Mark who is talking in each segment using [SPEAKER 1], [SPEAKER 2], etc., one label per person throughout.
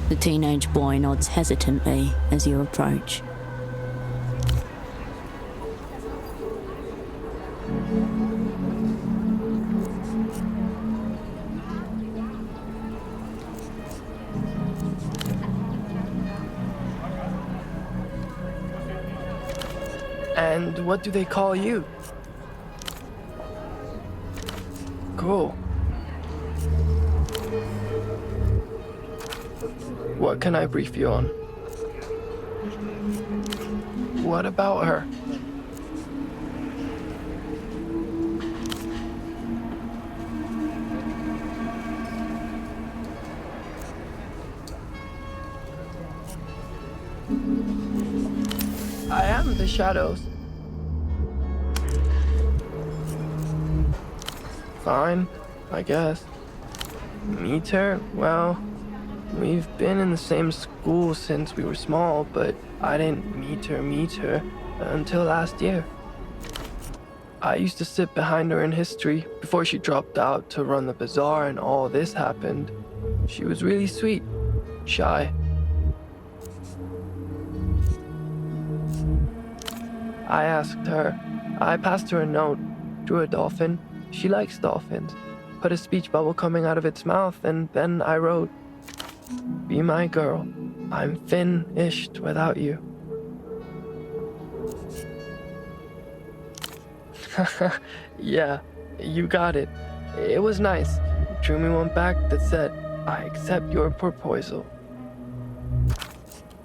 [SPEAKER 1] The teenage boy nods hesitantly as you approach.
[SPEAKER 2] And what do they call you? Cool. What can I brief you on? What about her? I am the shadows. Fine, I guess. Meet her? Well, we've been in the same school since we were small, but I didn't meet her until last year. I used to sit behind her in history before she dropped out to run the Bazaar and all this happened. She was really sweet, shy. I asked her. I passed her a note, drew a dolphin. She likes dolphins. Put a speech bubble coming out of its mouth, and then I wrote, "Be my girl. I'm finished without you." Yeah, you got it. It was nice. Drew me one back that said, "I accept your proposal."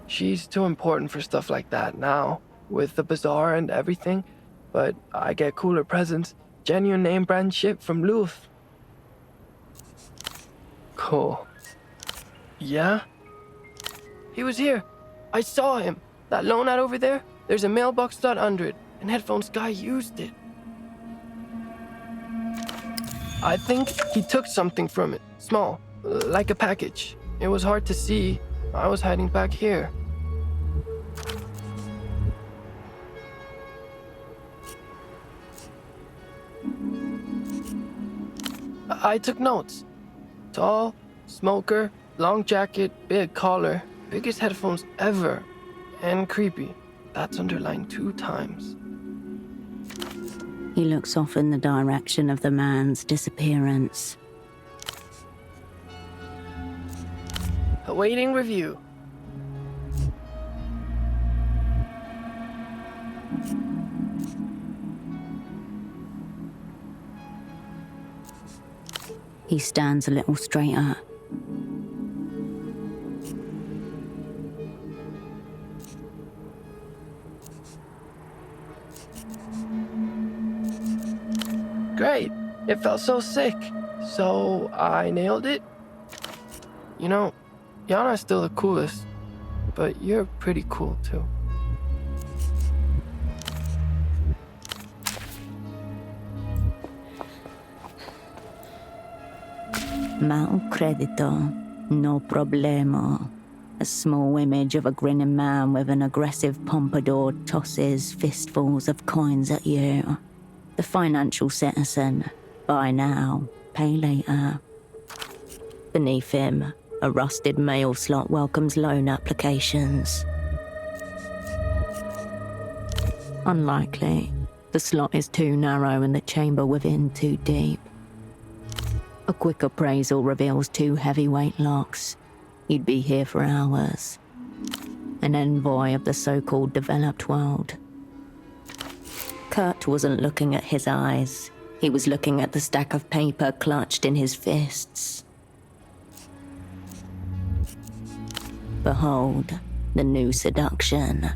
[SPEAKER 2] She's too important for stuff like that now, with the Bazaar and everything, but I get cooler presents. Genuine name brand shit from Luth. Cool. Yeah? He was here. I saw him. That loan ad over there, there's a mailbox dot under it, and Headphones guy used it. I think he took something from it, small, like a package. It was hard to see. I was hiding back here. I took notes. Tall, smoker, long jacket, big collar, biggest headphones ever, and creepy. That's underlined 2 times.
[SPEAKER 1] He looks off in the direction of the man's disappearance.
[SPEAKER 2] Awaiting review.
[SPEAKER 1] He stands a little straighter.
[SPEAKER 2] Great. It felt so sick. So I nailed it. You know, Yana's still the coolest, but you're pretty cool too.
[SPEAKER 1] Mal credito, no problemo. A small image of a grinning man with an aggressive pompadour tosses fistfuls of coins at you. The financial citizen. Buy now, pay later. Beneath him, a rusted mail slot welcomes loan applications. Unlikely. The slot is too narrow and the chamber within too deep. A quick appraisal reveals 2 heavyweight locks. You'd be here for hours. An envoy of the so-called developed world. Kurt wasn't looking at his eyes. He was looking at the stack of paper clutched in his fists. Behold, the new seduction.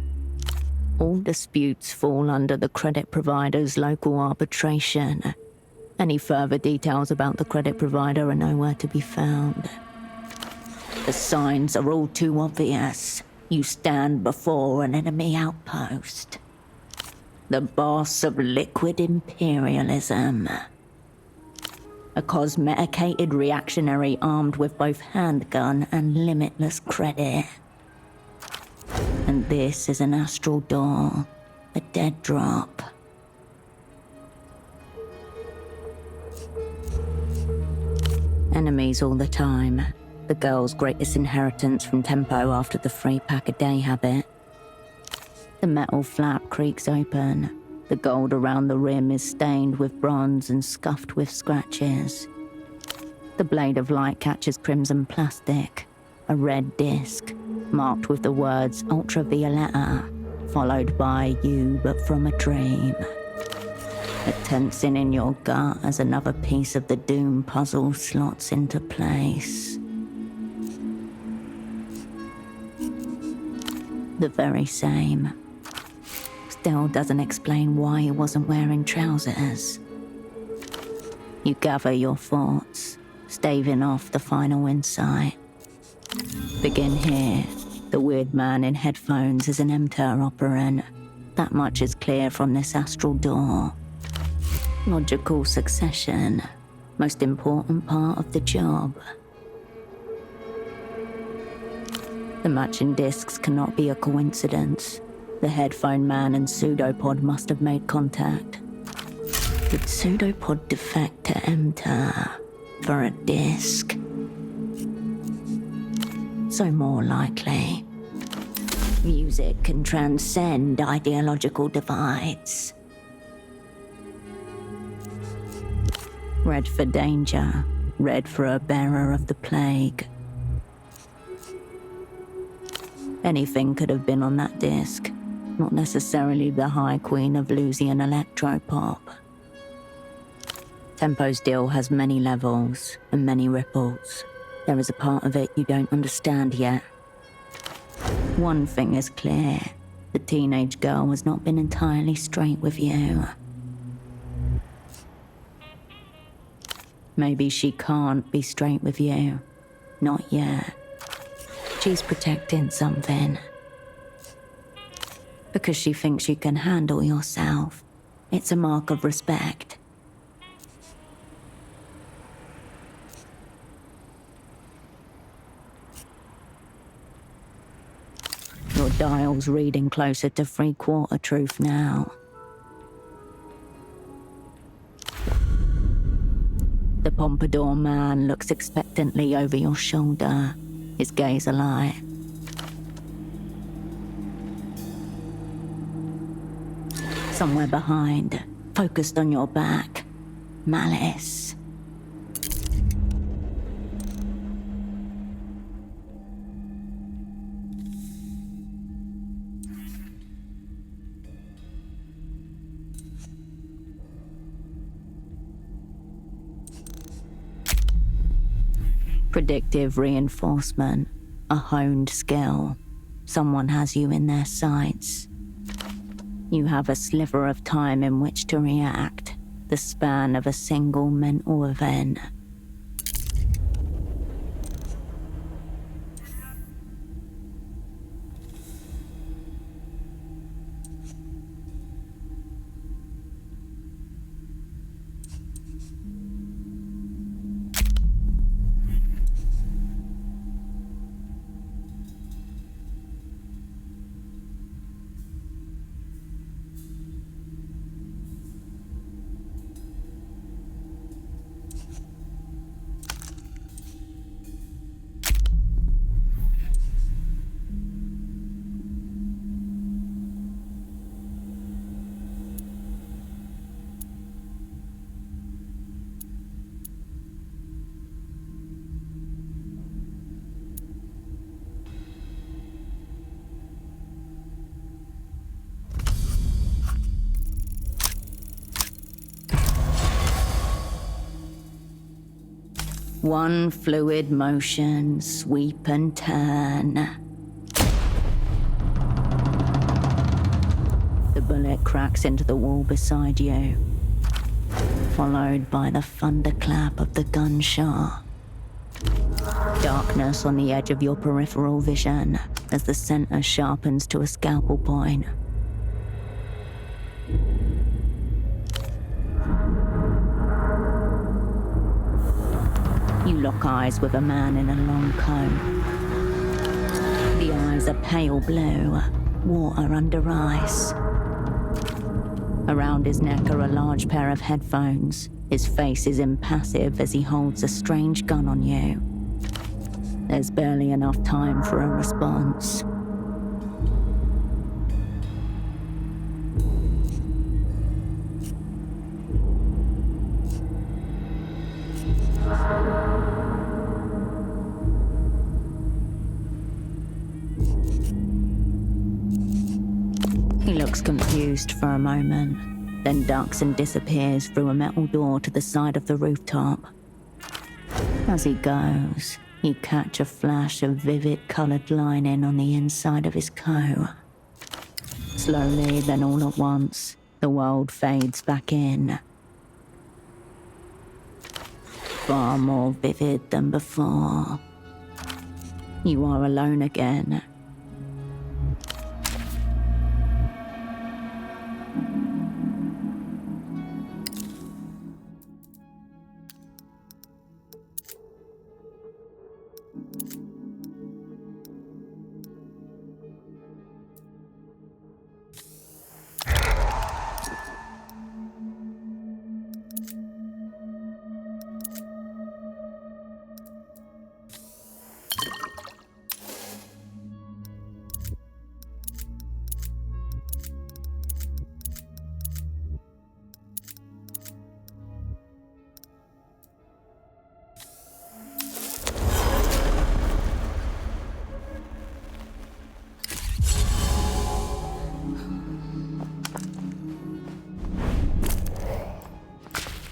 [SPEAKER 1] All disputes fall under the credit provider's local arbitration. Any further details about the credit provider are nowhere to be found. The signs are all too obvious. You stand before an enemy outpost. The boss of liquid imperialism. A cosmeticated reactionary armed with both handgun and limitless credit. And this is an astral door, a dead drop. Enemies all the time. The girl's greatest inheritance from Tempo after the 3-pack-a-day habit. The metal flap creaks open. The gold around the rim is stained with bronze and scuffed with scratches. The blade of light catches crimson plastic, a red disc, marked with the words Ultra Violator, followed by You But From a Dream. A tensing in your gut as another piece of the Doom puzzle slots into place. The very same. Still doesn't explain why he wasn't wearing trousers. You gather your thoughts, staving off the final insight. Begin here. The weird man in headphones is an MTER operant. That much is clear from this astral door. Logical succession. Most important part of the job. The matching discs cannot be a coincidence. The headphone man and Pseudopod must have made contact. Did Pseudopod defect to MTER for a disc? So more likely. Music can transcend ideological divides. Red for danger, red for a bearer of the plague. Anything could have been on that disc. Not necessarily the High Queen of Lusian electropop. Tempo's deal has many levels and many ripples. There is a part of it you don't understand yet. One thing is clear. The teenage girl has not been entirely straight with you. Maybe she can't be straight with you. Not yet. She's protecting something. Because she thinks you can handle yourself. It's a mark of respect. Your dial's reading closer to 3/4 truth now. The pompadour man looks expectantly over your shoulder, his gaze alight. Somewhere behind, focused on your back, malice. Predictive reinforcement, a honed skill. Someone has you in their sights. You have a sliver of time in which to react, the span of a single mental event. One fluid motion, sweep and turn. The bullet cracks into the wall beside you, followed by the thunderclap of the gunshot. Darkness on the edge of your peripheral vision as the center sharpens to a scalpel point. You lock eyes with a man in a long coat. The eyes are pale blue, water under ice. Around his neck are a large pair of headphones, His face is impassive as he holds a strange gun on you. There's barely enough time for a response. He looks confused for a moment, then ducks and disappears through a metal door to the side of the rooftop. As he goes, you catch a flash of vivid coloured lining on the inside of his coat. Slowly, then all at once, the world fades back in. Far more vivid than before. You are alone again.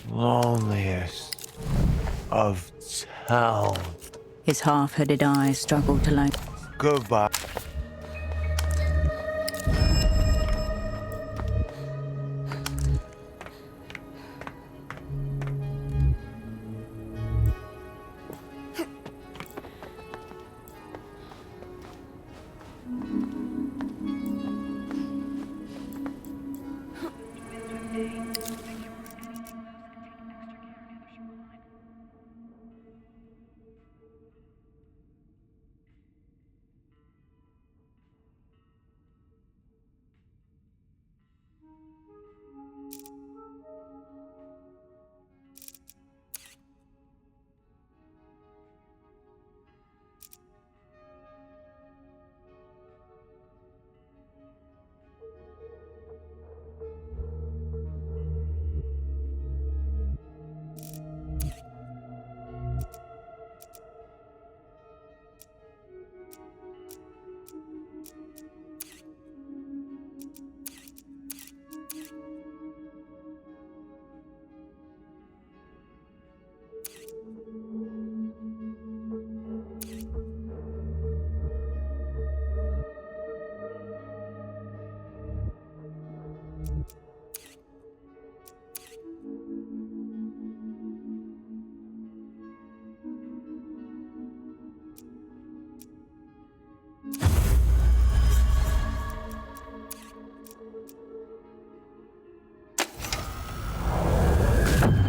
[SPEAKER 3] Loneliest of town.
[SPEAKER 1] His half-hooded eyes struggle to look.
[SPEAKER 3] Goodbye.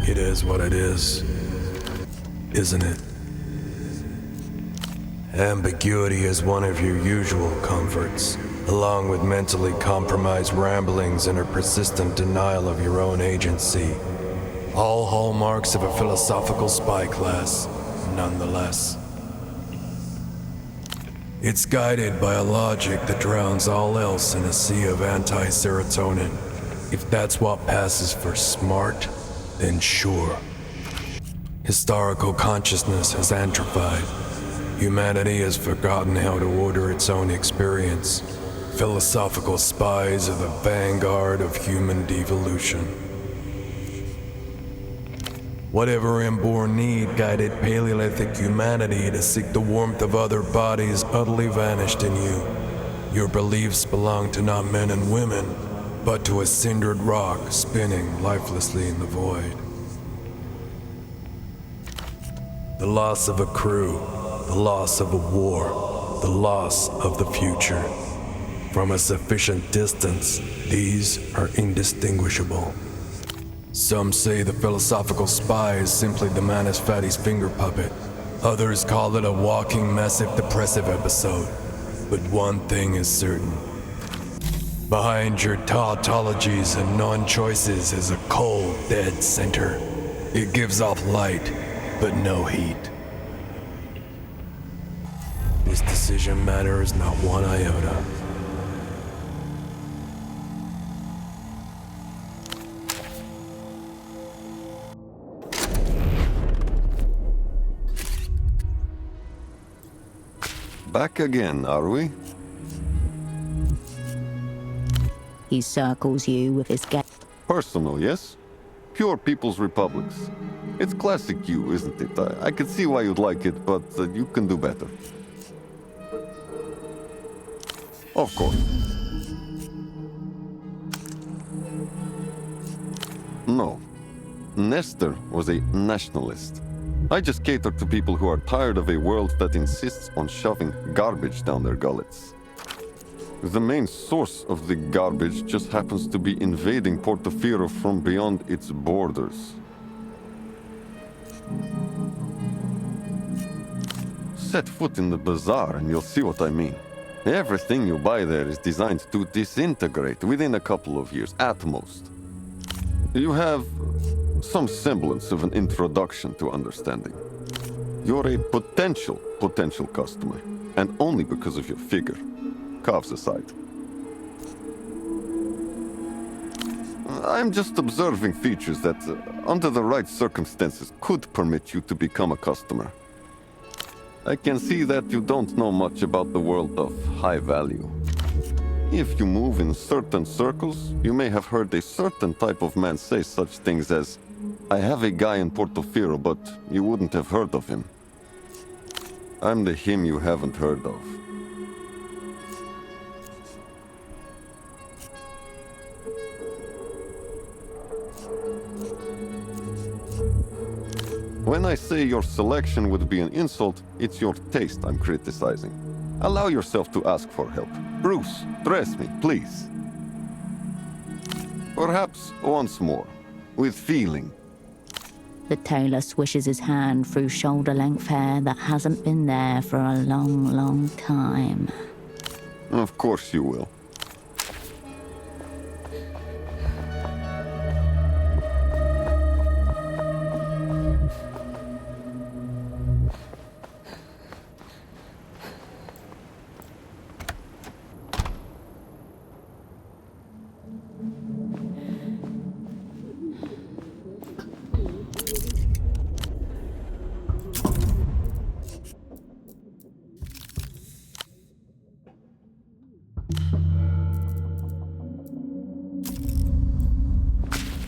[SPEAKER 4] It is what it is, isn't it? Ambiguity is one of your usual comforts, along with mentally compromised ramblings and a persistent denial of your own agency. All hallmarks of a philosophical spy class, nonetheless. It's guided by a logic that drowns all else in a sea of anti-serotonin. If that's what passes for smart, then sure. Historical consciousness has atrophied. Humanity has forgotten how to order its own experience. Philosophical spies are the vanguard of human devolution. Whatever inborn need guided Paleolithic humanity to seek the warmth of other bodies utterly vanished in you. Your beliefs belong to not men and women, but to a cindered rock spinning lifelessly in the void. The loss of a crew, the loss of a war, the loss of the future. From a sufficient distance, these are indistinguishable. Some say the philosophical spy is simply the Manus Fatty's finger puppet. Others call it a walking massive depressive episode. But one thing is certain. Behind your tautologies and non-choices is a cold, dead center. It gives off light, but no heat. This decision matters not one iota.
[SPEAKER 5] Back again, are we?
[SPEAKER 1] He circles you with his gaze.
[SPEAKER 5] Personal, yes? Pure People's Republics. It's classic you, isn't it? I could see why you'd like it, but you can do better. Of course. No. Nestor was a nationalist. I just cater to people who are tired of a world that insists on shoving garbage down their gullets. The main source of the garbage just happens to be invading Portofiro from beyond its borders. Set foot in the Bazaar and you'll see what I mean. Everything you buy there is designed to disintegrate within a couple of years, at most. You have some semblance of an introduction to understanding. You're a potential customer, and only because of your figure. Calves aside. I'm just observing features that, under the right circumstances, could permit you to become a customer. I can see that you don't know much about the world of high value. If you move in certain circles, you may have heard a certain type of man say such things as, "I have a guy in Portofiro, but you wouldn't have heard of him." I'm the him you haven't heard of. When I say your selection would be an insult, it's your taste I'm criticizing. Allow yourself to ask for help. Bruce, dress me, please. Perhaps once more, with feeling.
[SPEAKER 1] The tailor swishes his hand through shoulder-length hair that hasn't been there for a long, long time.
[SPEAKER 5] Of course you will.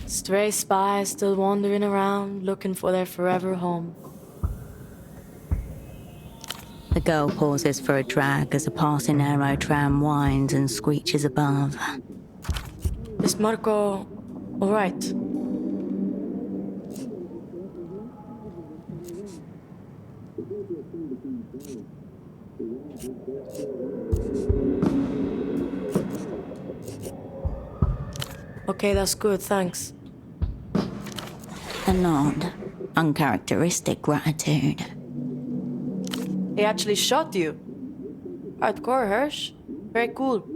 [SPEAKER 6] Stray spies still wandering around, looking for their forever home.
[SPEAKER 1] The girl pauses for a drag as a passing aero tram whines and screeches above.
[SPEAKER 6] Is Marco all right? Okay, that's good, thanks.
[SPEAKER 1] A nod. Uncharacteristic gratitude.
[SPEAKER 6] He actually shot you. Hardcore, Hirsch. Very cool.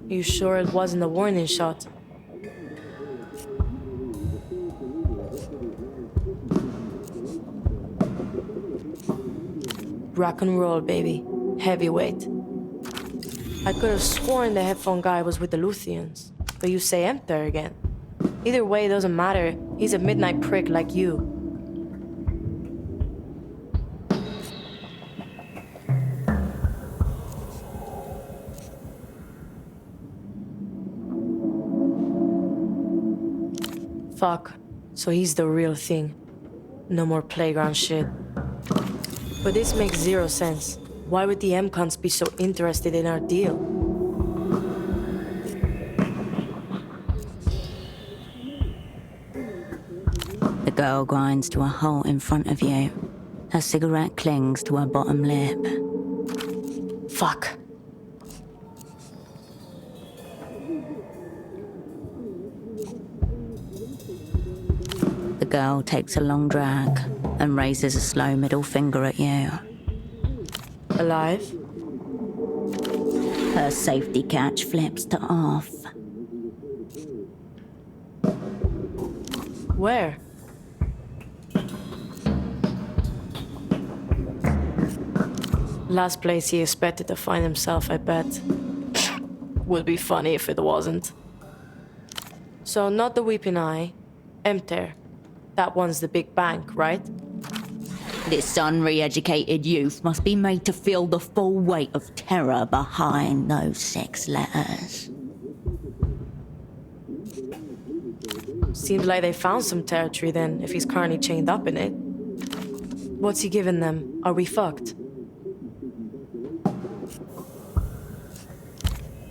[SPEAKER 6] You sure it wasn't a warning shot? Rock and roll, baby. Heavyweight. I could have sworn the headphone guy was with the Luthians, but you say Emperor again. Either way, it doesn't matter. He's a midnight prick like you. Fuck. So he's the real thing. No more playground shit. But this makes zero sense. Why would the M-Cons be so interested in our deal?
[SPEAKER 1] The girl grinds to a halt in front of you. Her cigarette clings to her bottom lip.
[SPEAKER 6] Fuck.
[SPEAKER 1] The girl takes a long drag and raises a slow middle finger at you.
[SPEAKER 6] Alive?
[SPEAKER 1] Her safety catch flips to off.
[SPEAKER 6] Where? Last place he expected to find himself, I bet. Would be funny if it wasn't. So, not the Weeping Eye. Emter. That one's the big bank, right?
[SPEAKER 1] This unre-educated youth must be made to feel the full weight of terror behind those 6 letters.
[SPEAKER 6] Seems like they found some territory then, if he's currently chained up in it. What's he giving them? Are we fucked?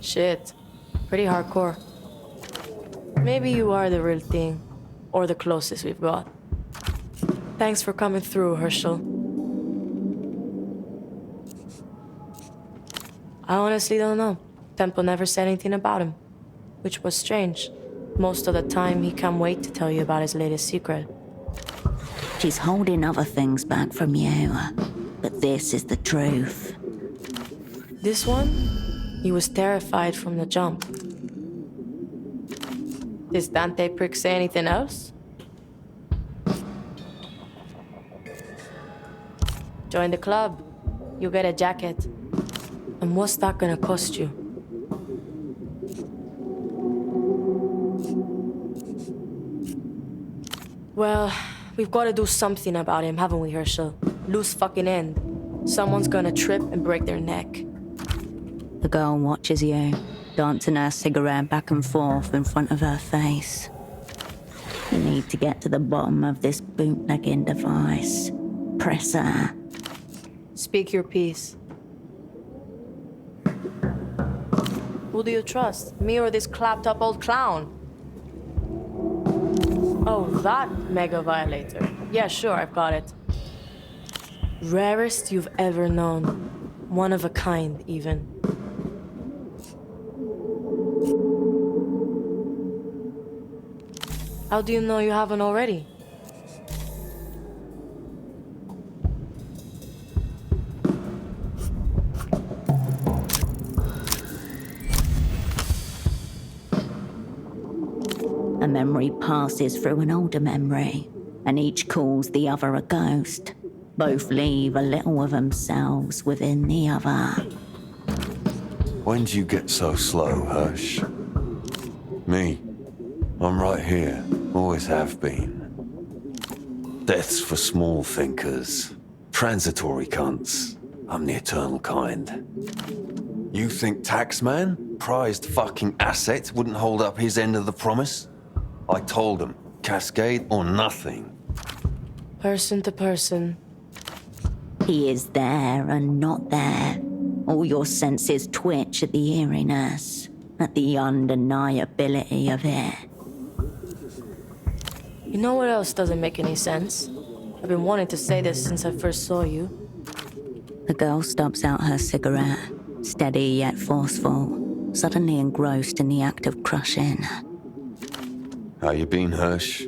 [SPEAKER 6] Shit. Pretty hardcore. Maybe you are the real thing. Or the closest we've got. Thanks for coming through, Herschel. I honestly don't know. Temple never said anything about him. Which was strange. Most of the time, he can't wait to tell you about his latest secret.
[SPEAKER 1] She's holding other things back from you. But this is the truth.
[SPEAKER 6] This one? He was terrified from the jump. Does Dante prick say anything else? Join the club. You get a jacket. And what's that gonna cost you? Well, we've got to do something about him, haven't we, Herschel? Loose fucking end. Someone's gonna trip and break their neck.
[SPEAKER 1] The girl watches you, dancing her cigarette back and forth in front of her face. You need to get to the bottom of this bootlegging device. Press her.
[SPEAKER 6] Speak your piece. Who do you trust? Me or this clapped-up old clown? Oh, that mega violator. Yeah, sure, I've got it. Rarest you've ever known. One of a kind, even. How do you know you haven't already?
[SPEAKER 1] A memory passes through an older memory, and each calls the other a ghost. Both leave a little of themselves within the other.
[SPEAKER 3] When'd you get so slow, Hirsch? Me. I'm right here. Always have been. Death's for small thinkers. Transitory cunts. I'm the eternal kind. You think Taxman, prized fucking asset, wouldn't hold up his end of the promise? I told him, Cascade or nothing.
[SPEAKER 6] Person to person.
[SPEAKER 1] He is there and not there. All your senses twitch at the eeriness, at the undeniability of it.
[SPEAKER 6] You know what else doesn't make any sense? I've been wanting to say this since I first saw you.
[SPEAKER 1] The girl stubs out her cigarette, steady yet forceful, suddenly engrossed in the act of crushing.
[SPEAKER 3] How you been, Hirsch?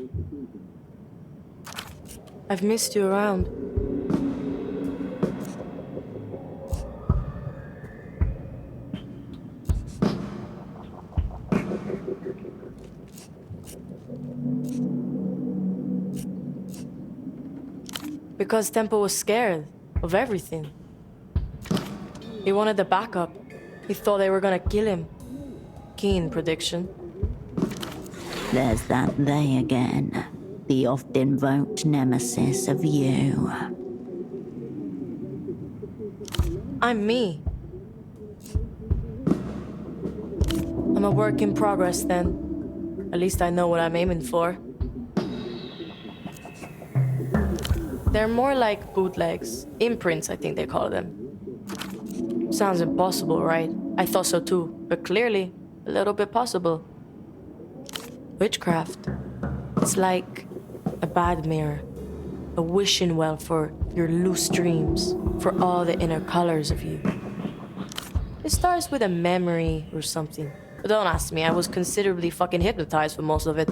[SPEAKER 6] I've missed you around. Because Temple was scared of everything. He wanted the backup. He thought they were gonna kill him. Keen prediction.
[SPEAKER 1] There's that they again, the oft-invoked nemesis of you.
[SPEAKER 6] I'm me. I'm a work in progress then. At least I know what I'm aiming for. They're more like bootlegs. Imprints, I think they call them. Sounds impossible, right? I thought so too, but clearly, a little bit possible. Witchcraft. It's like a bad mirror. A wishing well for your loose dreams, for all the inner colors of you. It starts with a memory or something. But don't ask me, I was considerably fucking hypnotized for most of it.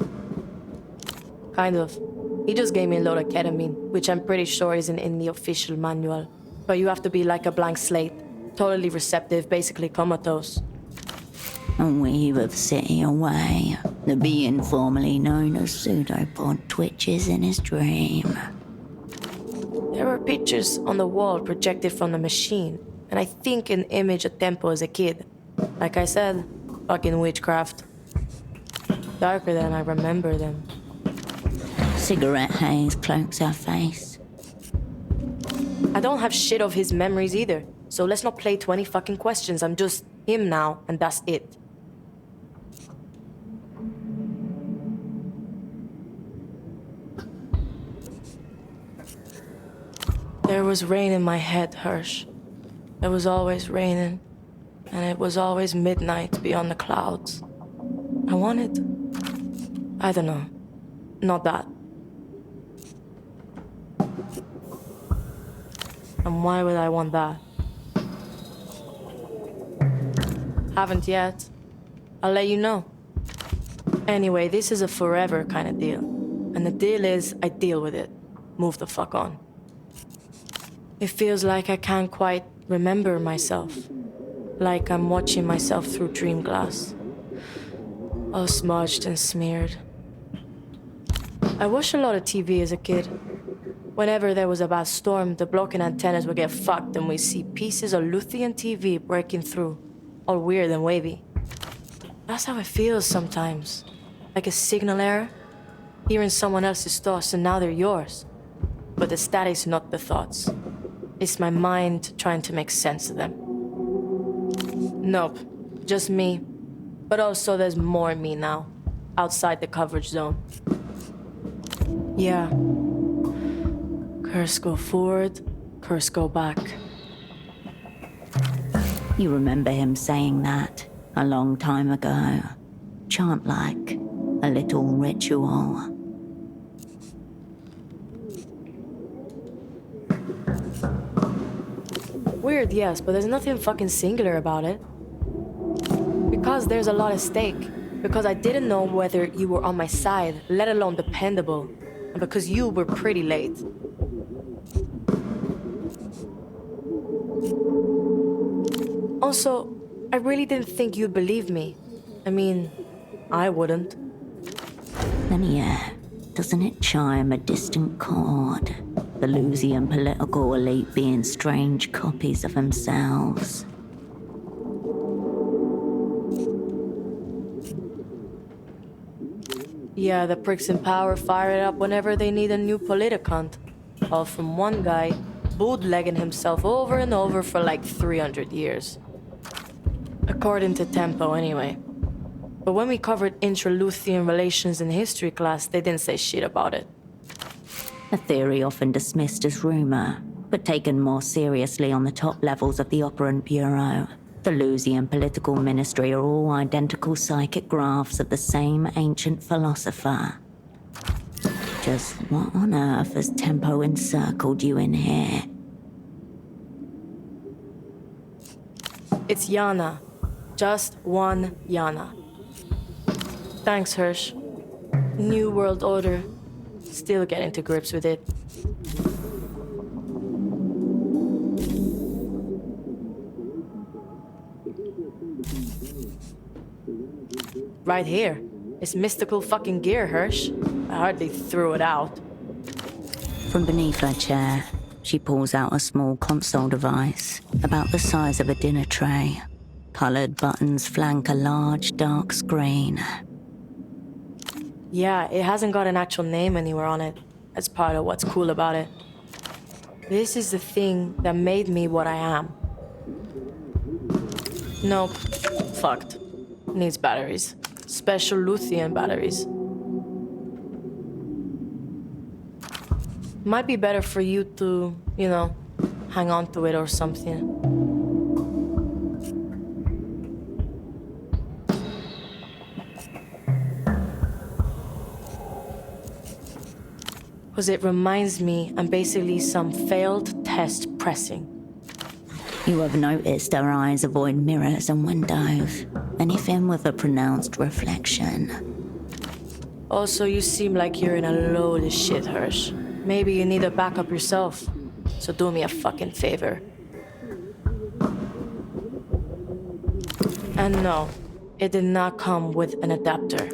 [SPEAKER 6] Kind of. He just gave me a load of ketamine, which I'm pretty sure isn't in the official manual. But you have to be like a blank slate. Totally receptive, basically comatose.
[SPEAKER 1] A weave of city away, the being formerly known as Pseudopod twitches in his dream.
[SPEAKER 6] There were pictures on the wall projected from the machine. and I think an image of Tempo as a kid. Like I said, fucking witchcraft. Darker than I remember them.
[SPEAKER 1] Cigarette haze cloaks her face.
[SPEAKER 6] I don't have shit of his memories either, so let's not play 20 fucking questions. I'm just him now, and that's it. There was rain in my head, Hirsch. It was always raining, and it was always midnight beyond the clouds. I wanted... I don't know. Not that. And why would I want that? Haven't yet. I'll let you know. Anyway, this is a forever kind of deal. And the deal is, I deal with it. Move the fuck on. It feels like I can't quite remember myself. Like I'm watching myself through dream glass. All smudged and smeared. I watched a lot of TV as a kid. Whenever there was a bad storm, the blocking antennas would get fucked and we'd see pieces of Luthien TV breaking through. All weird and wavy. That's how it feels sometimes. Like a signal error. Hearing someone else's thoughts and now they're yours. But the static's not the thoughts. It's my mind trying to make sense of them. Nope, just me. But also there's more me now, outside the coverage zone. Yeah. Curse go forward, curse go back.
[SPEAKER 1] You remember him saying that a long time ago. Chant-like, a little ritual.
[SPEAKER 6] Weird, yes, but there's nothing fucking singular about it. Because there's a lot at stake. Because I didn't know whether you were on my side, let alone dependable. And because you were pretty late. Also, I really didn't think you'd believe me. I mean, I wouldn't.
[SPEAKER 1] Then yeah, doesn't it chime a distant chord? The Lusian political elite being strange copies of themselves.
[SPEAKER 6] Yeah, the pricks in power fire it up whenever they need a new politicant. All from one guy, bootlegging himself over and over for like 300 years. According to Tempo, anyway. But when we covered intra-Luthien relations in history class, they didn't say shit about it.
[SPEAKER 1] A theory often dismissed as rumor, but taken more seriously on the top levels of the Operant Bureau. The Lusian political ministry are all identical psychic graphs of the same ancient philosopher. Just what on earth has Tempo encircled you in here?
[SPEAKER 6] It's Yana. Just one Yana. Thanks, Hirsch. New World Order. Still getting to grips with it. Right here. It's mystical fucking gear, Hirsch. I hardly threw it out.
[SPEAKER 1] From beneath her chair, she pulls out a small console device, about the size of a dinner tray. Colored buttons flank a large, dark screen.
[SPEAKER 6] Yeah, it hasn't got an actual name anywhere on it. That's part of what's cool about it. This is the thing that made me what I am. Nope. Fucked. Needs batteries. Special Luthien batteries. Might be better for you to, you know, hang on to it or something. Because it reminds me I'm basically some failed test pressing.
[SPEAKER 1] You have noticed her eyes avoid mirrors and windows, anything with a pronounced reflection.
[SPEAKER 6] Also, you seem like you're in a load of shit, Hirsch. Maybe you need to back up yourself. So do me a fucking favor. And no, it did not come with an adapter.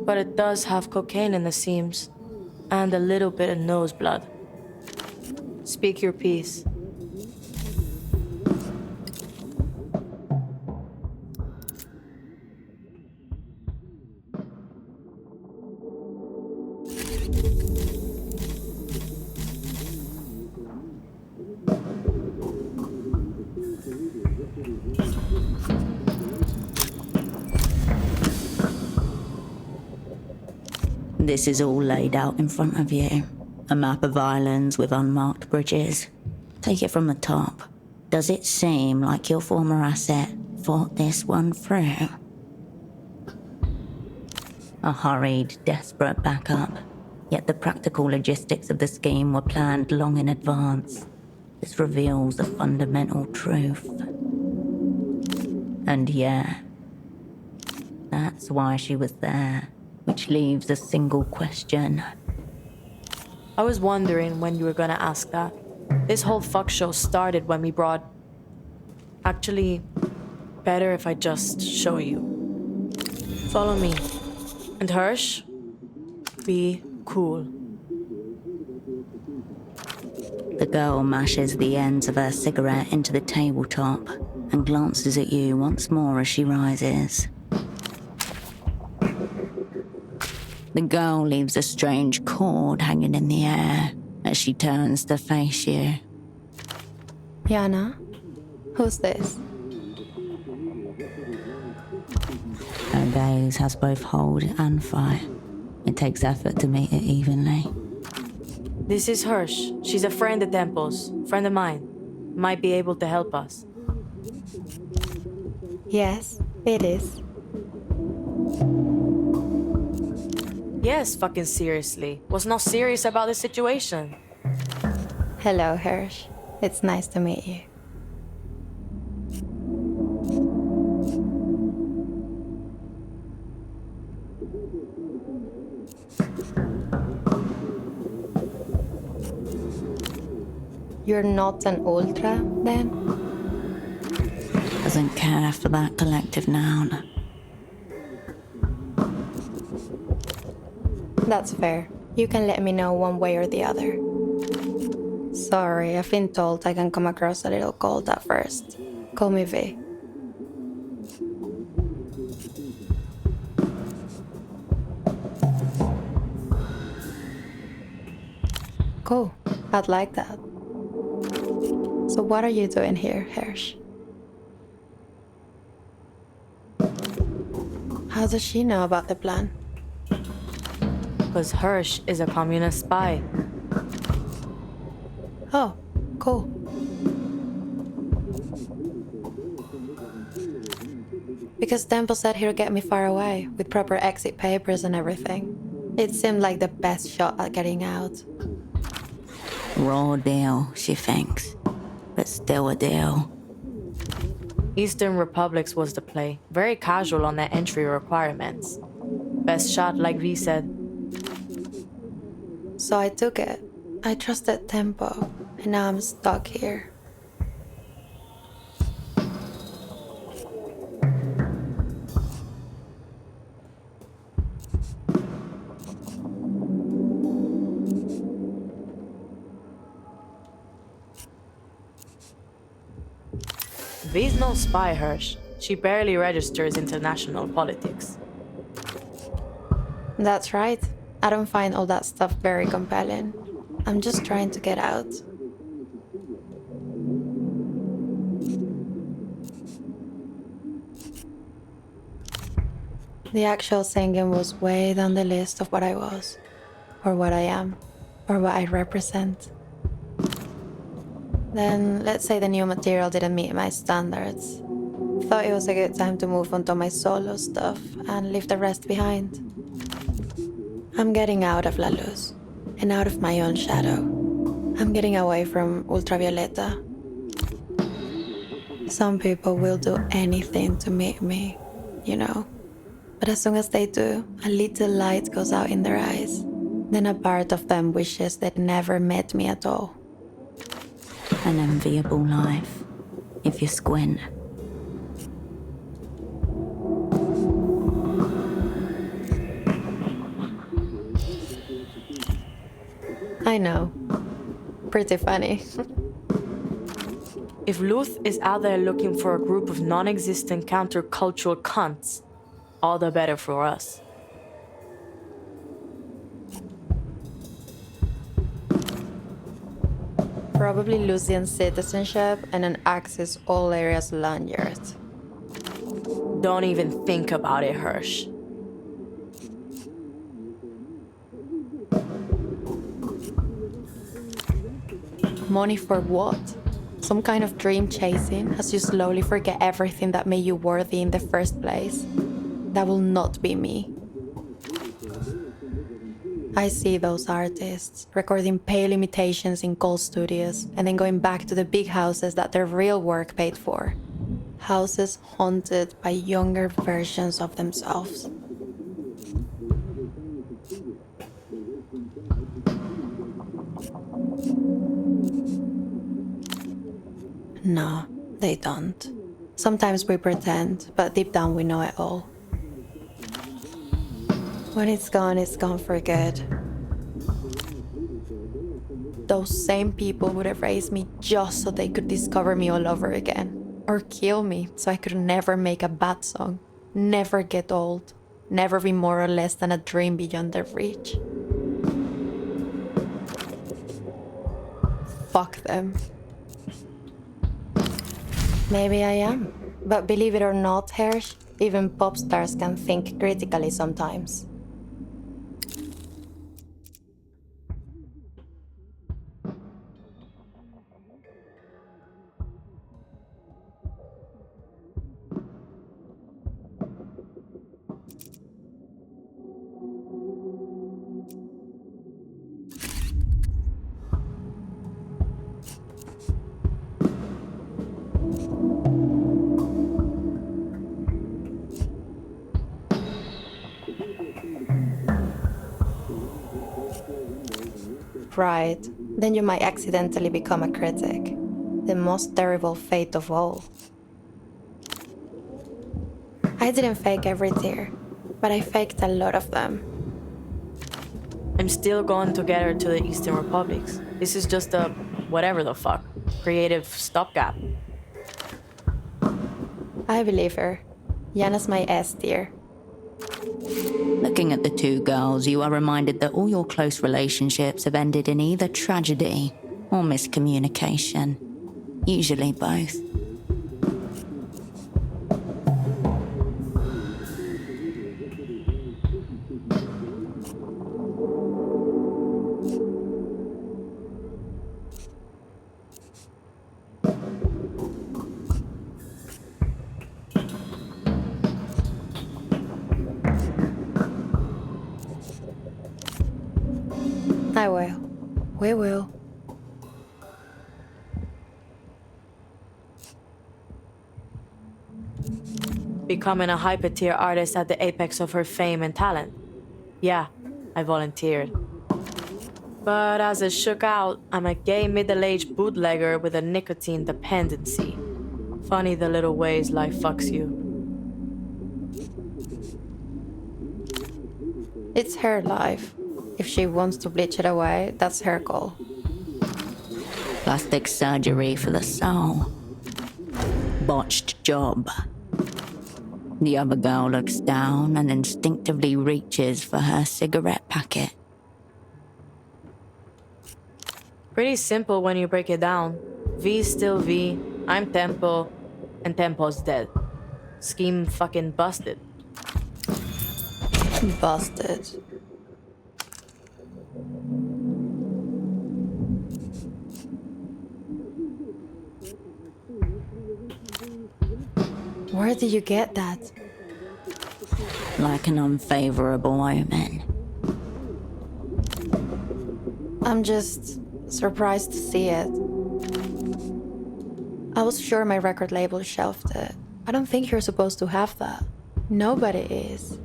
[SPEAKER 6] But it does have cocaine in the seams. And a little bit of nose blood. Speak your piece.
[SPEAKER 1] This is all laid out in front of you. A map of islands with unmarked bridges. Take it from the top. Does it seem like your former asset thought this one through? A hurried, desperate backup. Yet the practical logistics of the scheme were planned long in advance. This reveals a fundamental truth. And yeah, that's why she was there, which leaves a single question.
[SPEAKER 6] I was wondering when you were gonna ask that. This whole fuck show started when we brought... Actually, better if I just show you. Follow me. And Hirsch, be cool.
[SPEAKER 1] The girl mashes the ends of her cigarette into the tabletop and glances at you once more as she rises. The girl leaves a strange cord hanging in the air as she turns to face you.
[SPEAKER 7] Yana? Who's this?
[SPEAKER 1] Her gaze has both hold and fight. It takes effort to meet it evenly.
[SPEAKER 6] This is Hirsch. She's a friend at Temple's. Friend of mine. Might be able to help us.
[SPEAKER 7] Yes, it is.
[SPEAKER 6] Yes, fucking seriously. Was not serious about the situation.
[SPEAKER 7] Hello, Hirsch. It's nice to meet you. You're not an ultra, then?
[SPEAKER 1] Doesn't care for that collective noun.
[SPEAKER 7] That's fair. You can let me know one way or the other. Sorry, I've been told I can come across a little cold at first. Call me V. Cool. I'd like that. So what are you doing here, Hirsch? How does she know about the plan?
[SPEAKER 6] Because Hirsch is a communist spy.
[SPEAKER 7] Oh, cool. Because Temple said he'll get me far away, with proper exit papers and everything. It seemed like the best shot at getting out.
[SPEAKER 1] Raw deal, she thinks. But still a deal.
[SPEAKER 6] Eastern Republics was the play. Very casual on their entry requirements. Best shot, like V said.
[SPEAKER 7] So I took it. I trusted Tempo, and now I'm stuck here.
[SPEAKER 6] V's no spy, Hirsch. She barely registers international politics.
[SPEAKER 7] That's right. I don't find all that stuff very compelling. I'm just trying to get out. The actual singing was way down the list of what I was, or what I am, or what I represent. Then, let's say the new material didn't meet my standards. Thought it was a good time to move on to my solo stuff and leave the rest behind. I'm getting out of La Luz, and out of my own shadow. I'm getting away from Ultravioleta. Some people will do anything to meet me, you know. But as soon as they do, a little light goes out in their eyes. Then a part of them wishes they'd never met me at all.
[SPEAKER 1] An enviable life, if you squint.
[SPEAKER 7] I know. Pretty funny.
[SPEAKER 6] If Luth is out there looking for a group of non-existent countercultural cunts, all the better for us.
[SPEAKER 7] Probably Lucian citizenship and an Axis all areas lanyard.
[SPEAKER 6] Don't even think about it, Hirsch.
[SPEAKER 7] Money for what? Some kind of dream chasing as you slowly forget everything that made you worthy in the first place. That will not be me. I see those artists recording pale imitations in cold studios and then going back to the big houses that their real work paid for. Houses haunted by younger versions of themselves. No, they don't. Sometimes we pretend, but deep down we know it all. When it's gone for good. Those same people would have raised me just so they could discover me all over again. Or kill me so I could never make a bad song. Never get old. Never be more or less than a dream beyond their reach. Fuck them. Maybe I am. But believe it or not, Hersh, even pop stars can think critically sometimes. Right, then you might accidentally become a critic. The most terrible fate of all. I didn't fake every tear, but I faked a lot of them.
[SPEAKER 6] I'm still going together to the Eastern Republics. This is just a whatever the fuck, creative stopgap.
[SPEAKER 7] I believe her. Yana's my S tier.
[SPEAKER 1] Looking at the two girls, you are reminded that all your close relationships have ended in either tragedy or miscommunication. Usually both.
[SPEAKER 7] I will. We will.
[SPEAKER 6] Becoming a hyper-tier artist at the apex of her fame and talent. Yeah, I volunteered. But as it shook out, I'm a gay middle-aged bootlegger with a nicotine dependency. Funny the little ways life fucks you.
[SPEAKER 7] It's her life. If she wants to bleach it away, that's her call.
[SPEAKER 1] Plastic surgery for the soul. Botched job. The other girl looks down and instinctively reaches for her cigarette packet.
[SPEAKER 6] Pretty simple when you break it down. V's still V, I'm Tempo, and Tempo's dead. Scheme fucking busted.
[SPEAKER 7] Busted. Where did you get that?
[SPEAKER 1] Like an unfavorable omen.
[SPEAKER 7] I'm just surprised to see it. I was sure my record label shelved it. I don't think you're supposed to have that. Nobody is.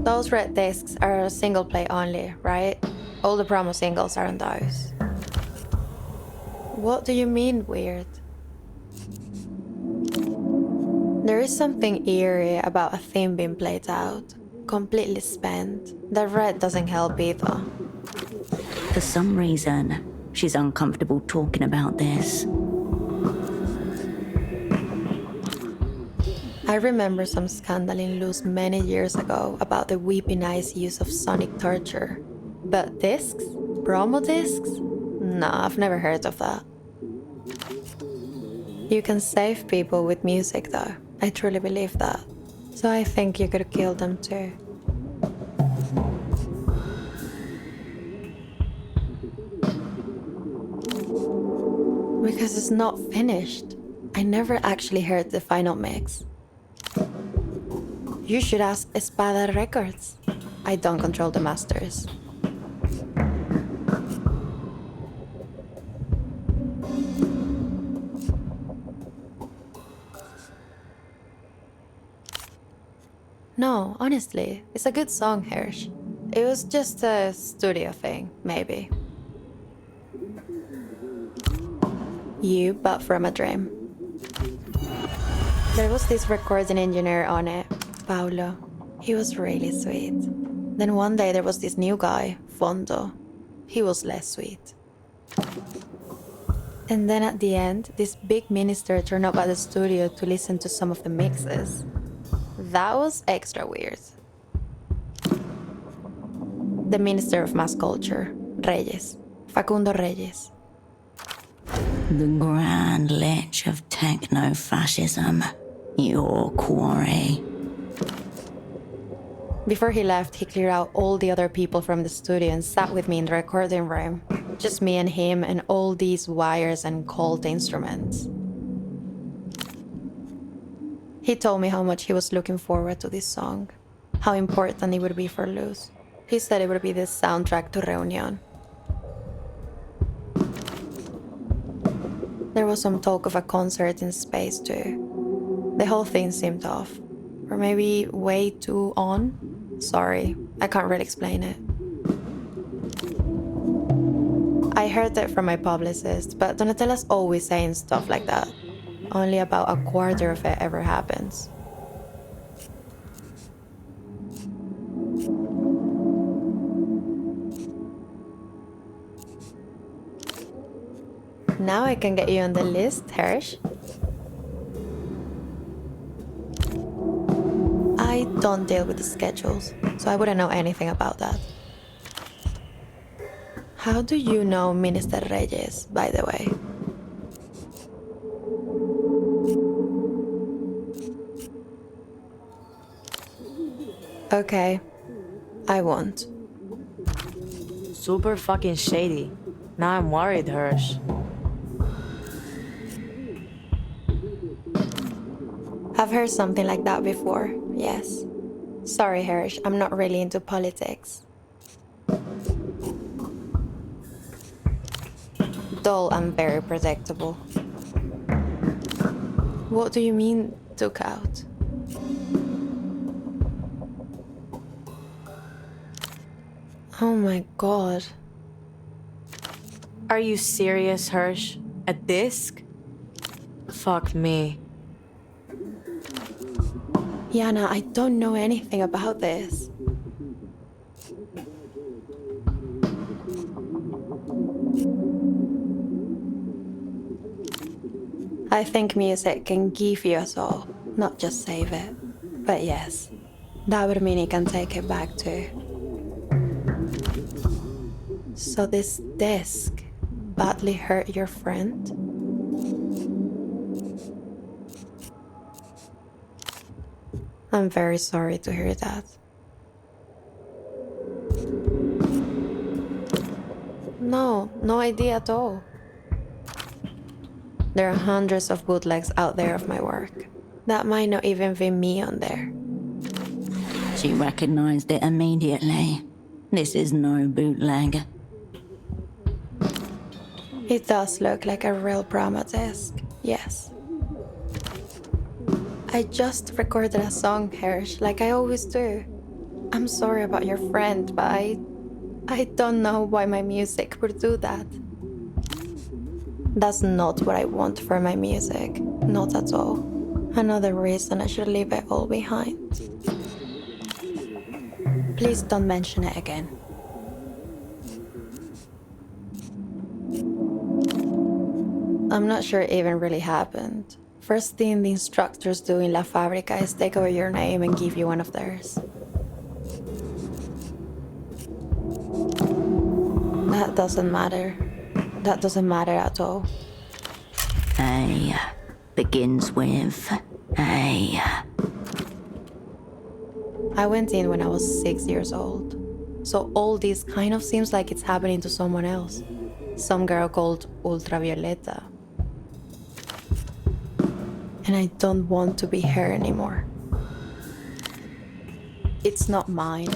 [SPEAKER 7] Those red discs are single play only, right? All the promo singles are on those. What do you mean weird? There is something eerie about a theme being played out, completely spent. The red doesn't help either.
[SPEAKER 1] For some reason, she's uncomfortable talking about this.
[SPEAKER 7] I remember some scandal in Luz many years ago about the weeping eyes use of sonic torture. But discs? Promo discs? Nah, I've never heard of that. You can save people with music though. I truly believe that. So I think you could kill them too. Because it's not finished. I never actually heard the final mix. You should ask Espada Records. I don't control the masters. No, honestly, it's a good song, Hirsch. It was just a studio thing, maybe. You, but from a dream. There was this recording engineer on it, Paulo. He was really sweet. Then one day there was this new guy, Foto. He was less sweet. And then at the end, this big minister turned up at the studio to listen to some of the mixes. That was extra weird. The Minister of Mass Culture, Reyes. Facundo Reyes.
[SPEAKER 1] The Grand Lich of techno-fascism. Your quarry.
[SPEAKER 7] Before he left, he cleared out all the other people from the studio and sat with me in the recording room. Just me and him and all these wires and cold instruments. He told me how much he was looking forward to this song, how important it would be for Luz. He said it would be the soundtrack to Reunion. There was some talk of a concert in space too. The whole thing seemed off, or maybe way too on. Sorry, I can't really explain it. I heard that from my publicist, but Donatella's always saying stuff like that. Only about a quarter of it ever happens. Now I can get you on the list, Hirsch. I don't deal with the schedules, so I wouldn't know anything about that. How do you know Minister Reyes, by the way? Okay, I won't.
[SPEAKER 6] Super fucking shady. Now I'm worried, Hirsch.
[SPEAKER 7] I've heard something like that before, yes. Sorry, Hirsch, I'm not really into politics. Dull and very predictable. What do you mean, took out? Oh my god.
[SPEAKER 6] Are you serious, Hirsch? A disc? Fuck me.
[SPEAKER 7] Yana, I don't know anything about this. I think music can give you us all, not just save it. But yes, that would mean you can take it back too. So this disc badly hurt your friend? I'm very sorry to hear that. No idea at all. There are hundreds of bootlegs out there of my work. That might not even be me on there.
[SPEAKER 1] She recognized it immediately. This is no bootleg.
[SPEAKER 7] It does look like a real Brahma disc, yes. I just recorded a song, Hirsch, like I always do. I'm sorry about your friend, but I don't know why my music would do that. That's not what I want for my music, not at all. Another reason I should leave it all behind. Please don't mention it again. I'm not sure it even really happened. First thing the instructors do in La Fábrica is take over your name and give you one of theirs. That doesn't matter. That doesn't matter at all.
[SPEAKER 1] A begins with A.
[SPEAKER 7] I went in when I was 6 years old. So all this kind of seems like it's happening to someone else. Some girl called Ultravioleta. and I don't want to be her anymore. It's not mine.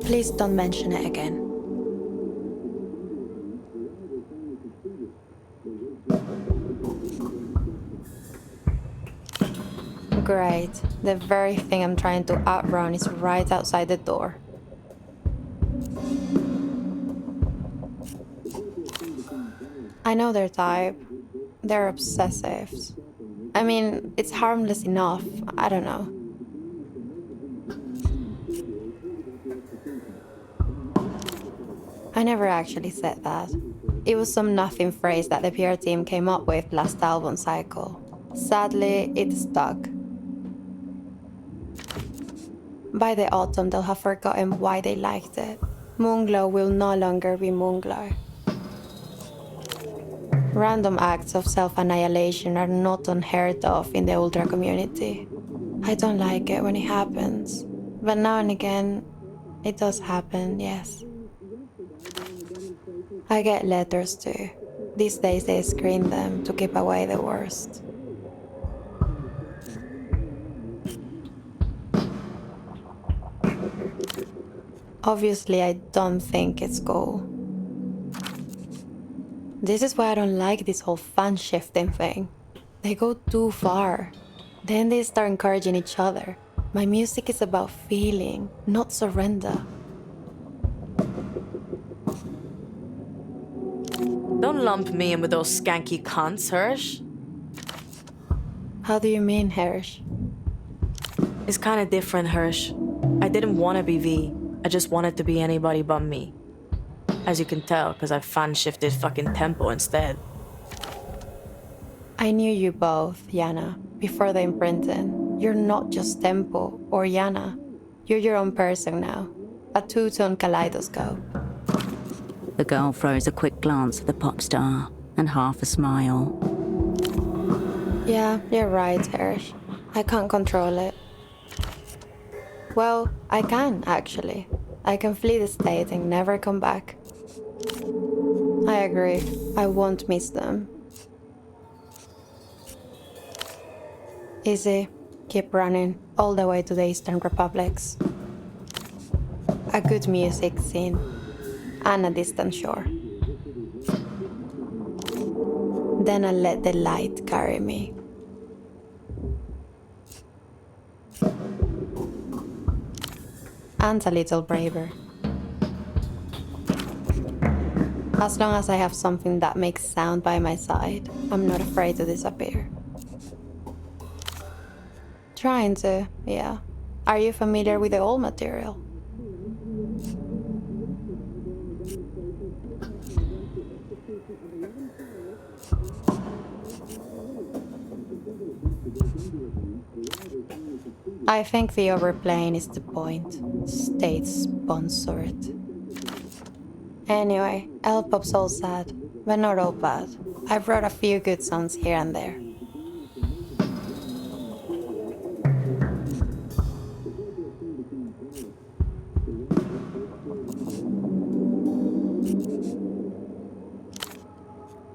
[SPEAKER 7] Please don't mention it again. Great. The very thing I'm trying to outrun is right outside the door. I know their type. They're obsessives. I mean, it's harmless enough. I don't know. I never actually said that. It was some nothing phrase that the PR team came up with last album cycle. Sadly, it stuck. By the autumn, they'll have forgotten why they liked it. Moonglow will no longer be Moonglow. Random acts of self-annihilation are not unheard of in the Ultra community. I don't like it when it happens, but now and again, it does happen, yes. I get letters too. These days they screen them to keep away the worst. Obviously, I don't think it's cool. This is why I don't like this whole fan shifting thing. They go too far. Then they start encouraging each other. My music is about feeling, not surrender.
[SPEAKER 6] Don't lump me in with those skanky cunts, Hirsch.
[SPEAKER 7] How do you mean, Hirsch?
[SPEAKER 6] It's kind of different, Hirsch. I didn't want to be V. I just wanted to be anybody but me. As you can tell, because I fan-shifted fucking tempo instead.
[SPEAKER 7] I knew you both, Yana, before the imprinting. You're not just Tempo or Yana. You're your own person now. A two-tone kaleidoscope.
[SPEAKER 1] The girl throws a quick glance at the pop star and half a smile.
[SPEAKER 7] Yeah, you're right, Hirsch. I can't control it. Well, I can, actually. I can flee the state and never come back. I agree. I won't miss them. Easy. Keep running, all the way to the Eastern Republics. A good music scene. And a distant shore. Then I'll let the light carry me. And a little braver. As long as I have something that makes sound by my side, I'm not afraid to disappear. Trying to, yeah. Are you familiar with the old material? I think the overplaying is the point. State-sponsored. Anyway, L-pop's all sad, but not all bad. I brought a few good songs here and there.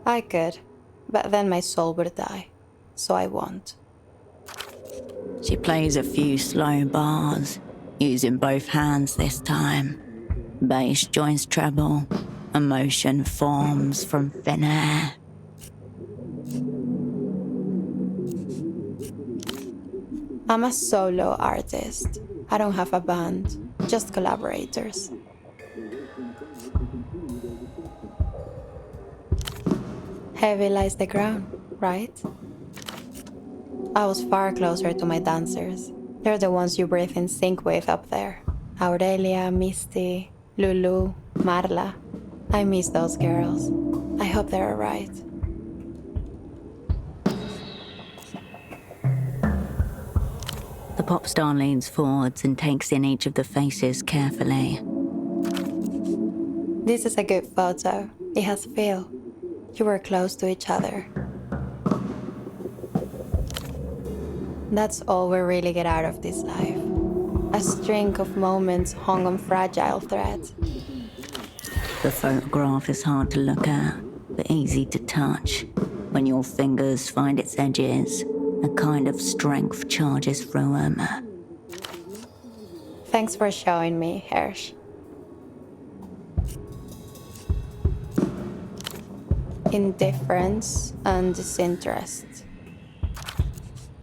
[SPEAKER 7] I could, but then my soul would die, so I won't.
[SPEAKER 1] She plays a few slow bars, using both hands this time. Bass joins treble, emotion forms from thin air.
[SPEAKER 7] I'm a solo artist. I don't have a band, just collaborators. Heavy lies the ground, right? I was far closer to my dancers. They're the ones you breathe in sync with up there. Aurelia, Misty, Lulu, Marla. I miss those girls. I hope they're alright.
[SPEAKER 1] The pop star leans forwards and takes in each of the faces carefully.
[SPEAKER 7] This is a good photo. It has feel. You were close to each other. That's all we really get out of this life. A string of moments hung on fragile threads.
[SPEAKER 1] The photograph is hard to look at, but easy to touch when your fingers find its edges A kind of strength charges through him.
[SPEAKER 7] Thanks for showing me, Hirsch. Indifference and disinterest.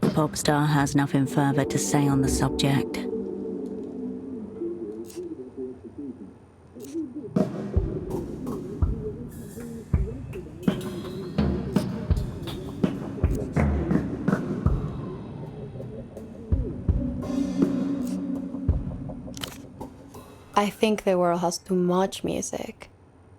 [SPEAKER 1] The pop star has nothing further to say on the subject.
[SPEAKER 7] I think the world has too much music.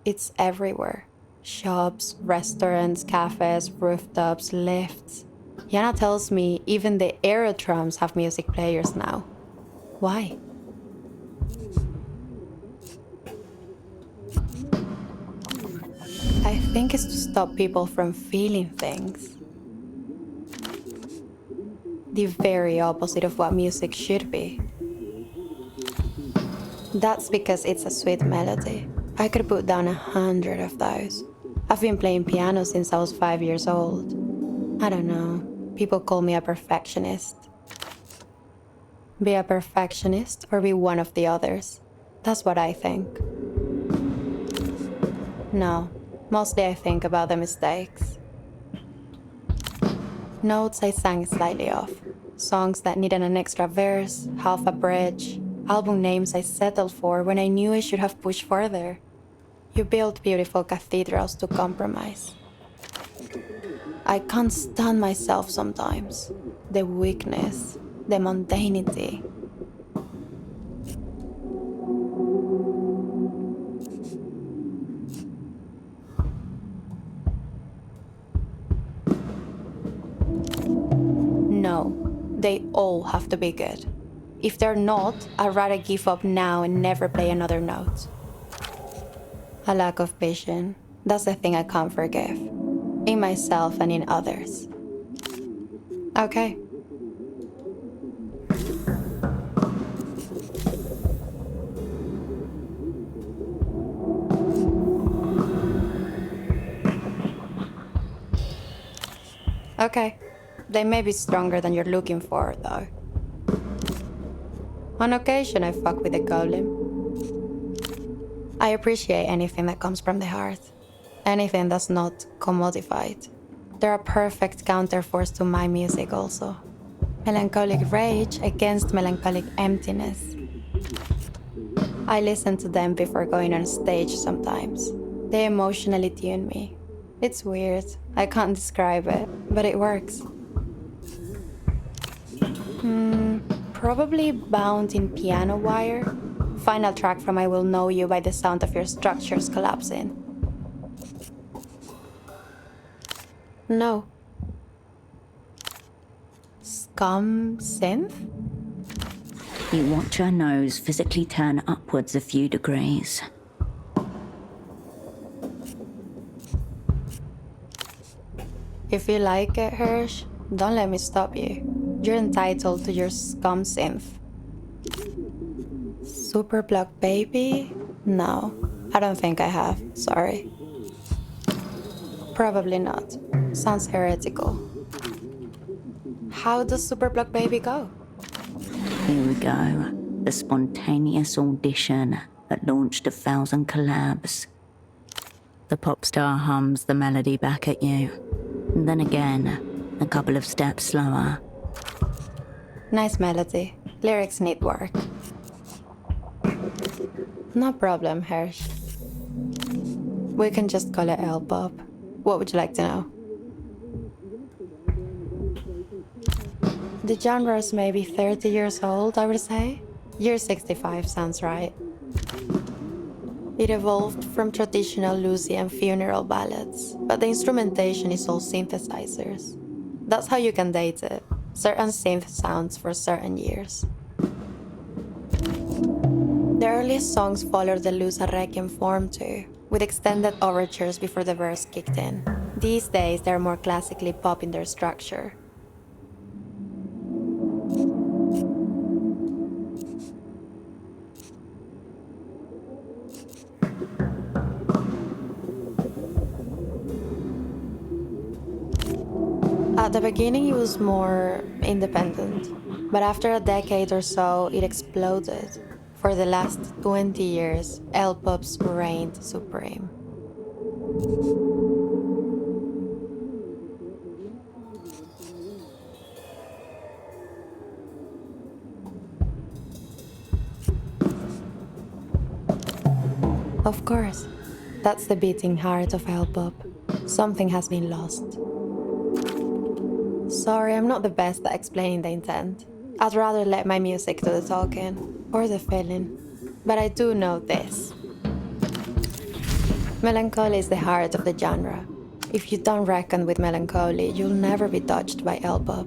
[SPEAKER 7] It's everywhere. Shops, restaurants, cafes, rooftops, lifts. Yana tells me even the aerotrams have music players now. Why? I think it's to stop people from feeling things. The very opposite of what music should be. That's because it's a sweet melody. I could put down 100 of those. I've been playing piano since I was 5 years old. I don't know. People call me a perfectionist. Be a perfectionist or be one of the others. That's what I think. No, mostly I think about the mistakes. Notes I sang slightly off. Songs that needed an extra verse, half a bridge. Album names I settled for when I knew I should have pushed further. You build beautiful cathedrals to compromise. I can't stand myself sometimes. The weakness, the mundanity. No, they all have to be good. If they're not, I'd rather give up now and never play another note. A lack of vision, that's the thing I can't forgive. In myself and in others. Okay. Okay. They may be stronger than you're looking for, though. On occasion, I fuck with a golem. I appreciate anything that comes from the heart. Anything that's not commodified. They're a perfect counterforce to my music also. Melancholic rage against melancholic emptiness. I listen to them before going on stage sometimes. They emotionally tune me. It's weird. I can't describe it, but it works. Probably Bound in Piano Wire. Final track from I Will Know You by the sound of your structures collapsing. No. Scum synth?
[SPEAKER 1] You watch her nose physically turn upwards a few degrees.
[SPEAKER 7] If you like it, Hirsch, don't let me stop you. You're entitled to your scum synth. Super Block Baby? No, I don't think I have, sorry. Probably not. Sounds heretical. How does Super Block Baby go?
[SPEAKER 1] Here we go. The spontaneous audition that launched 1,000 collabs. The pop star hums the melody back at you. And then again, a couple of steps slower.
[SPEAKER 7] Nice melody. Lyrics need work. No problem, Hirsch. We can just call it L-pop. What would you like to know? The genre is maybe 30 years old, I would say. Year 65 sounds right. It evolved from traditional Lucy and funeral ballads, but the instrumentation is all synthesizers. That's how you can date it. Certain synth sounds for certain years. The earliest songs followed the Lusa Requiem form too, with extended overtures before the verse kicked in. These days, they're more classically pop in their structure. At At the beginning, it was more independent, but after a decade or so, it exploded. For the last 20 years, L-Pops reigned supreme. Of course, that's the beating heart of L-Pop. Something has been lost. Sorry, I'm not the best at explaining the intent. I'd rather let my music do the talking, or the feeling. But I do know this. Melancholy is the heart of the genre. If you don't reckon with melancholy, you'll never be touched by L-Pop.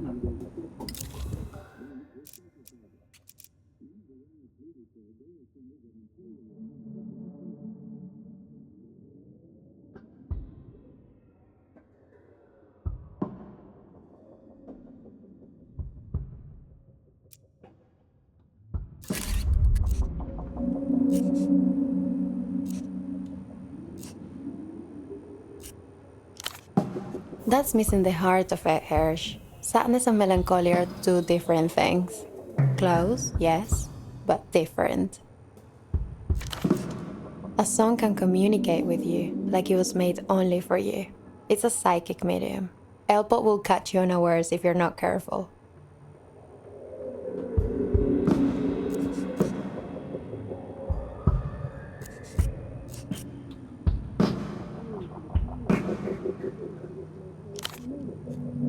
[SPEAKER 7] That's missing the heart of it, Hirsch. Sadness and melancholy are two different things. Close, yes, but different. A song can communicate with you like it was made only for you. It's a psychic medium. L-Pop will catch you unawares if you're not careful.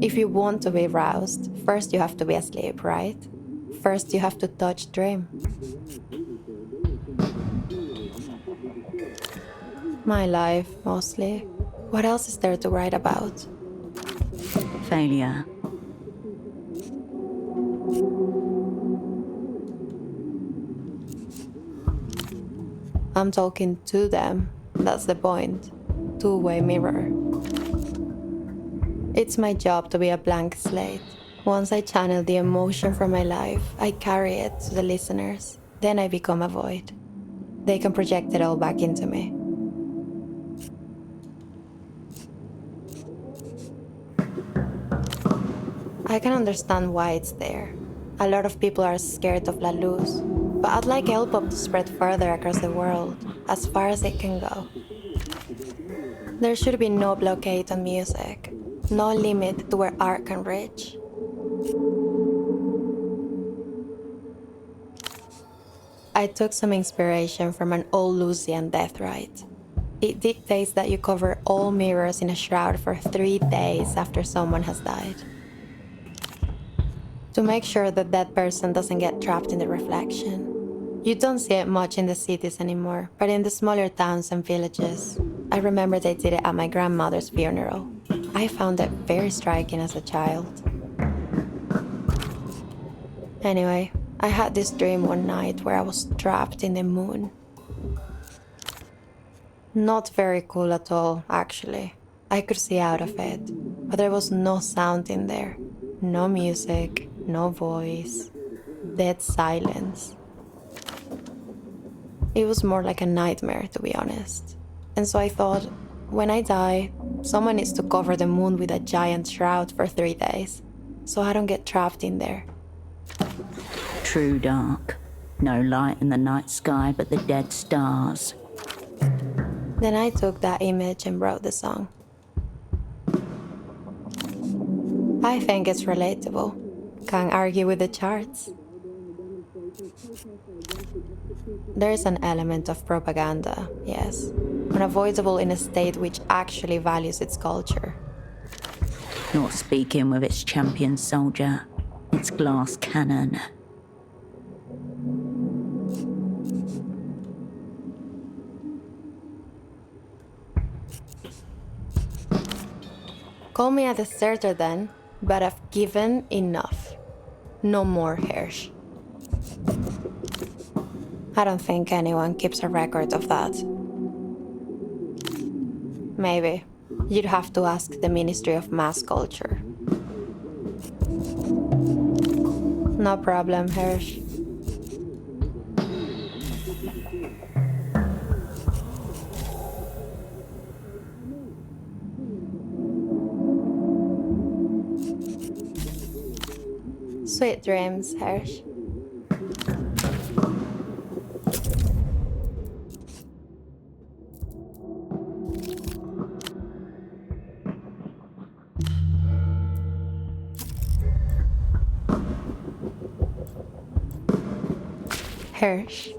[SPEAKER 7] If you want to be roused, first you have to be asleep, right? First you have to touch dream. My life, mostly. What else is there to write about?
[SPEAKER 1] Failure.
[SPEAKER 7] I'm talking to them. That's the point. Two-way mirror. It's my job to be a blank slate. Once I channel the emotion from my life, I carry it to the listeners. Then I become a void. They can project it all back into me. I can understand why it's there. A lot of people are scared of La Luz, but I'd like L-Pop to spread further across the world, as far as it can go. There should be no blockade on music, no limit to where art can reach. I took some inspiration from an old Lucian death rite. It dictates that you cover all mirrors in a shroud for 3 days after someone has died, to make sure that that person doesn't get trapped in the reflection. You don't see it much in the cities anymore, but in the smaller towns and villages. I remember they did it at my grandmother's funeral. I found it very striking as a child. Anyway, I had this dream one night where I was trapped in the moon. Not very cool at all, actually. I could see out of it, but there was no sound in there. No music, no voice, dead silence. It was more like a nightmare, to be honest. And so I thought, when I die, someone needs to cover the moon with a giant shroud for 3 days, so I don't get trapped in there.
[SPEAKER 1] True dark. No light in the night sky but the dead stars.
[SPEAKER 7] Then I took that image and wrote the song. I think it's relatable. Can't argue with the charts. There is an element of propaganda, yes, unavoidable in a state which actually values its culture.
[SPEAKER 1] Not speaking with its champion soldier, its glass cannon.
[SPEAKER 7] Call me a deserter then, but I've given enough. No more Hirsch. I don't think anyone keeps a record of that. Maybe. You'd have to ask the Ministry of Mass Culture. No problem, Hirsch. Sweet dreams, Hirsch. Hirsch.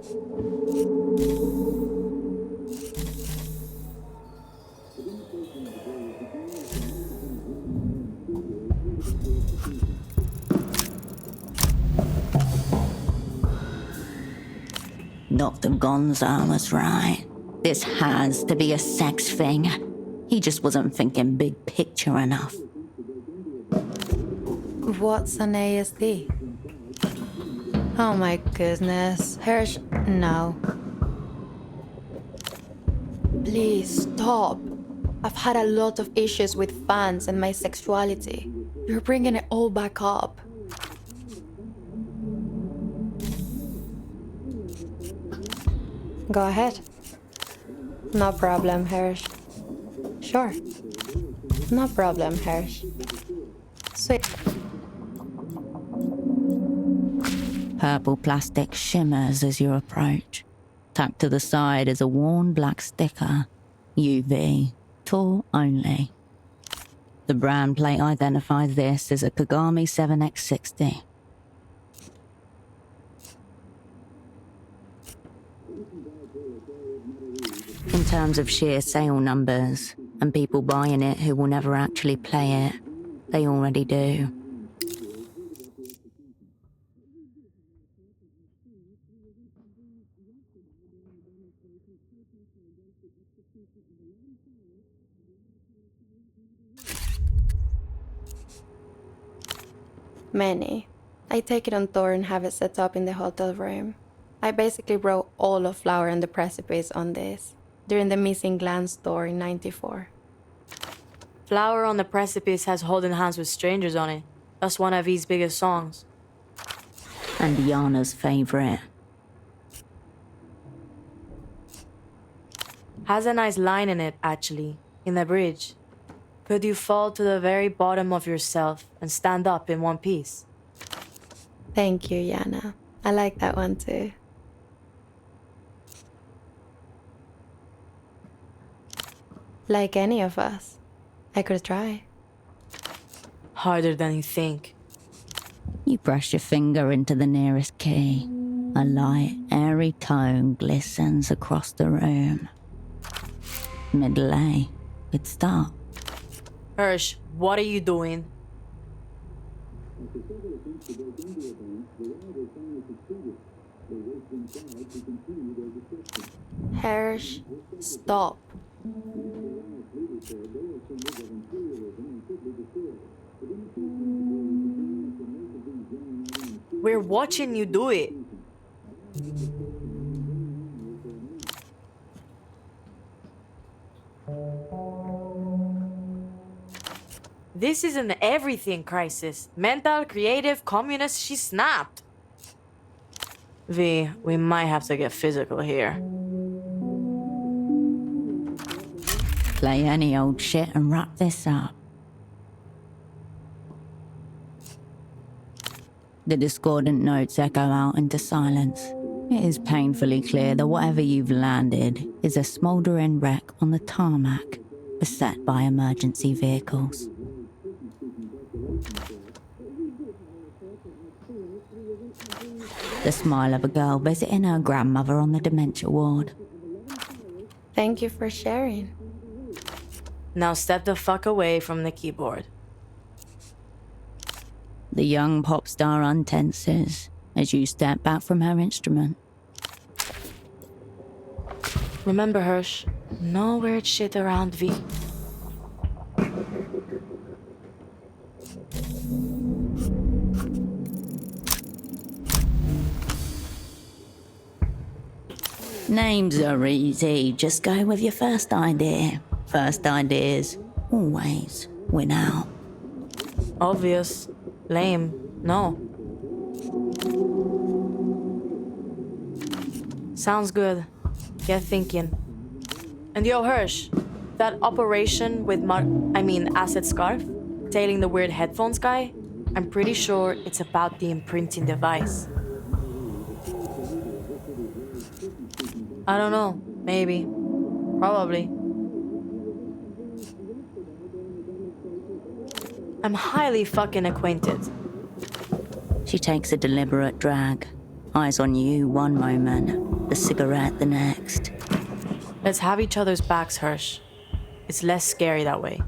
[SPEAKER 1] Dr. Gonza was right. This has to be a sex thing. He just wasn't thinking big picture enough.
[SPEAKER 7] What's an ASD? Oh my goodness. Hirsch, no. Please stop. I've had a lot of issues with fans and my sexuality. You're bringing it all back up. Go ahead. No problem, Hirsch. Sure. No problem, Hirsch. Sweet.
[SPEAKER 1] Purple plastic shimmers as you approach. Tacked to the side is a worn black sticker. UV. Tour only. The brand plate identifies this as a Kagami 7X60. In terms of sheer sale numbers, and people buying it who will never actually play it, they already do.
[SPEAKER 7] Many. I take it on tour and have it set up in the hotel room. I basically wrote all of Flower and the Precipice on this during the Missing Glance tour in '94.
[SPEAKER 6] Flower on the Precipice has Holding Hands with Strangers on it. That's one of his biggest songs.
[SPEAKER 1] And Yana's favorite.
[SPEAKER 6] Has a nice line in it, actually, in the bridge. Could you fall to the very bottom of yourself and stand up in one piece?
[SPEAKER 7] Thank you, Yana. I like that one too. Like any of us. I could try.
[SPEAKER 6] Harder than you think.
[SPEAKER 1] You press your finger into the nearest key. A light, airy tone glistens across the room. Middle A. Good start.
[SPEAKER 6] Hirsch, what are you doing?
[SPEAKER 7] Hirsch, stop.
[SPEAKER 6] We're watching you do it. This is an everything crisis. Mental, creative, communist, she snapped. V, we might have to get physical here.
[SPEAKER 1] Play any old shit and wrap this up. The discordant notes echo out into silence. It is painfully clear that whatever you've landed is a smouldering wreck on the tarmac, beset by emergency vehicles. The smile of a girl visiting her grandmother on the dementia ward.
[SPEAKER 7] Thank you for sharing.
[SPEAKER 6] Now step the fuck away from the keyboard.
[SPEAKER 1] The young pop star untenses as you step back from her instrument.
[SPEAKER 6] Remember, Hirsch, no weird shit around V.
[SPEAKER 1] Names are easy, just go with your first idea. First ideas always win out.
[SPEAKER 6] Obvious. Lame. No. Sounds good. Get thinking. And yo, Hirsch, that operation with Asset Scarf, tailing the weird headphones guy, I'm pretty sure it's about the imprinting device. I don't know. Maybe. Probably. I'm highly fucking acquainted.
[SPEAKER 1] She takes a deliberate drag. Eyes on you one moment, the cigarette the next.
[SPEAKER 6] Let's have each other's backs, Hirsch. It's less scary that way.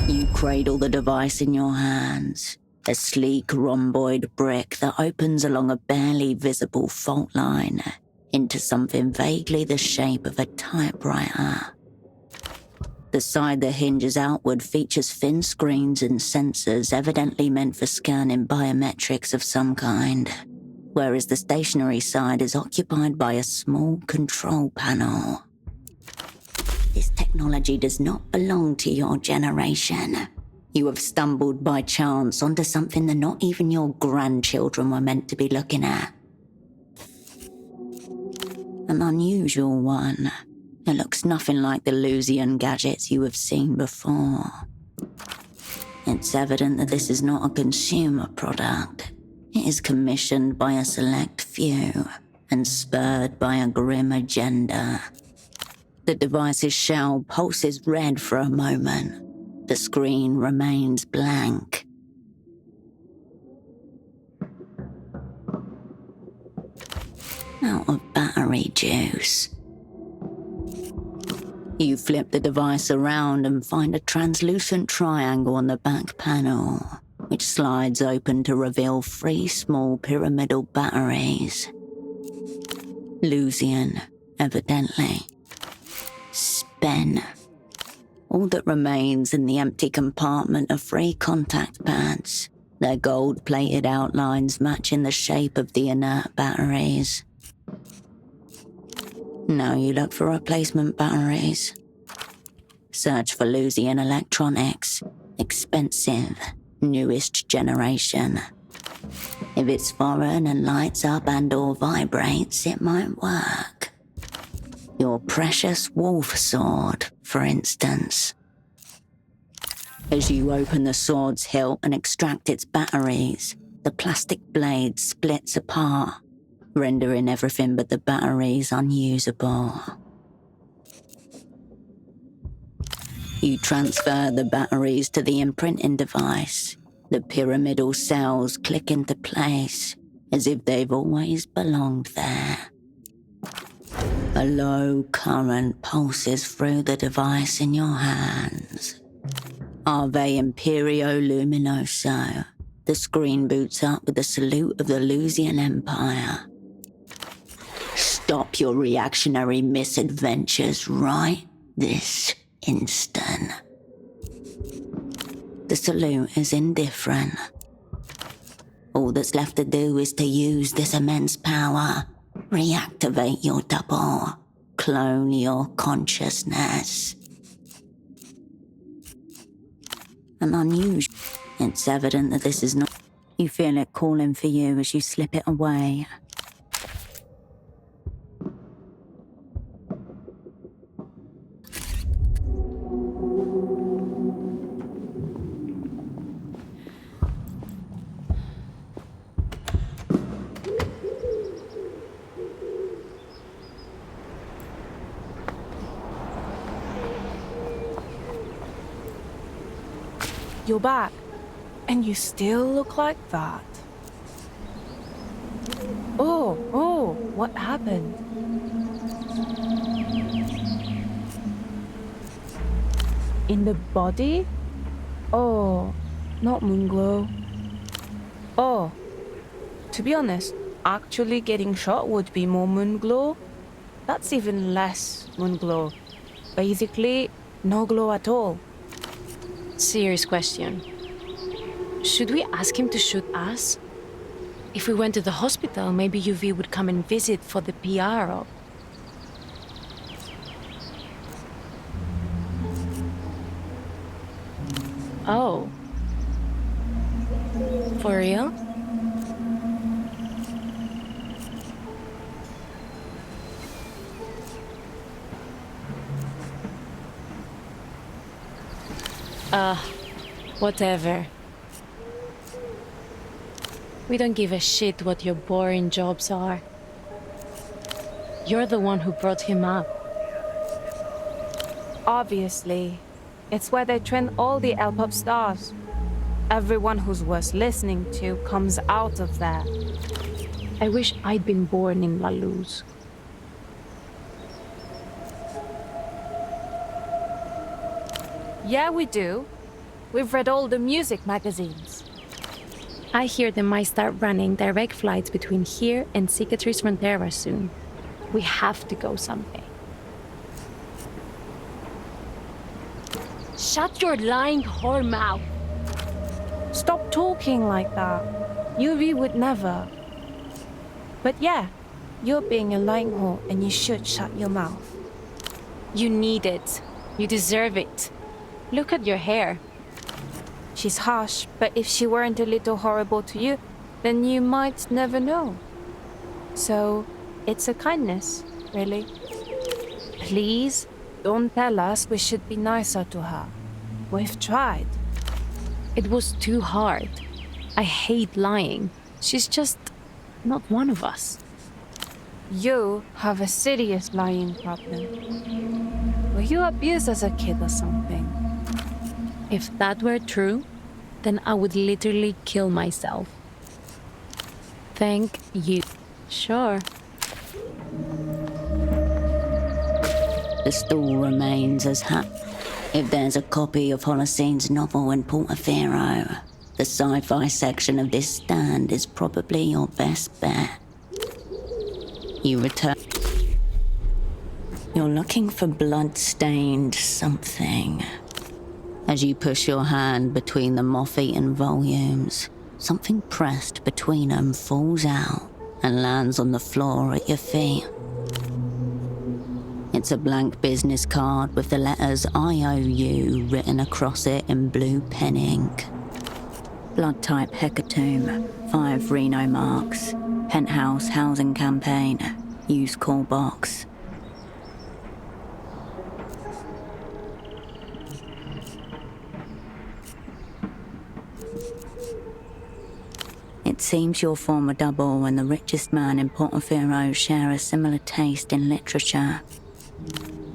[SPEAKER 1] You cradle the device in your hands, a sleek rhomboid brick that opens along a barely visible fault line into something vaguely the shape of a typewriter. The side that hinges outward features thin screens and sensors evidently meant for scanning biometrics of some kind, whereas the stationary side is occupied by a small control panel. This technology does not belong to your generation. You have stumbled by chance onto something that not even your grandchildren were meant to be looking at. An unusual one. It looks nothing like the Lusian gadgets you have seen before. It's evident that this is not a consumer product. It is commissioned by a select few and spurred by a grim agenda. The device's shell pulses red for a moment. The screen remains blank. Out of battery juice. You flip the device around and find a translucent triangle on the back panel, which slides open to reveal 3 small pyramidal batteries. Lusian, evidently. Spin. All that remains in the empty compartment are 3 contact pads, their gold-plated outlines matching the shape of the inert batteries. Now you look for replacement batteries. Search for Lusian electronics. Expensive, newest generation. If it's foreign and lights up and/or vibrates, it might work. Your precious wolf sword, for instance. As you open the sword's hilt and extract its batteries, the plastic blade splits apart, rendering everything but the batteries unusable. You transfer the batteries to the imprinting device. The pyramidal cells click into place, as if they've always belonged there. A low current pulses through the device in your hands. Ave Imperio Luminoso. The screen boots up with the salute of the Lusian Empire. Stop your reactionary misadventures right this instant. The salute is indifferent. All that's left to do is to use this immense power. Reactivate your double. Clone your consciousness. An unusual. It's evident that this is not. You feel it calling for you as you slip it away.
[SPEAKER 8] You're back, and you still look like that. Oh, what happened? In the body? Oh, not Moonglow. Oh, to be honest, actually getting shot would be more moon glow. That's even less moon glow. Basically, no glow at all.
[SPEAKER 6] Serious question. Should we ask him to shoot us? If we went to the hospital, maybe UV would come and visit for the PR op. Oh. For real? Whatever. We don't give a shit what your boring jobs are. You're the one who brought him up.
[SPEAKER 8] Obviously. It's where they train all the L-pop stars. Everyone who's worth listening to comes out of there.
[SPEAKER 6] I wish I'd been born in La Luz.
[SPEAKER 8] Yeah, we do. We've read all the music magazines.
[SPEAKER 6] I hear they might start running direct flights between here and Cicatriz Frontera soon. We have to go someday. Shut your lying whore mouth!
[SPEAKER 8] Stop talking like that. UV would never. But yeah, you're being a lying whore and you should shut your mouth.
[SPEAKER 6] You need it. You deserve it. Look at your hair.
[SPEAKER 8] She's harsh, but if she weren't a little horrible to you, then you might never know. So, it's a kindness, really. Please, don't tell us we should be nicer to her. We've tried.
[SPEAKER 6] It was too hard. I hate lying. She's just not one of us.
[SPEAKER 8] You have a serious lying problem. Were you abused as a kid or something?
[SPEAKER 6] If that were true, then I would literally kill myself. Thank you. Sure.
[SPEAKER 1] The stall remains as If there's a copy of Holocene's novel in Portofiro, the sci-fi section of this stand is probably your best bet. You return. You're looking for blood-stained something. As you push your hand between the moth-eaten volumes, something pressed between them falls out and lands on the floor at your feet. It's a blank business card with the letters IOU written across it in blue pen ink. Blood type hecatomb, 5 Reno marks, penthouse housing campaign, use call box. It seems your former double and the richest man in Portofiro share a similar taste in literature.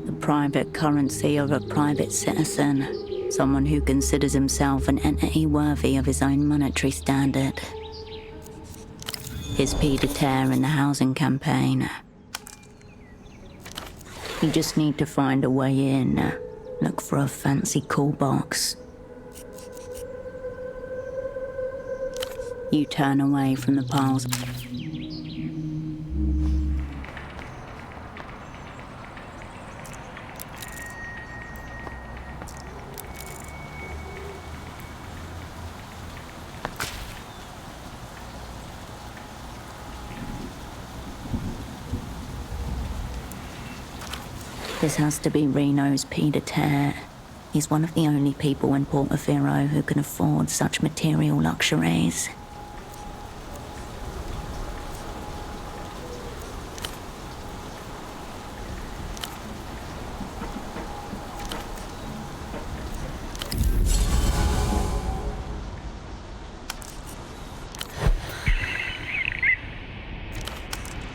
[SPEAKER 1] The private currency of a private citizen, someone who considers himself an entity worthy of his own monetary standard. His pied de terre in the housing campaign. You just need to find a way in. Look for a fancy call box. You turn away from the piles. This has to be Reno's pied de terre. He's one of the only people in Portofiro who can afford such material luxuries.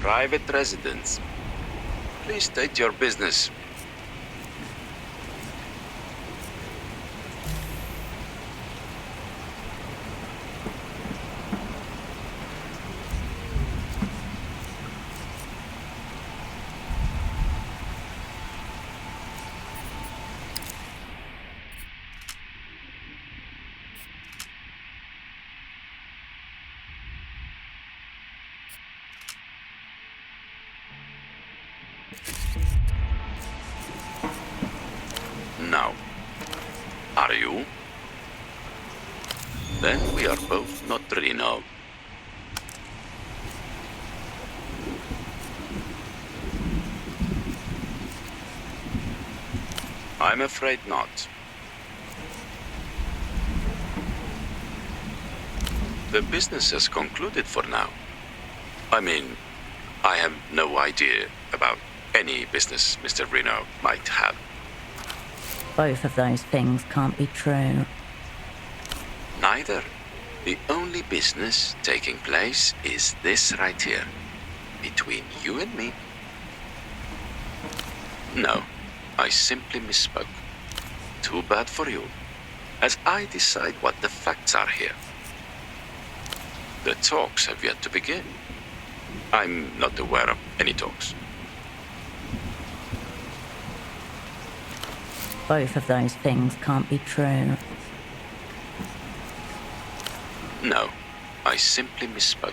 [SPEAKER 9] Private residence. Please state your business. both not Reno. I'm afraid not. The business has concluded for now. I mean, I have no idea about any business Mr. Reno might have.
[SPEAKER 1] Both of those things can't be true.
[SPEAKER 9] Neither. The only business taking place is this right here, between you and me. No, I simply misspoke. Too bad for you, as I decide what the facts are here. The talks have yet to begin. I'm not aware of any talks.
[SPEAKER 1] Both of those things can't be true.
[SPEAKER 9] No, I simply misspoke.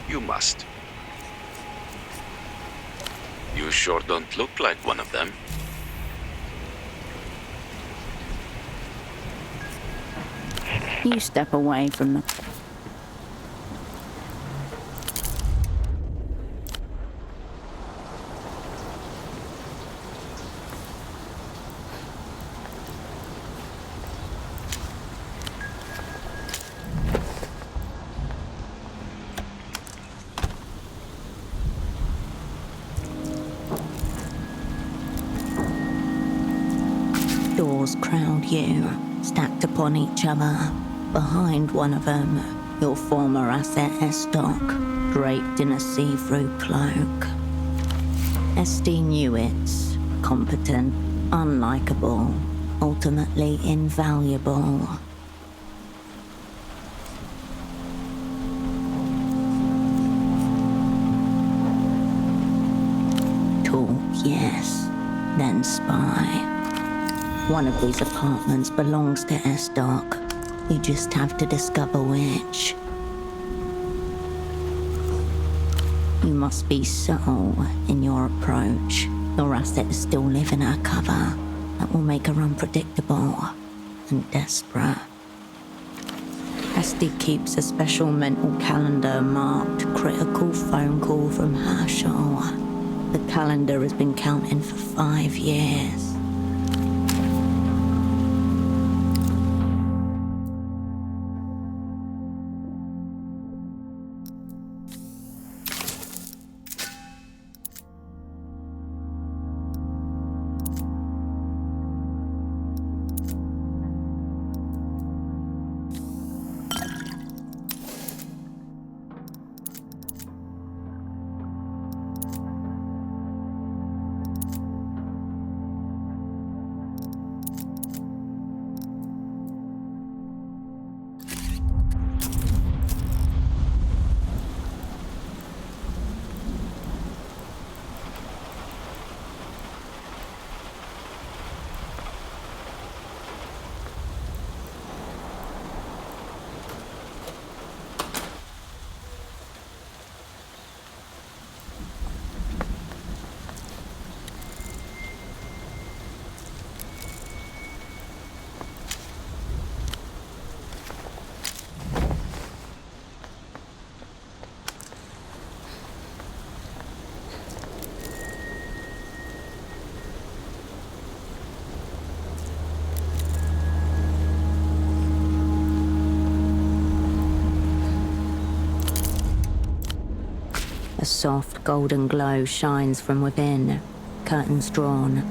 [SPEAKER 9] You must. You sure don't look like one of them.
[SPEAKER 1] You step away from them. Doors crowd you, stacked upon each other. Behind one of them, your former asset Estoc, draped in a see-through cloak. Esti knew it's competent, unlikable, ultimately invaluable. Talk, yes, then spy. One of these apartments belongs to Estoc. You just have to discover which. You must be subtle in your approach. Your assets still live in her cover. That will make her unpredictable and desperate. Esti keeps a special mental calendar marked critical phone call from Herschel. The calendar has been counting for 5 years. A soft golden glow shines from within, curtains drawn.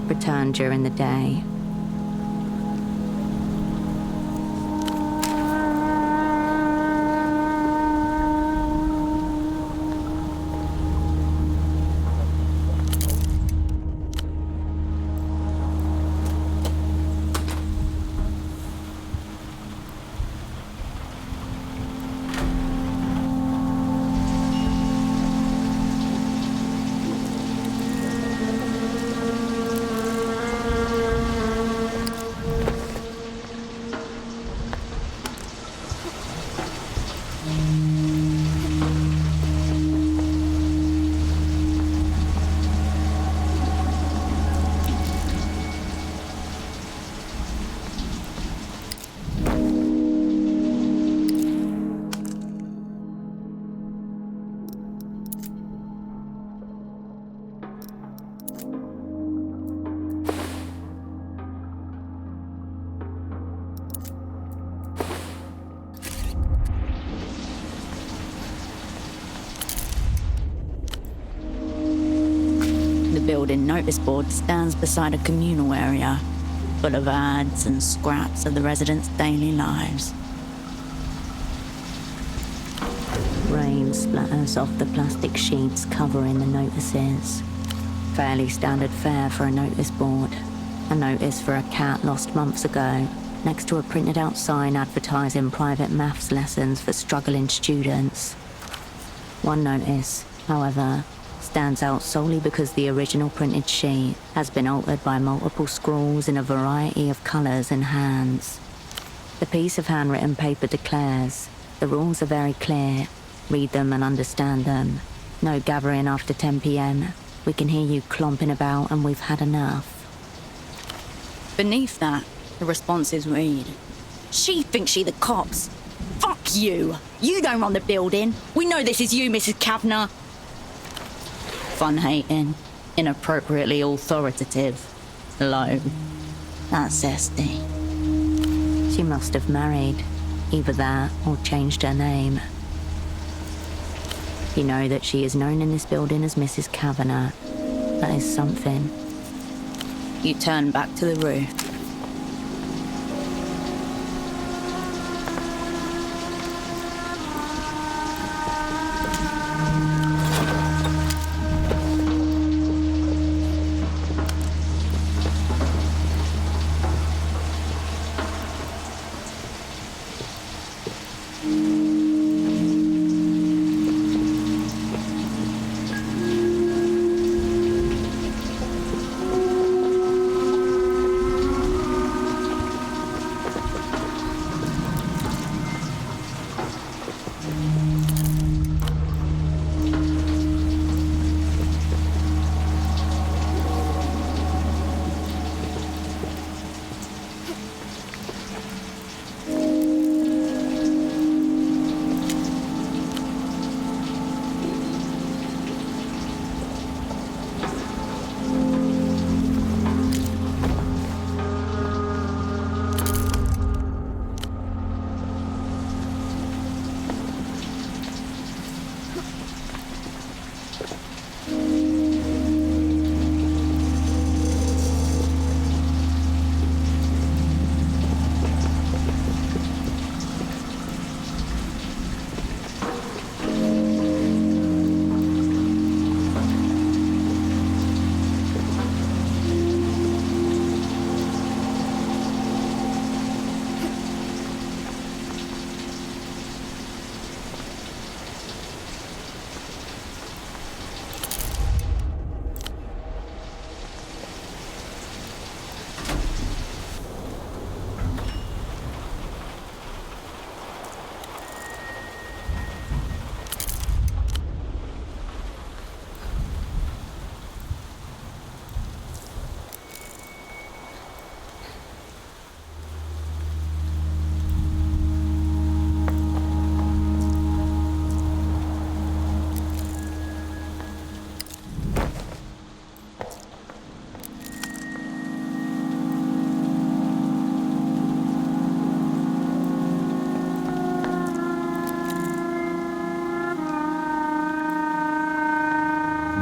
[SPEAKER 1] Return during the day. The building notice board stands beside a communal area, full of ads and scraps of the residents' daily lives. Rain splatters off the plastic sheets covering the notices. Fairly standard fare for a notice board. A notice for a cat lost months ago, next to a printed out sign advertising private maths lessons for struggling students. One notice, however, stands out solely because the original printed sheet has been altered by multiple scrawls in a variety of colours and hands. The piece of handwritten paper declares, the rules are very clear, read them and understand them. No gathering after 10 p.m. We can hear you clomping about and we've had enough. Beneath that, the responses read, "She thinks she the cops. Fuck you! You don't run the building. We know this is you, Mrs. Kavanagh." Fun-hating, inappropriately authoritative, low. That's Esty. She must have married, either that or changed her name. You know that she is known in this building as Mrs. Kavanagh. That is something. You turn back to the roof.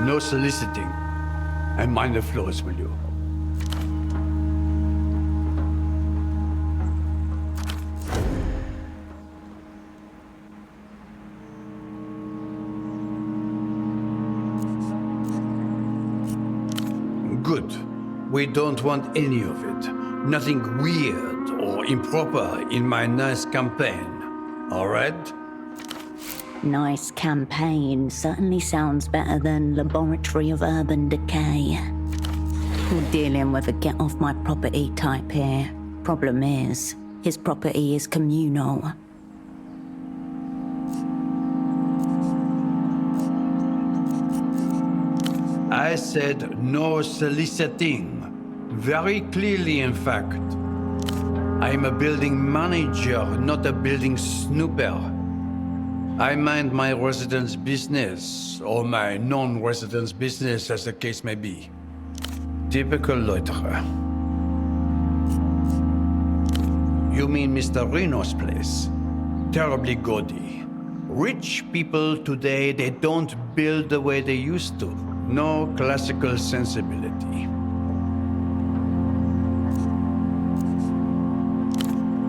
[SPEAKER 10] No soliciting. And mind the floors, will you? Good. We don't want any of it. Nothing weird or improper in my nice campaign. All right?
[SPEAKER 1] Nice campaign certainly sounds better than Laboratory of Urban Decay. We're dealing with a get-off-my-property type here. Problem is, his property is communal.
[SPEAKER 10] I said no soliciting. Very clearly, in fact. I'm a building manager, not a building snooper. I mind my residents' business, or my non-residents' business, as the case may be. Typical loiterer. You mean Mr. Reno's place? Terribly gaudy. Rich people today, they don't build the way they used to. No classical sensibility.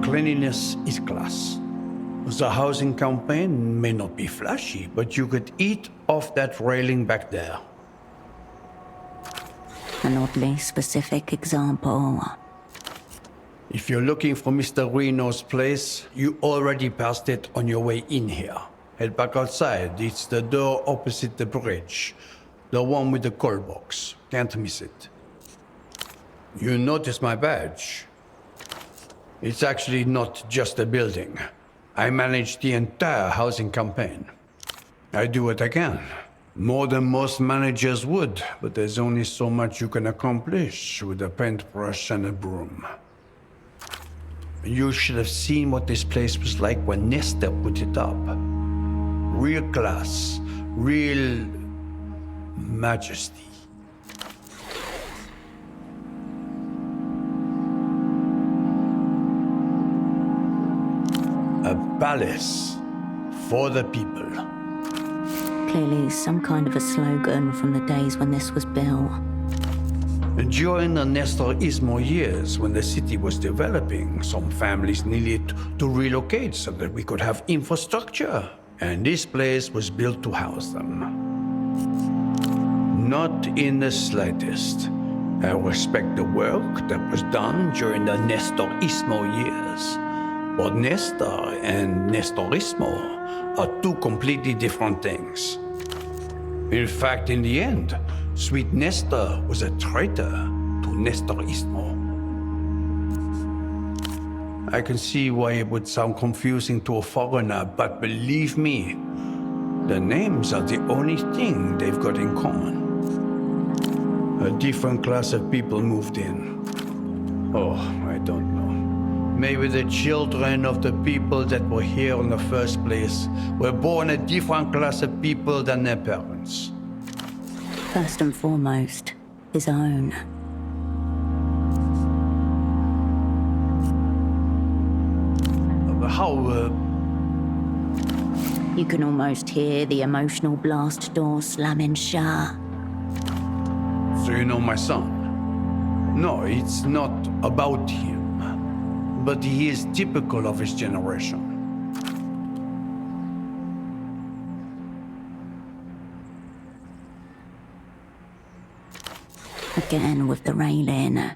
[SPEAKER 10] Cleanliness is class. The housing campaign may not be flashy, but you could eat off that railing back there.
[SPEAKER 1] An oddly specific example.
[SPEAKER 10] If you're looking for Mr. Reno's place, you already passed it on your way in here. Head back outside. It's the door opposite the bridge. The one with the call box. Can't miss it. You notice my badge? It's actually not just a building. I manage the entire housing campaign. I do what I can. More than most managers would, but there's only so much you can accomplish with a paintbrush and a broom. You should have seen what this place was like when Nestor put it up. Real class, real majesty. A palace for the people.
[SPEAKER 1] Clearly some kind of a slogan from the days when this was built.
[SPEAKER 10] During the Nestor-ismo years, when the city was developing, some families needed to relocate so that we could have infrastructure. And this place was built to house them. Not in the slightest. I respect the work that was done during the Nestor-ismo years. But Nestor and Nestorismo are two completely different things. In fact, in the end, sweet Nestor was a traitor to Nestorismo. I can see why it would sound confusing to a foreigner, but believe me, the names are the only thing they've got in common. A different class of people moved in. Oh, I don't know. Maybe the children of the people that were here in the first place were born a different class of people than their parents.
[SPEAKER 1] First and foremost, his own. You can almost hear the emotional blast door slamming shut.
[SPEAKER 10] So you know my son? No, it's not about him. But he is typical of his generation.
[SPEAKER 1] Again with the railing.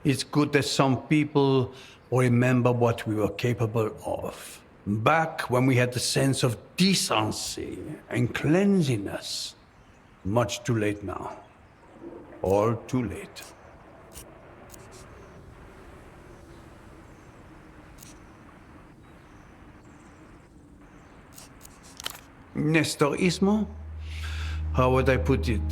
[SPEAKER 10] It's good that some people remember what we were capable of. Back when we had the sense of decency and cleanliness. Much too late now. All too late. Nestorismo? How would I put it?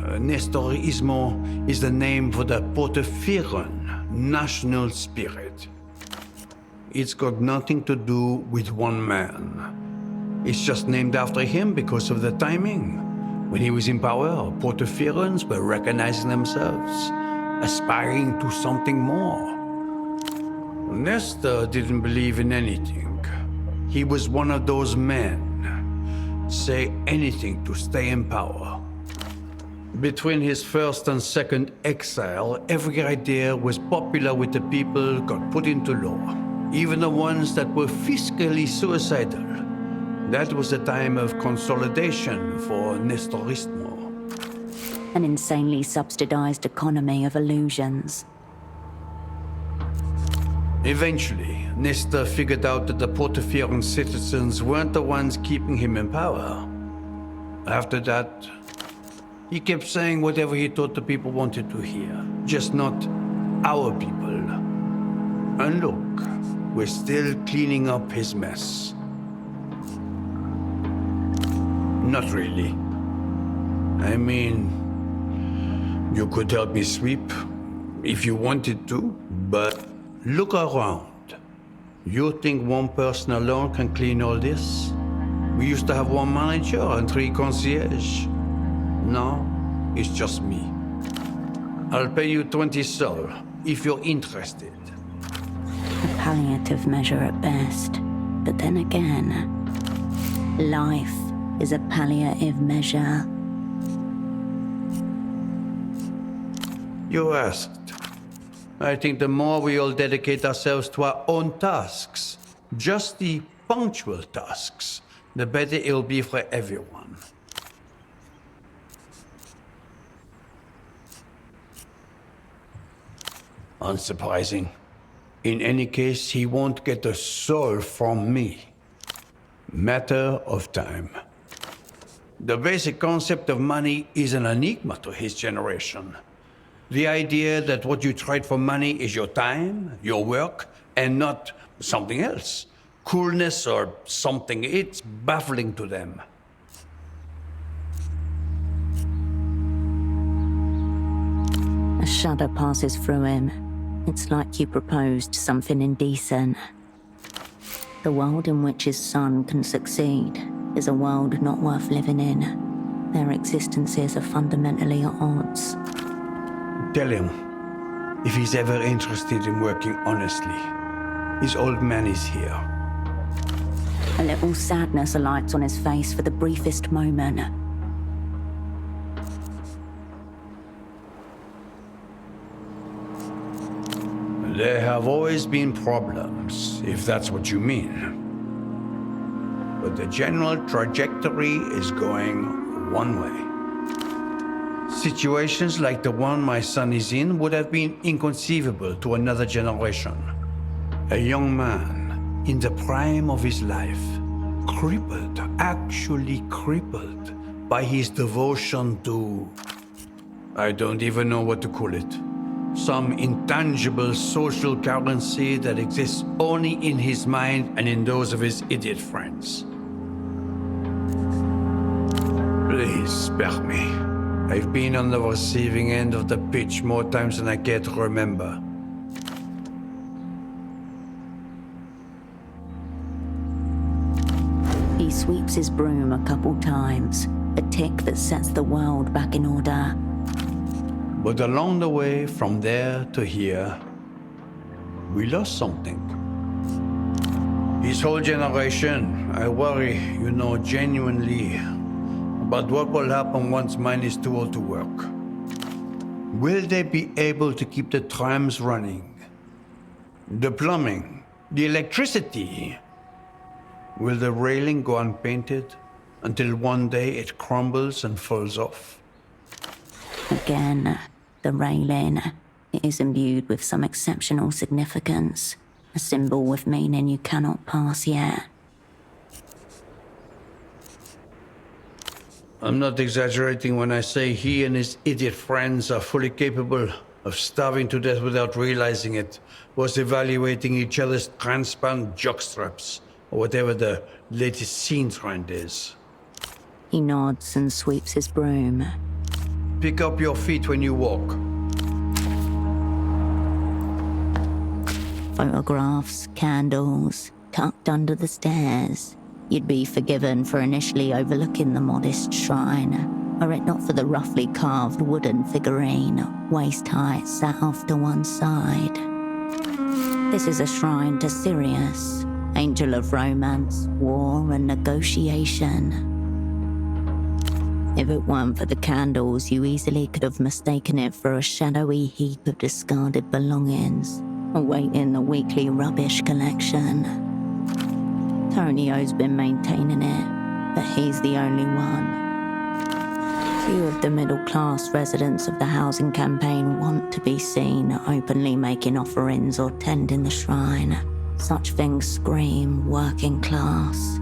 [SPEAKER 10] Nestorismo is the name for the Portofiron national spirit. It's got nothing to do with one man. It's just named after him because of the timing. When he was in power, Portofirons were recognizing themselves, aspiring to something more. Nestor didn't believe in anything. He was one of those men. Say anything to stay in power. Between his first and second exile, every idea was popular with the people, got put into law. Even the ones that were fiscally suicidal. That was a time of consolidation for Nestorismo.
[SPEAKER 1] An insanely subsidized economy of illusions.
[SPEAKER 10] Eventually, Nestor figured out that the Portofiron citizens weren't the ones keeping him in power. After that, he kept saying whatever he thought the people wanted to hear. Just not our people. And look, we're still cleaning up his mess. Not really. I mean, you could help me sweep if you wanted to, but look around. You think one person alone can clean all this? We used to have one manager and 3 concierge. Now, it's just me. I'll pay you 20 sol if you're interested.
[SPEAKER 1] A relative measure at best. But then again, life is a palliative measure.
[SPEAKER 10] You asked. I think the more we all dedicate ourselves to our own tasks, just the punctual tasks, the better it'll be for everyone. Unsurprising. In any case, he won't get a soul from me. Matter of time. The basic concept of money is an enigma to his generation. The idea that what you trade for money is your time, your work, and not something else. Coolness or something, it's baffling to them.
[SPEAKER 1] A shudder passes through him. It's like you proposed something indecent. The world in which his son can succeed is a world not worth living in. Their existences are fundamentally at odds.
[SPEAKER 10] Tell him, if he's ever interested in working honestly, his old man is here.
[SPEAKER 1] A little sadness alights on his face for the briefest moment.
[SPEAKER 10] There have always been problems, if that's what you mean. But the general trajectory is going one way. Situations like the one my son is in would have been inconceivable to another generation. A young man in the prime of his life, crippled, actually crippled, by his devotion to... I don't even know what to call it. Some intangible social currency that exists only in his mind and in those of his idiot friends. Please spare me. I've been on the receiving end of the pitch more times than I care to remember.
[SPEAKER 1] He sweeps his broom a couple times, a tick that sets the world back in order.
[SPEAKER 10] But along the way, from there to here, we lost something. His whole generation, I worry, genuinely, about what will happen once mine is too old to work. Will they be able to keep the trams running? The plumbing? The electricity? Will the railing go unpainted until one day it crumbles and falls off?
[SPEAKER 1] Again, the railing. It is imbued with some exceptional significance. A symbol with meaning you cannot pass yet.
[SPEAKER 10] I'm not exaggerating when I say he and his idiot friends are fully capable of starving to death without realizing it, was evaluating each other's transparent jockstraps, or whatever the latest scene trend is.
[SPEAKER 1] He nods and sweeps his broom.
[SPEAKER 10] Pick up your feet when you walk.
[SPEAKER 1] Photographs, candles, tucked under the stairs. You'd be forgiven for initially overlooking the modest shrine, were it not for the roughly carved wooden figurine, waist-high, sat off to one side. This is a shrine to Sirius, angel of romance, war, and negotiation. If it weren't for the candles, you easily could have mistaken it for a shadowy heap of discarded belongings, awaiting the weekly rubbish collection. Tonio's been maintaining it, but he's the only one. Few of the middle-class residents of the housing campaign want to be seen openly making offerings or tending the shrine. Such things scream working class.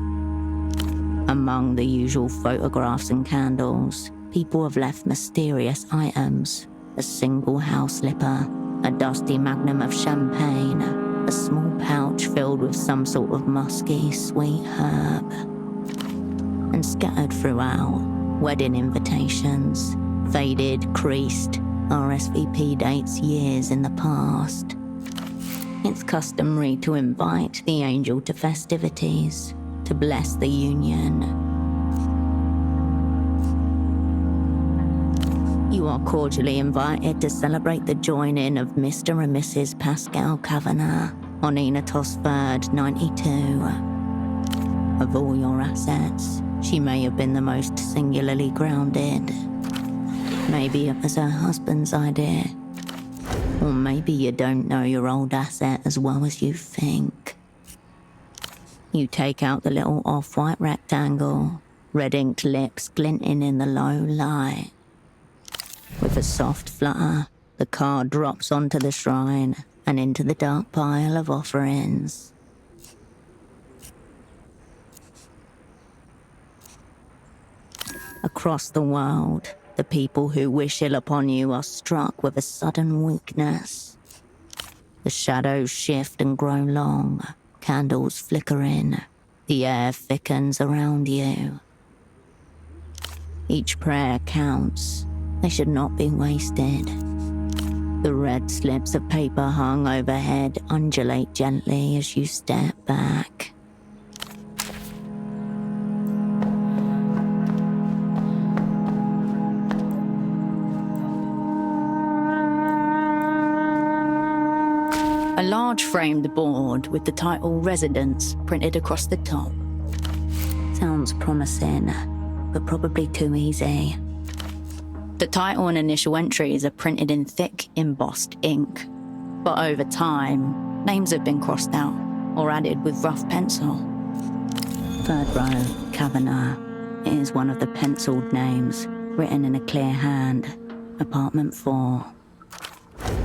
[SPEAKER 1] Among the usual photographs and candles, people have left mysterious items. A single house slipper, a dusty magnum of champagne, a small pouch filled with some sort of musky, sweet herb. And scattered throughout, wedding invitations, faded, creased, RSVP dates years in the past. It's customary to invite the angel to festivities, to bless the union. You are cordially invited to celebrate the joining of Mr. and Mrs. Pascal Kavanagh on Enetos 3rd, 92. Of all your assets, she may have been the most singularly grounded. Maybe it was her husband's idea. Or maybe you don't know your old asset as well as you think. You take out the little off-white rectangle, red-inked lips glinting in the low light. With a soft flutter, the card drops onto the shrine and into the dark pile of offerings. Across the world, the people who wish ill upon you are struck with a sudden weakness. The shadows shift and grow long, candles flickering, the air thickens around you. Each prayer counts. They should not be wasted. The red slips of paper hung overhead undulate gently as you step back. A large framed board with the title Residence printed across the top. Sounds promising, but probably too easy. The title and initial entries are printed in thick, embossed ink. But over time, names have been crossed out or added with rough pencil. Third row, Kavanagh, is one of the penciled names, written in a clear hand. Apartment 4.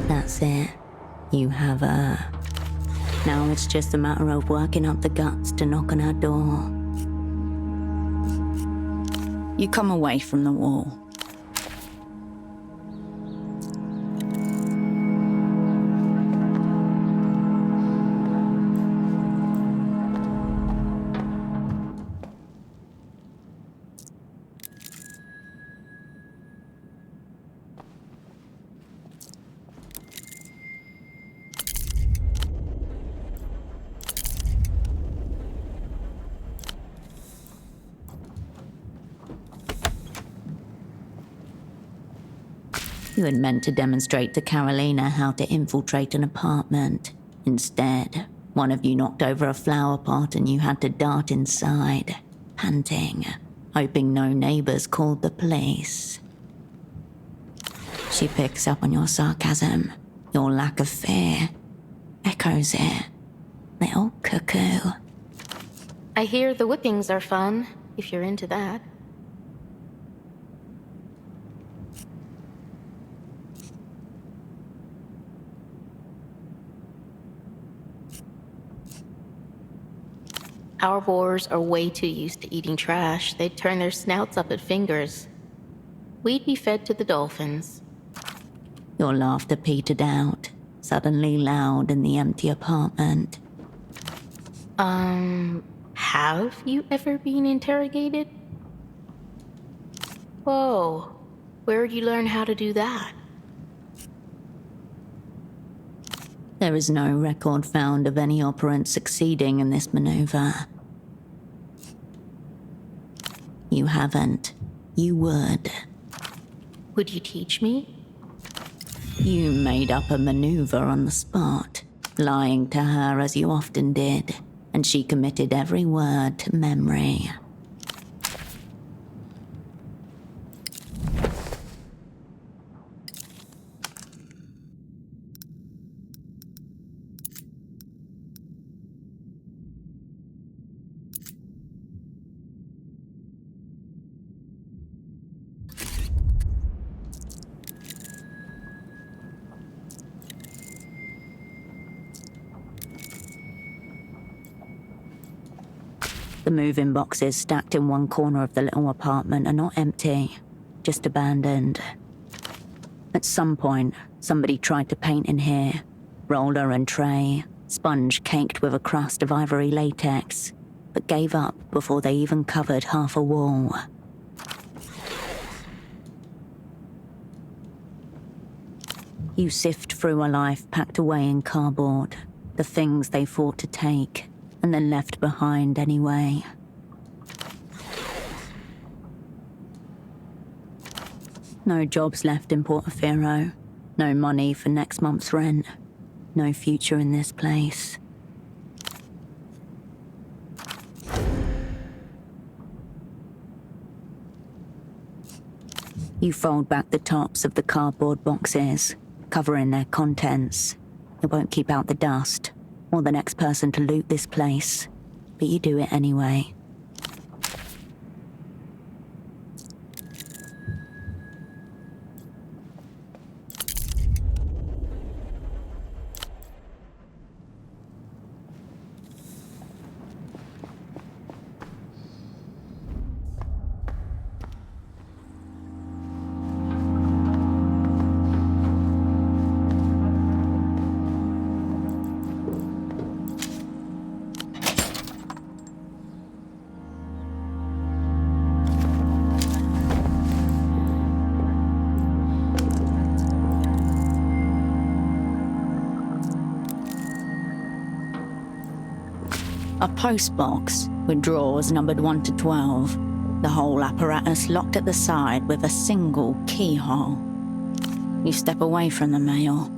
[SPEAKER 1] That's it. You have her. Now it's just a matter of working up the guts to knock on her door. You come away from the wall. You had meant to demonstrate to Karolina how to infiltrate an apartment. Instead, one of you knocked over a flower pot and you had to dart inside, panting, hoping no neighbors called the police. She picks up on your sarcasm, your lack of fear, echoes it. Little cuckoo.
[SPEAKER 11] I hear the whippings are fun, if you're into that. Our boars are way too used to eating trash. They'd turn their snouts up at fingers. We'd be fed to the dolphins.
[SPEAKER 1] Your laughter petered out, suddenly loud in the empty apartment.
[SPEAKER 11] Have you ever been interrogated? Whoa, where'd you learn how to do that?
[SPEAKER 1] There is no record found of any operant succeeding in this maneuver. You haven't. You would.
[SPEAKER 11] Would you teach me?
[SPEAKER 1] You made up a maneuver on the spot, lying to her as you often did, and she committed every word to memory. The moving boxes stacked in one corner of the little apartment are not empty, just abandoned. At some point, somebody tried to paint in here. Roller and tray, sponge caked with a crust of ivory latex, but gave up before they even covered half a wall. You sift through a life packed away in cardboard, the things they fought to take, and then left behind anyway. No jobs left in Portofiro, no money for next month's rent, no future in this place. You fold back the tops of the cardboard boxes, covering their contents. It won't keep out the dust, or the next person to loot this place, but you do it anyway. A postbox with drawers numbered 1 to 12. The whole apparatus locked at the side with a single keyhole. You step away from the mail.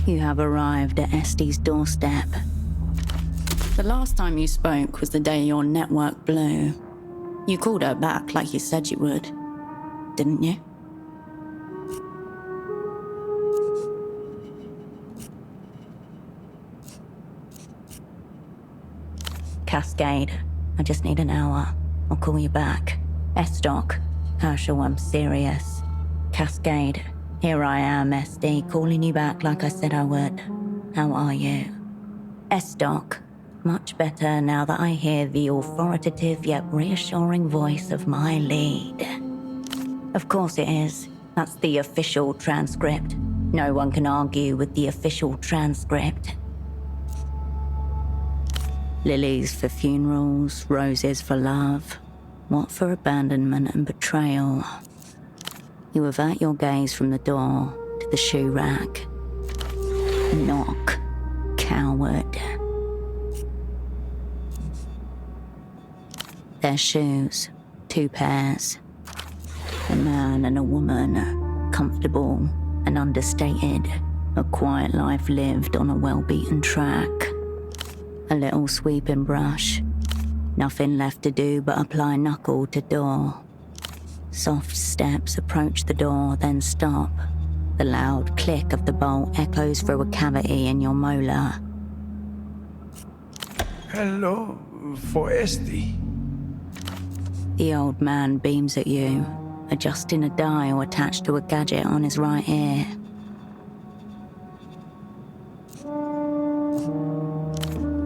[SPEAKER 1] You have arrived at Esti's doorstep. The last time you spoke was the day your network blew. You called her back like you said you would, didn't you? Cascade. I just need an hour. I'll call you back. Estoc. Herschel, I'm serious. Cascade. Here I am, SD, calling you back like I said I would. How are you? Estoc. Much better now that I hear the authoritative yet reassuring voice of my lead. Of course it is. That's the official transcript. No one can argue with the official transcript. Lilies for funerals, roses for love. What for abandonment and betrayal? You avert your gaze from the door to the shoe rack. Knock, coward. Their shoes, 2 pairs. A man and a woman, comfortable and understated. A quiet life lived on a well-beaten track. A little sweeping brush. Nothing left to do but apply knuckle to door. Soft steps approach the door, then stop. The loud click of the bolt echoes through a cavity in your molar.
[SPEAKER 10] Hello, for Esti.
[SPEAKER 1] The old man beams at you, adjusting a dial attached to a gadget on his right ear.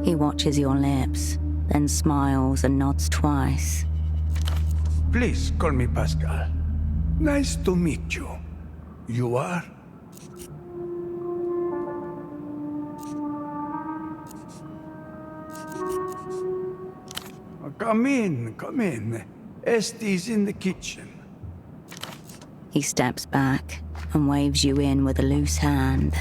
[SPEAKER 1] He watches your lips, then smiles and nods twice.
[SPEAKER 10] Please call me Pascal. Nice to meet you. You are? Come in. Esti's in the kitchen.
[SPEAKER 1] He steps back and waves you in with a loose hand.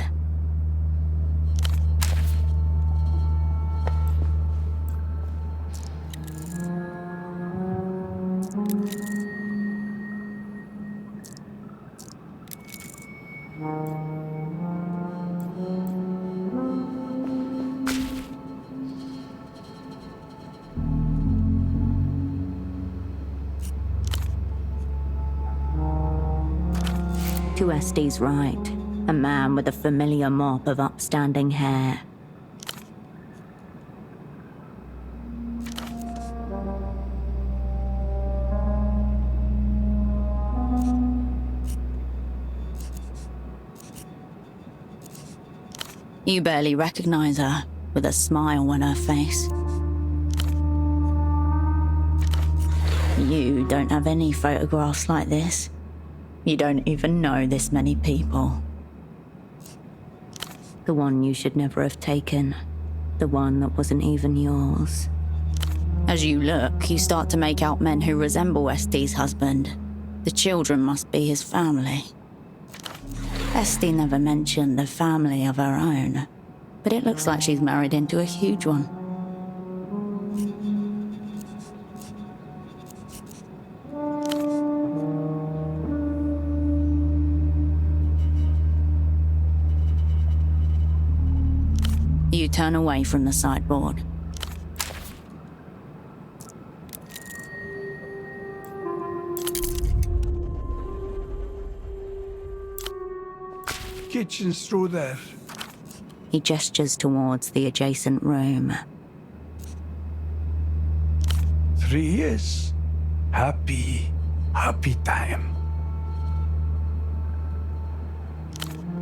[SPEAKER 1] To Esti's right, a man with a familiar mop of upstanding hair. You barely recognize her, with a smile on her face. You don't have any photographs like this. You don't even know this many people. The one you should never have taken. The one that wasn't even yours. As you look, you start to make out men who resemble Esti's husband. The children must be his family. Esti never mentioned the family of her own, but it looks like she's married into a huge one. You turn away from the sideboard.
[SPEAKER 10] Kitchen's through there.
[SPEAKER 1] He gestures towards the adjacent room.
[SPEAKER 10] 3 years. Happy time.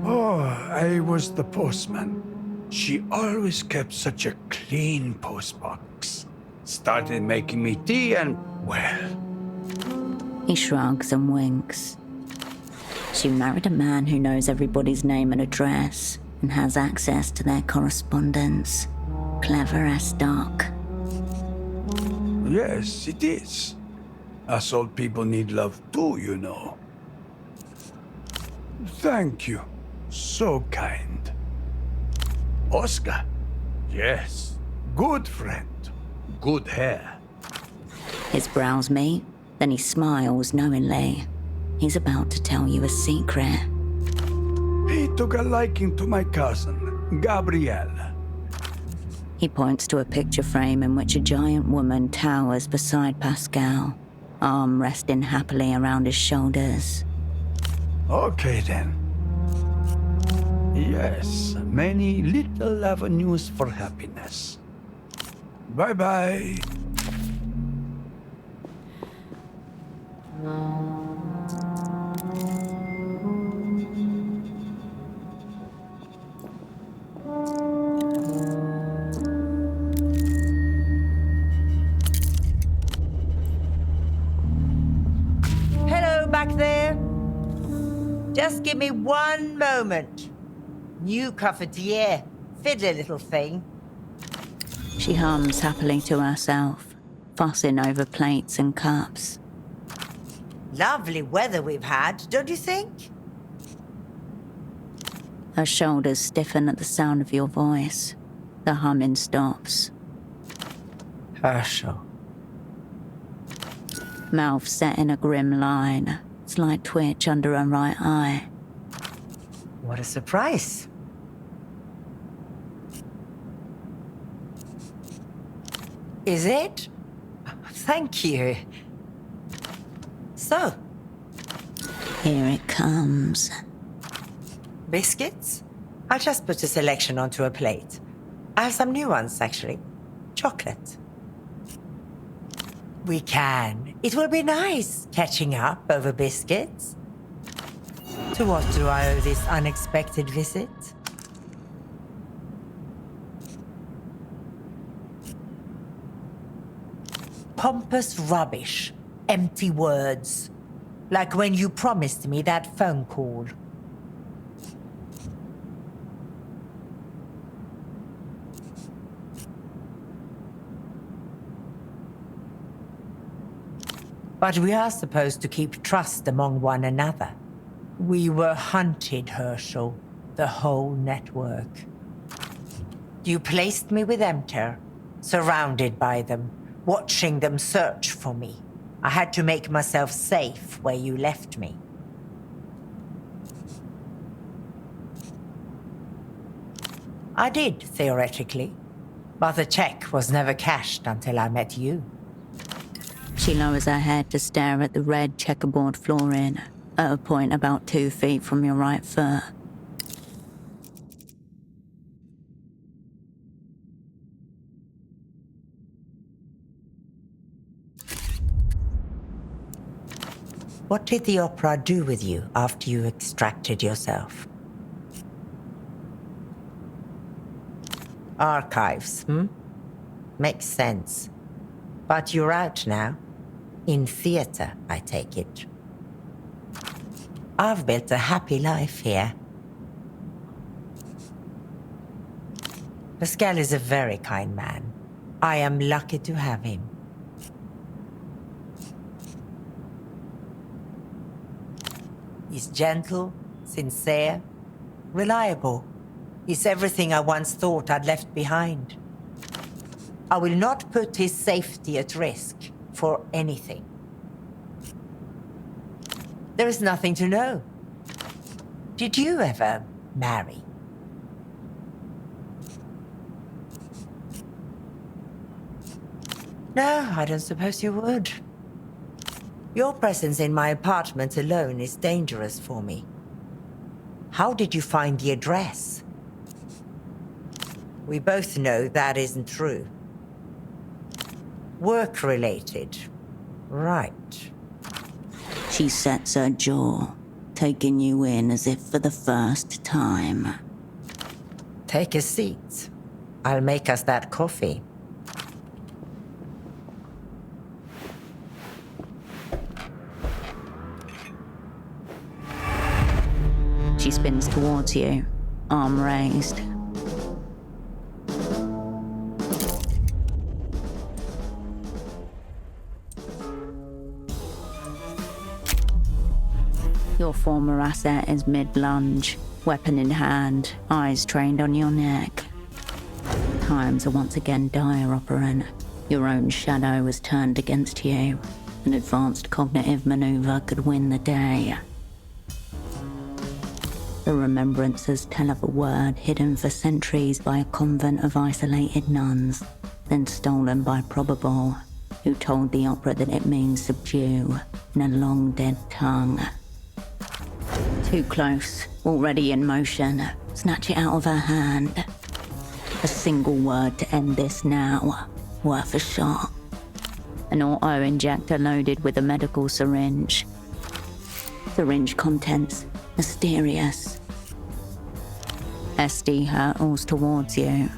[SPEAKER 10] Oh, I was the postman. She always kept such a clean postbox. Started making me tea and, well...
[SPEAKER 1] He shrugs and winks. She married a man who knows everybody's name and address and has access to their correspondence. Clever Estoc.
[SPEAKER 10] Yes, it is. Us old people need love too, you know. Thank you. So kind. Oscar? Yes. Good friend. Good hair.
[SPEAKER 1] His brows meet, then he smiles knowingly. He's about to tell you a secret.
[SPEAKER 10] He took a liking to my cousin, Gabrielle.
[SPEAKER 1] He points to a picture frame in which a giant woman towers beside Pascal, arm resting happily around his shoulders.
[SPEAKER 10] Okay then. Yes, many little avenues for happiness. Bye-bye.
[SPEAKER 12] Hello back there. Just give me one moment. New cafetiere, fiddly little thing.
[SPEAKER 1] She hums happily to herself, fussing over plates and cups.
[SPEAKER 12] Lovely weather we've had, don't you think?
[SPEAKER 1] Her shoulders stiffen at the sound of your voice. The humming stops.
[SPEAKER 12] Herschel.
[SPEAKER 1] Mouth set in a grim line, slight twitch under her right eye.
[SPEAKER 12] What a surprise. Is it? Thank you. So,
[SPEAKER 1] Here it comes.
[SPEAKER 12] biscuits? I'll just put a selection onto a plate. I have some new ones, actually. Chocolate. We can. It will be nice catching up over biscuits. To what do I owe this unexpected visit? Pompous rubbish. Empty words. Like when you promised me that phone call. But we are supposed to keep trust among one another. We were hunted, Herschel. The whole network. You placed me with Emter, surrounded by them, watching them search for me. I had to make myself safe where you left me. I did, theoretically. But the check was never cashed until I met you.
[SPEAKER 1] She lowers her head to stare at the red checkerboard flooring, at a point about 2 feet from your right foot.
[SPEAKER 12] What did the opera do with you after you extracted yourself? Archives, Makes sense. But you're out now. In theater, I take it. I've built a happy life here. Pascal is a very kind man. I am lucky to have him. He's gentle, sincere, reliable. He's everything I once thought I'd left behind. I will not put his safety at risk for anything. There is nothing to know. Did you ever marry? No, I don't suppose you would. Your presence in my apartment alone is dangerous for me. How did you find the address? We both know that isn't true. Work-related. Right.
[SPEAKER 1] She sets her jaw, taking you in as if for the first time.
[SPEAKER 12] Take a seat. I'll make us that coffee.
[SPEAKER 1] She spins towards you, arm raised. Your former asset is mid-lunge, weapon in hand, eyes trained on your neck. Times are once again dire, operant. Your own shadow was turned against you. An advanced cognitive maneuver could win the day. The remembrances tell of a word hidden for centuries by a convent of isolated nuns, then stolen by Probable, who told the opera that it means subdue in a long dead tongue. Too close, already in motion. Snatch it out of her hand. A single word to end this now. Worth a shot. An auto-injector loaded with a medical syringe. Syringe contents mysterious. SD hurtles towards you.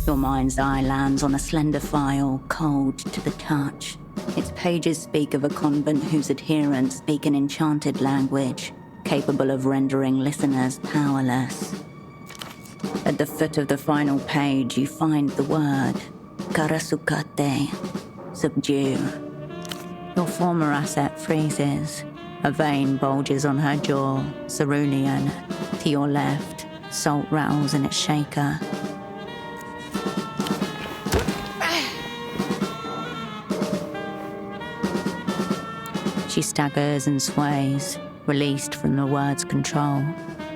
[SPEAKER 1] Your mind's eye lands on a slender file, cold to the touch. Its pages speak of a convent whose adherents speak an enchanted language, capable of rendering listeners powerless. At the foot of the final page, you find the word, karasukate, subdue. Your former asset freezes. A vein bulges on her jaw, cerulean. To your left, salt rattles in its shaker. She staggers and sways, released from the word's control,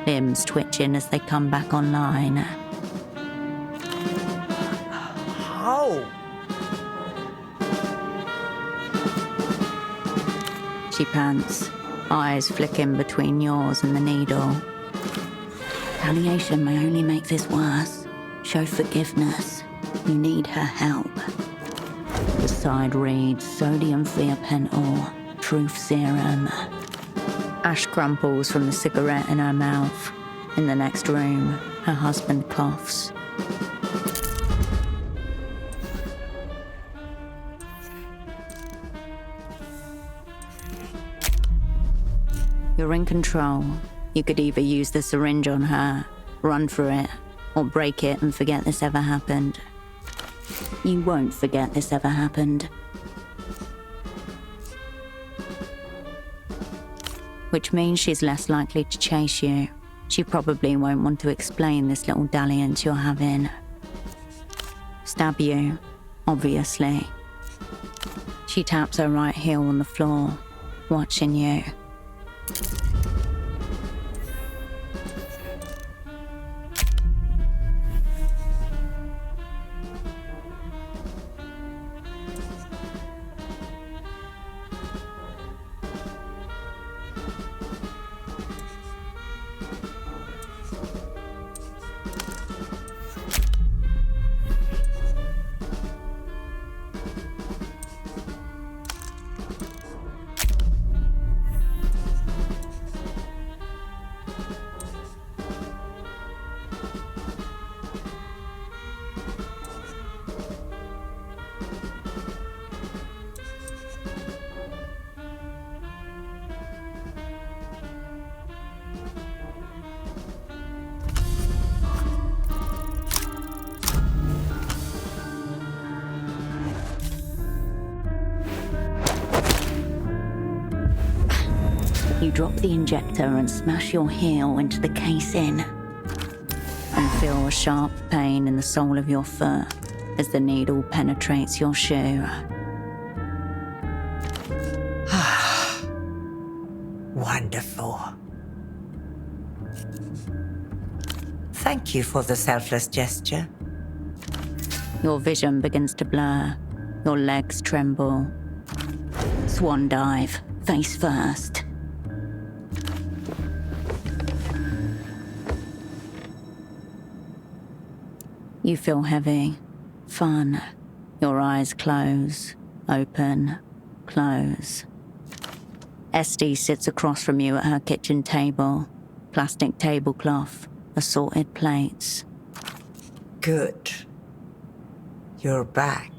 [SPEAKER 1] limbs twitching as they come back online.
[SPEAKER 12] How?
[SPEAKER 1] She pants, eyes flicking between yours and the needle. Retaliation may only make this worse. Show forgiveness. You need her help. The side reads sodium thiopental. Truth serum. Ash crumples from the cigarette in her mouth. In the next room, her husband coughs. You're in control. You could either use the syringe on her, run for it, or break it and forget this ever happened. You won't forget this ever happened. Which means she's less likely to chase you. She probably won't want to explain this little dalliance you're having. Stab you, obviously. She taps her right heel on the floor, watching you. drop the injector and smash your heel into the casing. And feel a sharp pain in the sole of your foot as the needle penetrates your shoe.
[SPEAKER 12] Wonderful. Thank you for the selfless gesture.
[SPEAKER 1] Your vision begins to blur. Your legs tremble. Swan dive, face first. You feel heavy, fun. Your eyes close, open, close. Esty sits across from you at her kitchen table. Plastic tablecloth, assorted plates.
[SPEAKER 12] Good. You're back.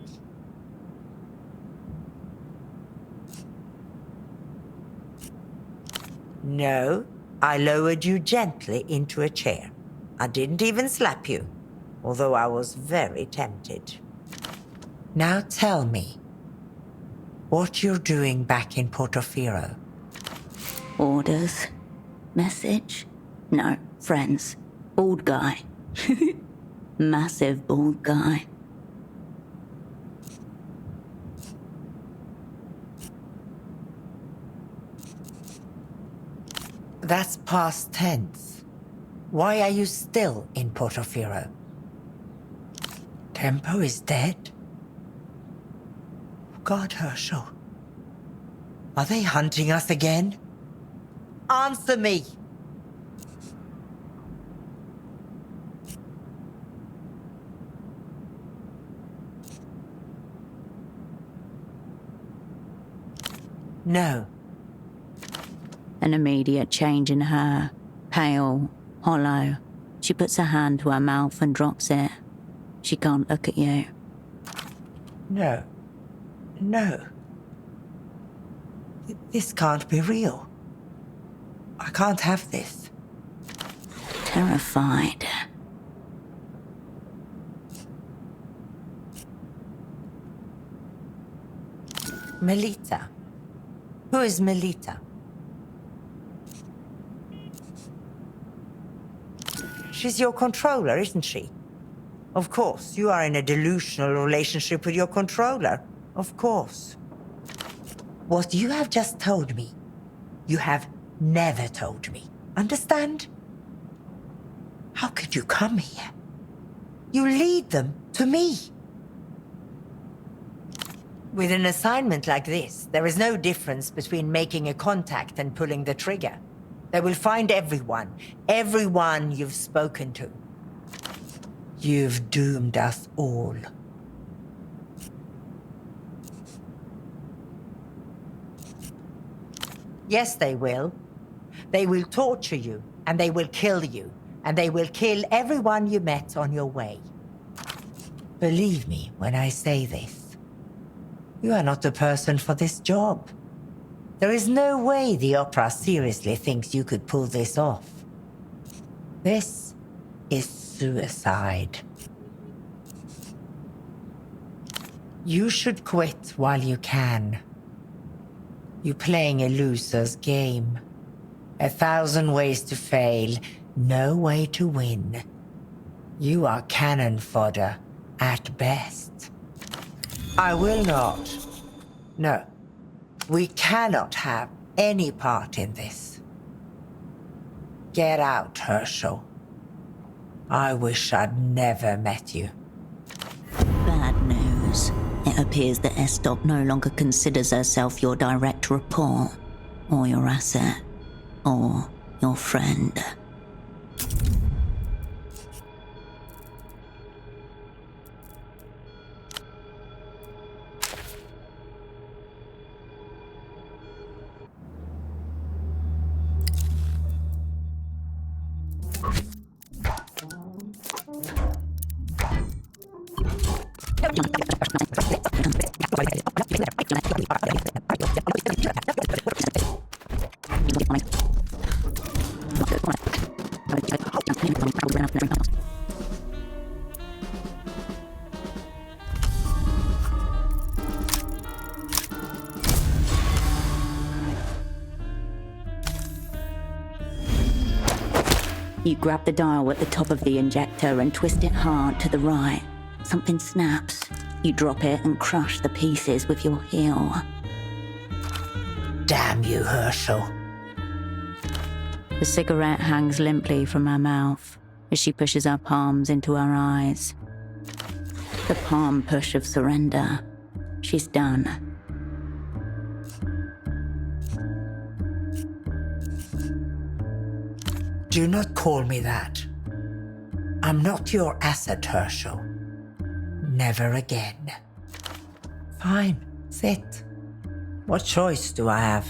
[SPEAKER 12] No, I lowered you gently into a chair. I didn't even slap you, although I was very tempted. Now tell me what you're doing back in Portofiro.
[SPEAKER 1] Orders? Message? No, friends. Bald guy. Massive bald guy.
[SPEAKER 12] That's past tense. Why are you still in Portofiro? Tempo is dead? God, Herschel. Are they hunting us again? Answer me! No.
[SPEAKER 1] An immediate change in her. Pale, hollow. She puts her hand to her mouth and drops it. She can't look at you.
[SPEAKER 12] No. No. This can't be real. I can't have this.
[SPEAKER 1] Terrified.
[SPEAKER 12] Melita. Who is Melita? She's your controller, isn't she? Of course, you are in a delusional relationship with your controller. Of course. What you have just told me, you have never told me. Understand? How could you come here? You lead them to me. With an assignment like this, there is no difference between making a contact and pulling the trigger. They will find everyone you've spoken to. You've doomed us all. Yes, they will. They will torture you, and they will kill you, and they will kill everyone you met on your way. Believe me when I say this. You are not the person for this job. There is no way the opera seriously thinks you could pull this off. This is suicide. You should quit while you can. You're playing a loser's game. 1,000 ways to fail, no way to win. You are cannon fodder, at best. I will not. No. We cannot have any part in this. Get out, Herschel. I wish I'd never met you.
[SPEAKER 1] Bad news. It appears that Estoc no longer considers herself your direct rapport, or your asset, or your friend. You grab the dial at the top of the injector and twist it hard to the right. Something snaps. You drop it and crush the pieces with your heel.
[SPEAKER 12] Damn you, Herschel.
[SPEAKER 1] The cigarette hangs limply from her mouth as she pushes her palms into her eyes. The palm push of surrender. She's done.
[SPEAKER 12] Do not call me that. I'm not your asset, Herschel. Never again. Fine, sit. What choice do I have?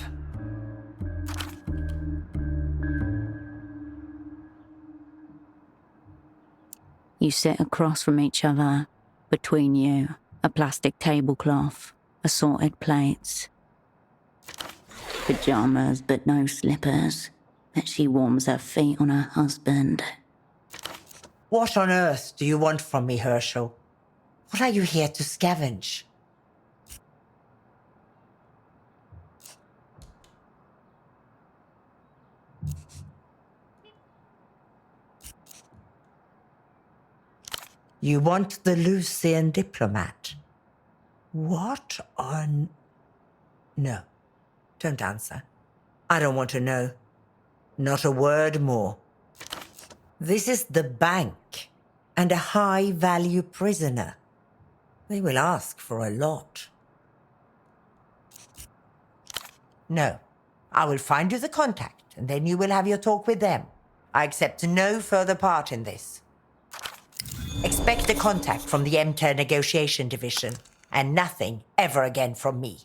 [SPEAKER 1] You sit across from each other. Between you, a plastic tablecloth, assorted plates. Pajamas, but no slippers. But she warms her feet on her husband.
[SPEAKER 12] What on earth do you want from me, Herschel? What are you here to scavenge? You want the Lucian diplomat? What on... No, don't answer. I don't want to know. Not a word more. This is the bank and a high-value prisoner. They will ask for a lot. No, I will find you the contact, and then you will have your talk with them. I accept no further part in this. Expect a contact from the MTER negotiation division, and nothing ever again from me.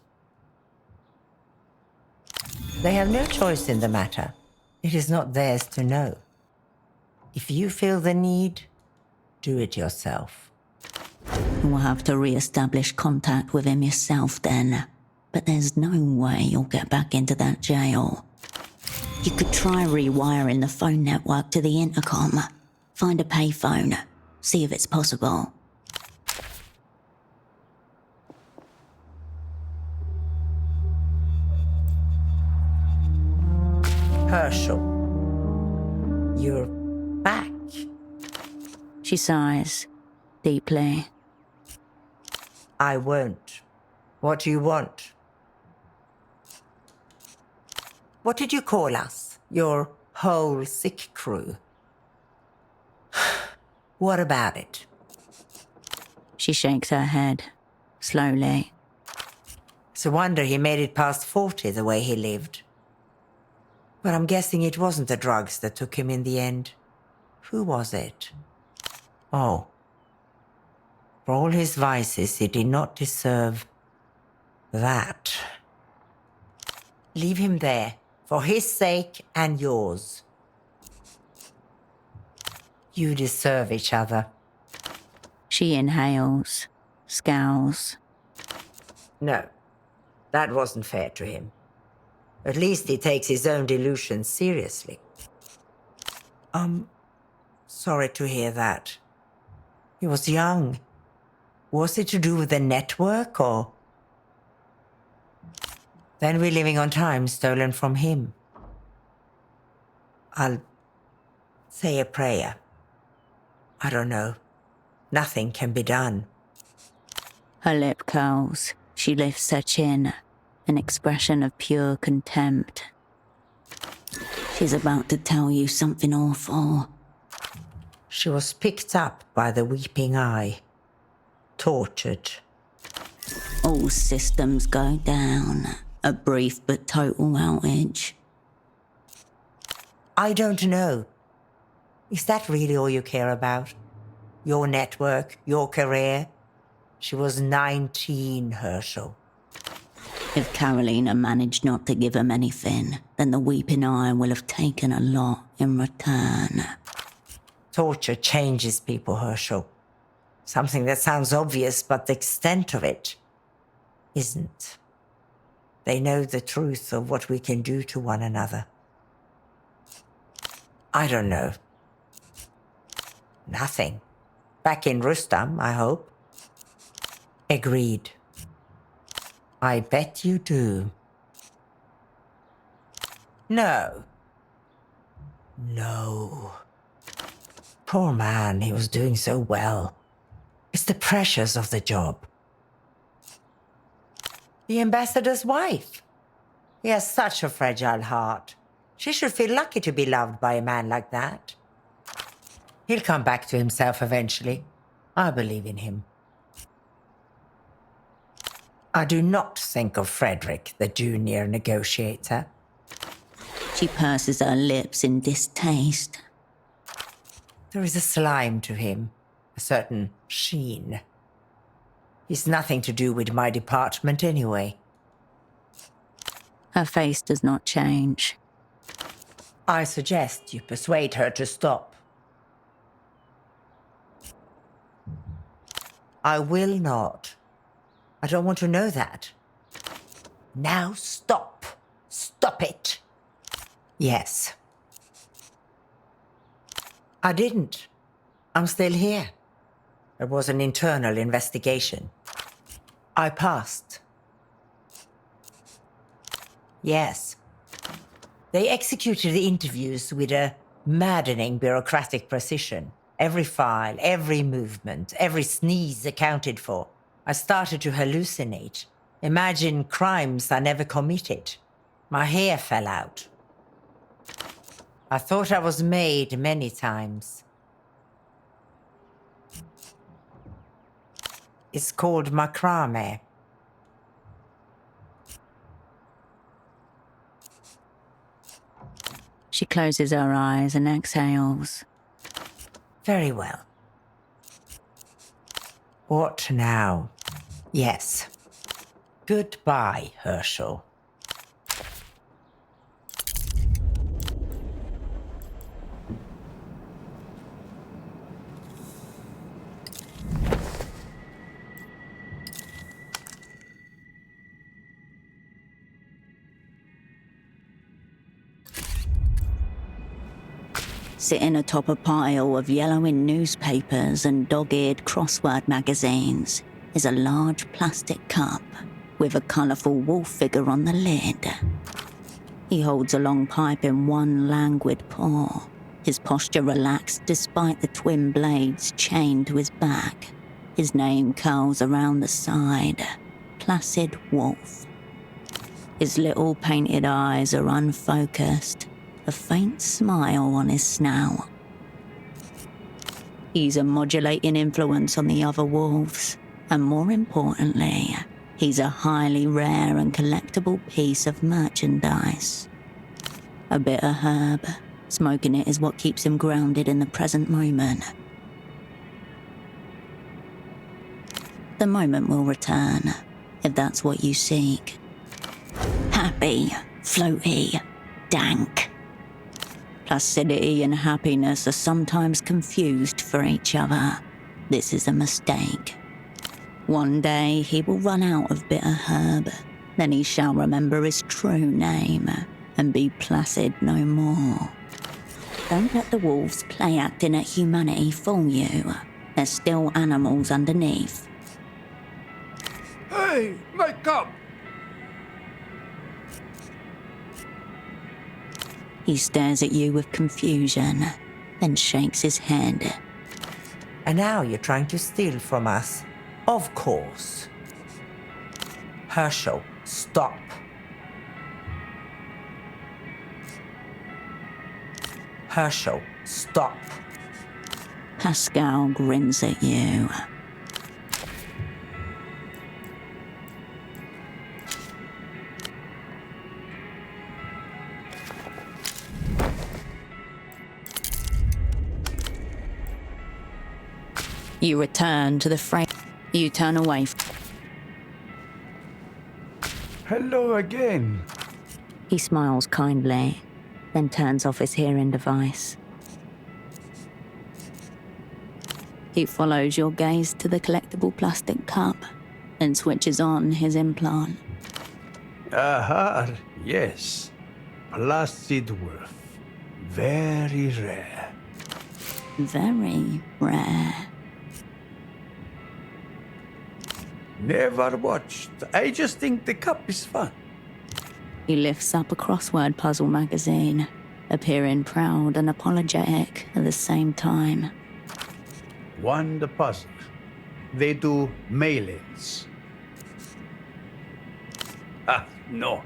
[SPEAKER 12] They have no choice in the matter. It is not theirs to know. If you feel the need, do it yourself.
[SPEAKER 1] You will have to re-establish contact with him yourself then. But there's no way you'll get back into that jail. You could try rewiring the phone network to the intercom. Find a payphone. See if it's possible.
[SPEAKER 12] Herschel, you're back.
[SPEAKER 1] She sighs, deeply.
[SPEAKER 12] I won't. What do you want? What did you call us? Your whole sick crew? What about it?
[SPEAKER 1] She shakes her head, slowly.
[SPEAKER 12] It's a wonder he made it past 40 the way he lived. But I'm guessing it wasn't the drugs that took him in the end. Who was it? Oh. For all his vices, he did not deserve that. Leave him there, for his sake and yours. You deserve each other.
[SPEAKER 1] She inhales, scowls.
[SPEAKER 12] No, that wasn't fair to him. At least he takes his own delusions seriously. Sorry to hear that. He was young. Was it to do with the network, or...? Then we're living on time stolen from him. I'll say a prayer. I don't know. Nothing can be done.
[SPEAKER 1] Her lip curls. She lifts her chin, an expression of pure contempt. She's about to tell you something awful.
[SPEAKER 12] She was picked up by the weeping eye. Tortured.
[SPEAKER 1] All systems go down. A brief but total outage.
[SPEAKER 12] I don't know. Is that really all you care about? Your network, your career? She was 19, Herschel.
[SPEAKER 1] If Karolina managed not to give him anything, then the weeping eye will have taken a lot in return.
[SPEAKER 12] Torture changes people, Herschel. Something that sounds obvious, but the extent of it isn't. They know the truth of what we can do to one another. I don't know. Nothing. Back in Rustam, I hope. Agreed. I bet you do. No. No. Poor man, he was doing so well. It's the pressures of the job. The ambassador's wife. He has such a fragile heart. She should feel lucky to be loved by a man like that. He'll come back to himself eventually. I believe in him. I do not think of Frederick, the junior negotiator.
[SPEAKER 1] She purses her lips in distaste.
[SPEAKER 12] There is a slime to him, a certain sheen. He's nothing to do with my department anyway.
[SPEAKER 1] Her face does not change.
[SPEAKER 12] I suggest you persuade her to stop. I will not. I don't want to know that. Now stop. Stop it. Yes. I didn't. I'm still here. It was an internal investigation. I passed. Yes. They executed the interviews with a maddening bureaucratic precision. Every file, every movement, every sneeze accounted for. I started to hallucinate. Imagine crimes I never committed. My hair fell out. I thought I was made many times. It's called macrame.
[SPEAKER 1] She closes her eyes and exhales.
[SPEAKER 12] Very well. What now? Yes. Goodbye, Herschel.
[SPEAKER 1] Sitting atop a pile of yellowing newspapers and dog-eared crossword magazines is a large plastic cup with a colourful wolf figure on the lid. He holds a long pipe in one languid paw, his posture relaxed despite the twin blades chained to his back. His name curls around the side, Placid Wolf. His little painted eyes are unfocused, a faint smile on his snout. He's a modulating influence on the other wolves, and more importantly, he's a highly rare and collectible piece of merchandise. A bitter herb, smoking it is what keeps him grounded in the present moment. The moment will return, if that's what you seek. Happy, floaty, dank. Placidity and happiness are sometimes confused for each other. This is a mistake. One day he will run out of bitter herb, then he shall remember his true name and be placid no more. Don't let the wolves play acting at humanity fool you. There's still animals underneath.
[SPEAKER 10] Hey, my cup!
[SPEAKER 1] He stares at you with confusion, then shakes his head.
[SPEAKER 12] And now you're trying to steal from us? Of course. Herschel, stop. Herschel, stop.
[SPEAKER 1] Pascal grins at you. You return to the frame. You turn away.
[SPEAKER 10] Hello again.
[SPEAKER 1] He smiles kindly, then turns off his hearing device. He follows your gaze to the collectible plastic cup, then switches on his implant.
[SPEAKER 10] Aha, yes. Placid Wolf. Very rare.
[SPEAKER 1] Very rare.
[SPEAKER 10] Never watched. I just think the cup is fun.
[SPEAKER 1] He lifts up a crossword puzzle magazine. appearing proud and apologetic at the same time.
[SPEAKER 10] One deposit. They do mail-ins. No.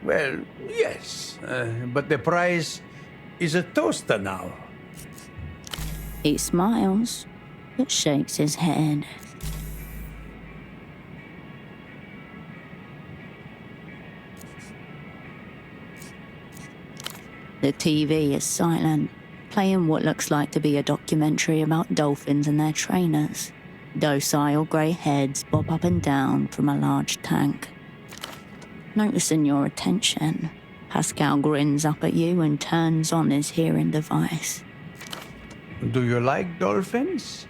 [SPEAKER 10] Well, yes, but the price is a toaster now.
[SPEAKER 1] He smiles, but shakes his head. The TV is silent, playing what looks like to be a documentary about dolphins and their trainers. Docile grey heads bob up and down from a large tank. Noticing your attention, Pascal grins up at you and turns on his hearing device.
[SPEAKER 10] Do you like dolphins?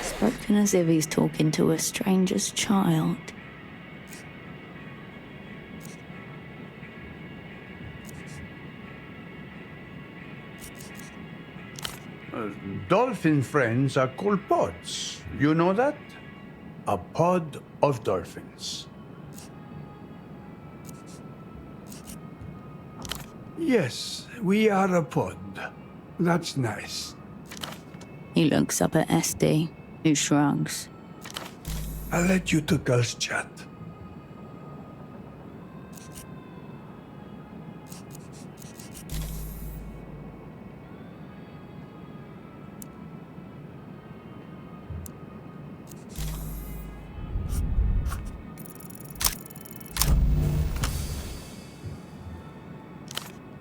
[SPEAKER 1] Spoken as if he's talking to a stranger's child.
[SPEAKER 10] Dolphin friends are called pods. You know that? A pod of dolphins. Yes, we are a pod. That's nice.
[SPEAKER 1] He looks up at Esty, who shrugs.
[SPEAKER 10] I'll let you two girls chat.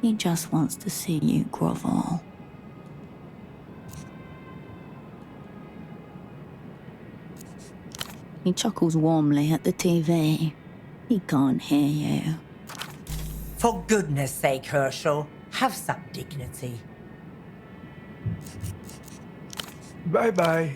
[SPEAKER 1] He just wants to see you grovel. He chuckles warmly at the TV. He can't hear you.
[SPEAKER 12] For goodness sake, Herschel, have some dignity.
[SPEAKER 10] Bye-bye.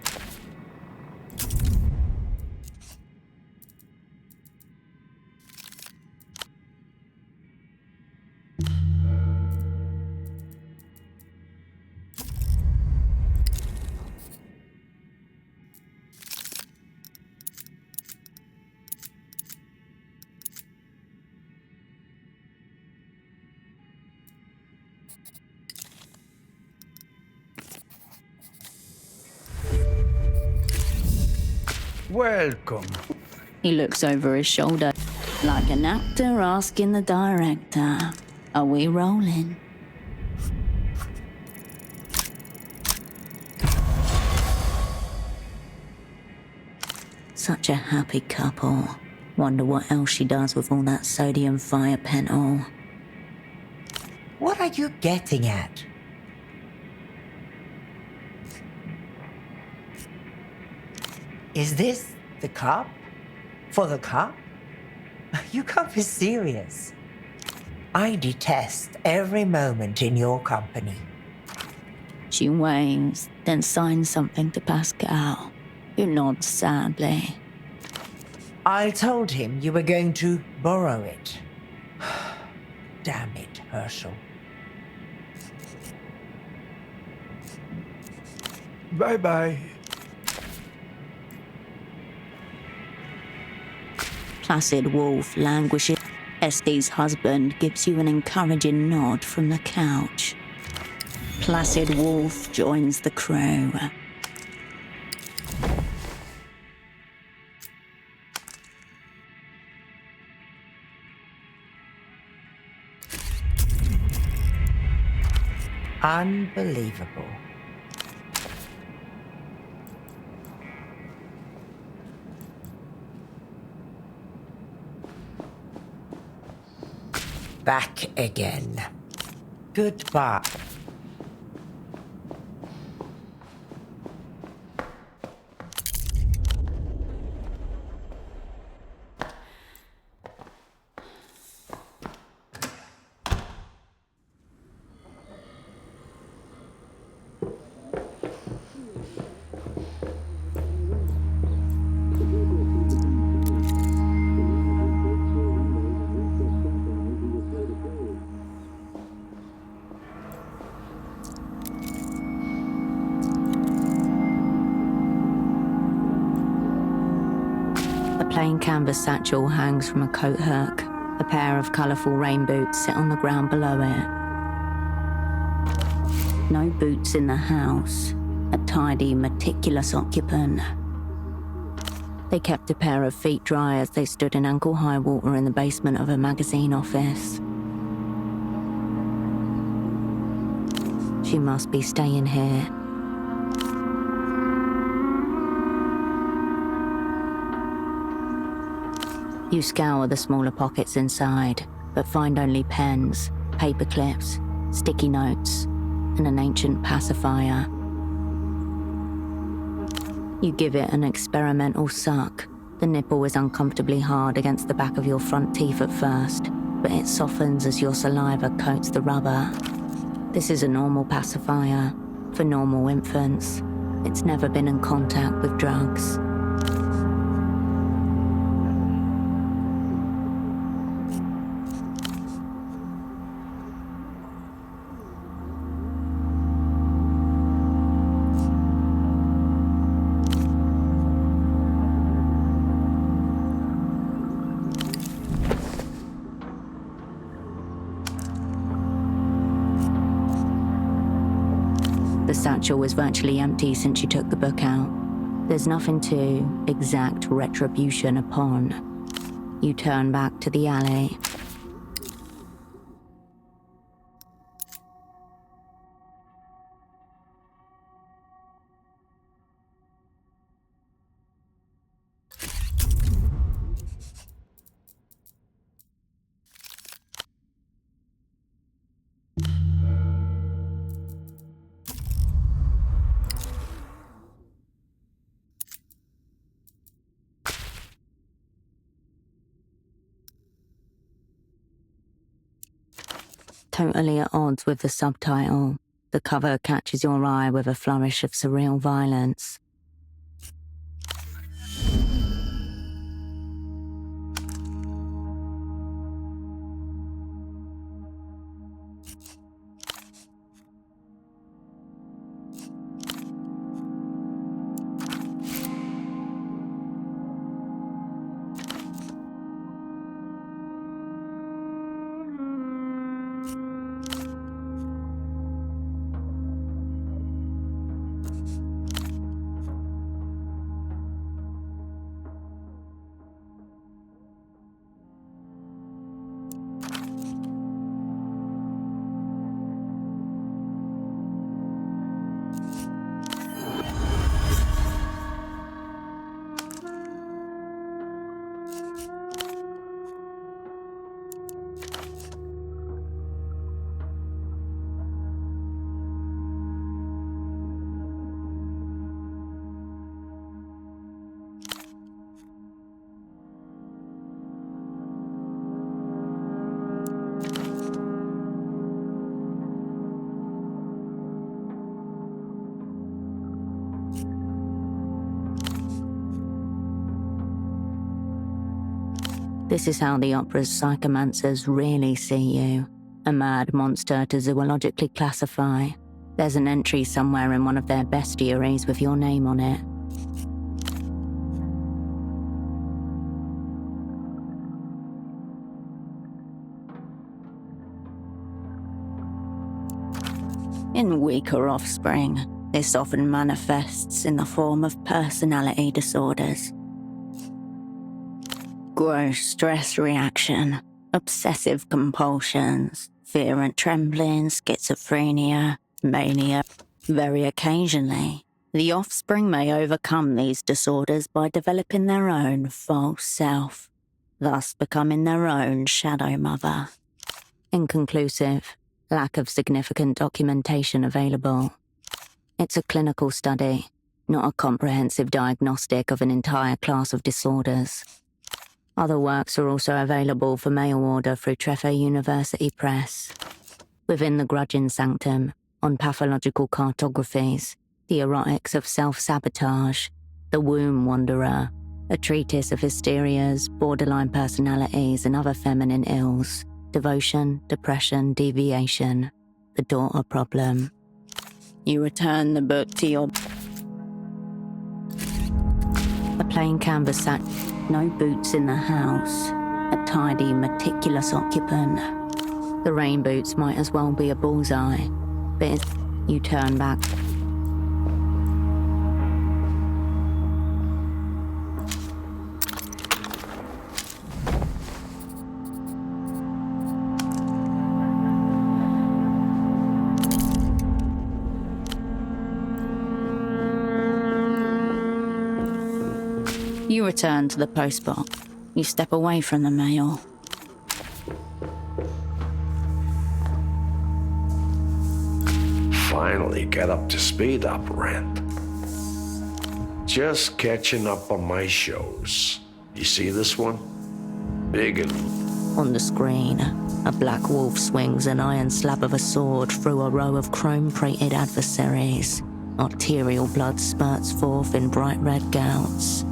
[SPEAKER 10] Welcome.
[SPEAKER 1] He looks over his shoulder, like an actor asking the director, "Are we rolling?" Such a happy couple. Wonder what else she does with all that sodium fire pental.
[SPEAKER 12] What are you getting at? Is this the cup? For the cup? You can't be serious. I detest every moment in your company.
[SPEAKER 1] She waves, then signs something to Pascal, who nods sadly.
[SPEAKER 12] I told him you were going to borrow it. Damn it, Herschel.
[SPEAKER 10] Bye-bye.
[SPEAKER 1] Placid Wolf languishes. Esty's husband gives you an encouraging nod from the couch. Placid Wolf joins the crew.
[SPEAKER 12] Unbelievable. Back again. Goodbye.
[SPEAKER 1] Plain canvas satchel hangs from a coat hook. A pair of colourful rain boots sit on the ground below it. No boots in the house. A tidy, meticulous occupant. They kept a pair of feet dry as they stood in ankle-high water in the basement of a magazine office. She must be staying here. You scour the smaller pockets inside, but find only pens, paper clips, sticky notes, and an ancient pacifier. You give it an experimental suck. The nipple is uncomfortably hard against the back of your front teeth at first, but it softens as your saliva coats the rubber. This is a normal pacifier, for normal infants. It's never been in contact with drugs. The satchel was virtually empty since you took the book out. There's nothing to exact retribution upon. You turn back to the alley. Totally at odds with the subtitle, the cover catches your eye with a flourish of surreal violence. This is how the opera's psychomancers really see you. A mad monster to zoologically classify. There's an entry somewhere in one of their bestiaries with your name on it. In weaker offspring, this often manifests in the form of personality disorders. Gross stress reaction, obsessive compulsions, fear and trembling, schizophrenia, mania. Very occasionally, the offspring may overcome these disorders by developing their own false self, thus becoming their own shadow mother. Inconclusive, lack of significant documentation available. It's a clinical study, not a comprehensive diagnostic of an entire class of disorders. Other works are also available for mail order through Treffer University Press. Within the Grudging Sanctum, on pathological cartographies, the erotics of self-sabotage, the Womb Wanderer, a treatise of hysterias, borderline personalities and other feminine ills, devotion, depression, deviation, the daughter problem. You return the book to your... A plain canvas sack, no boots in the house, a tidy, meticulous occupant. The rain boots might as well be a bullseye, but You turn back. You return to the postbox. You step away from the mail.
[SPEAKER 13] Finally get up to speed, operand. Just catching up on my shows. You see this one? Big and...
[SPEAKER 1] On the screen, a black wolf swings an iron slab of a sword through a row of chrome-plated adversaries. Arterial blood spurts forth in bright red gouts.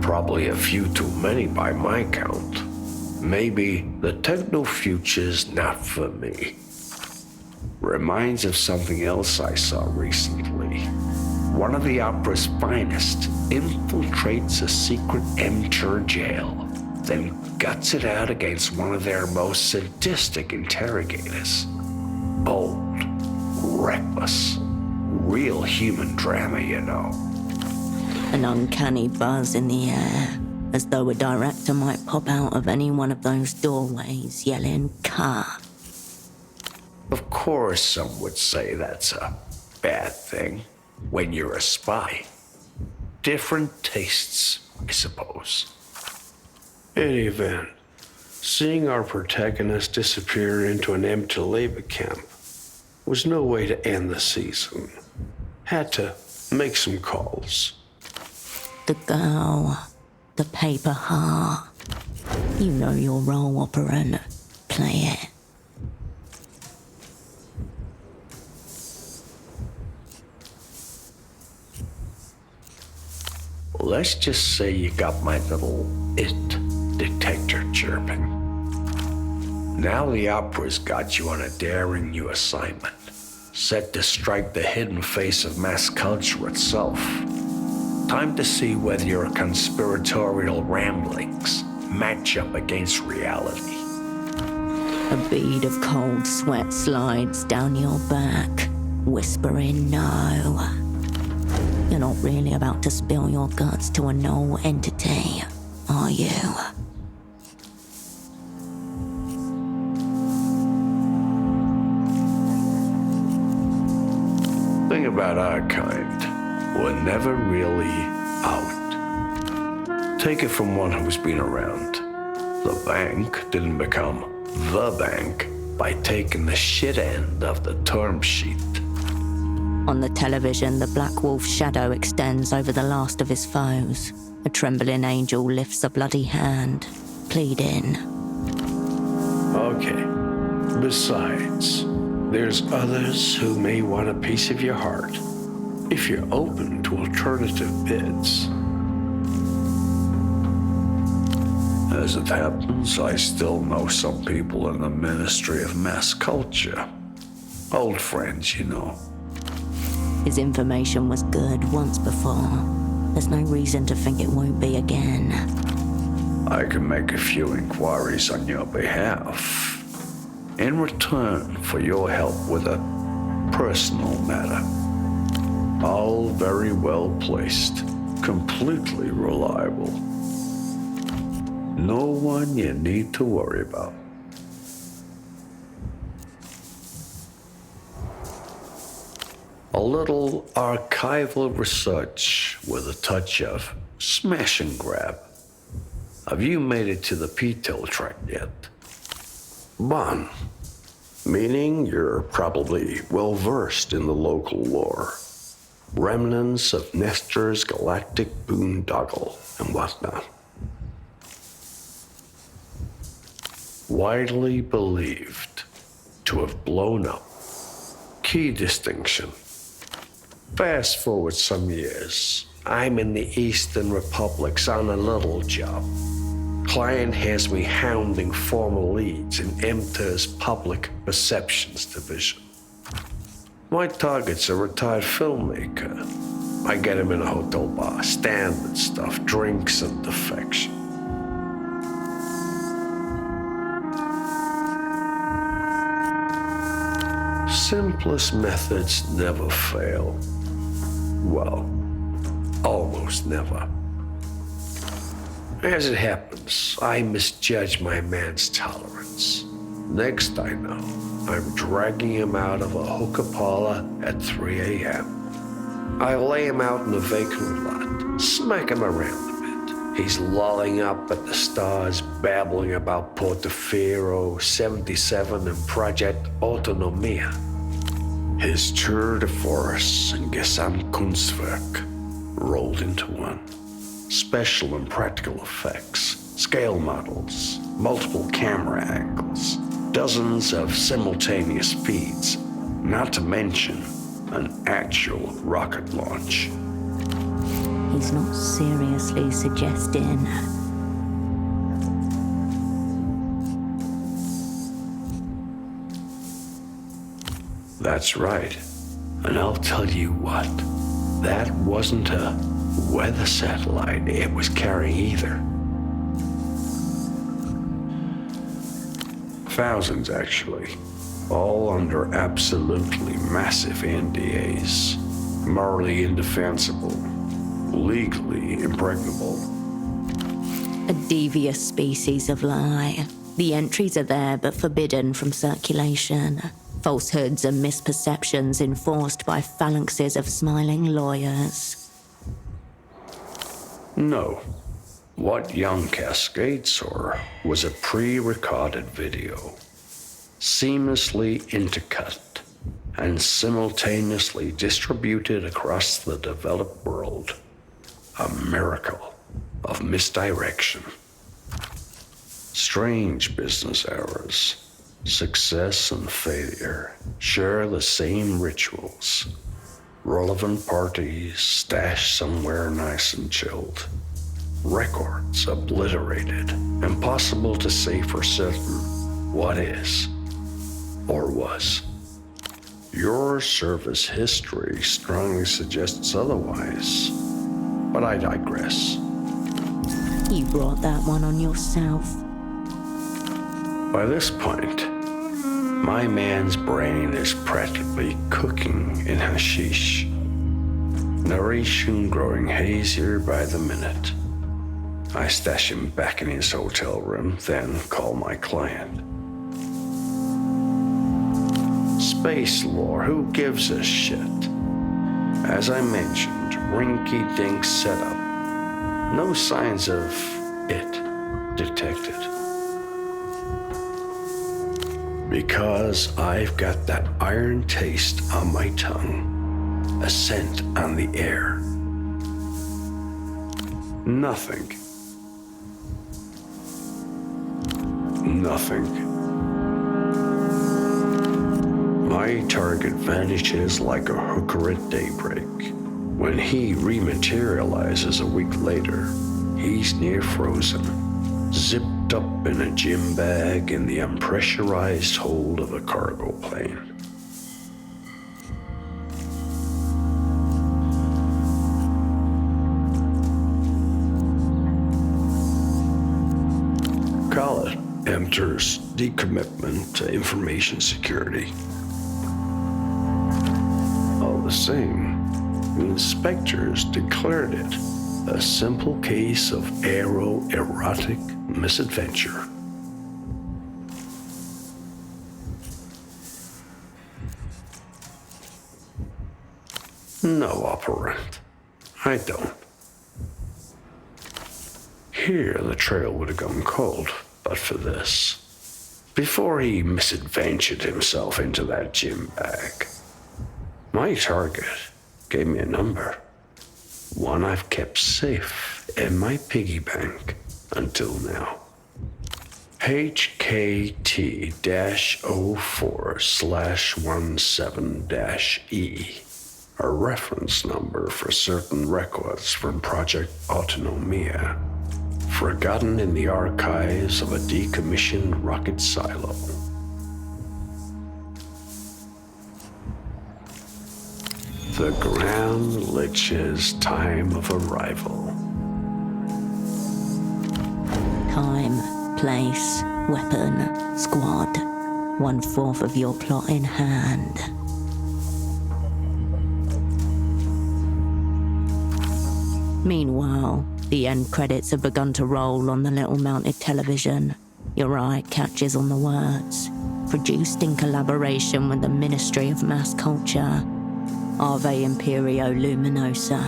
[SPEAKER 13] Probably a few too many by my count. Maybe the techno-future's not for me. Reminds of something else I saw recently. One of the opera's finest infiltrates a secret amateur jail, then guts it out against one of their most sadistic interrogators. Bold, reckless, real human drama, you know.
[SPEAKER 1] An uncanny buzz in the air, as though a director might pop out of any one of those doorways yelling, "Cut!"
[SPEAKER 13] Of course, some would say that's a bad thing when you're a spy. Different tastes, I suppose.
[SPEAKER 4] In any event, seeing our protagonist disappear into an empty labor camp was no way to end the season. Had to make some calls.
[SPEAKER 1] The girl, the paper heart. You know your role, operand. Play it.
[SPEAKER 13] Let's just say you got my little it detector chirping. Now the opera's got you on a daring new assignment, set to strike the hidden face of mass culture itself. Time to see whether your conspiratorial ramblings match up against reality.
[SPEAKER 1] A bead of cold sweat slides down your back, whispering no. You're not really about to spill your guts to a null entity, are you?
[SPEAKER 13] Thing about our kind, we're never really out. Take it from one who's been around. The bank didn't become the bank by taking the shit end of the term sheet.
[SPEAKER 1] On the television, the Black Wolf's shadow extends over the last of his foes. A trembling angel lifts a bloody hand, pleading.
[SPEAKER 4] Okay. Besides, there's others who may want a piece of your heart, if you're open to alternative bids.
[SPEAKER 13] As it happens, I still know some people in the Ministry of Mass Culture. Old friends, you know.
[SPEAKER 1] His information was good once before. There's no reason to think it won't be again.
[SPEAKER 13] I can make a few inquiries on your behalf in return for your help with a personal matter. All very well placed, completely reliable. No one you need to worry about. A little archival research with a touch of smash and grab. Have you made it to the Pito track yet?
[SPEAKER 4] Bon, meaning you're probably well-versed in the local lore. Remnants of Nestor's galactic boondoggle and whatnot. Widely believed to have blown up. Key distinction. Fast forward some years, I'm in the Eastern Republics on a little job. Client has me hounding former leads in MTER's Public Perceptions Division. My target's a retired filmmaker. I get him in a hotel bar, standard stuff, drinks and defection.
[SPEAKER 13] simplest methods never fail. Well, almost never. As it happens, I misjudged my man's tolerance. Next I know, I'm dragging him out of a hookah parlor at 3 a.m. I lay him out in a vacant lot, smack him around a bit. He's lolling up at the stars, babbling about Portofiro, 77, and Project Autonomia. His tour de force and Gesamtkunstwerk rolled into one. Special and practical effects, scale models, multiple camera angles, dozens of simultaneous feeds, not to mention an actual rocket launch.
[SPEAKER 1] He's not seriously suggesting.
[SPEAKER 13] That's right. And I'll tell you what, that wasn't a weather satellite it was carrying either. Thousands, actually. All under absolutely massive NDAs. Morally indefensible. Legally impregnable.
[SPEAKER 1] A devious species of lie. The entries are there but forbidden from circulation. Falsehoods and misperceptions enforced by phalanxes of smiling lawyers.
[SPEAKER 13] No. What young Cascade saw was a pre-recorded video, seamlessly intercut and simultaneously distributed across the developed world. A miracle of misdirection. Strange business errors. Success and failure share the same rituals. Relevant parties stashed somewhere nice and chilled. Records obliterated. Impossible to say for certain what is or was. Your service history strongly suggests otherwise, but I digress.
[SPEAKER 1] You brought that one on yourself.
[SPEAKER 13] By this point, my man's brain is practically cooking in hashish. Narration growing hazier by the minute. I stash him back in his hotel room, then call my client. Space lore, who gives a shit? As I mentioned, rinky-dink setup. No signs of it detected. Because I've got that iron taste on my tongue, a scent on the air. Nothing. My target vanishes like a hooker at daybreak. When he rematerializes a week later, he's near frozen, zipped up in a gym bag in the unpressurized hold of a cargo plane. Khaled enters decommitment to information security. All the same, inspectors declared it a simple case of aero-erotic misadventure. No, operant. I don't. Here, the trail would have gone cold, but for this. Before he misadventured himself into that gym bag, my target gave me a number. One I've kept safe in my piggy bank until now. HKT-04/17-E, a reference number for certain records from Project Autonomia, forgotten in the archives of a decommissioned rocket silo. The Grand Lich's time of arrival.
[SPEAKER 1] Time, place, weapon, squad. 1/4 of your plot in hand. Meanwhile, the end credits have begun to roll on the little mounted television. Your eye catches on the words. Produced in collaboration with the Ministry of Mass Culture. Ave Imperio Luminoso.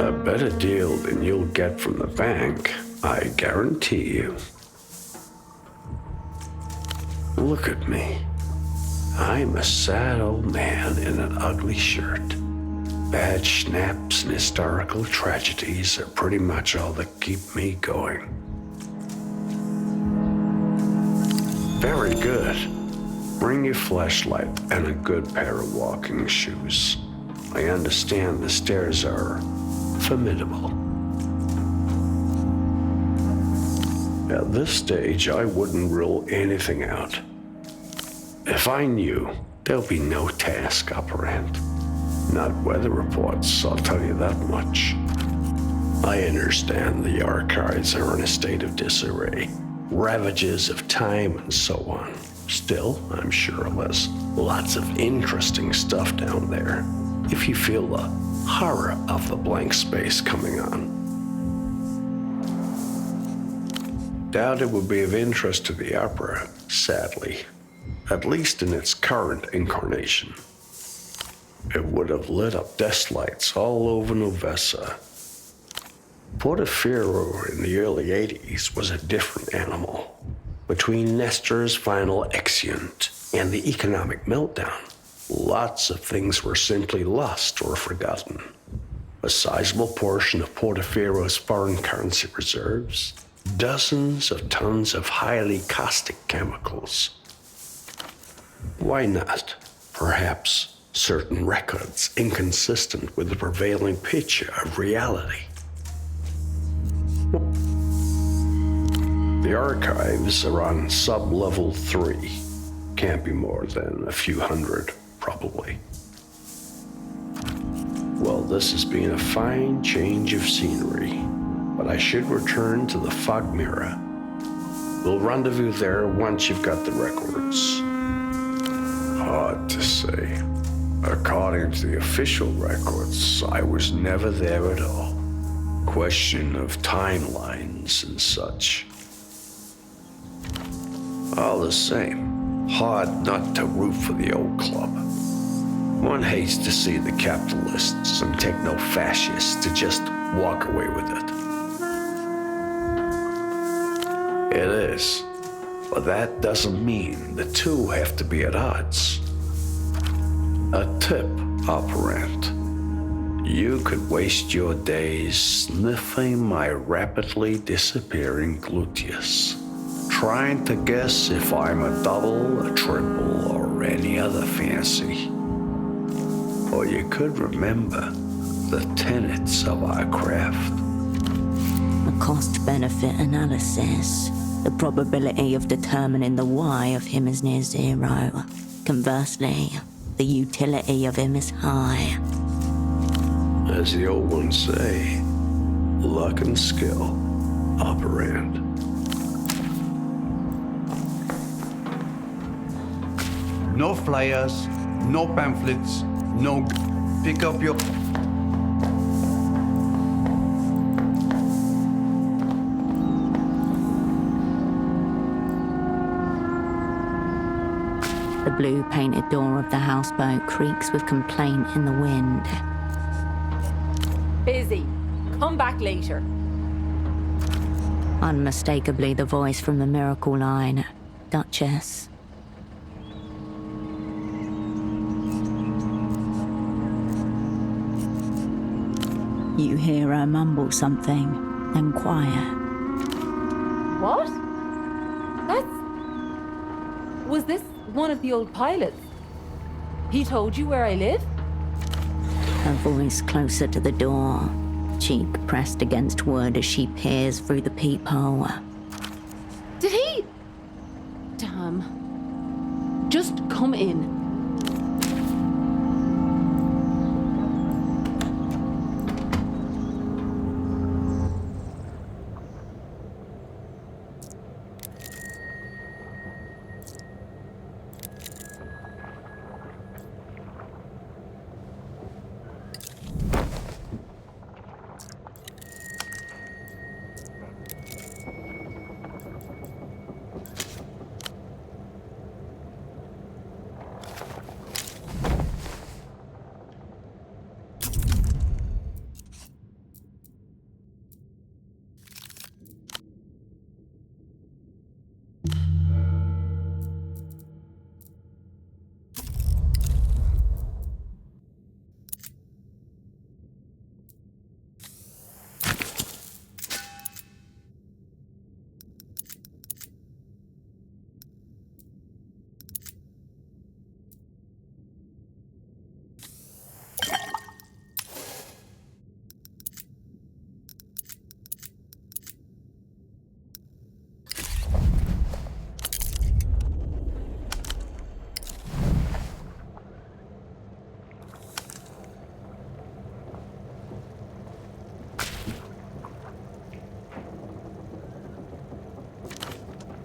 [SPEAKER 13] A better deal than you'll get from the bank, I guarantee you. Look at me. I'm a sad old man in an ugly shirt. Bad schnapps and historical tragedies are pretty much all that keep me going. Very good. Bring your flashlight and a good pair of walking shoes. I understand the stairs are formidable. At this stage, I wouldn't rule anything out. If I knew, there'll be no task operant. Not weather reports, I'll tell you that much. I understand the archives are in a state of disarray, ravages of time and so on. Still, I'm sure there's lots of interesting stuff down there, if you feel the horror of the blank space coming on. Doubt it would be of interest to the opera, sadly, at least in its current incarnation. It would have lit up desk lights all over Novessa. Portofiro in the early 80s was a different animal. Between Nestor's final exeunt and the economic meltdown, lots of things were simply lost or forgotten. A sizable portion of Portofiro's foreign currency reserves, dozens of tons of highly caustic chemicals. Why not? Perhaps certain records inconsistent with the prevailing picture of reality. The archives are on sub-level 3. Can't be more than a few hundred, probably. Well, this has been a fine change of scenery, but I should return to the fog mirror. We'll rendezvous there once you've got the records. Hard to say. According to the official records, I was never there at all. Question of timelines and such. All the same, hard not to root for the old club. One hates to see the capitalists and techno-fascists to just walk away with it. It is, but that doesn't mean the two have to be at odds. A tip, operant. You could waste your days sniffing my rapidly disappearing gluteus, trying to guess if I'm a double, a triple, or any other fancy. Or you could remember the tenets of our craft.
[SPEAKER 1] A cost-benefit analysis. The probability of determining the why of him is near zero. Conversely, the utility of him is high.
[SPEAKER 13] As the old ones say, luck and skill operand.
[SPEAKER 10] No flyers, no pamphlets, no... Pick up your...
[SPEAKER 1] The blue painted door of the houseboat creaks with complaint in the wind.
[SPEAKER 14] Busy. Come back later.
[SPEAKER 1] Unmistakably the voice from the miracle line. Duchess. You hear her mumble something, then quiet.
[SPEAKER 14] What? Was this one of the old pilots? He told you where I live?
[SPEAKER 1] Her voice closer to the door, cheek pressed against wood as she peers through the peephole.
[SPEAKER 14] Did he? Damn. Just come in.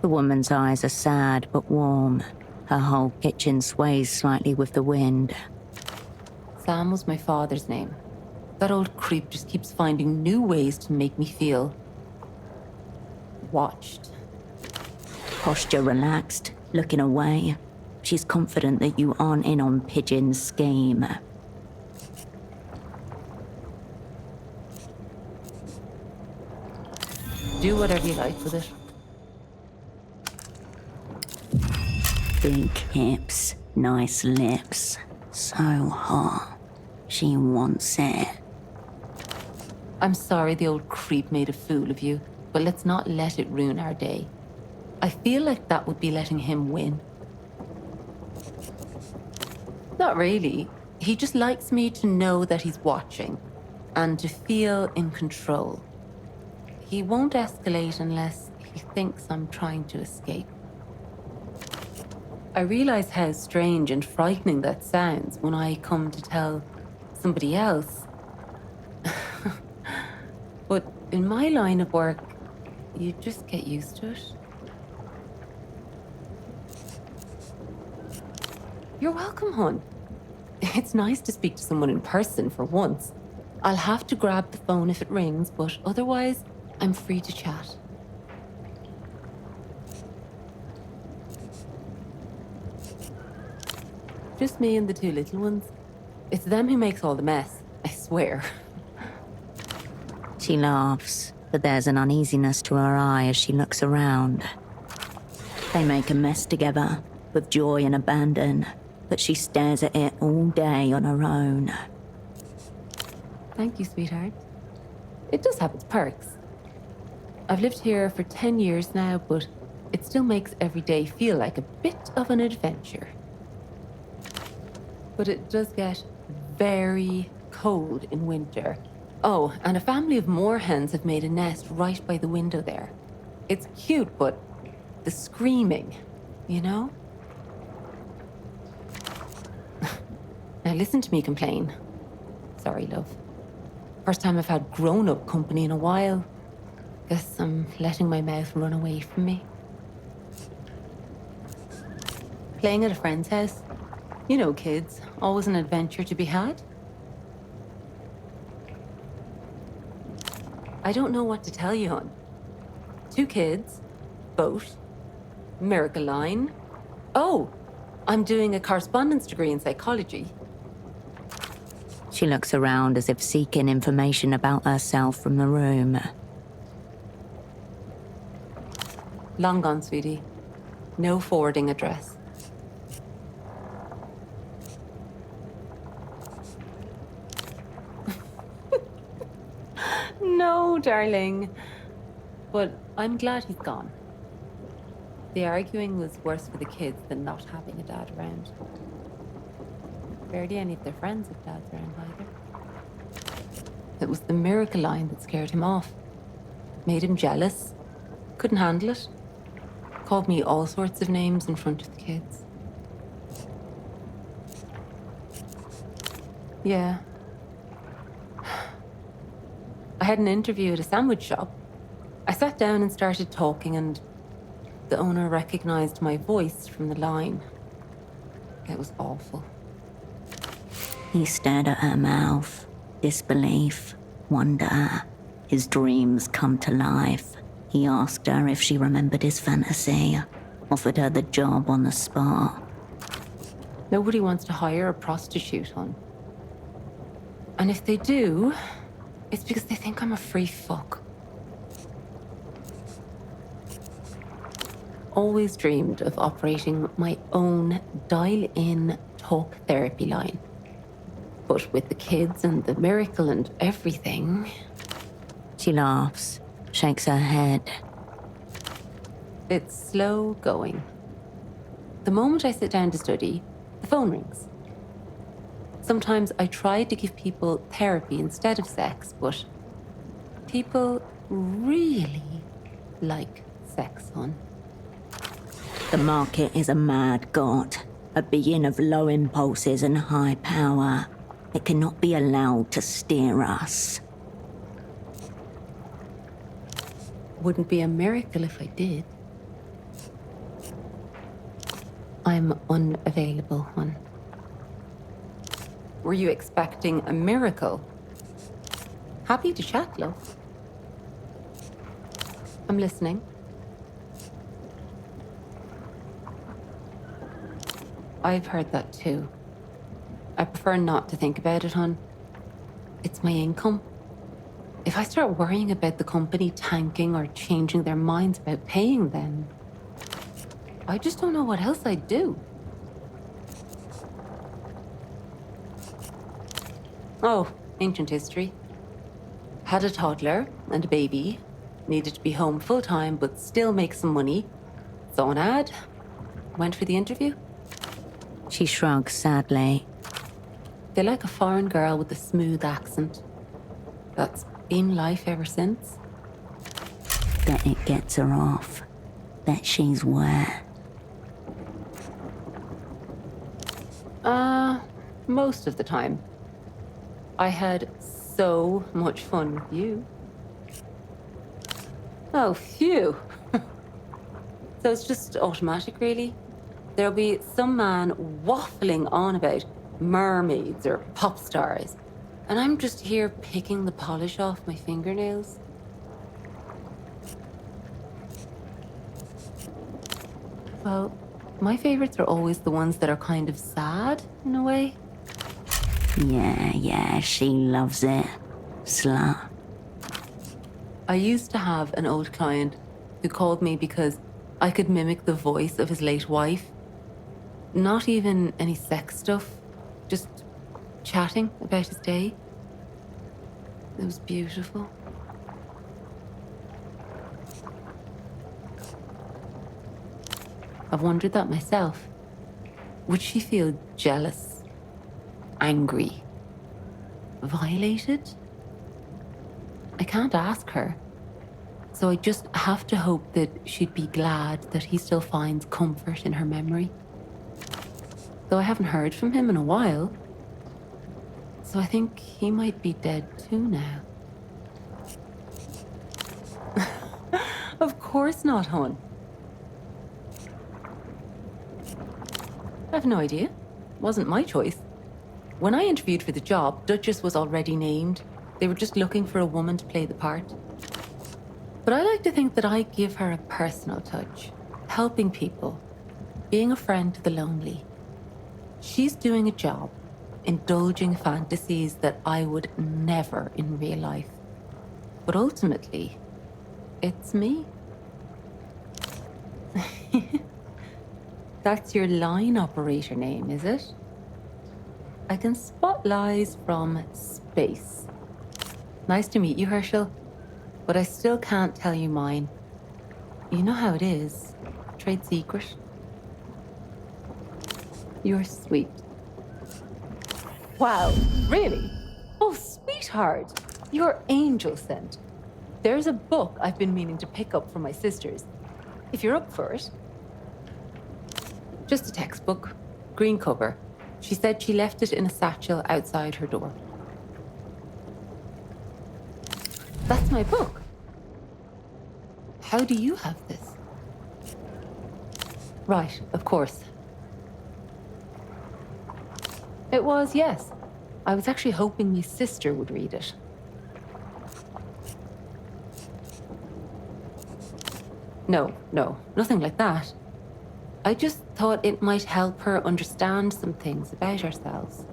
[SPEAKER 1] The woman's eyes are sad but warm. Her whole kitchen sways slightly with the wind.
[SPEAKER 14] Sam was my father's name. That old creep just keeps finding new ways to make me feel watched.
[SPEAKER 1] Posture relaxed, looking away. She's confident that you aren't in on Pigeon's scheme.
[SPEAKER 14] Do whatever you like with it.
[SPEAKER 1] Big hips, nice lips. So hot. She wants it.
[SPEAKER 14] I'm sorry the old creep made a fool of you, but let's not let it ruin our day. I feel like that would be letting him win. Not really. He just likes me to know that he's watching, and to feel in control. He won't escalate unless he thinks I'm trying to escape. I realize how strange and frightening that sounds when I come to tell somebody else. But in my line of work, you just get used to it. You're welcome, hon. It's nice to speak to someone in person for once. I'll have to grab the phone if it rings, but otherwise, I'm free to chat. Just me and the two little ones. It's them who makes all the mess, I swear.
[SPEAKER 1] She laughs, but there's an uneasiness to her eye as she looks around. They make a mess together, with joy and abandon, but she stares at it all day on her own.
[SPEAKER 14] Thank you, sweetheart. It does have its perks. I've lived here for 10 years now, but it still makes every day feel like a bit of an adventure. But it does get very cold in winter. Oh, and a family of moorhens have made a nest right by the window there. It's cute, but the screaming, you know? Now listen to me complain. Sorry, love. First time I've had grown-up company in a while. Guess I'm letting my mouth run away from me. Playing at a friend's house. You know, kids, always an adventure to be had. I don't know what to tell you, hon. 2 kids, boat, miracle line. Oh, I'm doing a correspondence degree in psychology.
[SPEAKER 1] She looks around as if seeking information about herself from the room.
[SPEAKER 14] Long gone, sweetie. No forwarding address. No, darling. But I'm glad he's gone. The arguing was worse for the kids than not having a dad around. Barely any of their friends have dads around either. It was the miracle line that scared him off. Made him jealous. Couldn't handle it. Called me all sorts of names in front of the kids. Yeah. I had an interview at a sandwich shop. I sat down and started talking, and the owner recognized my voice from the line. It was awful.
[SPEAKER 1] He stared at her mouth. Disbelief, wonder. His dreams come to life. He asked her if she remembered his fantasy. Offered her the job on the spot.
[SPEAKER 14] Nobody wants to hire a prostitute, hon. And if they do, it's because they think I'm a free fuck. Always dreamed of operating my own dial-in talk therapy line. But with the kids and the miracle and everything...
[SPEAKER 1] She laughs, shakes her head.
[SPEAKER 14] It's slow going. The moment I sit down to study, the phone rings. Sometimes I try to give people therapy instead of sex, but people really like sex, hon.
[SPEAKER 1] The market is a mad god, a being of low impulses and high power. It cannot be allowed to steer us.
[SPEAKER 14] Wouldn't be a miracle if I did. I'm unavailable, hon. Were you expecting a miracle? Happy to chat, love. I'm listening. I've heard that too. I prefer not to think about it, hon. It's my income. If I start worrying about the company tanking or changing their minds about paying, then I just don't know what else I'd do. Oh, ancient history. Had a toddler and a baby. Needed to be home full-time, but still make some money. Saw an ad. Went for the interview.
[SPEAKER 1] She shrugs sadly.
[SPEAKER 14] They like a foreign girl with a smooth accent. That's been life ever since.
[SPEAKER 1] Bet it gets her off. Bet she's where.
[SPEAKER 14] Most of the time. I had so much fun with you. Oh, phew. So it's just automatic, really? There'll be some man waffling on about mermaids or pop stars, and I'm just here picking the polish off my fingernails. Well, my favorites are always the ones that are kind of sad, in a way.
[SPEAKER 1] Yeah, she loves it. Slut.
[SPEAKER 14] I used to have an old client who called me because I could mimic the voice of his late wife. Not even any sex stuff, just chatting about his day. It was beautiful. I've wondered that myself. Would she feel jealous, angry, violated? I can't ask her. So I just have to hope that she'd be glad that he still finds comfort in her memory. Though I haven't heard from him in a while. So I think he might be dead too now. Of course not, hon. I've no idea. Wasn't my choice. When I interviewed for the job, Duchess was already named. They were just looking for a woman to play the part. But I like to think that I give her a personal touch, helping people, being a friend to the lonely. She's doing a job, indulging fantasies that I would never in real life. But ultimately, it's me. That's your line operator name, is it? I can spot lies from space. Nice to meet you, Herschel. But I still can't tell you mine. You know how it is. Trade secret. You're sweet. Wow, really? Oh, sweetheart. You're angel sent. There's a book I've been meaning to pick up for my sisters. If you're up for it. Just a textbook. Green cover. She said she left it in a satchel outside her door. That's my book. How do you have this? Right, of course. It was, yes. I was actually hoping my sister would read it. No, nothing like that. I just thought it might help her understand some things about ourselves.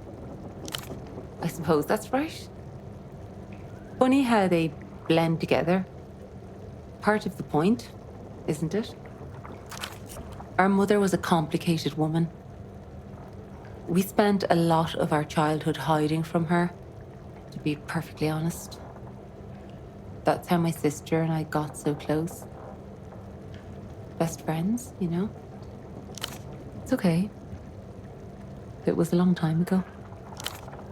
[SPEAKER 14] I suppose that's right. Funny how they blend together. Part of the point, isn't it? Our mother was a complicated woman. We spent a lot of our childhood hiding from her, to be perfectly honest. That's how my sister and I got so close. Best friends, you know? It's okay. It was a long time ago.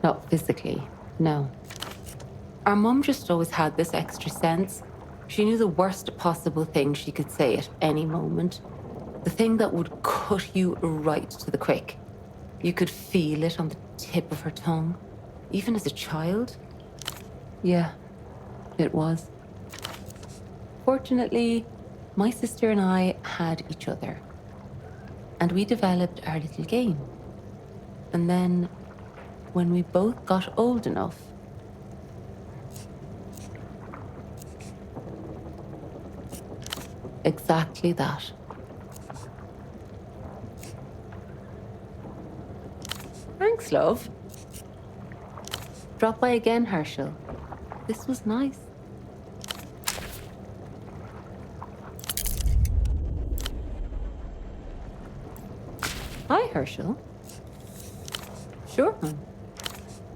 [SPEAKER 14] Not physically, no. Our mum just always had this extra sense. She knew the worst possible thing she could say at any moment. The thing that would cut you right to the quick. You could feel it on the tip of her tongue, even as a child. Yeah, it was. Fortunately, my sister and I had each other. and we developed our little game. And then, when we both got old enough, exactly that. Thanks, love. Drop by again, Herschel. This was nice. Hi, Herschel. Sure, hon.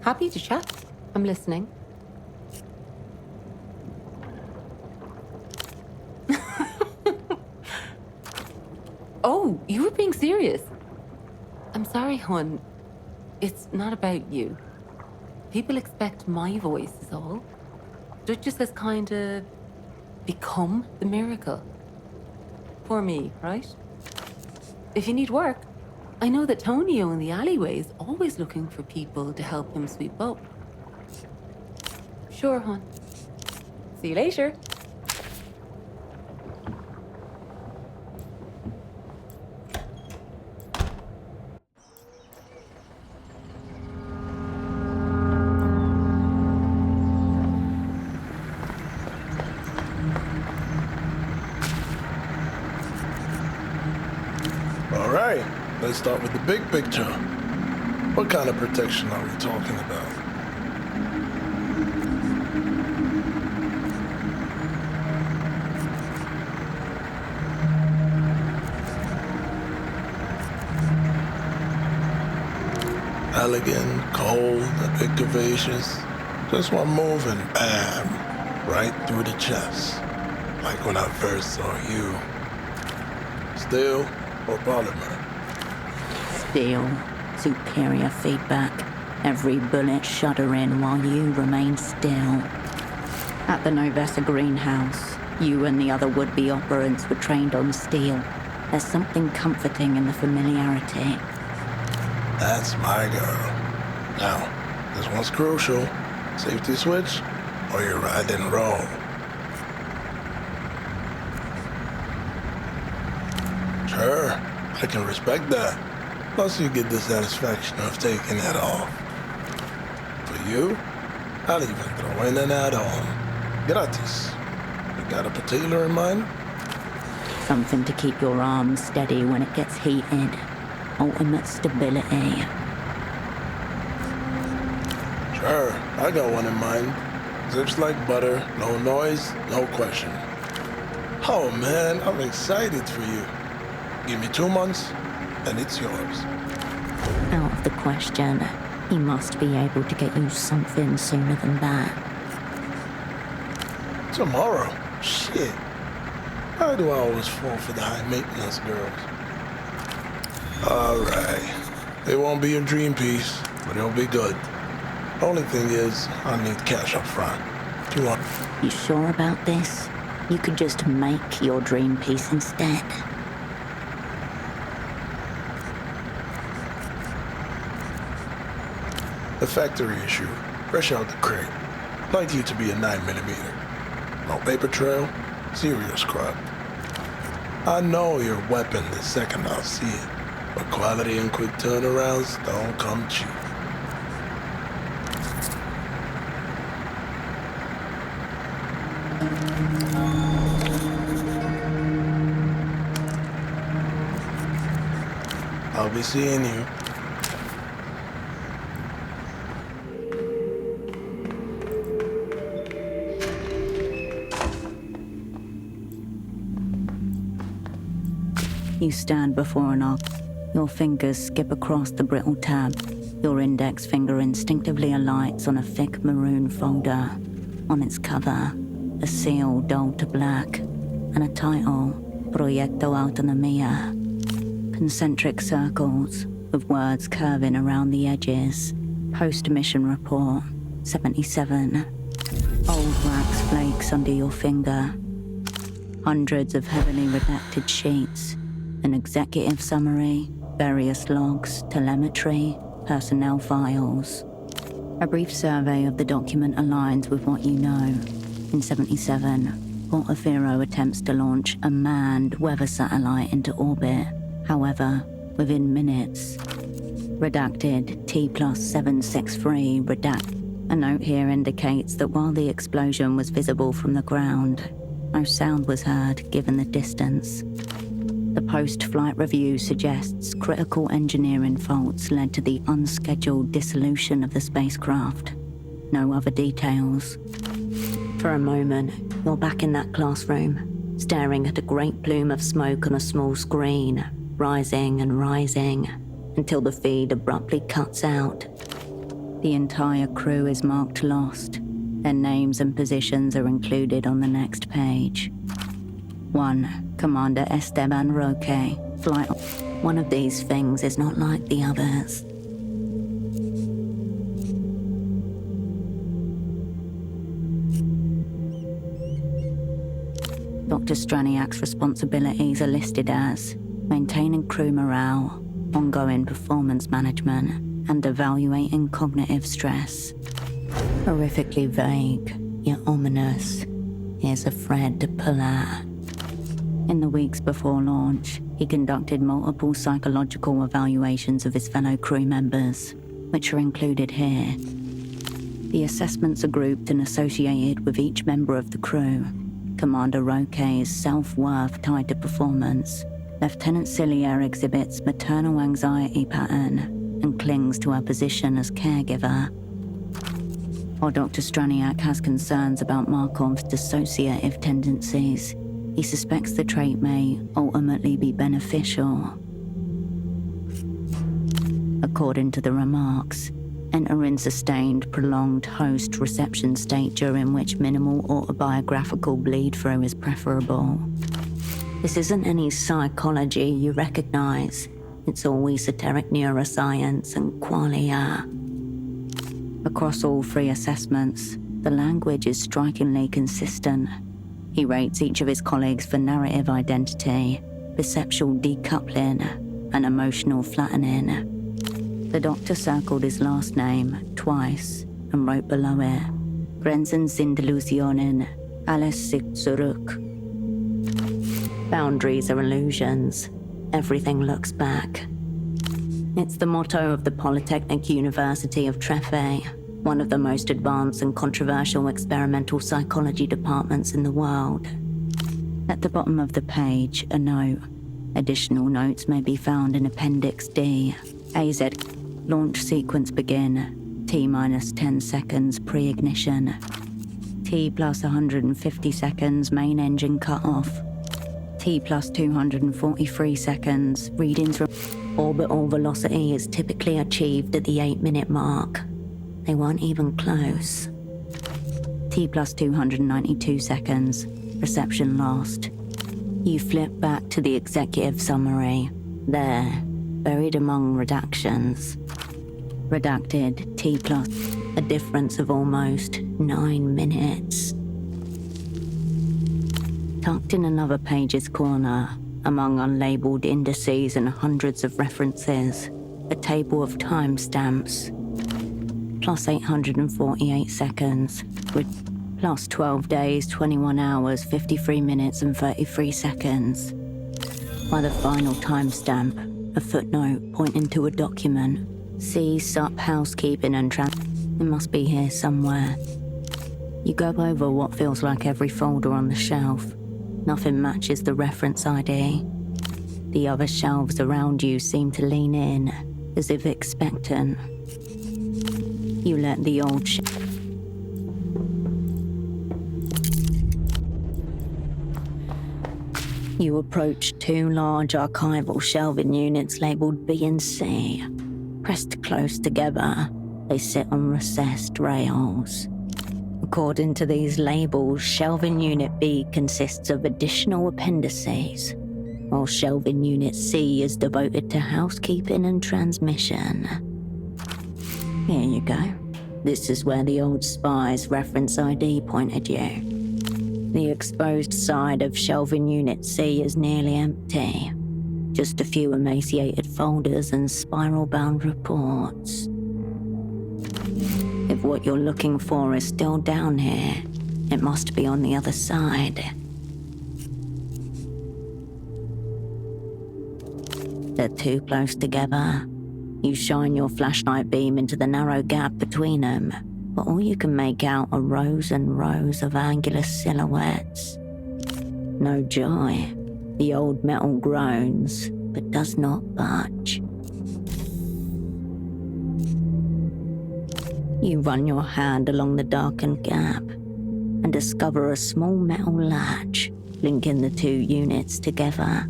[SPEAKER 14] Happy to chat. I'm listening. Oh, you were being serious. I'm sorry, hon. It's not about you. People expect my voice is all. Duchess has kind of become the miracle. For me, right? If you need work, I know that Tonio in the alleyway is always looking for people to help him sweep up. Sure, hon. See you later.
[SPEAKER 15] All right, let's start with the big picture. What kind of protection are we talking about? Elegant, cold, a bit curvaceous. Just one move and bam, right through the chest. Like when I first saw you. Steel or polymer?
[SPEAKER 1] Steel. Superior feedback. Every bullet shuddering while you remain still. At the Novessa greenhouse, you and the other would-be operants were trained on steel. There's something comforting in the familiarity.
[SPEAKER 15] That's my girl. Now, this one's crucial. Safety switch, or you ride and roll. Sure, I can respect that. Plus you get the satisfaction of taking it off. For you, I'll even throw in an add-on. Gratis. You got a particular in mind?
[SPEAKER 1] Something to keep your arms steady when it gets heated. Ultimate stability.
[SPEAKER 15] Sure, I got one in mind. Zips like butter, no noise, no question. Oh man, I'm excited for you. Give me 2 months, and it's yours.
[SPEAKER 1] Out of the question. He must be able to get you something sooner than that.
[SPEAKER 15] Tomorrow? Shit. Why do I always fall for the high-maintenance girls? Alright. It won't be your dream piece, but it'll be good. Only thing is, I need cash up front. Do you want...
[SPEAKER 1] You sure about this? You could just make your dream piece instead.
[SPEAKER 15] The factory issue. Fresh out the crate. Likely to be a 9mm. No paper trail. Serious scrub. I know your weapon the second I'll see it. But quality and quick turnarounds don't come cheap. I'll be seeing you.
[SPEAKER 1] You stand before an arc. Your fingers skip across the brittle tab. Your index finger instinctively alights on a thick maroon folder. On its cover, a seal dulled to black, and a title, Proyecto Autonomía. Concentric circles, with words curving around the edges. Post-mission report, 77. Old wax flakes under your finger. Hundreds of heavily redacted sheets. An executive summary, various logs, telemetry, personnel files. A brief survey of the document aligns with what you know. In 77, Portofiro attempts to launch a manned weather satellite into orbit. However, within minutes, redacted T+763 redact. A note here indicates that while the explosion was visible from the ground, no sound was heard given the distance. The post-flight review suggests critical engineering faults led to the unscheduled dissolution of the spacecraft. No other details. For a moment, you're back in that classroom, staring at a great plume of smoke on a small screen, rising and rising, until the feed abruptly cuts out. The entire crew is marked lost. Their names and positions are included on the next page. 1. Commander Esteban Roque, flight. One of these things is not like the others. Dr. Straniak's responsibilities are listed as maintaining crew morale, ongoing performance management, and evaluating cognitive stress. Horrifically vague, yet ominous. Here's a thread to pull at. In the weeks before launch, he conducted multiple psychological evaluations of his fellow crew members, which are included here. The assessments are grouped and associated with each member of the crew. Commander Roque's self-worth tied to performance. Lieutenant Cillier exhibits maternal anxiety pattern and clings to her position as caregiver. While Dr. Straniak has concerns about Markov's dissociative tendencies, he suspects the trait may ultimately be beneficial. According to the remarks, enter in sustained, prolonged host-reception state during which minimal autobiographical bleed-through is preferable. This isn't any psychology you recognize. It's all esoteric neuroscience and qualia. Across all three assessments, the language is strikingly consistent. He rates each of his colleagues for narrative identity, perceptual decoupling, and emotional flattening. The doctor circled his last name twice and wrote below it, Grenzen sind Illusionen, alles sich zurück. Boundaries are illusions. Everything looks back. It's the motto of the Polytechnic University of Treffe, one of the most advanced and controversial experimental psychology departments in the world. At the bottom of the page, a note. Additional notes may be found in Appendix D. AZ. Launch sequence begin. T-10 seconds pre-ignition. T+150 seconds main engine cut off. T+243 seconds readings. Orbital velocity is typically achieved at the 8-minute mark. They weren't even close. T+292 seconds. Reception lost. You flip back to the executive summary. There, buried among redactions. Redacted T+, a difference of almost 9 minutes. Tucked in another page's corner, among unlabeled indices and hundreds of references, a table of timestamps. Plus 848 seconds, plus 12 days, 21 hours, 53 minutes and 33 seconds. By the final timestamp, a footnote pointing to a document. See sup housekeeping and it must be here somewhere. You go over what feels like every folder on the shelf. Nothing matches the reference ID. The other shelves around you seem to lean in, as if expectant. You let the old You approach two large archival shelving units labeled B and C. Pressed close together, they sit on recessed rails. According to these labels, Shelving Unit B consists of additional appendices, while Shelving Unit C is devoted to housekeeping and transmission. Here you go. This is where the old spy's reference ID pointed you. The exposed side of Shelving Unit C is nearly empty. Just a few emaciated folders and spiral-bound reports. If what you're looking for is still down here, it must be on the other side. They're too close together. You shine your flashlight beam into the narrow gap between them, but all you can make out are rows and rows of angular silhouettes. No joy. The old metal groans, but does not budge. You run your hand along the darkened gap and discover a small metal latch linking the two units together.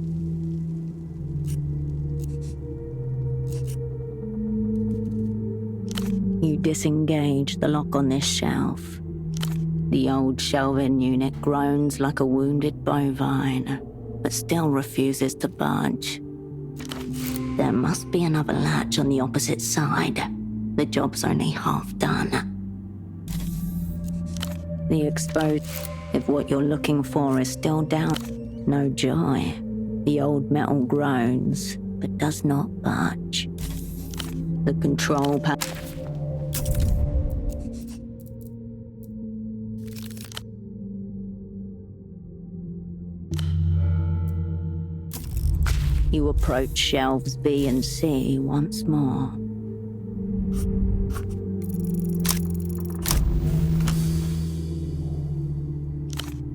[SPEAKER 1] You disengage the lock on this shelf. The old shelving unit groans like a wounded bovine, but still refuses to budge. There must be another latch on the opposite side. The job's only half done. The exposed, if what you're looking for is still down, no joy. The old metal groans, but does not budge. The control panel. You approach shelves B and C once more.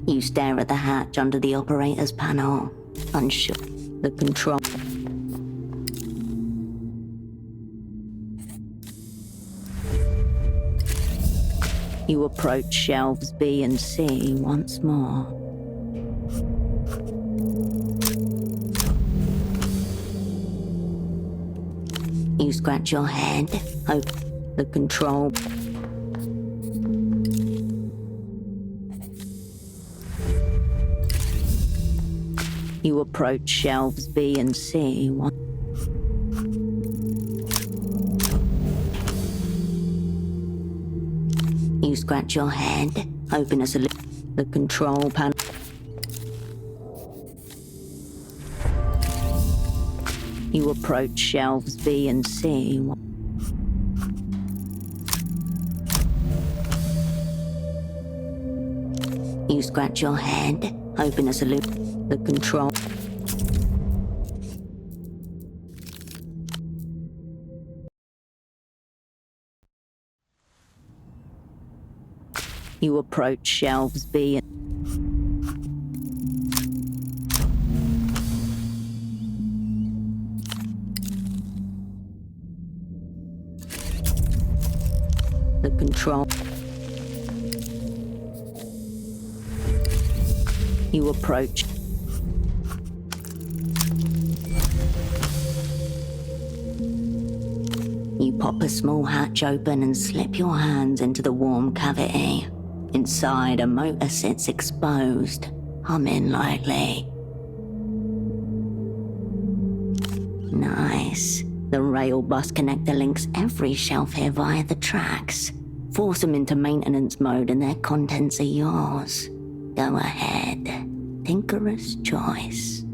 [SPEAKER 1] You stare at the hatch under the operator's panel, unsure. The control. You approach shelves B and C once more. You scratch your head, open the control. You approach shelves B and C. You scratch your head, open a the control panel. You approach shelves B and C. You scratch your head, open a the control. You approach shelves B and the control. You approach. You pop a small hatch open and slip your hands into the warm cavity. Inside, a motor sits exposed, humming lightly. Nice. The rail bus connector links every shelf here via the tracks. Force them into maintenance mode and their contents are yours. Go ahead. Tinkerer's choice.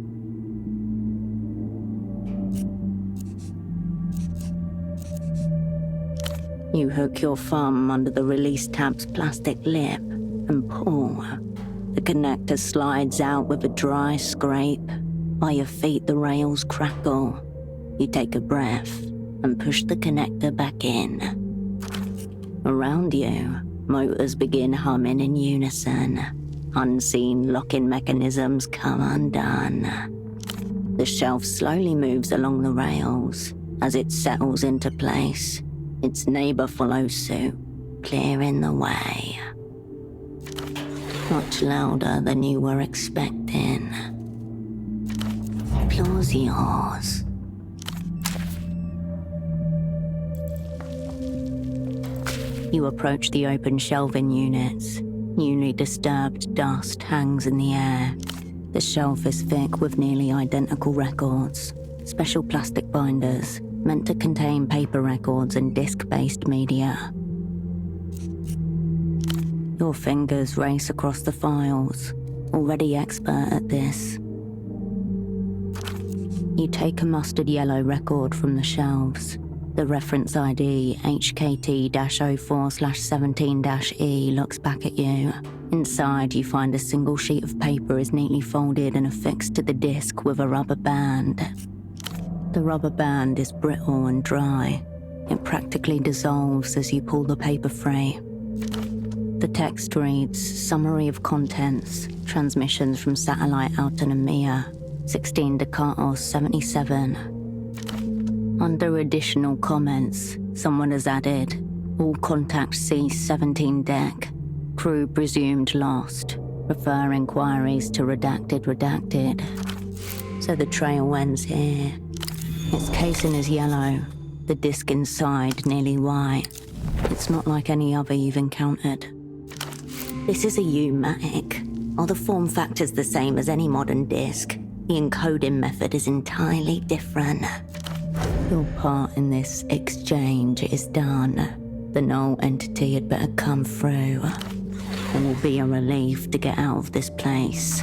[SPEAKER 1] You hook your thumb under the release tab's plastic lip and pull. The connector slides out with a dry scrape. By your feet, the rails crackle. You take a breath and push the connector back in. Around you, motors begin humming in unison. Unseen locking mechanisms come undone. The shelf slowly moves along the rails. As it settles into place, its neighbor follows suit, clearing the way. Much louder than you were expecting. Applause yours. You approach the open shelving units. Newly disturbed dust hangs in the air. The shelf is thick with nearly identical records. Special plastic binders, meant to contain paper records and disc-based media. Your fingers race across the files, already expert at this. You take a mustard yellow record from the shelves. The reference ID HKT-04/17-E looks back at you. Inside, you find a single sheet of paper is neatly folded and affixed to the disc with a rubber band. The rubber band is brittle and dry. It practically dissolves as you pull the paper free. The text reads, Summary of Contents, Transmissions from Satellite Autonomia, 16 Decatos 77. Under additional comments, someone has added, all contact cease 17 deck. Crew presumed lost. Refer inquiries to redacted. So the trail ends here. Its casing is yellow, the disc inside nearly white. It's not like any other you've encountered. This is a U-matic. Are the form factors the same as any modern disc? The encoding method is entirely different. Your part in this exchange is done. The null entity had better come through. It will be a relief to get out of this place.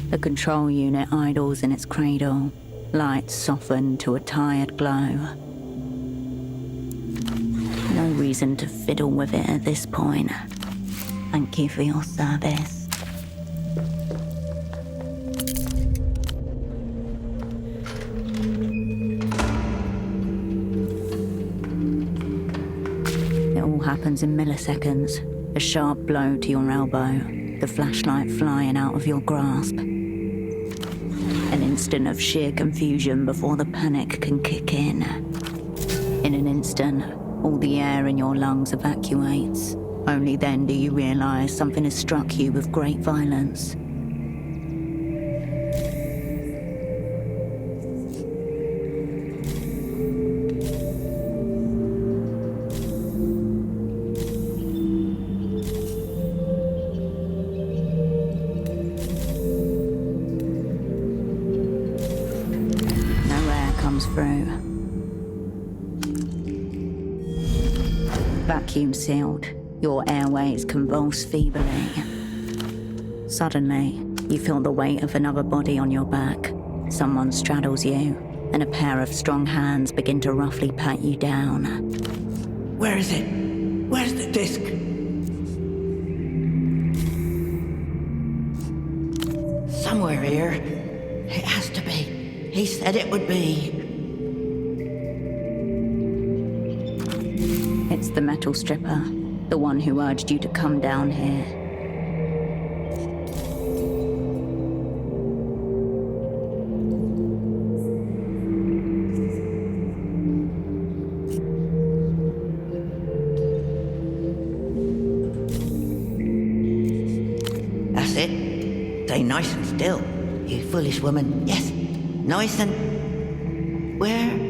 [SPEAKER 1] The control unit idles in its cradle. Lights soften to a tired glow. No reason to fiddle with it at this point. Thank you for your service. It all happens in milliseconds. A sharp blow to your elbow. The flashlight flying out of your grasp. An instant of sheer confusion before the panic can kick in. In an instant, all the air in your lungs evacuates. Only then do you realize something has struck you with great violence. Vacuum sealed, your airways convulse feebly. Suddenly, you feel the weight of another body on your back. Someone straddles you, and a pair of strong hands begin to roughly pat you down.
[SPEAKER 12] Where is it? Where's the disc?
[SPEAKER 16] Somewhere here. It has to be. He said it would be.
[SPEAKER 1] It's the metal stripper, the one who urged you to come down here.
[SPEAKER 16] That's it. Stay nice and still, you foolish woman. Yes, nice and... Where?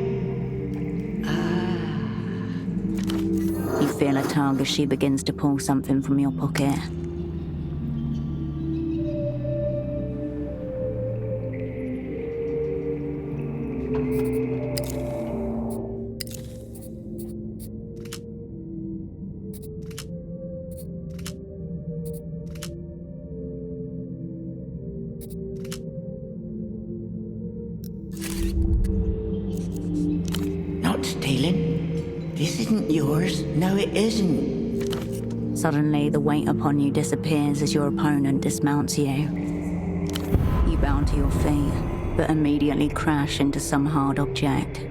[SPEAKER 1] You feel a tug as she begins to pull something from your pocket.
[SPEAKER 16] Not stealing. This isn't yours. No, it isn't.
[SPEAKER 1] Suddenly, the weight upon you disappears as your opponent dismounts you. You bound to your feet, but immediately crash into some hard object.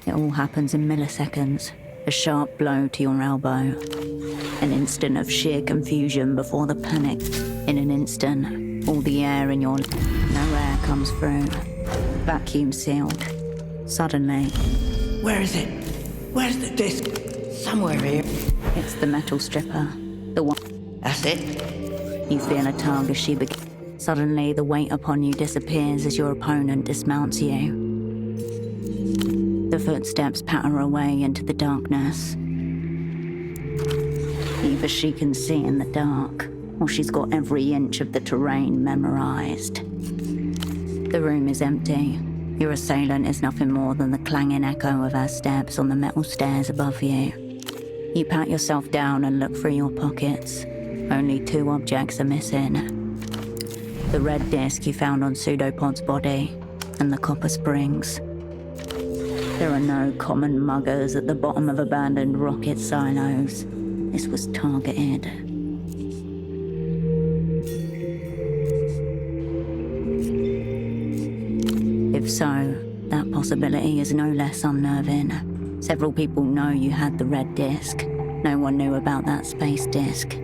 [SPEAKER 1] It all happens in milliseconds. A sharp blow to your elbow. An instant of sheer confusion before the panic. In an instant, all the air in your... No air comes through. Vacuum sealed. Suddenly...
[SPEAKER 16] Where is it? Where's the disc? Somewhere here.
[SPEAKER 1] It's the metal stripper. The one...
[SPEAKER 16] That's it.
[SPEAKER 1] You feel a tug as she begins. Suddenly, the weight upon you disappears as your opponent dismounts you. The footsteps patter away into the darkness. Either she can see in the dark, or she's got every inch of the terrain memorized. The room is empty. Your assailant is nothing more than the clanging echo of her steps on the metal stairs above you. You pat yourself down and look through your pockets. Only 2 objects are missing. The red disc you found on Pseudopod's body, and the copper springs. There are no common muggers at the bottom of abandoned rocket silos. This was targeted. If so, that possibility is no less unnerving. Several people know you had the red disc. No one knew about that space disc.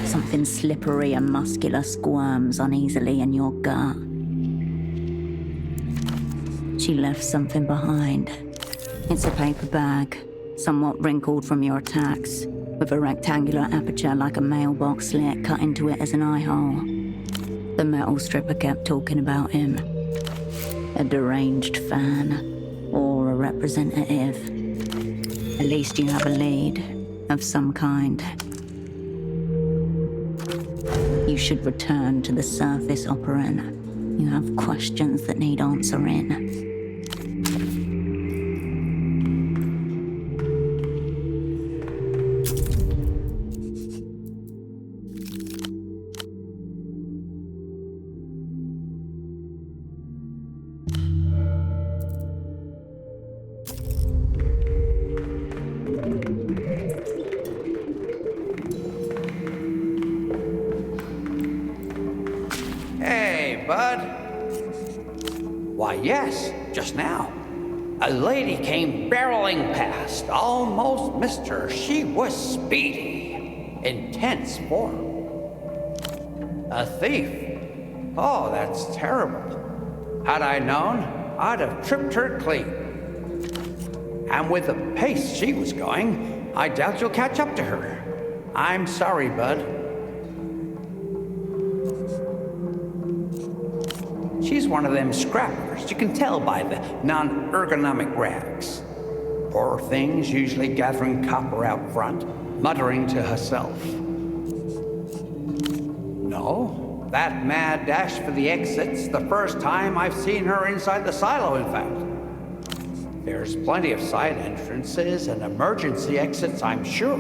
[SPEAKER 1] Something slippery and muscular squirms uneasily in your gut. She left something behind. It's a paper bag, somewhat wrinkled from your attacks, with a rectangular aperture like a mailbox slit cut into it as an eye hole. The metal stripper kept talking about him. A deranged fan, or a representative. At least you have a lead, of some kind. You should return to the surface, operant. You have questions that need answering.
[SPEAKER 10] Yes, just now. A lady came barreling past. Almost missed her. She was speedy. Intense form. A thief. Oh, that's terrible. Had I known, I'd have tripped her clean. And with the pace she was going, I doubt you'll catch up to her. I'm sorry, bud. She's one of them scrappers. You can tell by the non-ergonomic rags. Poor things usually gathering copper out front, muttering to herself. No, that mad dash for the exit's the first time I've seen her inside the silo, in fact. There's plenty of side entrances and emergency exits, I'm sure.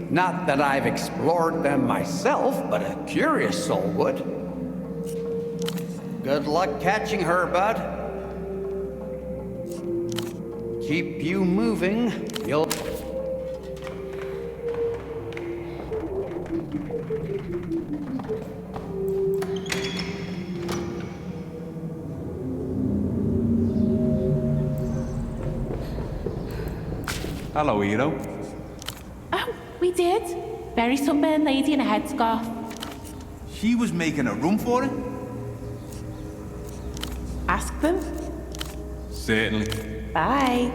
[SPEAKER 10] Not that I've explored them myself, but a curious soul would. Good luck catching her, bud. Keep you moving. You'll...
[SPEAKER 17] Hello, Hiro.
[SPEAKER 18] Oh, we did. Very sunburned lady in a headscarf.
[SPEAKER 17] She was making a room for it?
[SPEAKER 18] Ask them.
[SPEAKER 17] Certainly.
[SPEAKER 18] Bye.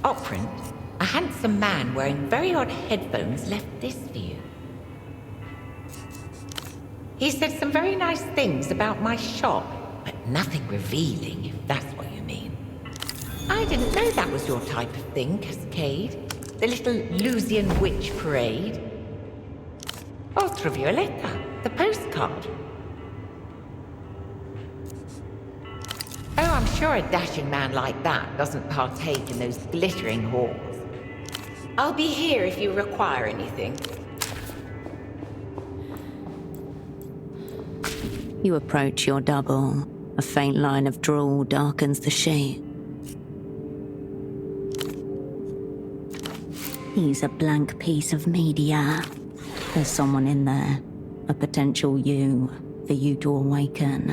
[SPEAKER 16] Operant, a handsome man wearing very odd headphones left this for you. He said some very nice things about my shop, but nothing revealing, if that's what you mean. I didn't know that was your type of thing, Cascade. The little Lusian witch parade. Otro Violator, the postcard. Oh, I'm sure a dashing man like that doesn't partake in those glittering halls. I'll be here if you require anything.
[SPEAKER 1] You approach your double. A faint line of drool darkens the sheet. He's a blank piece of media. There's someone in there. A potential you, for you to awaken.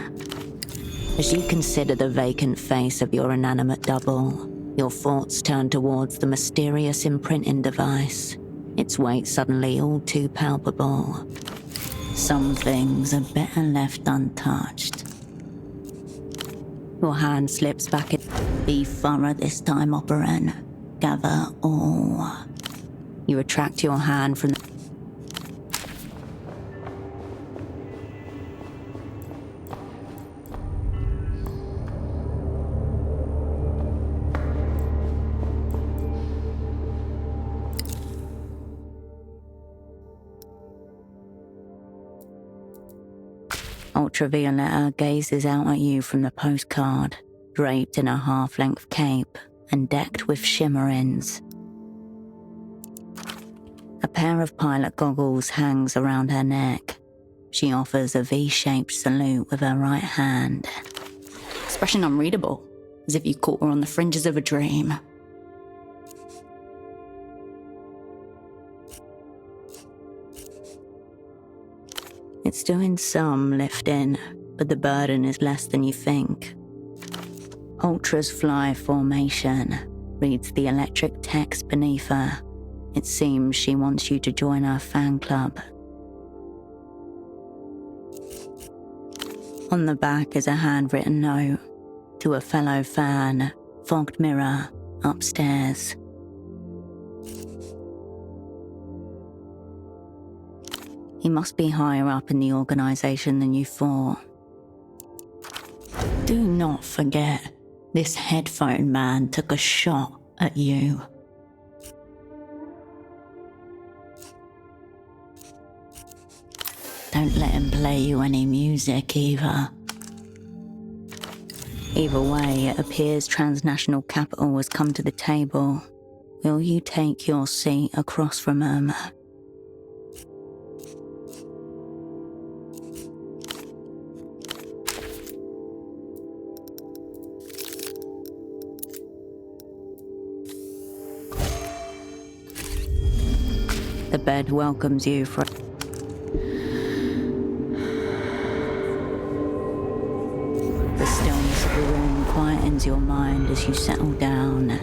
[SPEAKER 1] As you consider the vacant face of your inanimate double, your thoughts turn towards the mysterious imprinting device. Its weight suddenly all too palpable. Some things are better left untouched. Your hand slips back. Be thorough this time, operant. Gather all. You retract your hand from the... Ultraviolet gazes out at you from the postcard, draped in a half-length cape and decked with shimmerings. A pair of pilot goggles hangs around her neck. She offers a V-shaped salute with her right hand.
[SPEAKER 19] Expression unreadable, as if you caught her on the fringes of a dream.
[SPEAKER 1] It's doing some lifting, but the burden is less than you think. Ultra's fly formation reads the electric text beneath her. It seems she wants you to join her fan club. On the back is a handwritten note to a fellow fan, fogged mirror, upstairs. He must be higher up in the organization than you thought. Do not forget, this headphone man took a shot at you. Don't let him play you any music either. Either way, it appears transnational capital has come to the table. Will you take your seat across from him? The bed welcomes you for... The stillness of the room quietens your mind as you settle down.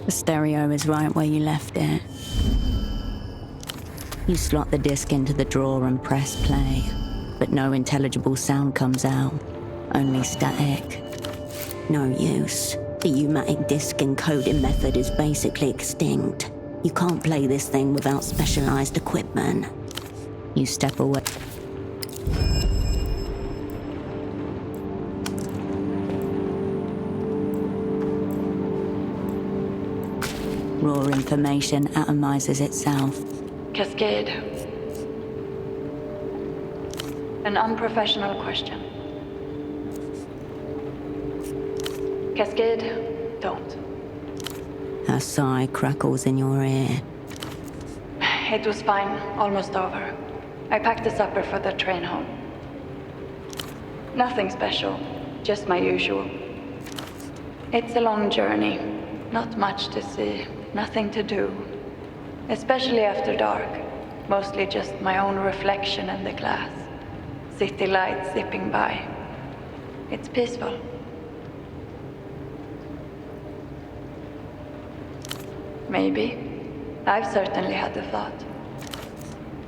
[SPEAKER 1] The stereo is right where you left it. You slot the disc into the drawer and press play, but no intelligible sound comes out, only static. No use. The pneumatic disc encoding method is basically extinct. You can't play this thing without specialized equipment. You step away. Raw information atomizes itself.
[SPEAKER 20] Cascade. An unprofessional question. Cascade, don't.
[SPEAKER 1] Her sigh crackles in your ear.
[SPEAKER 20] It was fine, almost over. I packed a supper for the train home. Nothing special, just my usual. It's a long journey, not much to see, nothing to do. Especially after dark, mostly just my own reflection in the glass. City lights zipping by. It's peaceful. Maybe. I've certainly had the thought.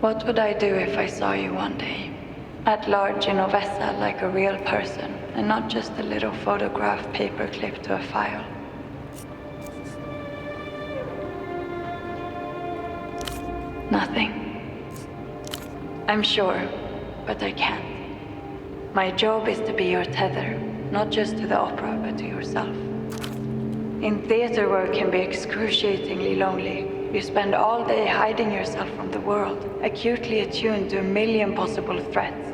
[SPEAKER 20] What would I do if I saw you one day? At large in Ovessa like a real person, and not just a little photograph paperclip to a file. Nothing. I'm sure, but I can't. My job is to be your tether, not just to the opera, but to yourself. In theater, work can be excruciatingly lonely. You spend all day hiding yourself from the world, acutely attuned to a million possible threats.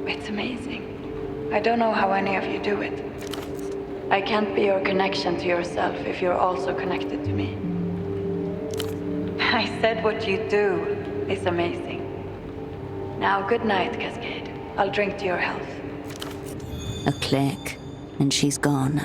[SPEAKER 20] It's amazing. I don't know how any of you do it. I can't be your connection to yourself if you're also connected to me. I said what you do is amazing. Now, good night, Cascade. I'll drink to your health.
[SPEAKER 1] A click, and she's gone.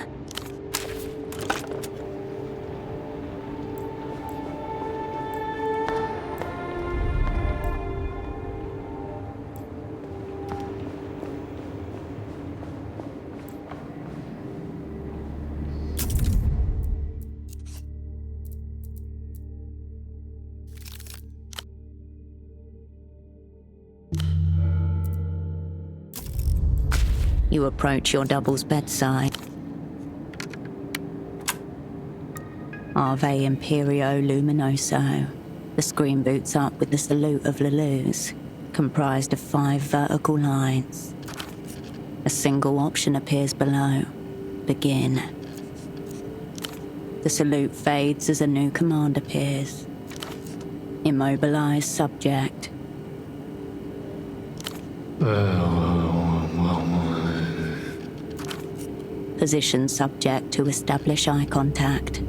[SPEAKER 1] You approach your double's bedside. Ave Imperio Luminoso. The screen boots up with the salute of Lelou's, comprised of 5 vertical lines. A single option appears below. Begin. The salute fades as a new command appears. Immobilize subject. Position subject to establish eye contact.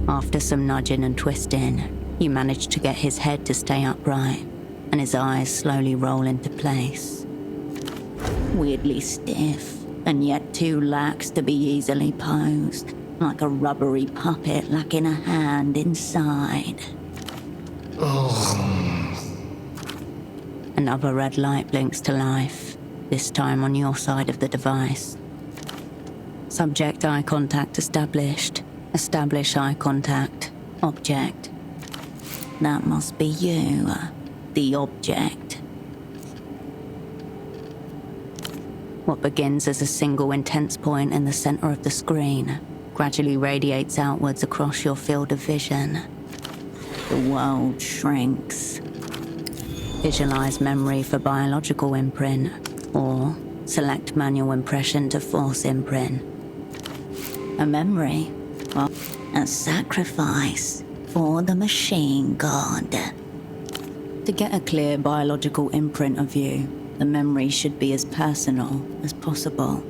[SPEAKER 1] After some nudging and twisting, you manage to get his head to stay upright, and his eyes slowly roll into place. Weirdly stiff, and yet too lax to be easily posed, like a rubbery puppet lacking a hand inside. Another red light blinks to life, this time on your side of the device. Subject eye contact established. Establish eye contact. Object. That must be you, the object. What begins as a single intense point in the center of the screen gradually radiates outwards across your field of vision. The world shrinks. Visualize memory for biological imprint, or select manual impression to force imprint. A memory, well, a sacrifice for the machine god. To get a clear biological imprint of you, the memory should be as personal as possible.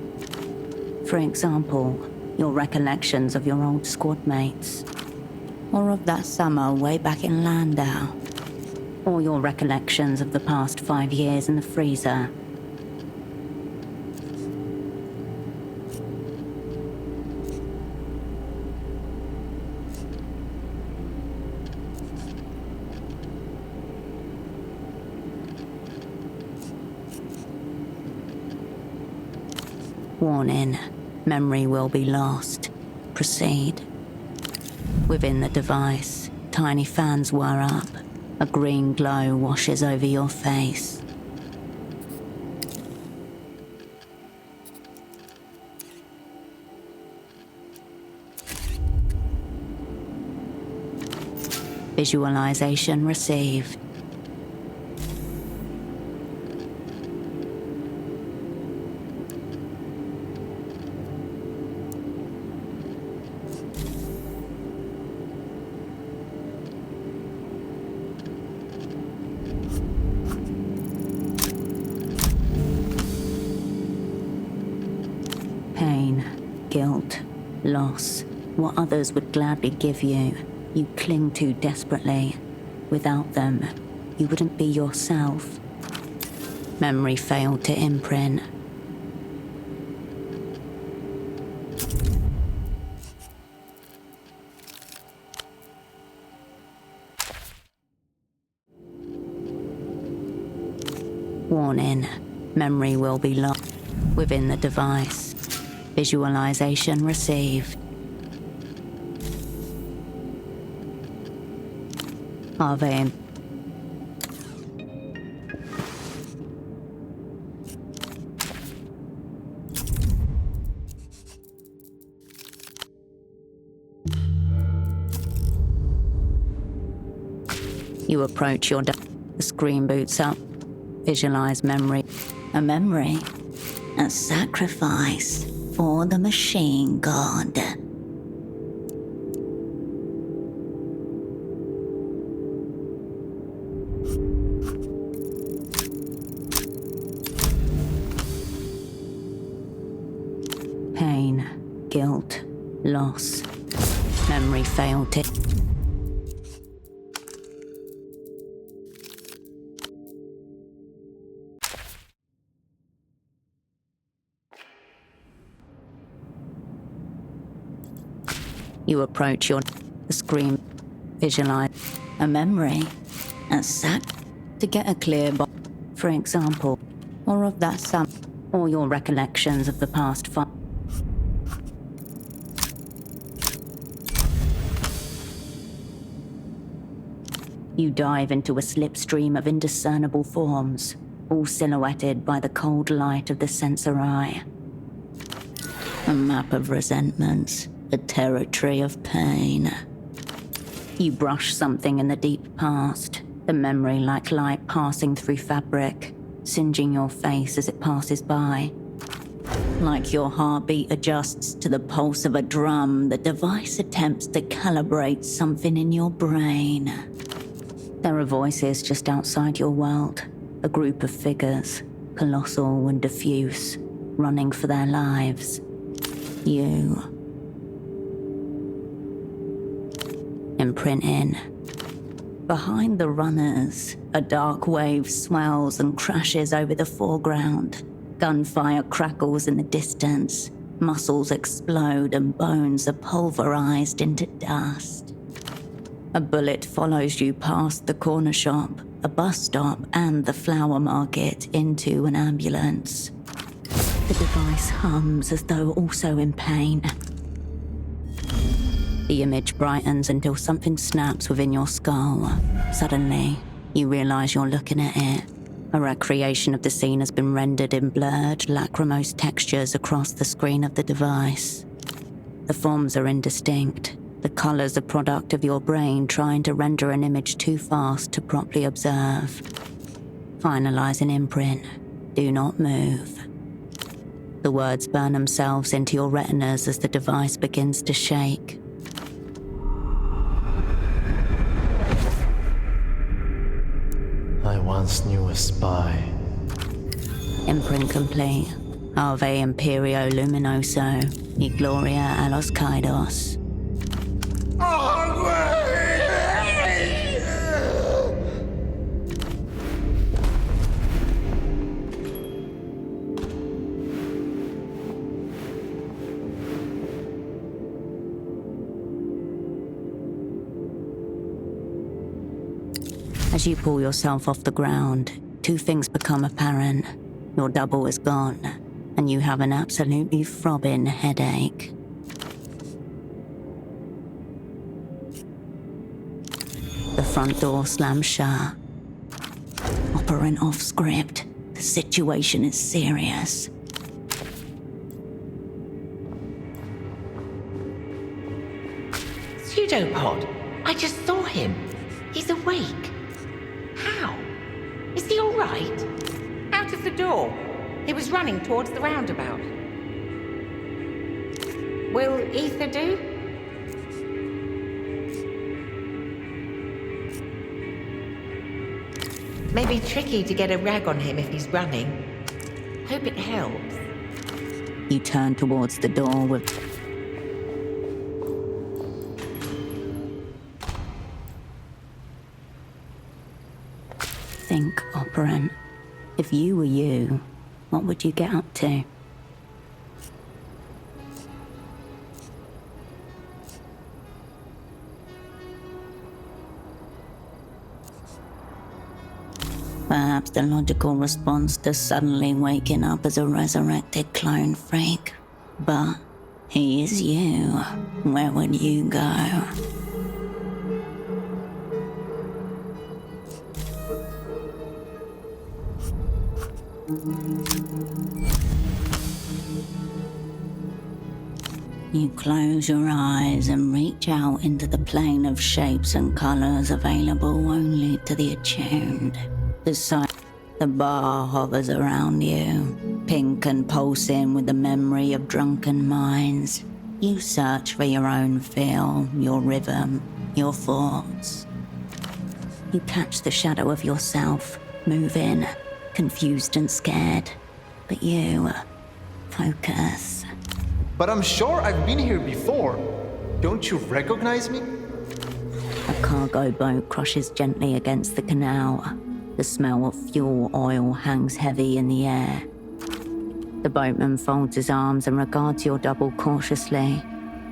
[SPEAKER 1] For example, your recollections of your old squad mates, or of that summer way back in Landau, or your recollections of the past 5 years in the freezer. Warning, memory will be lost. Proceed. Within the device, tiny fans whir up. A green glow washes over your face. Visualization received. Pain, guilt, loss, what others would gladly give you, you cling to desperately. Without them, you wouldn't be yourself. Memory failed to imprint. Warning, memory will be lost within the device. Visualization received. Ave. You approach your the screen boots up. Visualize memory. A memory. A sacrifice for the machine god. Pain, guilt, loss. Memory failed to... You approach your screen, visualize a memory, a sack to get a clear box, for example, or of that sum, or your recollections of the past five. You dive into a slipstream of indiscernible forms, all silhouetted by the cold light of the sensor eye. A map of resentments, a territory of pain. You brush something in the deep past, the memory like light passing through fabric, singeing your face as it passes by. Like your heartbeat adjusts to the pulse of a drum, the device attempts to calibrate something in your brain. There are voices just outside your world, a group of figures, colossal and diffuse, running for their lives. You. Imprint in. Behind the runners, a dark wave swells and crashes over the foreground. Gunfire crackles in the distance. Muscles explode and bones are pulverized into dust. A bullet follows you past the corner shop, a bus stop, and the flower market into an ambulance. The device hums as though also in pain. The image brightens until something snaps within your skull. Suddenly, you realize you're looking at it. A recreation of the scene has been rendered in blurred, lachrymose textures across the screen of the device. The forms are indistinct. The colors a product of your brain trying to render an image too fast to properly observe. Finalize an imprint. Do not move. The words burn themselves into your retinas as the device begins to shake.
[SPEAKER 2] I once knew a spy.
[SPEAKER 1] Imprint complete. Ave Imperio Luminoso. Y Gloria a los Kaidos. As you pull yourself off the ground, two things become apparent. Your double is gone, and you have an absolutely throbbing headache. The front door slams shut. Operant off script. The situation is serious.
[SPEAKER 16] Pseudopod. I just saw him. He's awake. How? Is he all right? Out of the door. He was running towards the roundabout. Will ether do? Maybe tricky to get a rag on him if he's running. Hope it helps.
[SPEAKER 1] You turn towards the door with... Think, operant. If you were you, what would you get up to? Perhaps the logical response to suddenly waking up as a resurrected clone freak. But he is you. Where would you go? You close your eyes and reach out into the plane of shapes and colors available only to the attuned. The bar hovers around you, pink and pulsing with the memory of drunken minds. You search for your own feel, your rhythm, your thoughts. You catch the shadow of yourself, moving, confused and scared. But you focus.
[SPEAKER 19] But I'm sure I've been here before. Don't you recognize me?
[SPEAKER 1] A cargo boat crashes gently against the canal. The smell of fuel oil hangs heavy in the air. The boatman folds his arms and regards your double cautiously.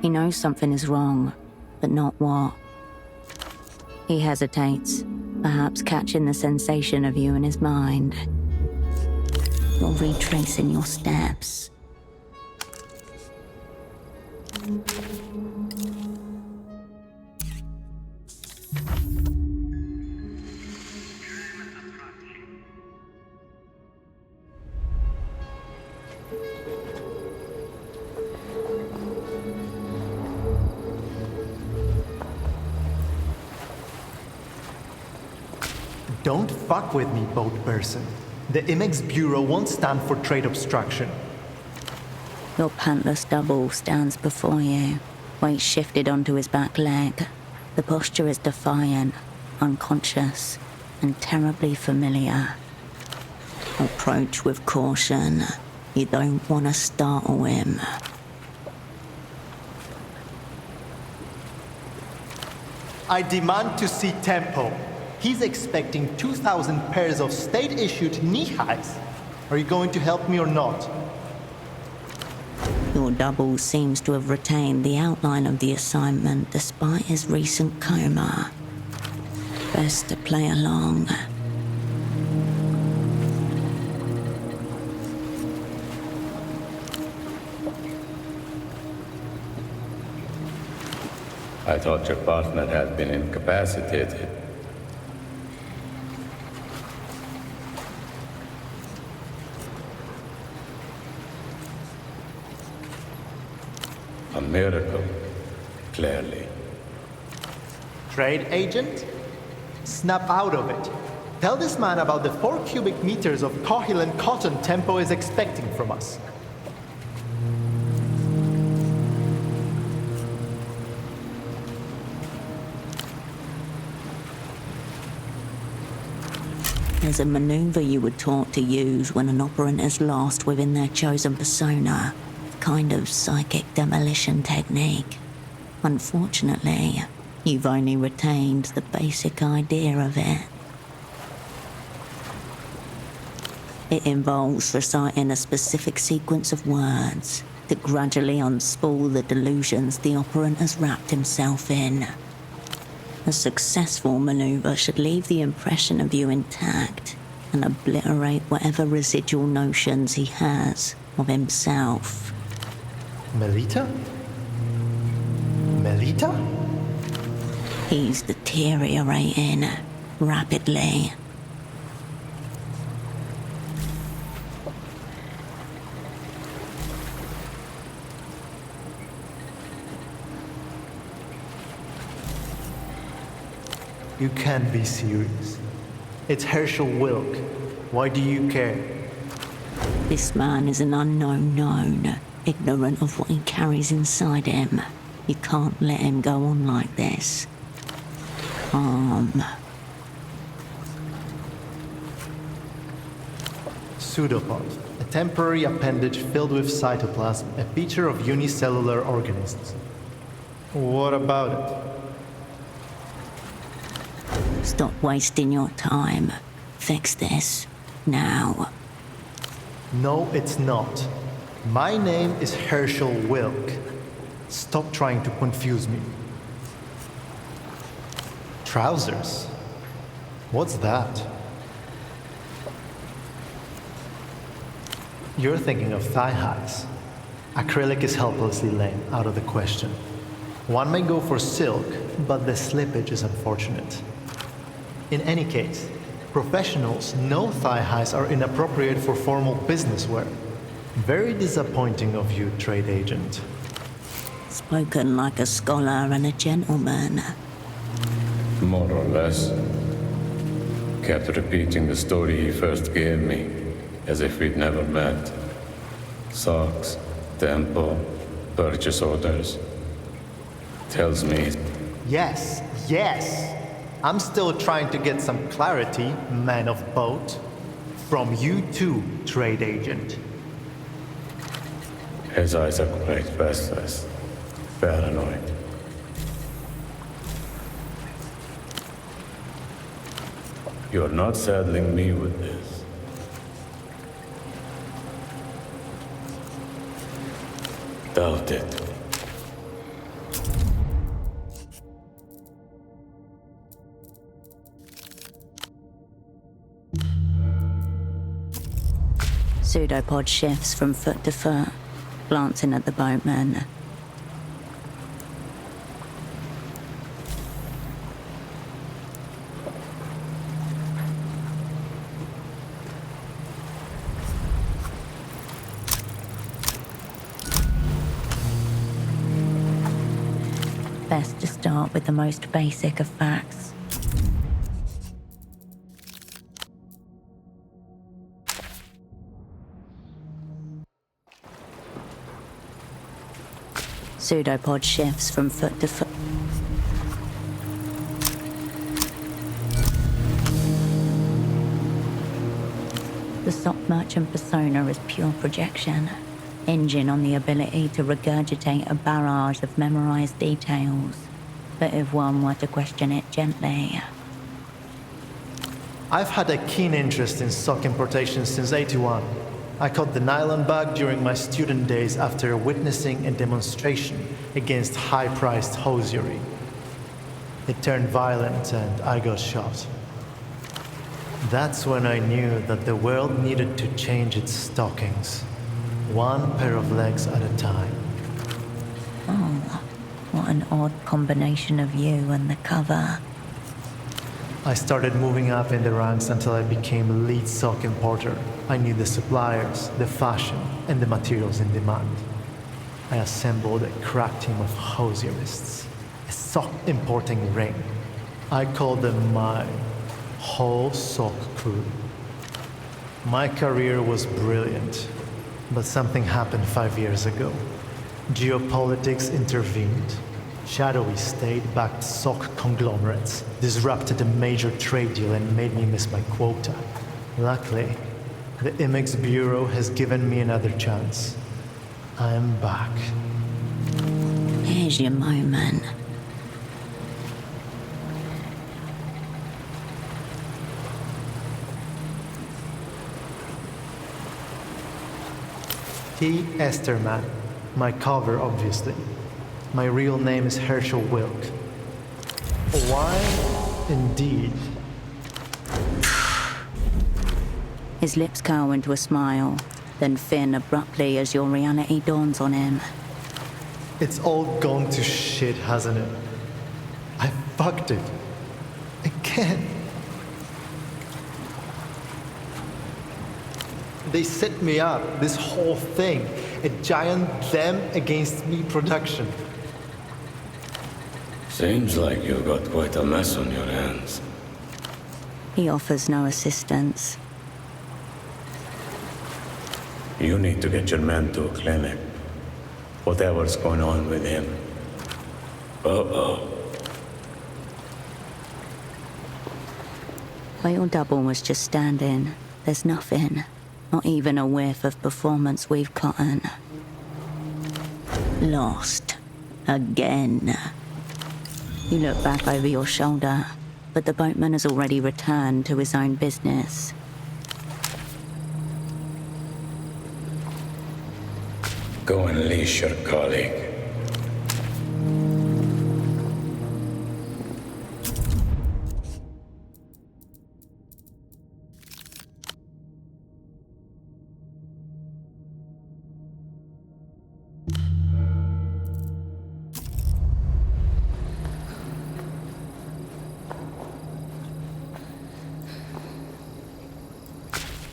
[SPEAKER 1] He knows something is wrong, but not what. He hesitates, perhaps catching the sensation of you in his mind. You're retracing your steps.
[SPEAKER 19] Don't fuck with me, boat person. The Imex Bureau won't stand for trade obstruction.
[SPEAKER 1] Your pantless double stands before you, weight shifted onto his back leg. The posture is defiant, unconscious, and terribly familiar. Approach with caution. You don't want to startle him.
[SPEAKER 19] I demand to see Tempo. He's expecting 2,000 pairs of state-issued knee-highs. Are you going to help me or not?
[SPEAKER 1] Your double seems to have retained the outline of the assignment despite his recent coma. Best to play along.
[SPEAKER 21] I thought your partner had been incapacitated. A miracle, clearly.
[SPEAKER 19] Trade agent? Snap out of it. Tell this man about the 4 cubic meters of cohilant cotton Tempo is expecting from us.
[SPEAKER 1] There's a maneuver you were taught to use when an operant is lost within their chosen persona. Kind of psychic demolition technique. Unfortunately, you've only retained the basic idea of it. It involves reciting a specific sequence of words to gradually unspool the delusions the operant has wrapped himself in. A successful maneuver should leave the impression of you intact and obliterate whatever residual notions he has of himself.
[SPEAKER 19] Melita? Melita?
[SPEAKER 1] He's deteriorating rapidly.
[SPEAKER 19] You can't be serious. It's Herschel Wilk. Why do you care?
[SPEAKER 1] This man is an unknown known, ignorant of what he carries inside him. You can't let him go on like this. Calm.
[SPEAKER 19] Pseudopod, a temporary appendage filled with cytoplasm, a feature of unicellular organisms. What about it?
[SPEAKER 1] Stop wasting your time. Fix this. Now.
[SPEAKER 19] No, it's not. My name is Herschel Wilk. Stop trying to confuse me. Trousers? What's that? You're thinking of thigh highs. Acrylic is helplessly lame, out of the question. One may go for silk, but the slippage is unfortunate. In any case, professionals know thigh highs are inappropriate for formal business wear. Very disappointing of you, trade agent.
[SPEAKER 1] Spoken like a scholar and a gentleman.
[SPEAKER 21] More or less. Kept repeating the story he first gave me, as if we'd never met. Socks, tempo, purchase orders. Tells me...
[SPEAKER 19] Yes, yes! I'm still trying to get some clarity, man of boat. From you too, trade agent.
[SPEAKER 21] His eyes are quite restless, paranoid. You're not saddling me with this. Doubt it.
[SPEAKER 1] Pseudopod shifts from foot to foot, glancing at the boatman. Best to start with the most basic of facts. Pseudopod shifts from foot to foot. The sock merchant persona is pure projection, hinging on the ability to regurgitate a barrage of memorized details. But if one were to question it gently...
[SPEAKER 19] I've had a keen interest in sock importation since '81. I caught the nylon bug during my student days after witnessing a demonstration against high-priced hosiery. It turned violent and I got shot. That's when I knew that the world needed to change its stockings, one pair of legs at a time.
[SPEAKER 1] Oh, what an odd combination of you and the cover.
[SPEAKER 19] I started moving up in the ranks until I became lead sock importer. I knew the suppliers, the fashion, and the materials in demand. I assembled a crack team of hosierists, a sock importing ring. I called them my whole sock crew. My career was brilliant, but something happened 5 years ago. Geopolitics intervened. Shadowy state-backed sock conglomerates disrupted a major trade deal and made me miss my quota. Luckily, the IMEX Bureau has given me another chance. I'm back.
[SPEAKER 1] Here's your moment.
[SPEAKER 19] T. Esterman. My cover, obviously. My real name is Herschel Wilk. Why, indeed?
[SPEAKER 1] His lips curl into a smile, then thin abruptly as your reality dawns on him.
[SPEAKER 19] It's all gone to shit, hasn't it? I fucked it. Again. They set me up, this whole thing. A giant them against me production.
[SPEAKER 21] Seems like you've got quite a mess on your hands.
[SPEAKER 1] He offers no assistance.
[SPEAKER 21] You need to get your man to a clinic. Whatever's going on with him. Uh-oh.
[SPEAKER 1] Where your double was just standing, there's nothing. Not even a whiff of performance we've gotten. Lost. Again. You look back over your shoulder, but the boatman has already returned to his own business.
[SPEAKER 21] Go and leash your colleague.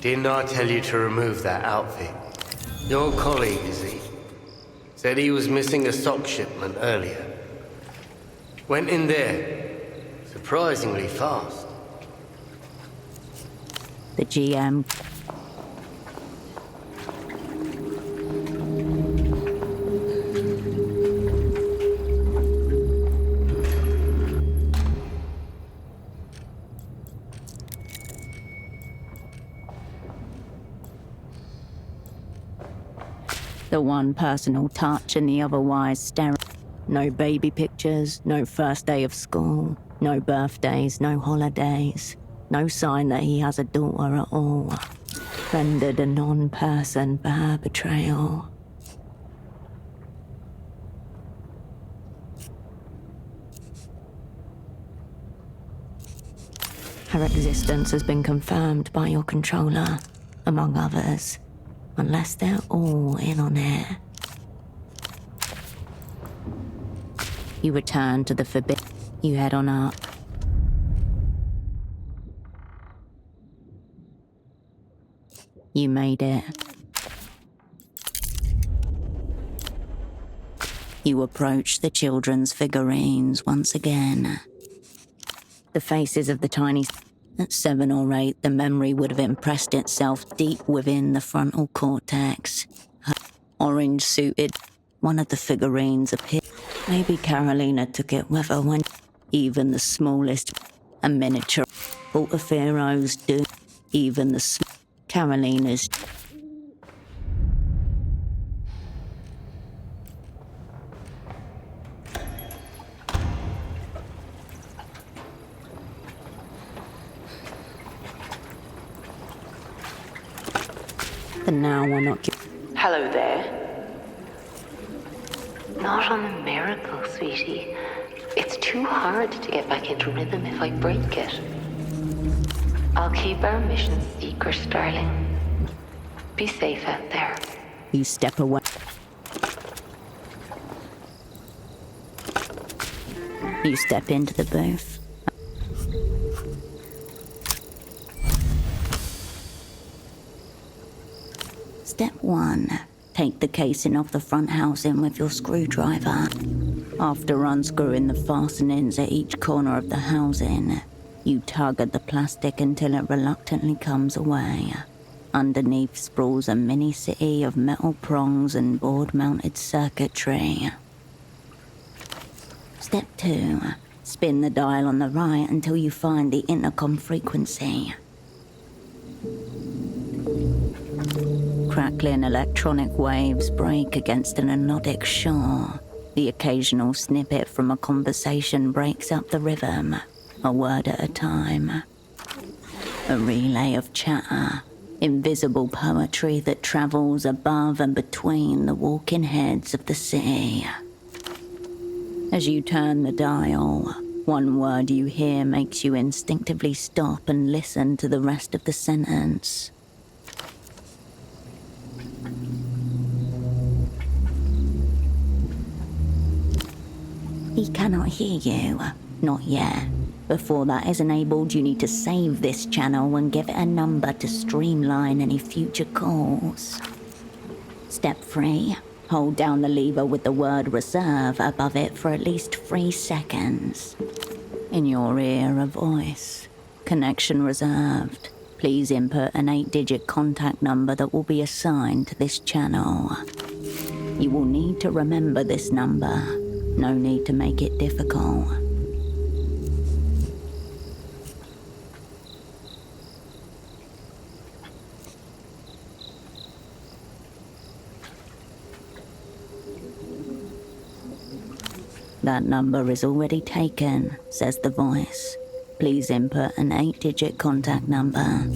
[SPEAKER 5] Didn't I tell you to remove that outfit? Your colleague, is he? Said he was missing a sock shipment earlier. Went in there. Surprisingly fast.
[SPEAKER 1] The GM... The one personal touch and the otherwise sterile. No baby pictures, no first day of school, no birthdays, no holidays. No sign that he has a daughter at all. Rendered a non-person for her betrayal. Her existence has been confirmed by your controller, among others, unless they're all in on it. You return to the forbidden. You head on up. You made it. You approach the children's figurines once again. The faces of the tiny... At 7 or 8, the memory would have impressed itself deep within the frontal cortex. Orange-suited, one of the figurines appeared. Maybe Karolina took it with her when even the smallest, a miniature. Portofiro's do, even the Karolina's. And now we're not.
[SPEAKER 11] Hello there. Not on a miracle, sweetie. It's too hard to get back into rhythm if I break it. I'll keep our mission secret, darling. Be safe out there.
[SPEAKER 1] You step away. You step into the booth. Step 1. Take the casing off the front housing with your screwdriver. After unscrewing the fastenings at each corner of the housing, you tug at the plastic until it reluctantly comes away. Underneath sprawls a mini-city of metal prongs and board-mounted circuitry. Step 2. Spin the dial on the right until you find the intercom frequency. Crackling electronic waves break against an anodic shore. The occasional snippet from a conversation breaks up the rhythm, a word at a time. A relay of chatter, invisible poetry that travels above and between the walking heads of the city. As you turn the dial, one word you hear makes you instinctively stop and listen to the rest of the sentence. He cannot hear you. Not yet. Before that is enabled, you need to save this channel and give it a number to streamline any future calls. Step 3. Hold down the lever with the word reserve above it for at least 3 seconds. In your ear, a voice. Connection reserved. Please input an 8-digit contact number that will be assigned to this channel. You will need to remember this number. No need to make it difficult. That number is already taken, says the voice. Please input an 8-digit contact number.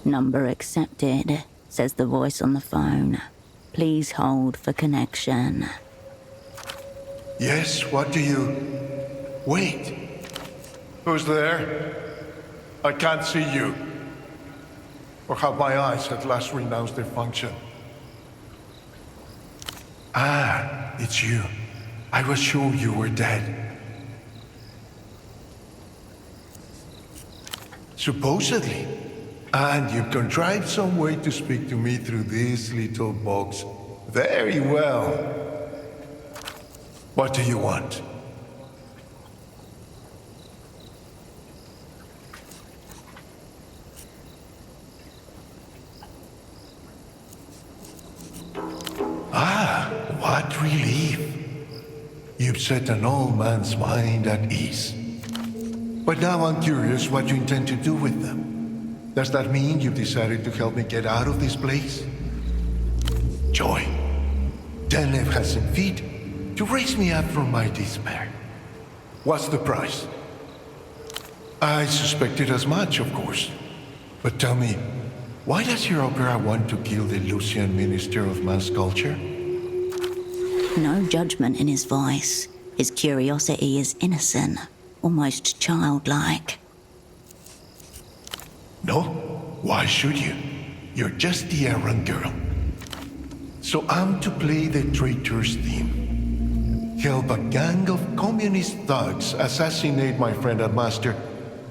[SPEAKER 1] Number accepted, says the voice on the phone. Please hold for connection.
[SPEAKER 3] Yes, what do you... Wait. Who's there? I can't see you. Or have my eyes at last renounced their function? Ah, it's you. I was sure you were dead. Supposedly. And you've contrived some way to speak to me through this little box. Very well. What do you want? Ah, what relief. You've set an old man's mind at ease. But now I'm curious what you intend to do with them. Does that mean you've decided to help me get out of this place? Joy. Denlev has some feet, to raise me up from my despair. What's the price? I suspected as much, of course. But tell me, why does your opera want to kill the Lucian Minister of Mass Culture?
[SPEAKER 1] No judgment in his voice. His curiosity is innocent, almost childlike.
[SPEAKER 3] No? Why should you? You're just the errand girl. So I'm to play the traitor's theme. Help a gang of communist thugs assassinate my friend and master,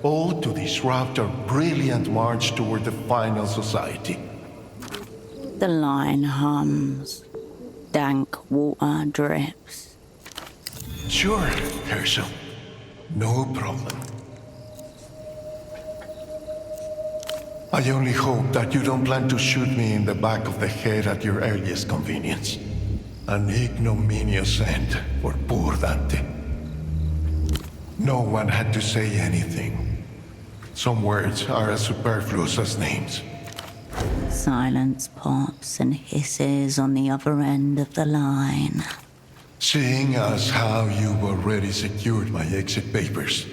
[SPEAKER 3] all to disrupt our brilliant march toward the final society.
[SPEAKER 1] The line hums. Dank water drips.
[SPEAKER 3] Sure, Herschel. No problem. I only hope that you don't plan to shoot me in the back of the head at your earliest convenience. An ignominious end for poor Dante. No one had to say anything. Some words are as superfluous as names.
[SPEAKER 1] Silence pops and hisses on the other end of the line.
[SPEAKER 3] Seeing as how you've already secured my exit papers,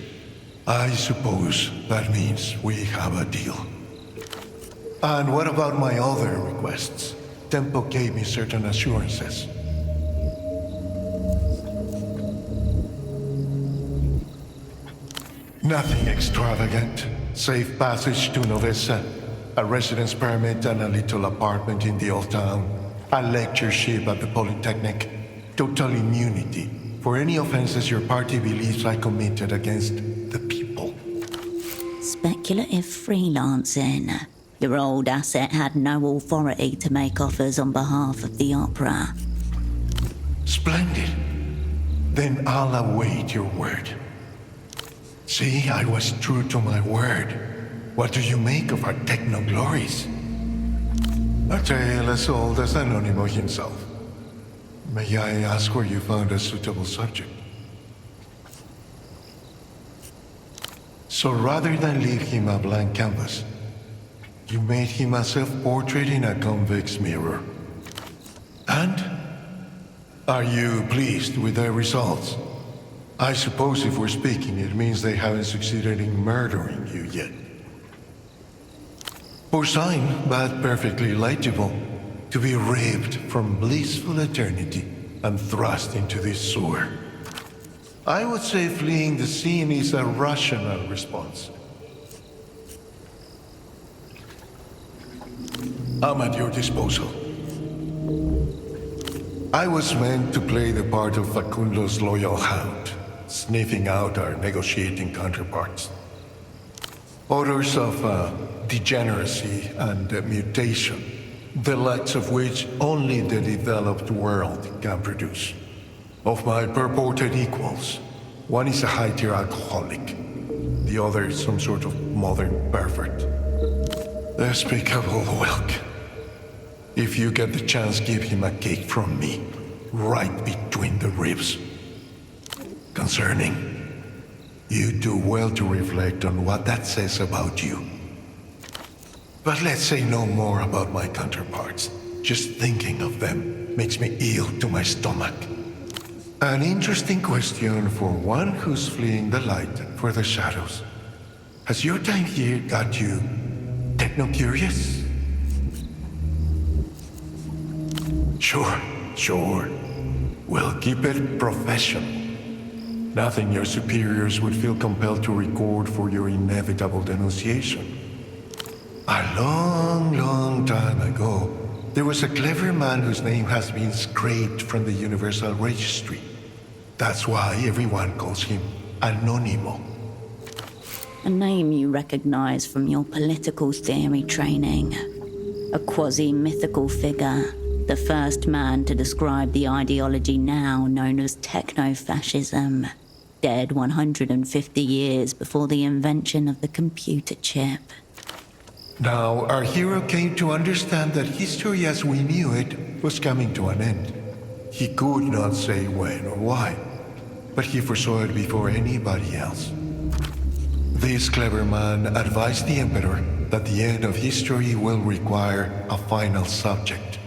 [SPEAKER 3] I suppose that means we have a deal. And what about my other requests? Tempo gave me certain assurances. Nothing extravagant. Safe passage to Novessa, a residence permit and a little apartment in the old town, a lectureship at the Polytechnic, total immunity for any offenses your party believes I committed against the people.
[SPEAKER 1] Speculative freelancing. Your old asset had no authority to make offers on behalf of the opera.
[SPEAKER 3] Splendid. Then I'll await your word. See, I was true to my word. What do you make of our techno-glories? A tale as old as Anonimo himself. May I ask where you found a suitable subject? So rather than leave him a blank canvas, you made him a self-portrait in a convex mirror. And? Are you pleased with the results? I suppose if we're speaking, it means they haven't succeeded in murdering you yet. Poor sign, but perfectly legible. To be ripped from blissful eternity and thrust into this sewer. I would say fleeing the scene is a rational response. I'm at your disposal. I was meant to play the part of Facundo's loyal hound, sniffing out our negotiating counterparts. Odors of degeneracy and mutation, the likes of which only the developed world can produce. Of my purported equals, one is a high-tier alcoholic, the other is some sort of modern pervert. Despicable whelk. If you get the chance, give him a cake from me, right between the ribs. Concerning, you do well to reflect on what that says about you. But let's say no more about my counterparts. Just thinking of them makes me ill to my stomach. An interesting question for one who's fleeing the light for the shadows. Has your time here got you techno-curious? Sure. We'll keep it professional. Nothing your superiors would feel compelled to record for your inevitable denunciation. A long time ago, there was a clever man whose name has been scraped from the Universal Registry. That's why everyone calls him Anonimo.
[SPEAKER 1] A name you recognize from your political theory training. A quasi-mythical figure. The first man to describe the ideology now known as techno-fascism. Dead 150 years before the invention of the computer chip.
[SPEAKER 3] Now, our hero came to understand that history as we knew it was coming to an end. He could not say when or why, but he foresaw it before anybody else. This clever man advised the Emperor that the end of history will require a final subject,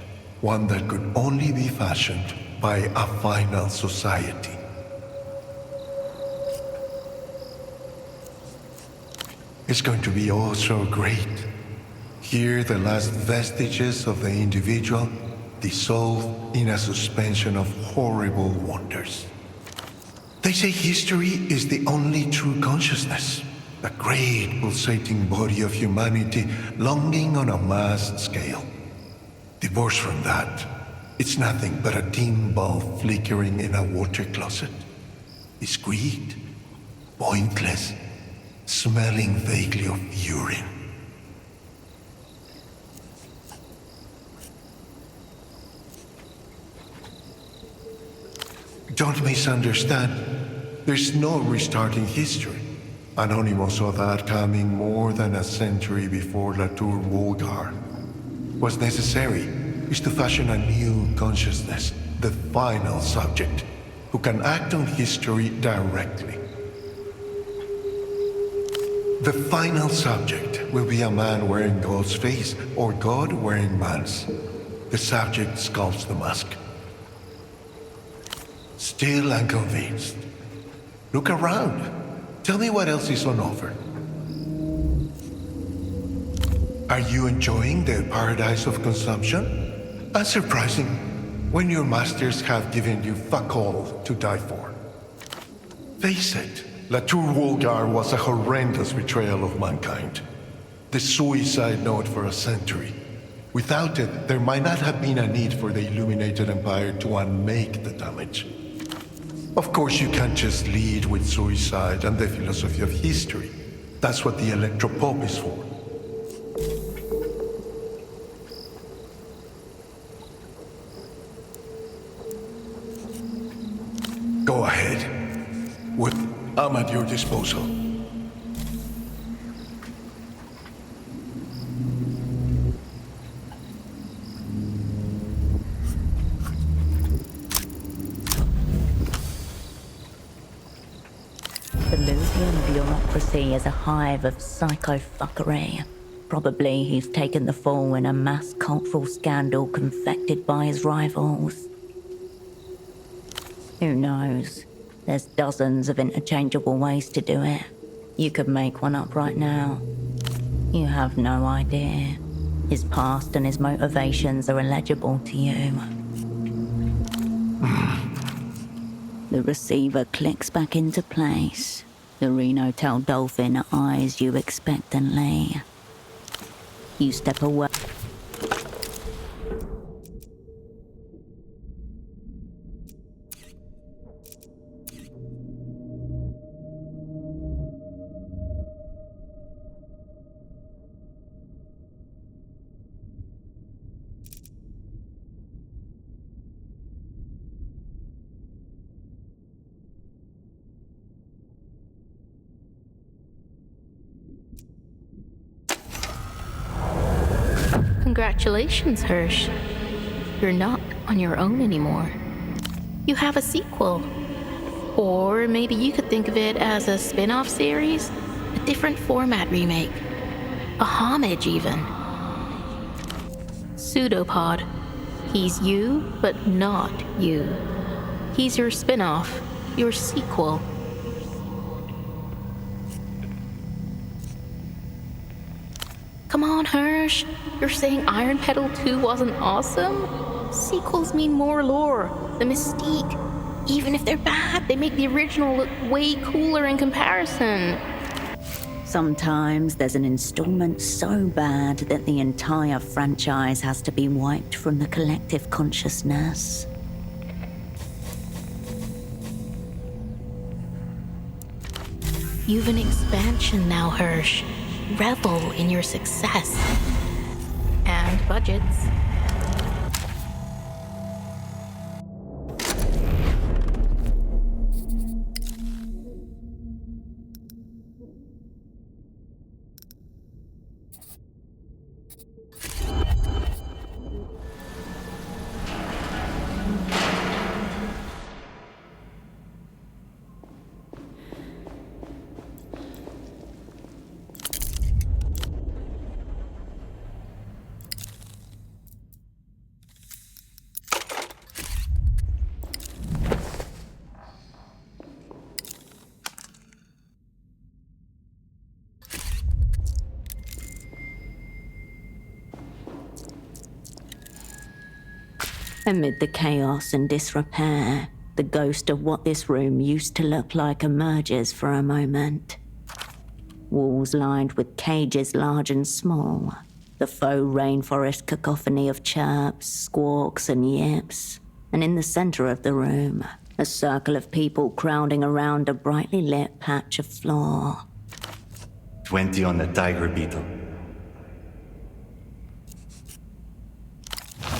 [SPEAKER 3] one that could only be fashioned by a final society. It's going to be oh so great. Here, the last vestiges of the individual dissolve in a suspension of horrible wonders. They say history is the only true consciousness, a great pulsating body of humanity longing on a mass scale. Divorced from that, it's nothing but a dim bulb flickering in a water closet. Discreet, pointless, smelling vaguely of urine. Don't misunderstand. There's no restarting history. Anonymous saw that coming more than a century before Latour Wolgar. What's necessary is to fashion a new consciousness, the final subject, who can act on history directly. The final subject will be a man wearing God's face or God wearing man's. The subject sculpts the mask. Still unconvinced. Look around. Tell me what else is on offer. Are you enjoying the paradise of consumption? Unsurprising, when your masters have given you fuck all to die for. Face it, Latour Wolgar was a horrendous betrayal of mankind. The suicide note for a century. Without it, there might not have been a need for the Illuminated Empire to unmake the damage. Of course, you can't just lead with suicide and the philosophy of history. That's what the electropop is for. Go ahead. I'm at your disposal.
[SPEAKER 1] The Lutheran bureaucracy is a hive of psycho-fuckery. Probably he's taken the fall in a mass cultural scandal confected by his rivals. Who knows? There's dozens of interchangeable ways to do it. You could make one up right now. You have no idea. His past and his motivations are illegible to you. The receiver clicks back into place. The Renotel dolphin eyes you expectantly. You step away.
[SPEAKER 7] Congratulations, Hirsch. You're not on your own anymore. You have a sequel. Or maybe you could think of it as a spin-off series, a different format remake, a homage even. Pseudopod. He's you, but not you. He's your spin-off, your sequel. Come on, Hirsch. You're saying Iron Pedal 2 wasn't awesome? Sequels mean more lore, the mystique. Even if they're bad, they make the original look way cooler in comparison.
[SPEAKER 1] Sometimes there's an installment so bad that the entire franchise has to be wiped from the collective consciousness.
[SPEAKER 7] You've an expansion now, Hirsch. Revel in your success. And budgets.
[SPEAKER 1] Amid the chaos and disrepair, the ghost of what this room used to look like emerges for a moment. Walls lined with cages large and small, the faux rainforest cacophony of chirps, squawks, and yips, and in the center of the room, a circle of people crowding around a brightly lit patch of floor.
[SPEAKER 8] 20 on the tiger beetle.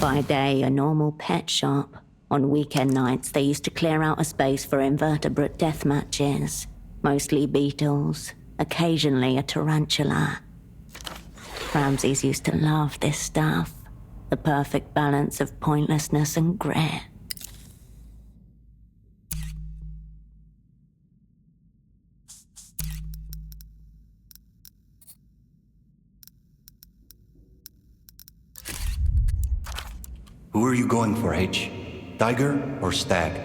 [SPEAKER 1] By day, a normal pet shop. On weekend nights, they used to clear out a space for invertebrate death matches, mostly beetles, occasionally a tarantula. Ramses used to love this stuff, the perfect balance of pointlessness and grit.
[SPEAKER 8] Who are you going for, H? Tiger or stag?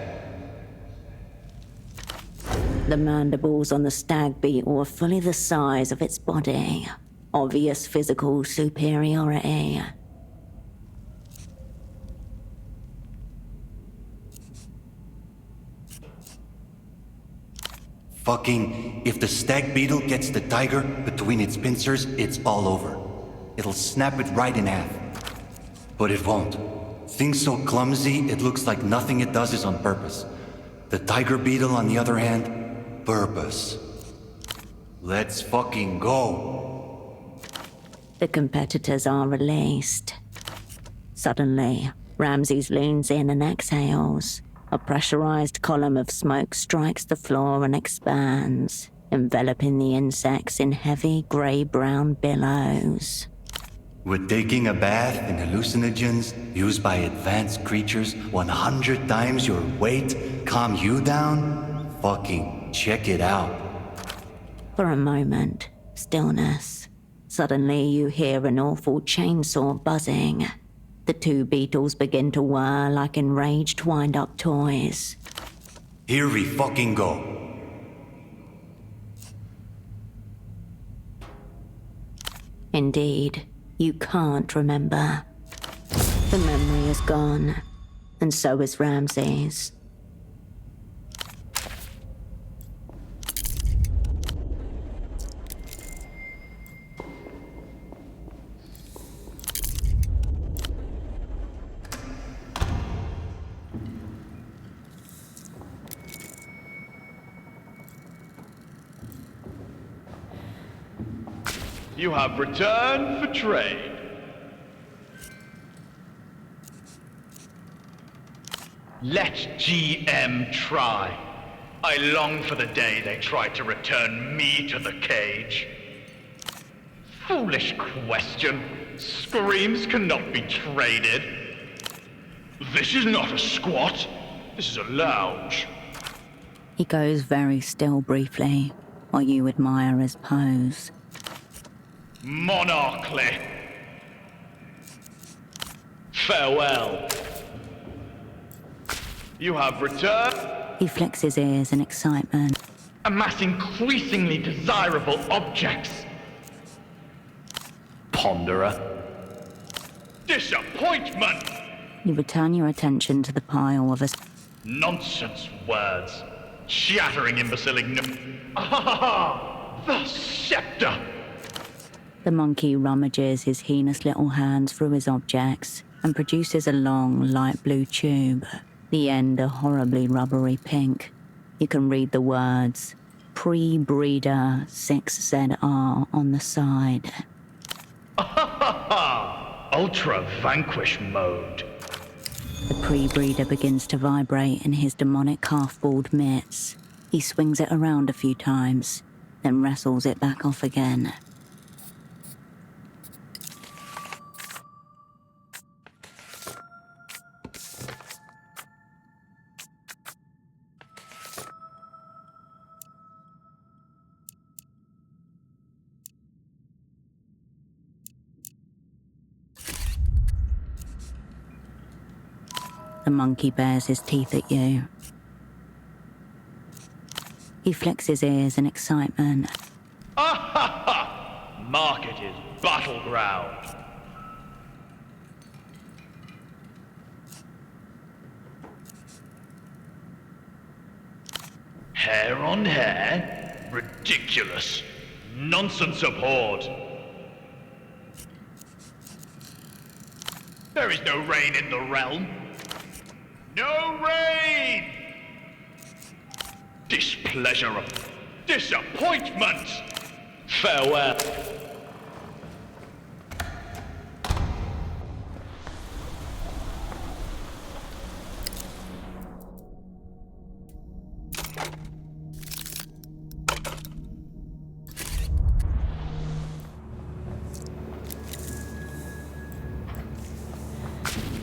[SPEAKER 1] The mandibles on the stag beetle were fully the size of its body. Obvious physical superiority.
[SPEAKER 8] Fucking, if the stag beetle gets the tiger between its pincers, it's all over. It'll snap it right in half. But it won't. Thing's so clumsy, it looks like nothing it does is on purpose. The tiger beetle, on the other hand, purpose. Let's fucking go.
[SPEAKER 1] The competitors are released. Suddenly, Ramses leans in and exhales. A pressurized column of smoke strikes the floor and expands, enveloping the insects in heavy grey-brown billows.
[SPEAKER 8] Would taking a bath in hallucinogens used by advanced creatures 100 times your weight calm you down? Fucking check it out.
[SPEAKER 1] For a moment, stillness. Suddenly you hear an awful chainsaw buzzing. The two beetles begin to whir like enraged wind-up toys.
[SPEAKER 8] Here we fucking go.
[SPEAKER 1] Indeed, you can't remember. The memory is gone, and so is Ramses.
[SPEAKER 22] You have returned for trade. Let GM try. I long for the day they try to return me to the cage. Foolish question. Screams cannot be traded. This is not a squat. This is a lounge.
[SPEAKER 1] He goes very still briefly, while you admire his pose.
[SPEAKER 22] Monarchly. Farewell. You have returned.
[SPEAKER 1] He flicks his ears in excitement.
[SPEAKER 22] Amass increasingly desirable objects. Ponderer. Disappointment!
[SPEAKER 1] You return your attention to the pile of
[SPEAKER 22] Nonsense words. Shattering imbecile The scepter!
[SPEAKER 1] The monkey rummages his heinous little hands through his objects and produces a long, light blue tube, the end a horribly rubbery pink. You can read the words, Pre-Breeder 6ZR on the side.
[SPEAKER 22] Ultra vanquish mode.
[SPEAKER 1] The pre-breeder begins to vibrate in his demonic half-balled mitts. He swings it around a few times, then wrestles it back off again. The monkey bares his teeth at you. He flicks his ears in excitement.
[SPEAKER 22] Market is battleground. Hair on hair? Ridiculous. Nonsense abhorred. There is no rain in the realm. No rain! Displeasure. Disappointment! Farewell.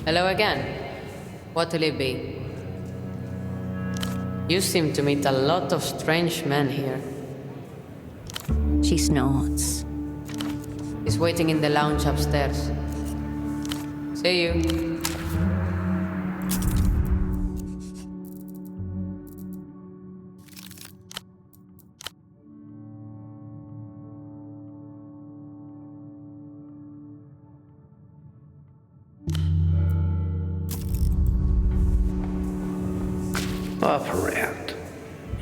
[SPEAKER 6] Hello again. What'll it be? You seem to meet a lot of strange men here.
[SPEAKER 1] She snorts.
[SPEAKER 6] He's waiting in the lounge upstairs. See you.
[SPEAKER 13] Operant,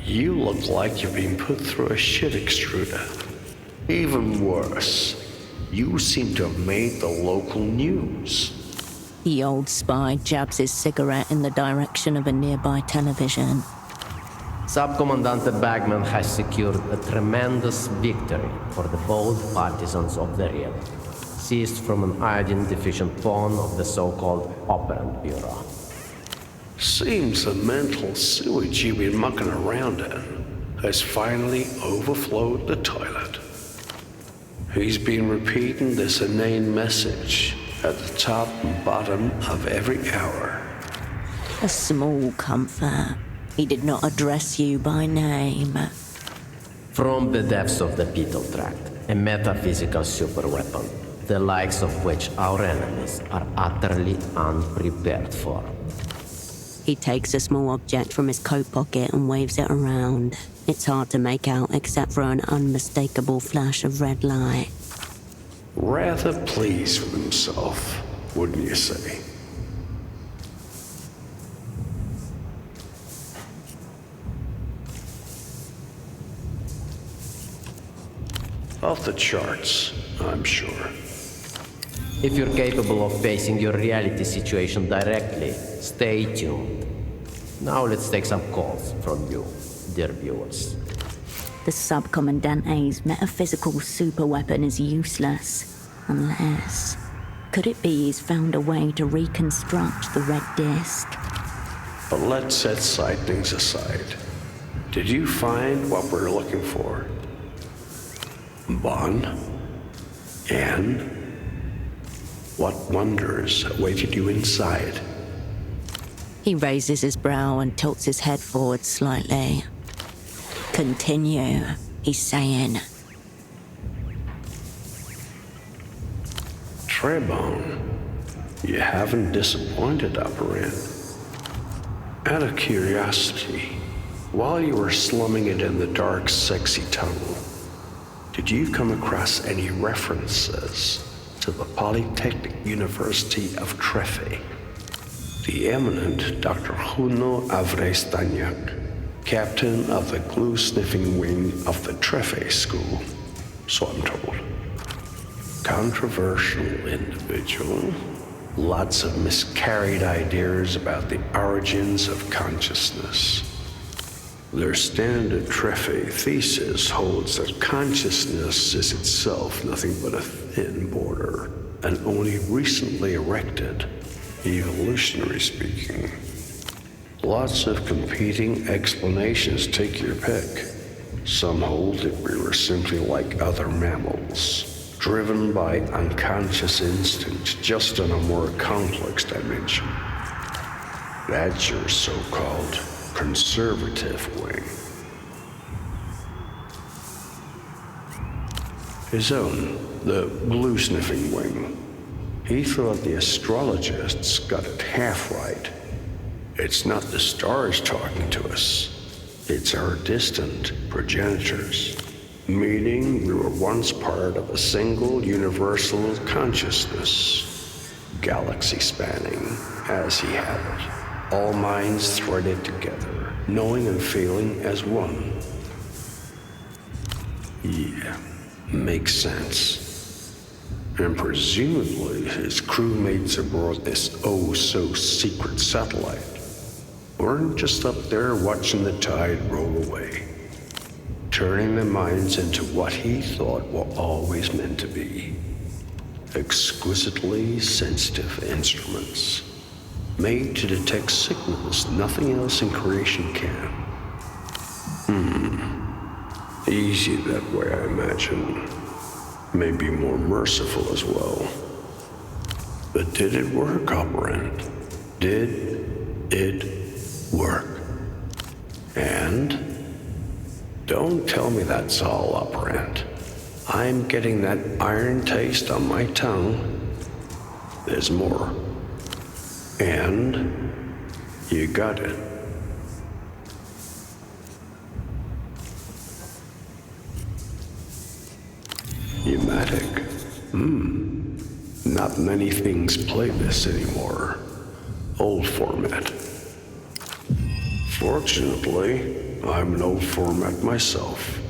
[SPEAKER 13] you look like you're being put through a shit extruder. Even worse, you seem to have made the local news.
[SPEAKER 1] The old spy jabs his cigarette in the direction of a nearby television.
[SPEAKER 9] Subcommandante Bagman has secured a tremendous victory for the bold partisans of the realm, seized from an iodine-deficient pawn of the so-called Operant Bureau.
[SPEAKER 13] Seems the mental sewage you've been mucking around in has finally overflowed the toilet. He's been repeating this inane message at the top and bottom of every hour.
[SPEAKER 1] A small comfort. He did not address you by name.
[SPEAKER 9] From the depths of the Beetle Tract, a metaphysical superweapon, the likes of which our enemies are utterly unprepared for.
[SPEAKER 1] He takes a small object from his coat pocket and waves it around. It's hard to make out except for an unmistakable flash of red light.
[SPEAKER 13] Rather pleased with himself, wouldn't you say? Off the charts, I'm sure.
[SPEAKER 9] If you're capable of facing your reality situation directly, stay tuned. Now let's take some calls from you, dear viewers.
[SPEAKER 1] The Subcommandante's metaphysical superweapon is useless, unless... Could it be he's found a way to reconstruct the red disc?
[SPEAKER 13] But let's set side things aside. Did you find what we're looking for? Bon? Anne? What wonders awaited you inside?
[SPEAKER 1] He raises his brow and tilts his head forward slightly. Continue, he's saying.
[SPEAKER 13] Trebon, you haven't disappointed, Operant. Out of curiosity, while you were slumming it in the dark, sexy tunnel, did you come across any references to the Polytechnic University of Trefe? The eminent Dr. Juno Avrestaniak, captain of the glue-sniffing wing of the Trefe School, so I'm told. Controversial individual. Lots of miscarried ideas about the origins of consciousness. Their standard Trefe thesis holds that consciousness is itself nothing but a thin border, and only recently erected, evolutionary speaking. Lots of competing explanations, take your pick. Some hold that we were simply like other mammals, driven by unconscious instinct, just in a more complex dimension. That's your so-called conservative wing. His own, the glue-sniffing wing. He thought the astrologists got it half right. It's not the stars talking to us. It's our distant progenitors. Meaning we were once part of a single universal consciousness. Galaxy spanning, as he had it. All minds threaded together, knowing and feeling as one. Yeah, makes sense. And presumably his crewmates aboard this oh-so-secret satellite weren't just up there watching the tide roll away, turning their minds into what he thought were always meant to be. Exquisitely sensitive instruments, made to detect signals nothing else in creation can. Easy that way, I imagine. Maybe more merciful as well. But did it work, Operant? Did it work? And don't tell me that's all, Operant. I'm getting that iron taste on my tongue. There's more. And you got it. Pneumatic. Not many things play this anymore. Old format. Fortunately, I'm an old format myself.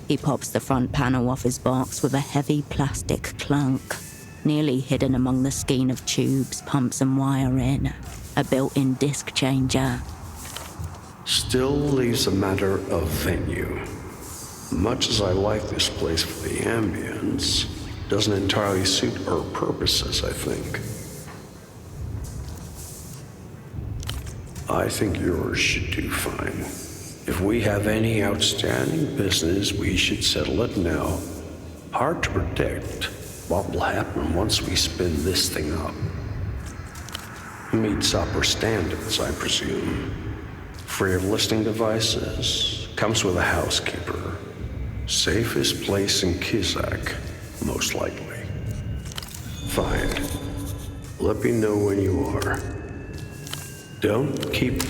[SPEAKER 1] He pops the front panel off his box with a heavy plastic clunk, nearly hidden among the skein of tubes, pumps and wiring. A built-in disc changer.
[SPEAKER 13] Still leaves a matter of venue. Much as I like this place for the ambience, doesn't entirely suit our purposes, I think. I think yours should do fine. If we have any outstanding business, we should settle it now. Hard to predict what will happen once we spin this thing up. Meets upper standards, I presume. Free of listening devices, comes with a housekeeper. Safest place in Kizak, most likely. Fine. Let me know when you are. Don't keep...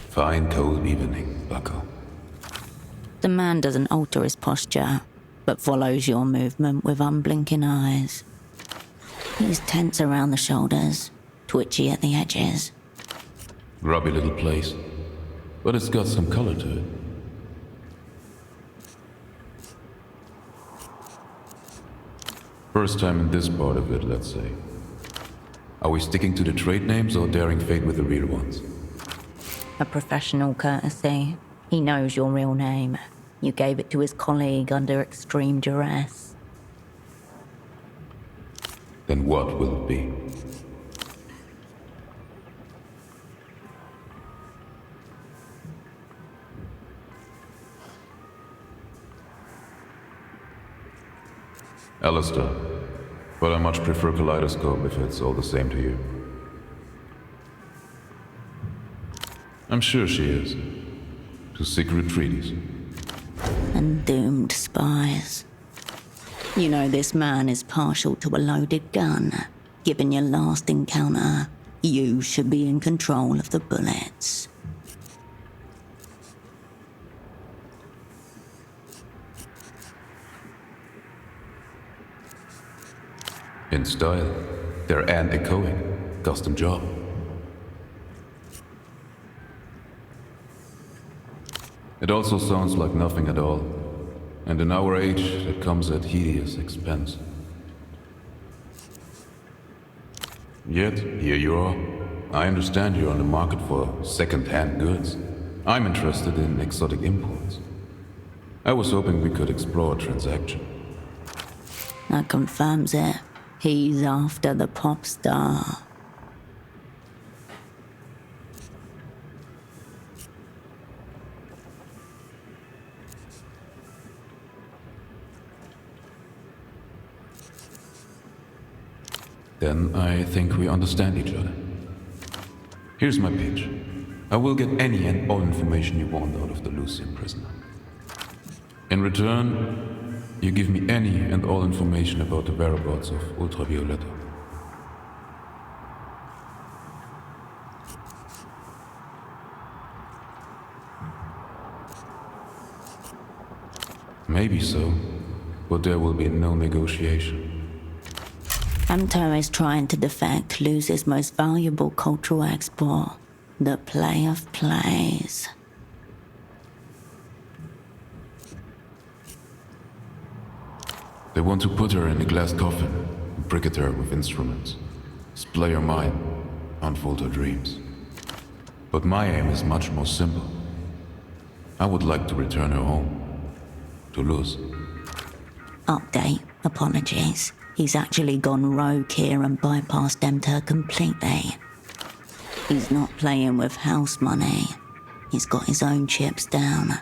[SPEAKER 4] Fine cold evening, bucko.
[SPEAKER 1] The man doesn't alter his posture, but follows your movement with unblinking eyes. He's tense around the shoulders, twitchy at the edges.
[SPEAKER 4] Grubby little place, but it's got some color to it. First time in this part of it, let's say. Are we sticking to the trade names or daring fate with the real ones?
[SPEAKER 1] A professional courtesy. He knows your real name. You gave it to his colleague under extreme duress.
[SPEAKER 4] Then what will it be? Alistair, but I much prefer Kaleidoscope if it's all the same to you. I'm sure she is. To secret treaties.
[SPEAKER 1] And doomed spies. You know this man is partial to a loaded gun. Given your last encounter, you should be in control of the bullets.
[SPEAKER 4] In style, they're echoing. Custom job. It also sounds like nothing at all, and in our age, that comes at hideous expense. Yet, here you are. I understand you're on the market for second-hand goods. I'm interested in exotic imports. I was hoping we could explore a transaction.
[SPEAKER 1] That confirms it. He's after the pop star.
[SPEAKER 4] Then I think we understand each other. Here's my pitch. I will get any and all information you want out of the Lucian prisoner. In return, you give me any and all information about the whereabouts of Violator. Maybe so, but there will be no negotiation.
[SPEAKER 1] Amto is trying to defect Luz's most valuable cultural export, the play of plays.
[SPEAKER 4] They want to put her in a glass coffin, bricket her with instruments, splay her mind, unfold her dreams. But my aim is much more simple. I would like to return her home, to Luz.
[SPEAKER 1] Update, apologies. He's actually gone rogue here and bypassed Emter completely. He's not playing with house money. He's got his own chips down.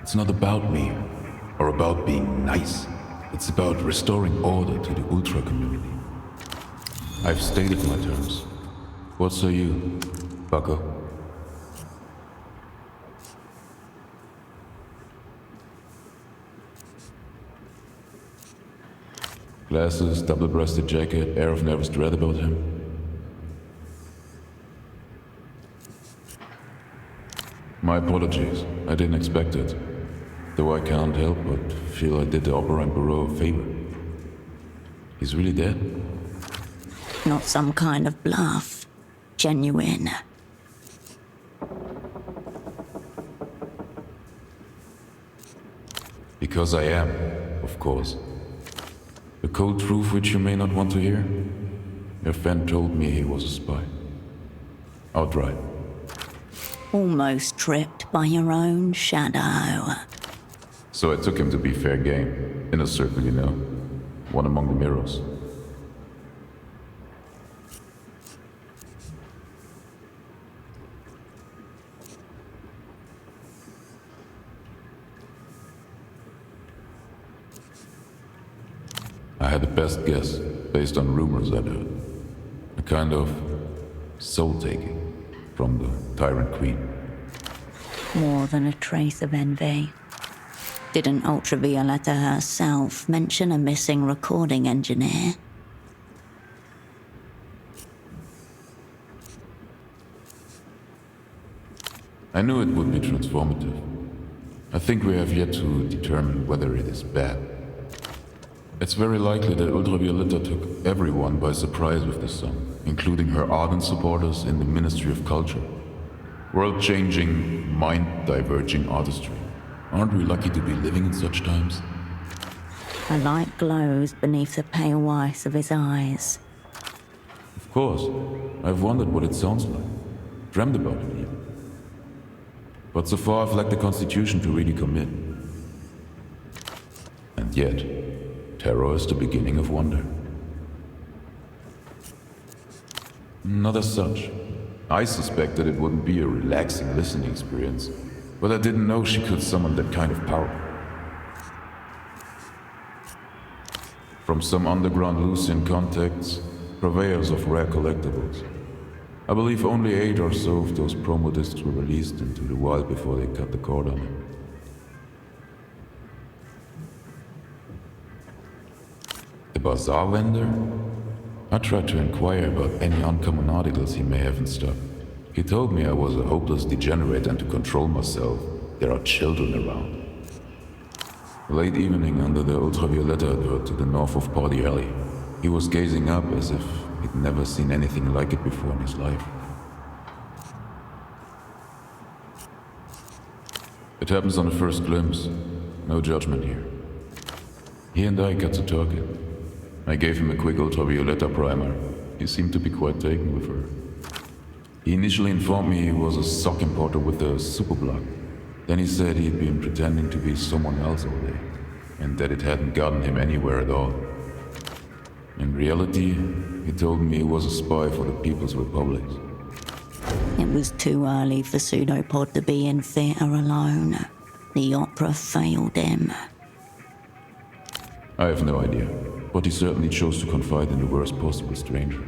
[SPEAKER 4] It's not about me, or about being nice. It's about restoring order to the Ultra community. I've stated my terms. What say you, bucko? Glasses, double-breasted jacket, air of nervous dread about him. My apologies, I didn't expect it. Though I can't help but feel I did the Opera Emperor a favor. He's really dead?
[SPEAKER 1] Not some kind of bluff. Genuine.
[SPEAKER 4] Because I am, of course. The cold truth which you may not want to hear? Your friend told me he was a spy. Outright.
[SPEAKER 1] Almost tripped by your own shadow.
[SPEAKER 4] So I took him to be fair game. In a circle, you know. One among the mirrors. I had the best guess, based on rumors I'd heard. A kind of soul-taking from the Tyrant Queen.
[SPEAKER 1] More than a trace of envy. Didn't Ultra Violator herself mention a missing recording engineer?
[SPEAKER 4] I knew it would be transformative. I think we have yet to determine whether it is bad. It's very likely that Ultra Violator took everyone by surprise with the song, including her ardent supporters in the Ministry of Culture. World-changing, mind-diverging artistry. Aren't we lucky to be living in such times?
[SPEAKER 1] A light glows beneath the pale whites of his eyes.
[SPEAKER 4] Of course. I've wondered what it sounds like. Dreamed about it even. But so far I've lacked the constitution to really commit. And yet, terror is the beginning of wonder. Not as such. I suspected it wouldn't be a relaxing listening experience, but I didn't know she could summon that kind of power. From some underground Lucian contacts, purveyors of rare collectibles. I believe only 8 or so of those promo discs were released into the wild before they cut the cord on it. The Bazaar vendor? I tried to inquire about any uncommon articles he may have in stock. He told me I was a hopeless degenerate and to control myself, there are children around. Late evening under the Ultraviolet advert to the north of Party Alley, he was gazing up as if he'd never seen anything like it before in his life. It happens on the first glimpse. No judgment here. He and I got to talking. I gave him a quick Ultraviolet primer. He seemed to be quite taken with her. He initially informed me he was a sock importer with a superblock. Then he said he'd been pretending to be someone else all day, and that it hadn't gotten him anywhere at all. In reality, he told me he was a spy for the People's Republic.
[SPEAKER 1] It was too early for Pseudopod to be in theatre alone. The opera failed him.
[SPEAKER 4] I have no idea, but he certainly chose to confide in the worst possible stranger.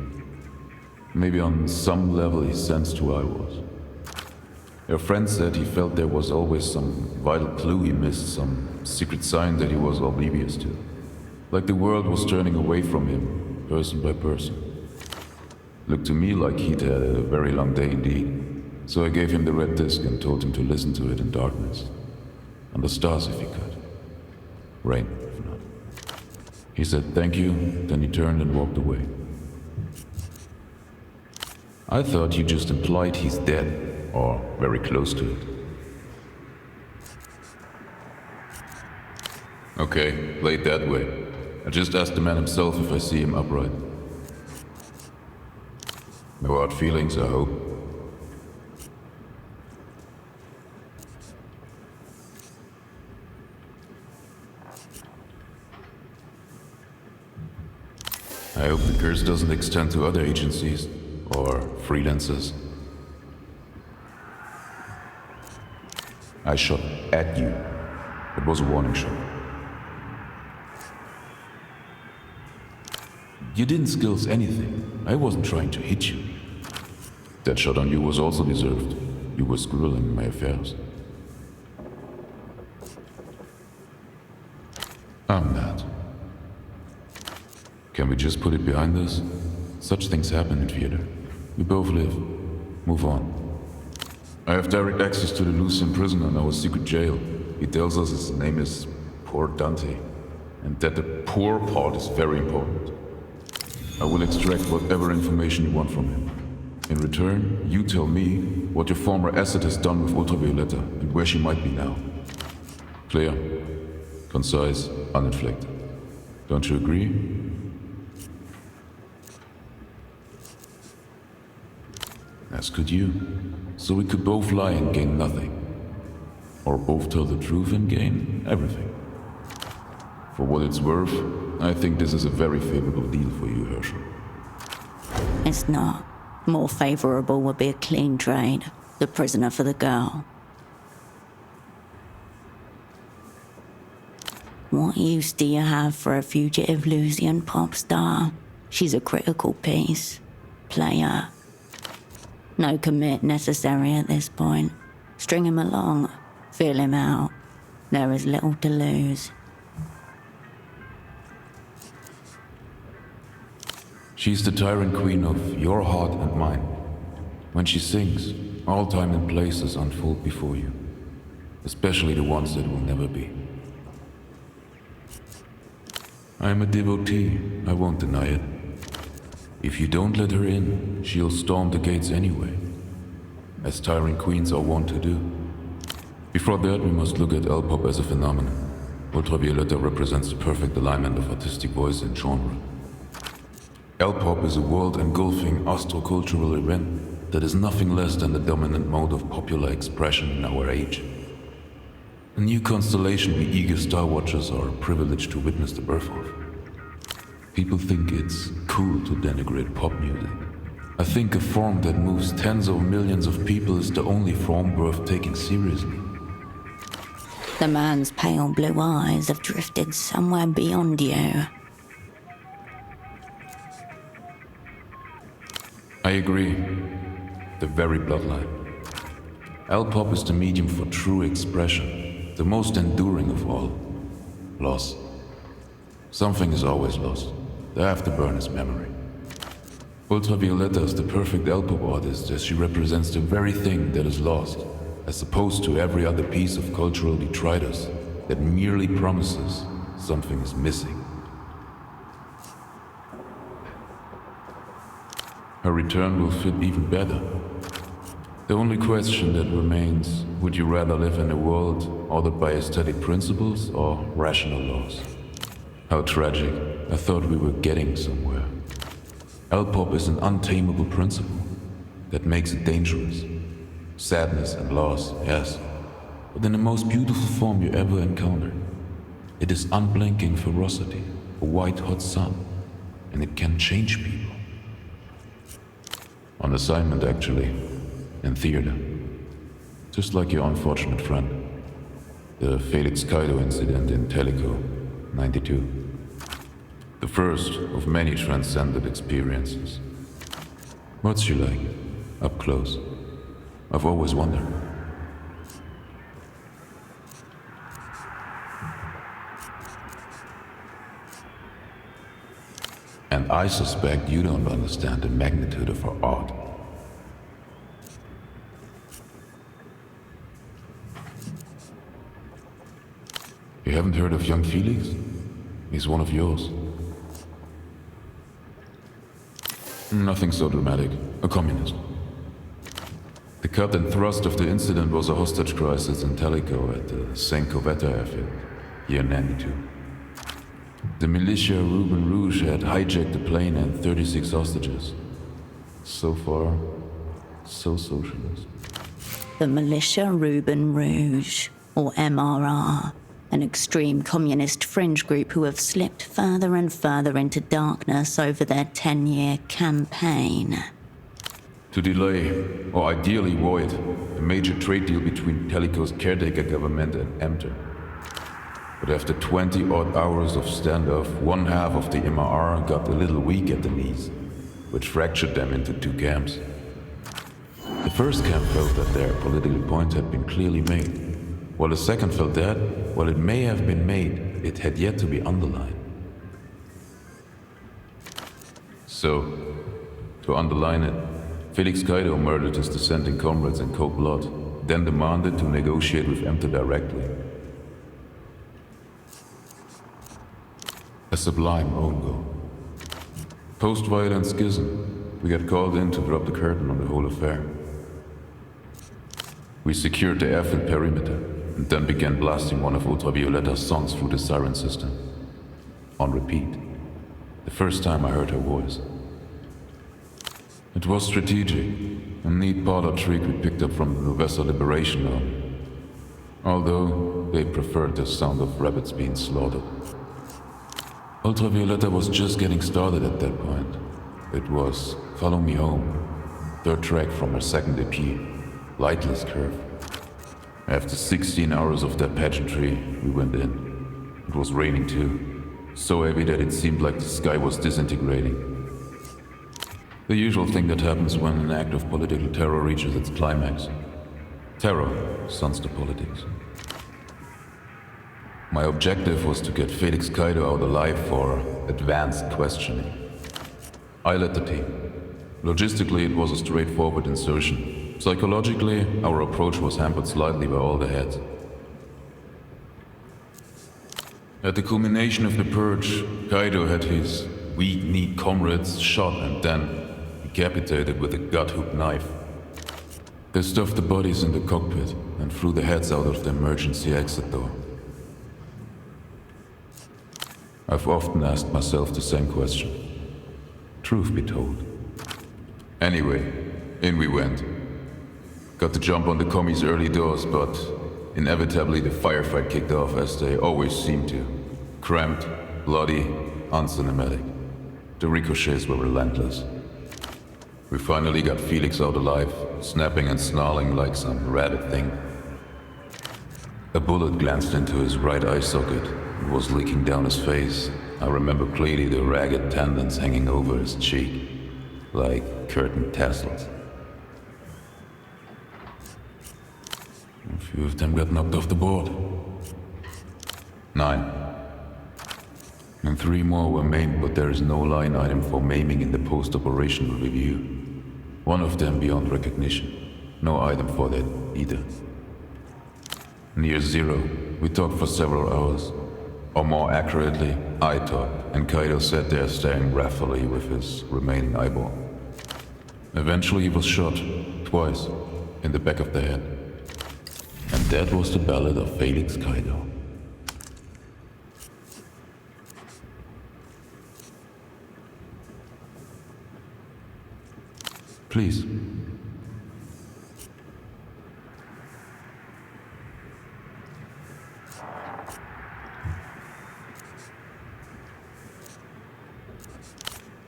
[SPEAKER 4] Maybe on some level he sensed who I was. Your friend said he felt there was always some vital clue he missed, some secret sign that he was oblivious to. Like the world was turning away from him, person by person. Looked to me like he'd had a very long day indeed. So I gave him the red disc and told him to listen to it in darkness. Under stars if he could. Rain, if not. He said thank you, then he turned and walked away. I thought you just implied he's dead, or very close to it. Okay, play it that way. I just asked the man himself if I see him upright. No hard feelings, I hope. I hope the curse doesn't extend to other agencies or freelancers. I shot at you. It was a warning shot. You didn't skills anything. I wasn't trying to hit you. That shot on you was also deserved. You were squirreling in my affairs. I'm mad. Can we just put it behind us? Such things happen in theater. We both live. Move on. I have direct access to the Lucian prisoner in our secret jail. He tells us his name is Poor Dante, and that the poor part is very important. I will extract whatever information you want from him. In return, you tell me what your former asset has done with Violator and where she might be now. Clear, concise, uninflected. Don't you agree? As could you. So we could both lie and gain nothing. Or both tell the truth and gain everything. For what it's worth, I think this is a very favorable deal for you, Herschel.
[SPEAKER 1] It's not. More favorable would be a clean trade. The prisoner for the girl. What use do you have for a fugitive Lucian pop star? She's a critical piece. Player. No commit necessary at this point. String him along. Feel him out. There is little to lose.
[SPEAKER 4] She's the tyrant queen of your heart and mine. When she sings, all time and places unfold before you. Especially the ones that will never be. I am a devotee, I won't deny it. If you don't let her in, she'll storm the gates anyway. As tyrant queens are wont to do. Before that, we must look at L-pop as a phenomenon. Violator represents the perfect alignment of artistic voice and genre. L-pop is a world-engulfing astrocultural event that is nothing less than the dominant mode of popular expression in our age. A new constellation we eager Star Watchers are privileged to witness the birth of. People think it's cool to denigrate pop music. I think a form that moves tens of millions of people is the only form worth taking seriously.
[SPEAKER 1] The man's pale blue eyes have drifted somewhere beyond you.
[SPEAKER 4] I agree. The very bloodline. L-pop is the medium for true expression, the most enduring of all. Loss. Something is always lost. The afterburn is memory. Violator is the perfect L-pop artist as she represents the very thing that is lost, as opposed to every other piece of cultural detritus that merely promises something is missing. Her return will fit even better. The only question that remains, would you rather live in a world ordered by aesthetic principles or rational laws? How tragic. I thought we were getting somewhere. L-pop is an untamable principle that makes it dangerous. Sadness and loss, yes, but in the most beautiful form you ever encountered. It is unblinking ferocity, a white-hot sun, and it can change people. On assignment, actually, in theater. Just like your unfortunate friend. The Felix Kaido incident in Teleco, 92. The first of many transcendent experiences. What's she like, up close? I've always wondered. And I suspect you don't understand the magnitude of her art. You haven't heard of young Felix? He's one of yours. Nothing so dramatic. A communist. The cut and thrust of the incident was a hostage crisis in Teleco at the St. Covetta airfield, year 92. The militia Ruben Rouge had hijacked the plane and 36 hostages. So far, so socialist.
[SPEAKER 1] The Militia Ruben Rouge, or MRR, an extreme communist fringe group who have slipped further and further into darkness over their 10-year campaign.
[SPEAKER 4] To delay, or ideally void, a major trade deal between Teleco's caretaker government and EMTER. But after 20-odd hours of standoff, one half of the MRR got a little weak at the knees, which fractured them into two camps. The first camp felt that their political point had been clearly made, while the second felt that, while it may have been made, it had yet to be underlined. So, to underline it, Felix Kaido murdered his dissenting comrades in cold blood, then demanded to negotiate with EMTER directly. A sublime own goal. Post-violent schism, we got called in to drop the curtain on the whole affair. We secured the airfield perimeter, and then began blasting one of Ultravioleta's songs through the siren system. On repeat. The first time I heard her voice. It was strategic, a neat parlor trick we picked up from the Novessa Liberation Army. Although they preferred the sound of rabbits being slaughtered. Ultravioleta was just getting started at that point. It was Follow Me Home, third track from her second EP, Lightless Curve. After 16 hours of that pageantry, we went in. It was raining too, so heavy that it seemed like the sky was disintegrating. The usual thing that happens when an act of political terror reaches its climax. Terror suns to politics. My objective was to get Felix Kaido out alive for advanced questioning. I led the team. Logistically, it was a straightforward insertion. Psychologically, our approach was hampered slightly by all the heads. At the culmination of the purge, Kaido had his weak-kneed comrades shot and then decapitated with a gut-hook knife. They stuffed the bodies in the cockpit and threw the heads out of the emergency exit door. I've often asked myself the same question. Truth be told. Anyway, in we went. Got the jump on the commies early doors, but inevitably the firefight kicked off as they always seem to. Cramped, bloody, uncinematic. The ricochets were relentless. We finally got Felix out alive, snapping and snarling like some rabid thing. A bullet glanced into his right eye socket and was leaking down his face. I remember clearly the ragged tendons hanging over his cheek, like curtain tassels. A few of them got knocked off the board. 9. And 3 more were maimed, but there is no line item for maiming in the post-operational review. One of them beyond recognition. No item for that either. Near 0, we talked for several hours. Or more accurately, I talked, and Kaido sat there staring wrathfully with his remaining eyeball. Eventually he was shot, twice, in the back of the head. And that was the ballad of Felix Kaido. Please.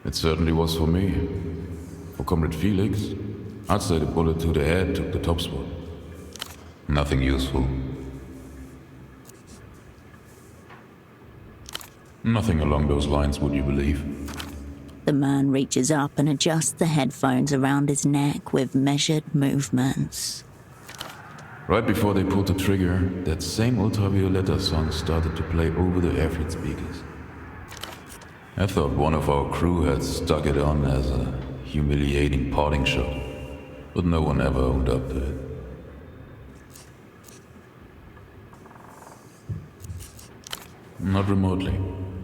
[SPEAKER 4] It certainly was for me. For Comrade Felix, I'd say the bullet to the head took the top spot. Nothing useful. Nothing along those lines, would you believe?
[SPEAKER 1] The man reaches up and adjusts the headphones around his neck with measured movements.
[SPEAKER 4] Right before they pulled the trigger, that same Ultravioleta song started to play over the airfield speakers. I thought one of our crew had stuck it on as a humiliating parting shot, but no one ever owned up to it. Not remotely.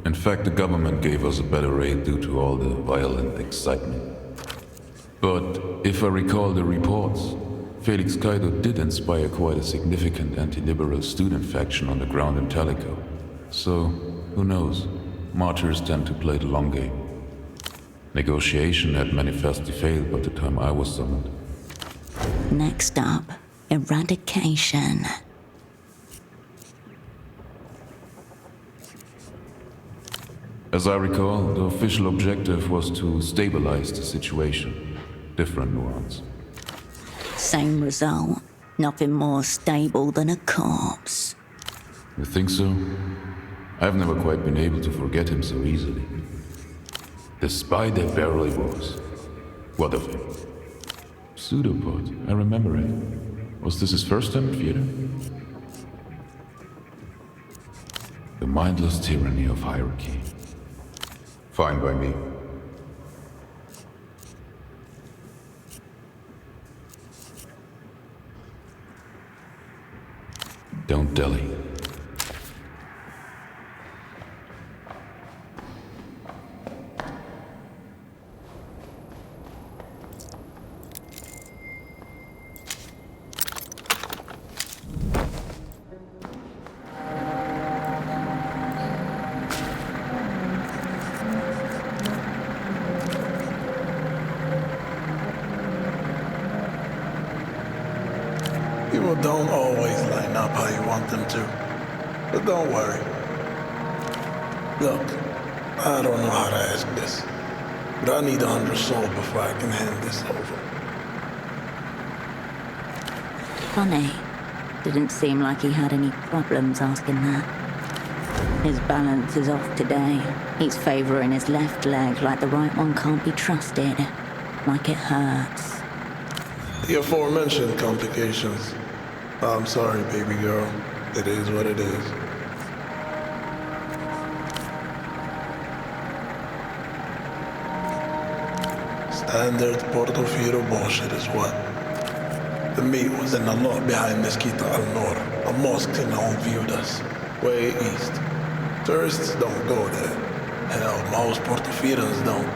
[SPEAKER 4] In fact, the government gave us a better rate due to all the violent excitement. But if I recall the reports, Felix Kaido did inspire quite a significant anti-liberal student faction on the ground in Talico. So, who knows? Martyrs tend to play the long game. Negotiation had manifestly failed by the time I was summoned.
[SPEAKER 1] Next up, eradication.
[SPEAKER 4] As I recall, the official objective was to stabilize the situation. Different nuance.
[SPEAKER 1] Same result. Nothing more stable than a corpse.
[SPEAKER 4] You think so? I've never quite been able to forget him so easily. The spy that barely was. What of him? Pseudopod, I remember it. Was this his first time in theater? The mindless tyranny of hierarchy. Fine by me. Don't dally.
[SPEAKER 14] People don't always line up how you want them to. But don't worry. Look, I don't know how to ask this, but I need 100 souls before I can hand this over.
[SPEAKER 1] Funny. Didn't seem like he had any problems asking that. His balance is off today. He's favoring his left leg like the right one can't be trusted. Like it hurts.
[SPEAKER 14] The aforementioned complications. I'm sorry, baby girl. It is what it is. Standard Portofiro bullshit is what? The meat was in the lot behind Mezquita al Nor, a mosque in all Viudas, way east. Tourists don't go there. Hell, most Portofirans don't.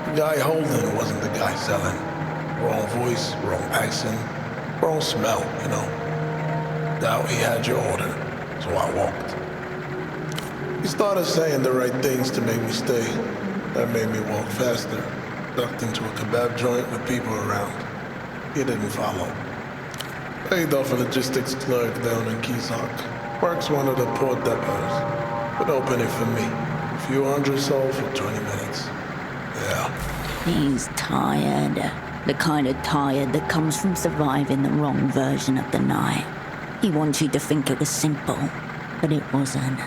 [SPEAKER 14] The guy holding wasn't the guy selling. Wrong voice, wrong accent, wrong smell, you know. Doubt he had your order, so I walked. He started saying the right things to make me stay. That made me walk faster. Ducked into a kebab joint with people around. He didn't follow. Paid off a logistics clerk down in Kizak. Works one of the port depots. Would open it for me. A few hundred souls for 20 minutes. Yeah.
[SPEAKER 1] He's tired. The kind of tired that comes from surviving the wrong version of the night. He wants you to think it was simple, but it wasn't.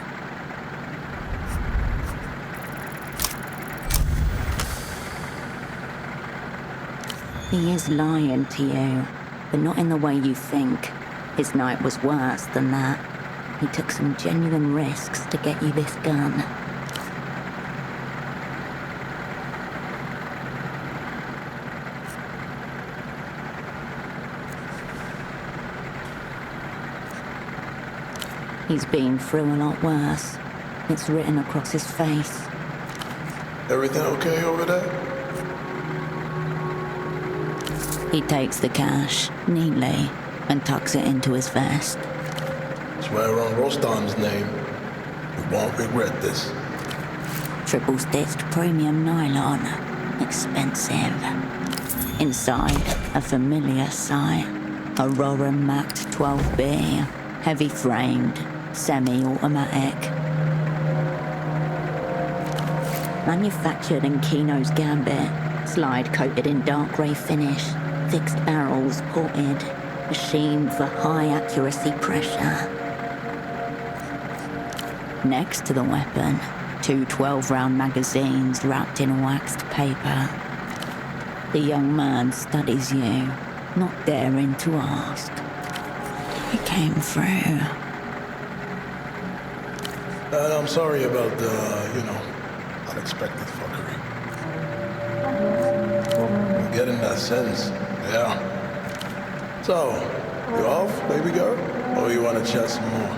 [SPEAKER 1] He is lying to you, but not in the way you think. His night was worse than that. He took some genuine risks to get you this gun. He's been through a lot worse. It's written across his face.
[SPEAKER 14] Everything okay over there?
[SPEAKER 1] He takes the cash, neatly, and tucks it into his vest.
[SPEAKER 14] Swear on Rostam's name. You won't regret this.
[SPEAKER 1] Triple stitched premium nylon. Expensive. Inside, a familiar sight. Aurora Mac 12B. Heavy framed. Semi-automatic. Manufactured in Kino's Gambit. Slide coated in dark grey finish. Fixed barrels ported. Machined for high accuracy pressure. Next to the weapon, two 12-round magazines wrapped in waxed paper. The young man studies you, not daring to ask. He came through.
[SPEAKER 14] I'm sorry about the, unexpected fuckery. I'm getting that sense, yeah. So, you off, baby girl? Or you want to chat some more?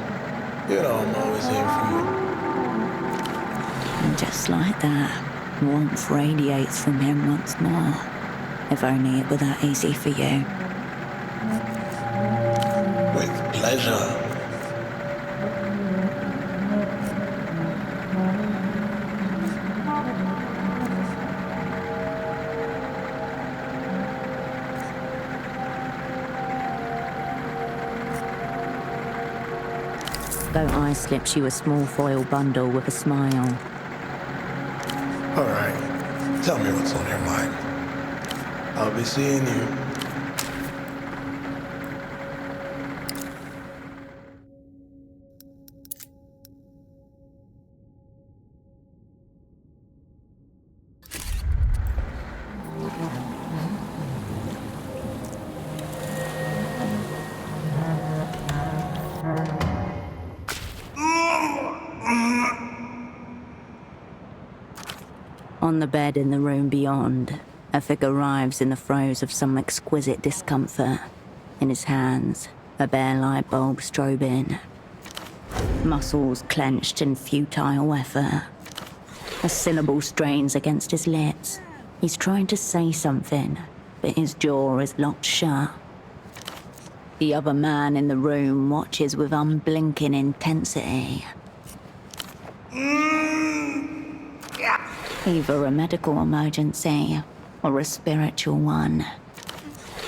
[SPEAKER 14] You know I'm always here for you.
[SPEAKER 1] And just like that, warmth radiates from him once more. If only it were that easy for you.
[SPEAKER 14] With pleasure.
[SPEAKER 1] Goat Eye slips you a small foil bundle with a smile.
[SPEAKER 14] All right. Tell me what's on your mind. I'll be seeing you.
[SPEAKER 1] On the bed in the room beyond, a figure arrives in the throes of some exquisite discomfort. In his hands, a bare light bulb strobing. Muscles clenched in futile effort. A syllable strains against his lips. He's trying to say something, but his jaw is locked shut. The other man in the room watches with unblinking intensity. Either a medical emergency or a spiritual one.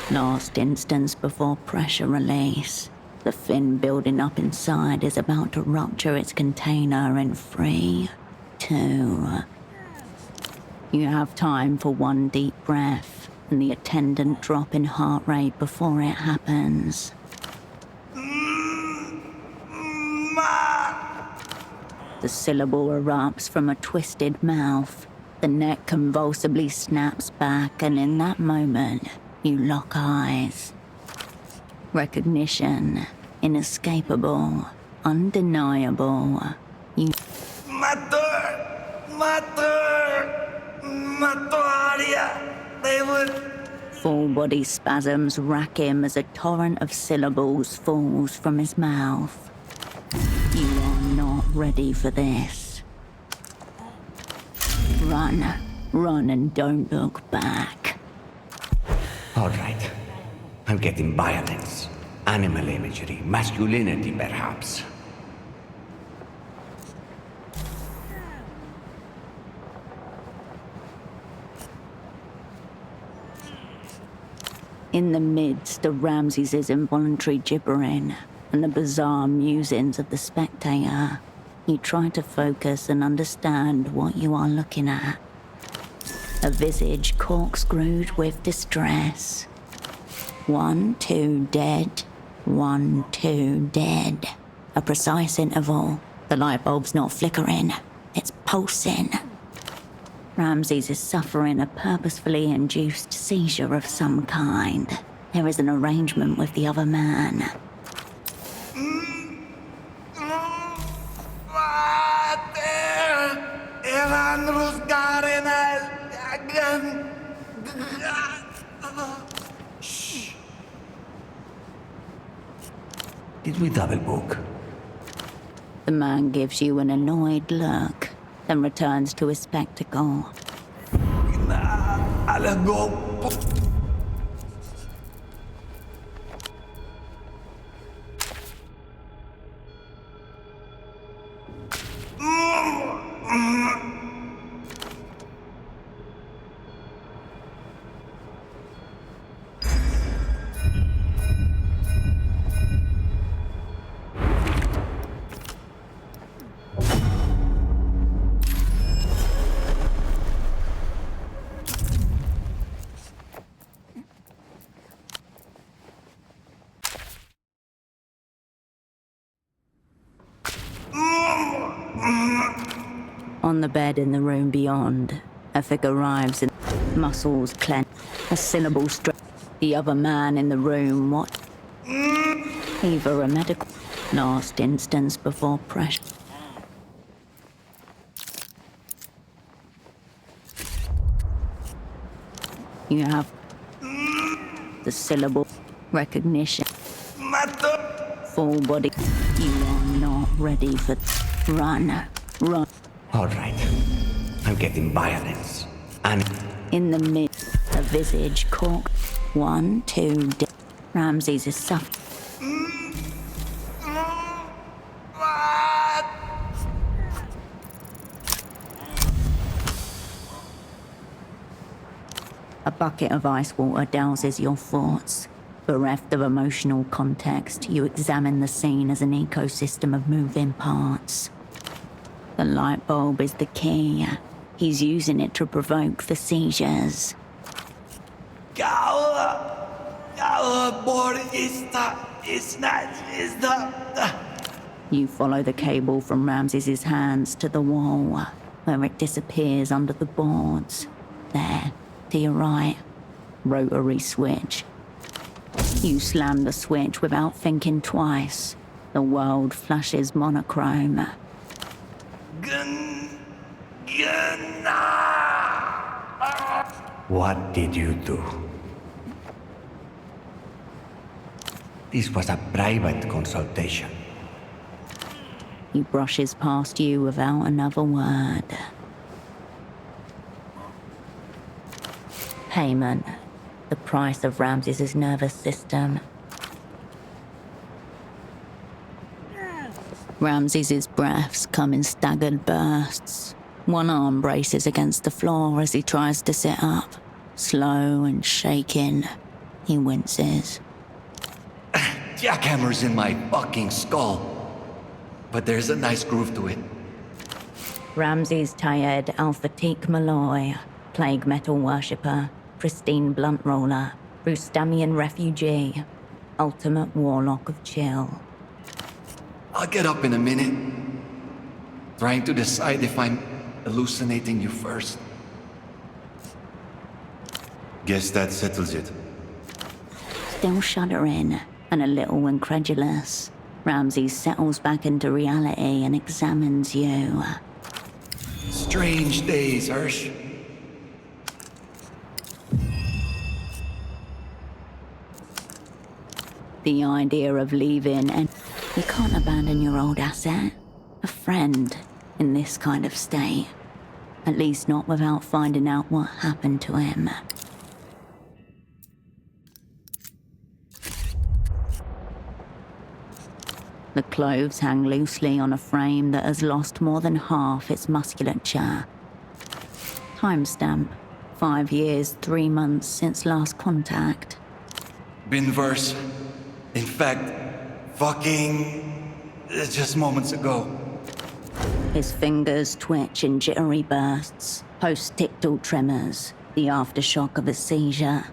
[SPEAKER 1] Last instance before pressure release. The fin building up inside is about to rupture its container in 3, 2. You have time for one deep breath and the attendant drop in heart rate before it happens. The syllable erupts from a twisted mouth. The neck convulsively snaps back, and in that moment, you lock eyes. Recognition, inescapable, undeniable. You... They would... Full body spasms rack him as a torrent of syllables falls from his mouth. You are not ready for this. Run and don't look back.
[SPEAKER 12] All right. I'm getting violence, animal imagery, masculinity perhaps.
[SPEAKER 1] In the midst of Ramses' involuntary gibbering and the bizarre musings of the spectator, you try to focus and understand what you are looking at. A visage corkscrewed with distress. 1, 2, dead. 1, 2, dead. A precise interval. The light bulb's not flickering. It's pulsing. Ramses is suffering a purposefully induced seizure of some kind. There is an arrangement with the other man.
[SPEAKER 12] Shh. Did we double book?
[SPEAKER 1] The man gives you an annoyed look, then returns to his spectacle.
[SPEAKER 12] Let's go.
[SPEAKER 1] On the bed in the room beyond, a figure arrives in muscles clenched, a syllable the other man in the room what? Either a medical last instance before pressure. You have the syllable recognition. Full body. You are not ready for... Run. Run.
[SPEAKER 12] All right. I'm getting violence. And
[SPEAKER 1] In the midst, a visage cork. 1, 2, Ramses is suffering. A bucket of ice water douses your thoughts. Bereft of emotional context, you examine the scene as an ecosystem of moving parts. The light bulb is the key. He's using it to provoke the seizures. You follow the cable from Ramses's hands to the wall, where it disappears under the boards. There, to your right, rotary switch. You slam the switch without thinking twice. The world flashes monochrome.
[SPEAKER 12] what did you do? This was a private consultation.
[SPEAKER 1] He brushes past you without another word. Payment. The price of Ramses's nervous system. Ramses's breaths come in staggered bursts. One arm braces against the floor as he tries to sit up. Slow and shaking, he winces.
[SPEAKER 8] Jackhammer's in my fucking skull. But there's a nice groove to it.
[SPEAKER 1] Ramses Tayed Al-Fatik Malloy, plague metal worshipper, pristine blunt roller, Rustamian refugee, ultimate warlock of chill.
[SPEAKER 8] I'll get up in a minute. Trying to decide if I'm hallucinating you first. Guess that settles it.
[SPEAKER 1] Still shuddering and a little incredulous, Ramses settles back into reality and examines you.
[SPEAKER 8] Strange days, Hirsch.
[SPEAKER 1] The idea of leaving, and you can't abandon your old asset, a friend, in this kind of state. At least not without finding out what happened to him. The clothes hang loosely on a frame that has lost more than half its musculature. Timestamp, 5 years, 3 months since last contact.
[SPEAKER 8] Been worse. In fact, just moments ago.
[SPEAKER 1] His fingers twitch in jittery bursts, post-tictal tremors, the aftershock of a seizure.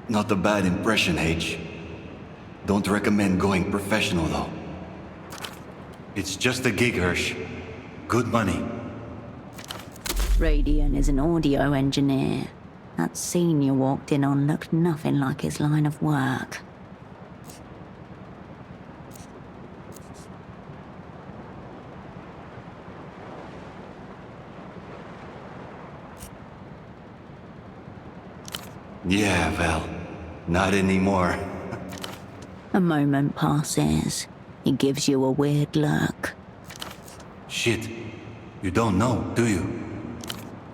[SPEAKER 8] Not a bad impression, H. Don't recommend going professional, though. It's just a gig, Hirsch. Good money.
[SPEAKER 1] Radian is an audio engineer. That scene you walked in on looked nothing like his line of work.
[SPEAKER 8] Yeah, well, not anymore.
[SPEAKER 1] A moment passes. He gives you a weird look.
[SPEAKER 8] Shit. You don't know, do you?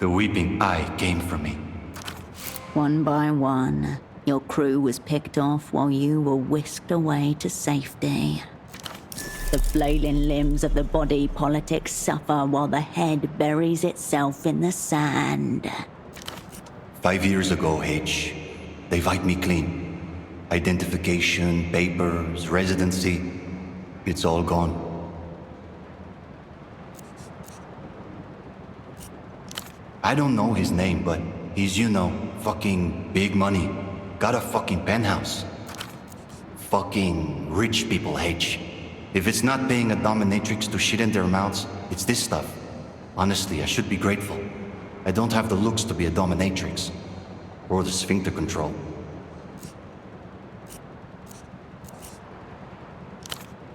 [SPEAKER 8] The weeping eye came from me.
[SPEAKER 1] One by one, your crew was picked off while you were whisked away to safety. The flailing limbs of the body politic suffer while the head buries itself in the sand.
[SPEAKER 8] 5 years ago, H. They wiped me clean. Identification, papers, residency. It's all gone. I don't know his name, but he's, fucking big money. Got a fucking penthouse. Fucking rich people, H. If it's not paying a dominatrix to shit in their mouths, it's this stuff. Honestly, I should be grateful. I don't have the looks to be a dominatrix. Or the sphincter control.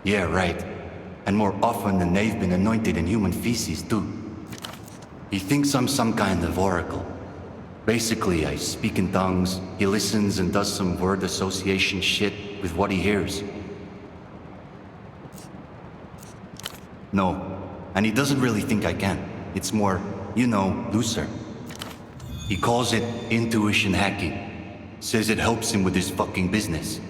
[SPEAKER 8] Yeah, right. And more often than they've been anointed in human feces, too. He thinks I'm some kind of oracle. Basically, I speak in tongues, he listens and does some word association shit with what he hears. No. And he doesn't really think I can. It's more, looser. He calls it intuition hacking. Says it helps him with his fucking business.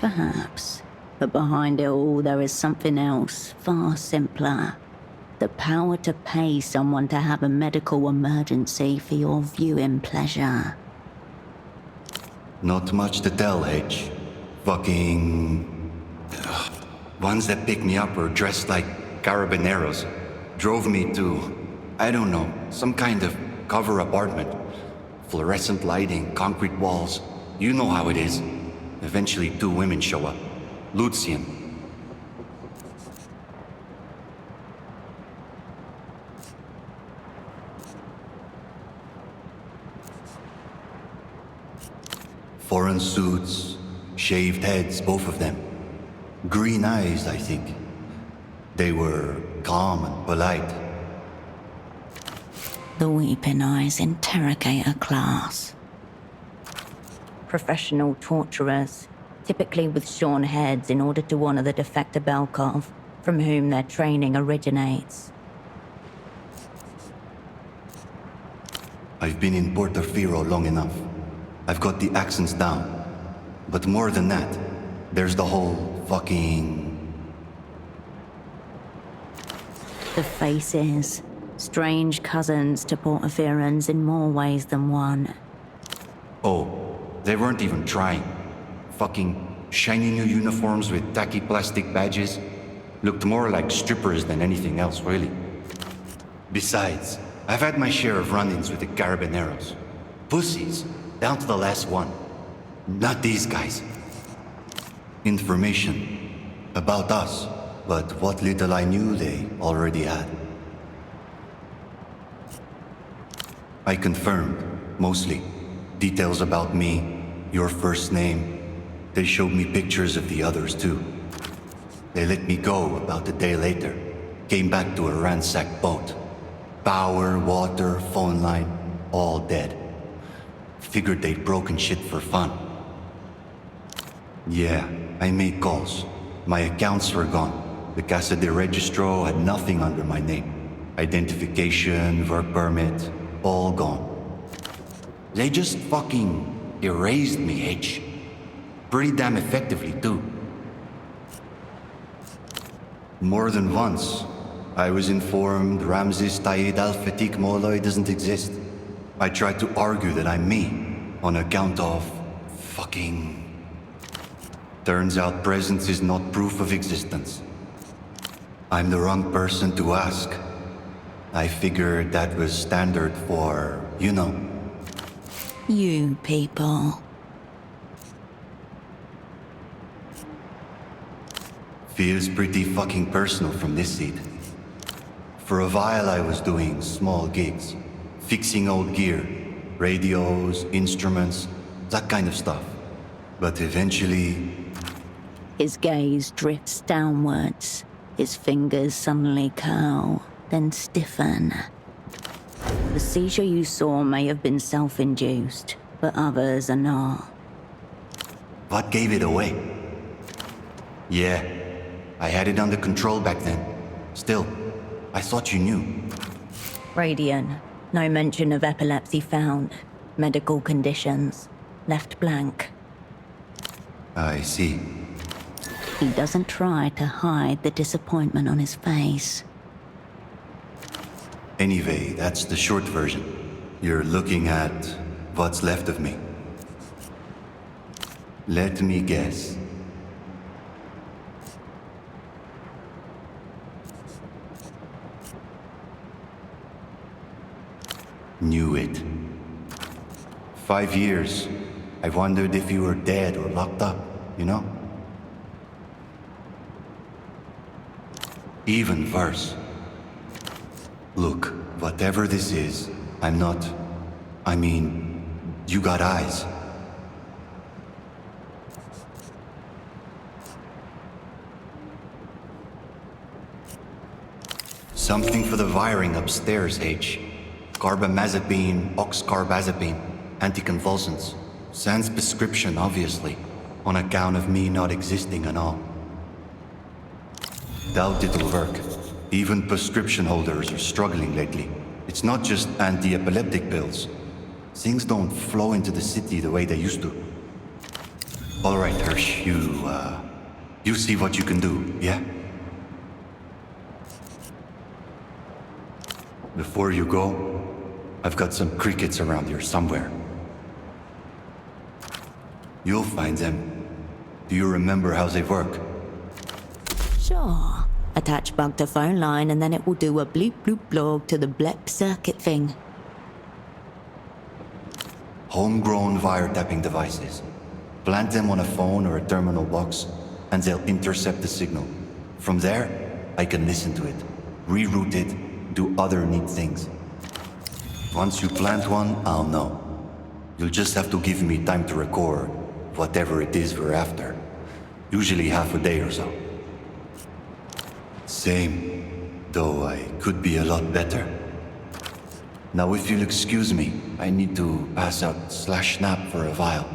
[SPEAKER 1] Perhaps. But behind it all, there is something else, far simpler. The power to pay someone to have a medical emergency for your viewing pleasure.
[SPEAKER 8] Not much to tell, H. Fucking... Ones that picked me up were dressed like carabineros. Drove me to, I don't know, some kind of cover apartment. Fluorescent lighting, concrete walls. You know how it is. Eventually 2 women show up. Lucian. Foreign suits, shaved heads, both of them. Green eyes, I think. They were calm and polite.
[SPEAKER 1] The Weeping Eyes interrogator class. Professional torturers, typically with shorn heads in order to honor the defector Belkov, from whom their training originates.
[SPEAKER 8] I've been in Portofiro long enough. I've got the accents down. But more than that, there's the whole fucking...
[SPEAKER 1] The faces. Strange cousins to Portofirans in more ways than one.
[SPEAKER 8] Oh, they weren't even trying. Fucking shiny new uniforms with tacky plastic badges. Looked more like strippers than anything else, really. Besides, I've had my share of run-ins with the carabineros. Pussies, down to the last one. Not these guys. Information about us, but what little I knew they already had. I confirmed, mostly. Details about me, your first name. They showed me pictures of the others too. They let me go about a day later. Came back to a ransacked boat. Power, water, phone line, all dead. Figured they'd broken shit for fun. Yeah, I made calls. My accounts were gone. The Casa de Registro had nothing under my name. Identification, work permit, all gone. They just fucking erased me, H. Pretty damn effectively, too. More than once, I was informed Ramses Taïd Al-Fatik Molloy doesn't exist. I tried to argue that I'm me, on account of fucking... Turns out presence is not proof of existence. I'm the wrong person to ask. I figured that was standard for,
[SPEAKER 1] You people.
[SPEAKER 8] Feels pretty fucking personal from this seat. For a while I was doing small gigs. Fixing old gear. Radios, instruments, that kind of stuff. But eventually...
[SPEAKER 1] His gaze drifts downwards. His fingers suddenly curl, then stiffen. The seizure you saw may have been self-induced, but others are not.
[SPEAKER 8] What gave it away? Yeah, I had it under control back then. Still, I thought you knew.
[SPEAKER 1] Radiant. No mention of epilepsy found. Medical conditions. Left blank.
[SPEAKER 8] I see.
[SPEAKER 1] He doesn't try to hide the disappointment on his face.
[SPEAKER 8] Anyway, that's the short version. You're looking at what's left of me. Let me guess. Knew it. 5 years. I wondered if you were dead or locked up, Even worse. Look, whatever this is, I'm not... you got eyes. Something for the wiring upstairs, H. Carbamazepine, oxcarbazepine, anticonvulsants. Sans prescription, obviously, on account of me not existing and all. Doubt it'll work. Even prescription holders are struggling lately. It's not just anti-epileptic pills. Things don't flow into the city the way they used to. All right, Hirsch, you see what you can do, yeah? Before you go, I've got some crickets around here somewhere. You'll find them. Do you remember how they work?
[SPEAKER 1] Sure. Attach bug to phone line and then it will do a bloop bloop blog to the blep circuit thing.
[SPEAKER 8] Homegrown wiretapping devices. Plant them on a phone or a terminal box, and they'll intercept the signal. From there, I can listen to it, reroute it, do other neat things. Once you plant one, I'll know. You'll just have to give me time to record whatever it is we're after. Usually half a day or so. Same, though I could be a lot better. Now if you'll excuse me, I need to pass out /snap for a while.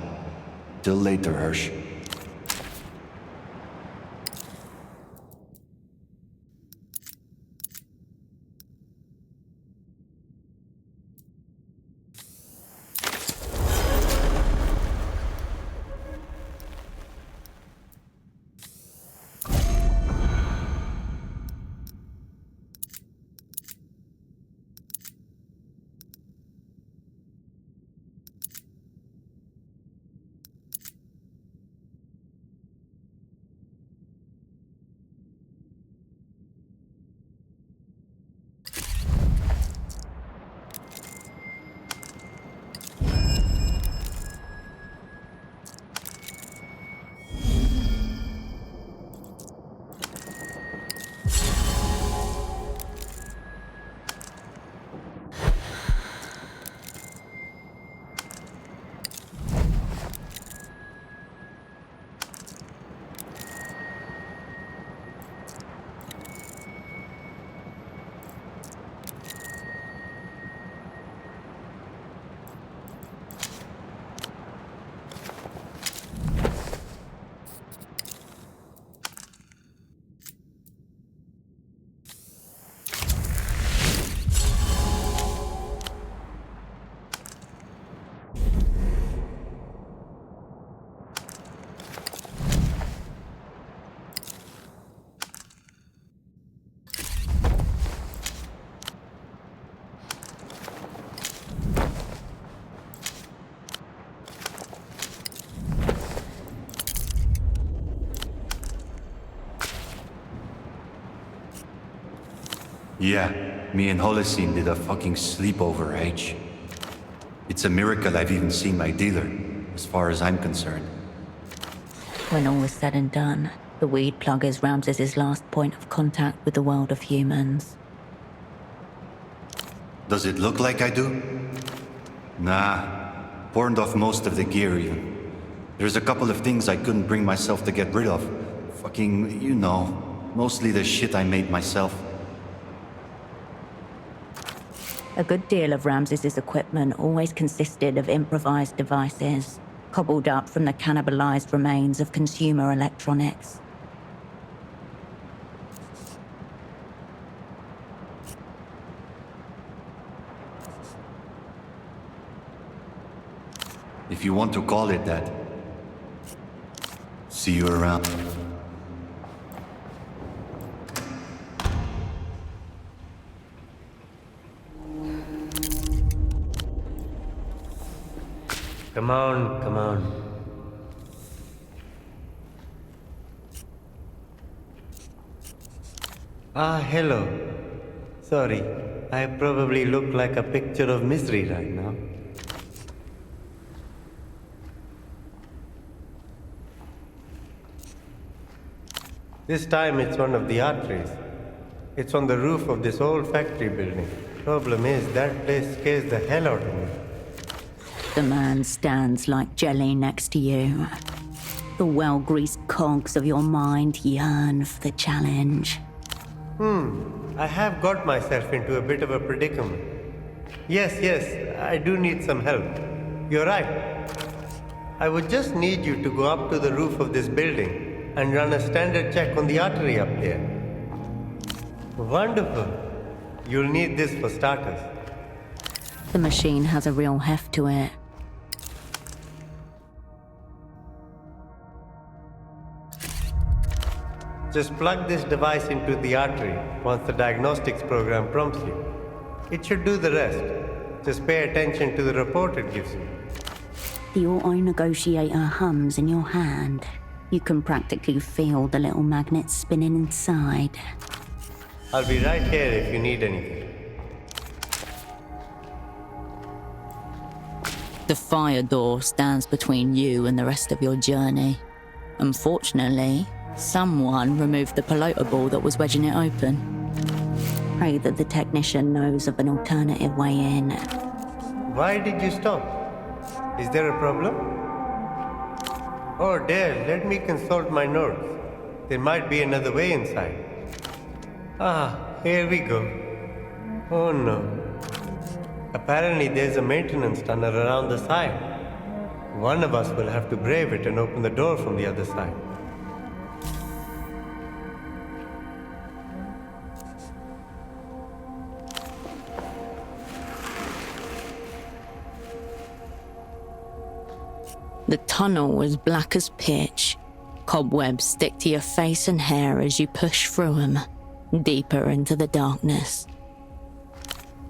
[SPEAKER 8] Till later, Hirsch. Yeah, me and Holocene did a fucking sleepover, H. It's a miracle I've even seen my dealer, as far as I'm concerned.
[SPEAKER 1] When all is said and done, the weed plug is Ramses' last point of contact with the world of humans.
[SPEAKER 8] Does it look like I do? Nah, pawned off most of the gear even. There's a couple of things I couldn't bring myself to get rid of. Fucking, you know, mostly the shit I made myself.
[SPEAKER 1] A good deal of Ramses' equipment always consisted of improvised devices, cobbled up from the cannibalized remains of consumer electronics.
[SPEAKER 8] If you want to call it that. See you around.
[SPEAKER 5] Come on, come on. Ah, hello. Sorry, I probably look like a picture of misery right now. This time it's one of the arteries. It's on the roof of this old factory building. Problem is, that place scares the hell out of me.
[SPEAKER 1] The man stands like jelly next to you. The well-greased cogs of your mind yearn for the challenge.
[SPEAKER 5] I have got myself into a bit of a predicament. Yes, I do need some help. You're right. I would just need you to go up to the roof of this building and run a standard check on the artery up there.
[SPEAKER 10] Wonderful. You'll need this for starters.
[SPEAKER 1] The machine has a real heft to it.
[SPEAKER 10] Just plug this device into the artery once the diagnostics program prompts you. It should do the rest. Just pay attention to the report it gives you.
[SPEAKER 1] The auto-negotiator hums in your hand. You can practically feel the little magnet spinning inside.
[SPEAKER 10] I'll be right here if you need anything.
[SPEAKER 1] The fire door stands between you and the rest of your journey. Unfortunately, someone removed the piloter ball that was wedging it open. Pray that the technician knows of an alternative way in.
[SPEAKER 10] Why did you stop? Is there a problem? Oh dear, let me consult my notes. There might be another way inside. Ah, here we go. Oh no. Apparently there's a maintenance tunnel around the side. One of us will have to brave it and open the door from the other side.
[SPEAKER 1] The tunnel was black as pitch. Cobwebs stick to your face and hair as you push through them, deeper into the darkness.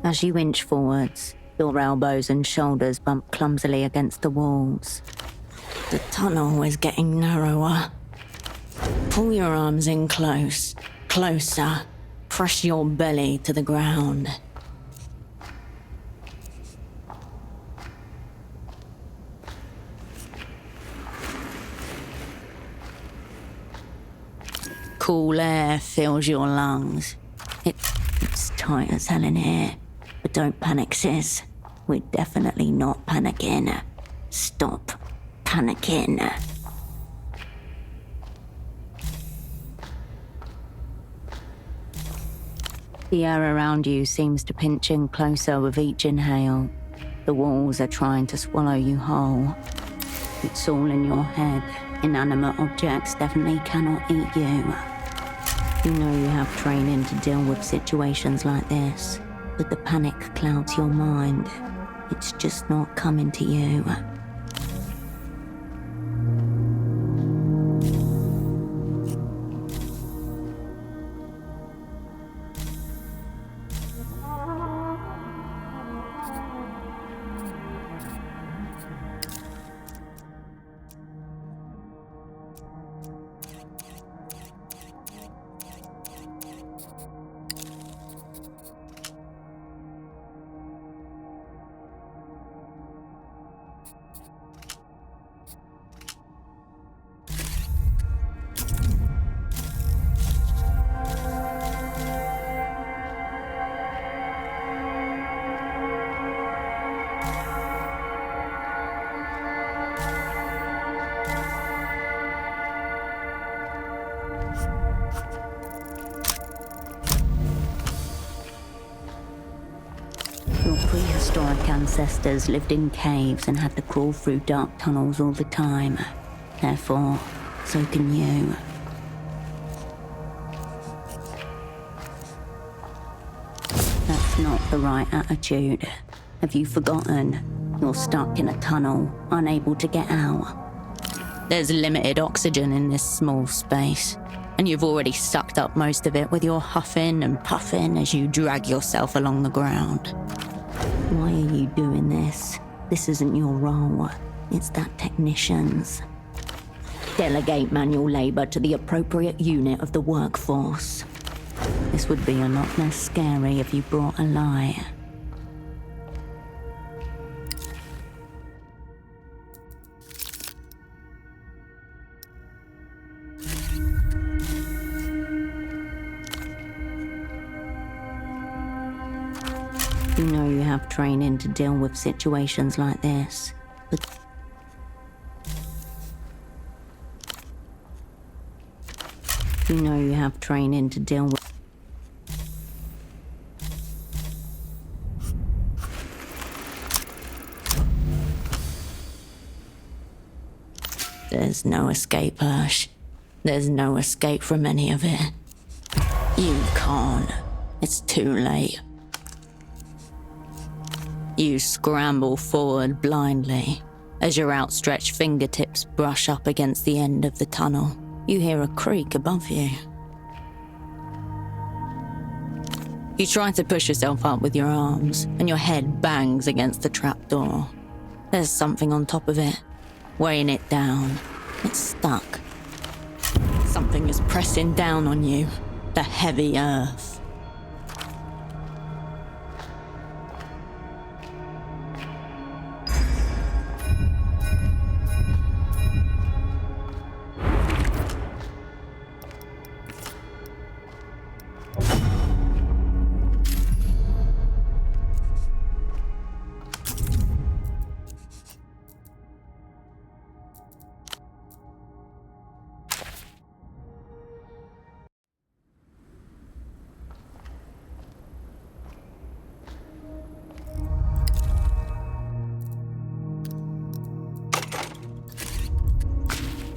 [SPEAKER 1] As you inch forwards, your elbows and shoulders bump clumsily against the walls. The tunnel is getting narrower. Pull your arms in close, closer. Press your belly to the ground. Cool air fills your lungs. It's tight as hell in here. But don't panic, sis. We're definitely not panicking. Stop panicking. The air around you seems to pinch in closer with each inhale. The walls are trying to swallow you whole. It's all in your head. Inanimate objects definitely cannot eat you. You know you have training to deal with situations like this, but the panic clouds your mind. It's just not coming to you. Prehistoric ancestors lived in caves and had to crawl through dark tunnels all the time. Therefore, so can you. That's not the right attitude. Have you forgotten? You're stuck in a tunnel, unable to get out. There's limited oxygen in this small space, and you've already sucked up most of it with your huffing and puffing as you drag yourself along the ground. Why are you doing this? This isn't your role. It's that technician's. Delegate manual labor to the appropriate unit of the workforce. This would be a lot less scary if you brought a lie. You know you have training to deal with situations like this, but you know you have training to deal with. There's no escape, Hirsch. There's no escape from any of it. You can't. It's too late. You scramble forward blindly. As your outstretched fingertips brush up against the end of the tunnel, you hear a creak above you. You try to push yourself up with your arms, and your head bangs against the trapdoor. There's something on top of it, weighing it down. It's stuck. Something is pressing down on you, the heavy earth.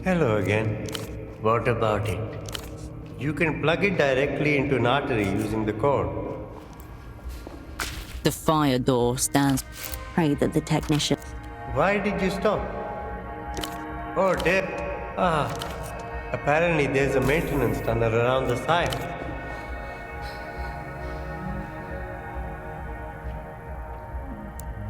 [SPEAKER 10] Hello again. What about it? You can plug it directly into an artery using the cord.
[SPEAKER 1] The fire door stands. Pray that the technician...
[SPEAKER 10] Why did you stop? Oh, there. Apparently there's a maintenance tunnel around the side.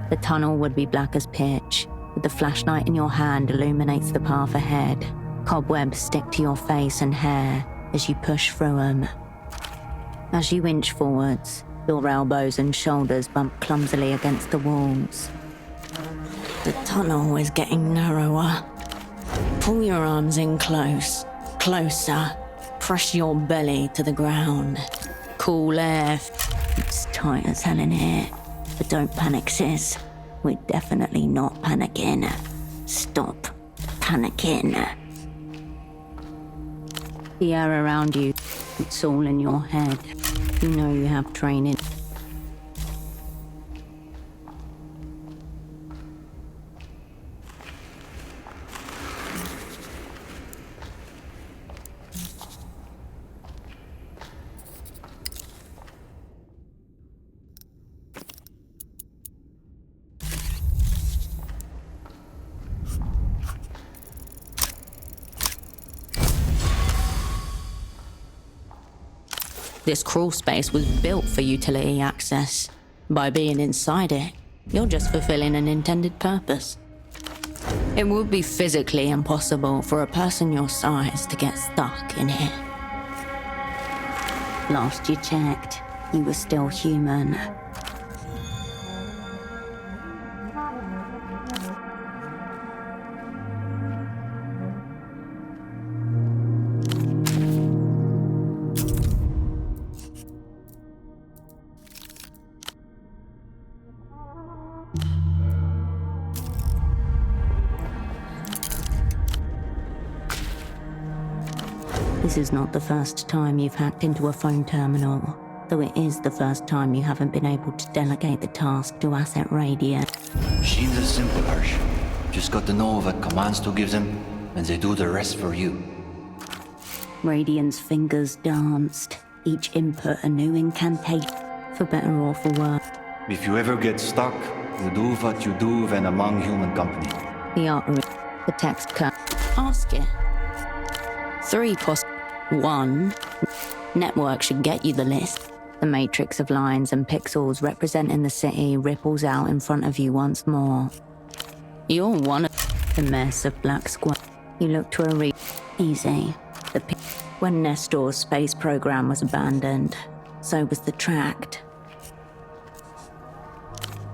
[SPEAKER 1] The tunnel would be black as pitch, but the flashlight in your hand illuminates the path ahead. Cobwebs stick to your face and hair as you push through them. As you inch forwards, your elbows and shoulders bump clumsily against the walls. The tunnel is getting narrower. Pull your arms in close, closer. Press your belly to the ground. Cool air. It's tight as hell in here. But don't panic, sis. We're definitely not panicking. Stop panicking. The air around you, it's all in your head. You know you have training. This crawl space was built for utility access. By being inside it, you're just fulfilling an intended purpose. It would be physically impossible for a person your size to get stuck in here. Last you checked, you were still human. This is not the first time you've hacked into a phone terminal, though it is the first time you haven't been able to delegate the task to Asset Radiant.
[SPEAKER 8] Machines are simple, Hirsch. Just got to know what commands to give them, and they do the rest for you.
[SPEAKER 1] Radiant's fingers danced, each input a new incantation, for better or for worse.
[SPEAKER 8] If you ever get stuck, you do what you do when among human company.
[SPEAKER 1] The artery, the text cut. Ask it. 1. Network should get you the list. The matrix of lines and pixels representing the city ripples out in front of you once more. You're one of the mess of black square. You look to a easy. When Nestor's space program was abandoned, so was the tract.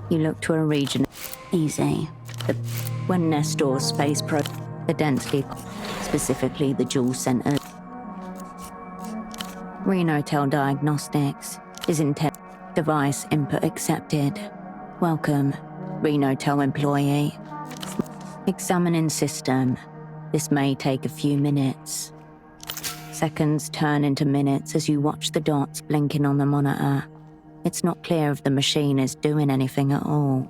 [SPEAKER 1] You look to a region. Easy. When Nestor's space the densely, specifically the Jewel Center. Renotel Diagnostics is intent. Device input accepted. Welcome, Renotel employee. Examining system. This may take a few minutes. Seconds turn into minutes as you watch the dots blinking on the monitor. It's not clear if the machine is doing anything at all.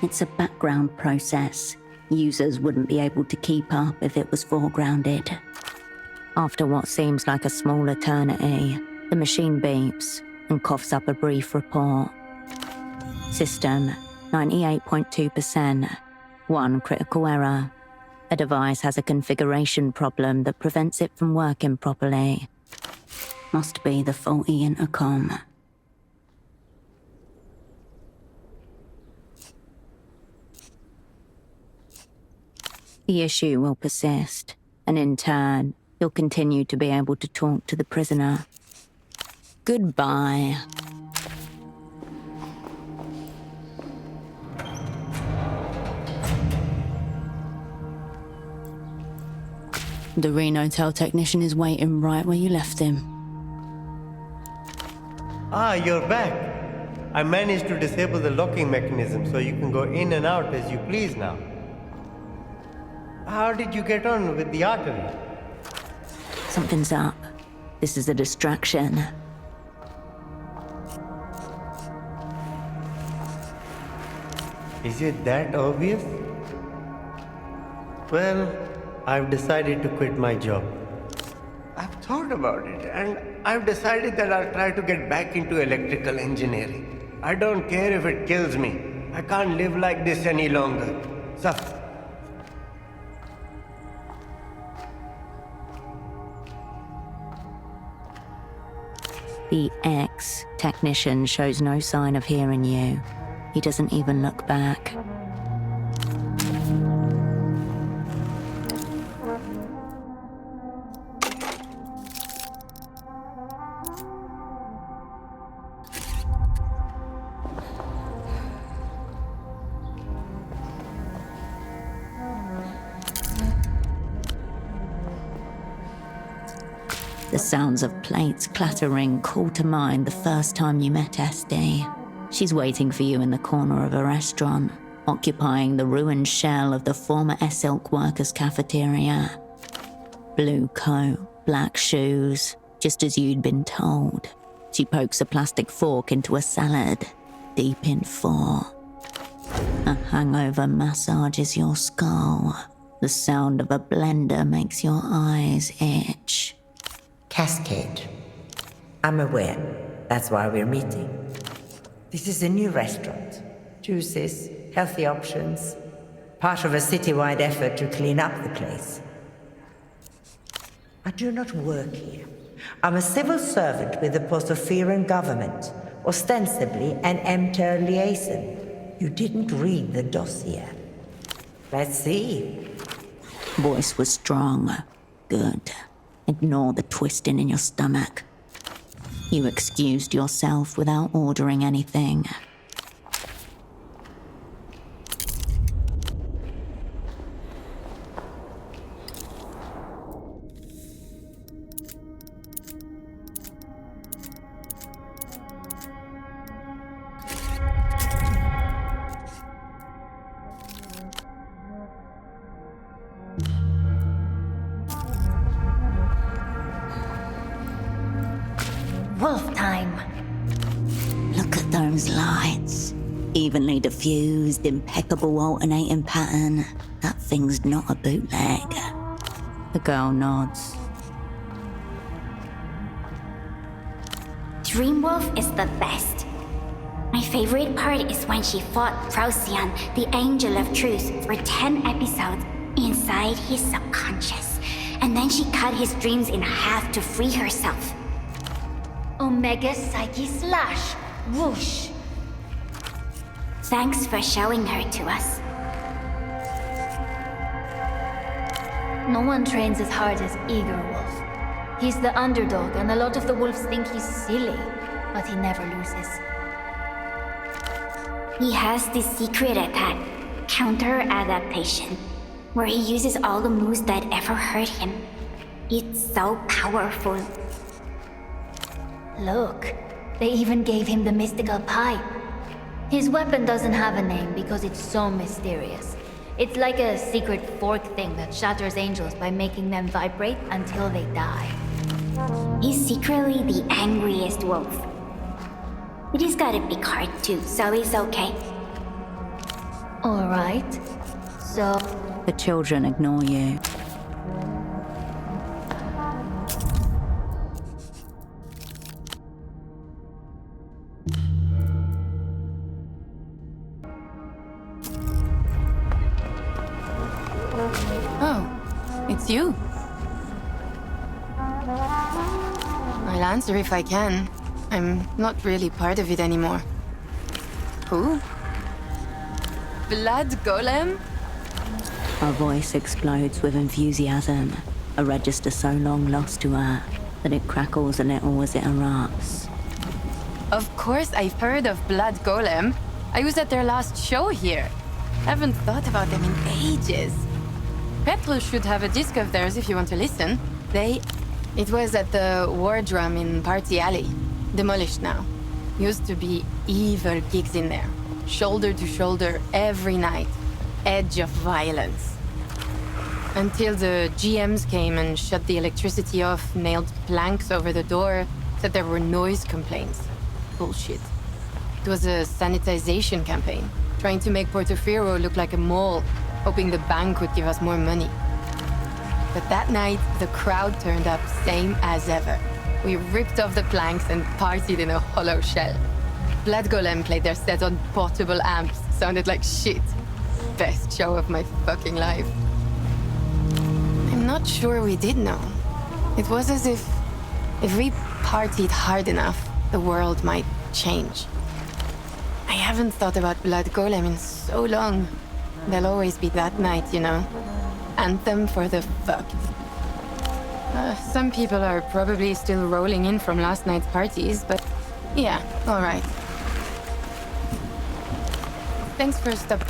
[SPEAKER 1] It's a background process. Users wouldn't be able to keep up if it was foregrounded. After what seems like a small eternity, The machine beeps and coughs up a brief report. System, 98.2%. 1 critical error. A device has a configuration problem that prevents it from working properly. Must be the faulty intercom. The issue will persist, and in turn, you'll continue to be able to talk to the prisoner. Goodbye. The Renotel Technician is waiting right where you left him.
[SPEAKER 10] Ah, you're back. I managed to disable the locking mechanism so you can go in and out as you please now. How did you get on with the artery?
[SPEAKER 1] Something's up. This is a distraction.
[SPEAKER 10] Is it that obvious? Well, I've decided to quit my job. I've thought about it, and I've decided that I'll try to get back into electrical engineering. I don't care if it kills me. I can't live like this any longer. Suffer.
[SPEAKER 1] The ex-technician shows no sign of hearing you. He doesn't even look back. The sounds of plates clattering call to mind the first time you met SD. She's waiting for you in the corner of a restaurant, occupying the ruined shell of the former Estoc workers' cafeteria. Blue coat, black shoes, just as you'd been told. She pokes a plastic fork into a salad, deep in 4. A hangover massages your skull. The sound of a blender makes your eyes itch.
[SPEAKER 16] Cascade. I'm aware. That's why we're meeting. This is a new restaurant. Juices, healthy options. Part of a citywide effort to clean up the place. I do not work here. I'm a civil servant with the Portofiro government, ostensibly an MTER liaison. You didn't read the dossier. Let's see.
[SPEAKER 1] Voice was strong. Good. Ignore the twisting in your stomach. You excused yourself without ordering anything.
[SPEAKER 15] Wolf time.
[SPEAKER 1] Look at those lights. Evenly diffused, impeccable alternating pattern. That thing's not a bootleg. The girl nods.
[SPEAKER 15] Dreamwolf is the best. My favorite part is when she fought Procyon, the Angel of Truth, for 10 episodes inside his subconscious. And then she cut his dreams in half to free herself. Omega Psyche Slash. Whoosh. Thanks for showing her to us.
[SPEAKER 17] No one trains as hard as Eager Wolf. He's the underdog, and a lot of the wolves think he's silly, but he never loses.
[SPEAKER 15] He has this secret attack, counter-adaptation, where he uses all the moves that ever hurt him. It's so powerful.
[SPEAKER 17] Look, they even gave him the mystical pipe. His weapon doesn't have a name because it's so mysterious. It's like a secret fork thing that shatters angels by making them vibrate until they die.
[SPEAKER 15] He's secretly the angriest wolf. But he's got a big heart too, so he's okay.
[SPEAKER 17] Alright. So...
[SPEAKER 1] The children ignore you.
[SPEAKER 18] Oh, it's you. I'll answer if I can. I'm not really part of it anymore. Who? Blood Golem?
[SPEAKER 1] Her voice explodes with enthusiasm, a register so long lost to her that it crackles a little as it erupts.
[SPEAKER 18] Of course I've heard of Blood Golem. I was at their last show here. Haven't thought about them in ages. Petrol should have a disc of theirs if you want to listen. It was at the War Drum in Party Alley. Demolished now. Used to be evil gigs in there. Shoulder to shoulder every night. Edge of violence. Until the GMs came and shut the electricity off, nailed planks over the door, said there were noise complaints. Bullshit. It was a sanitization campaign, trying to make Portofiro look like a mole, hoping the bank would give us more money. But that night, the crowd turned up same as ever. We ripped off the planks and partied in a hollow shell. Blood Golem played their set on portable amps, sounded like shit. Best show of my fucking life. I'm not sure we did know. It was as if we partied hard enough, the world might change. I haven't thought about Blood Golem in so long. There'll always be that night, you know. Anthem for the fucked. Some people are probably still rolling in from last night's parties, but yeah, all right. Thanks for stopping.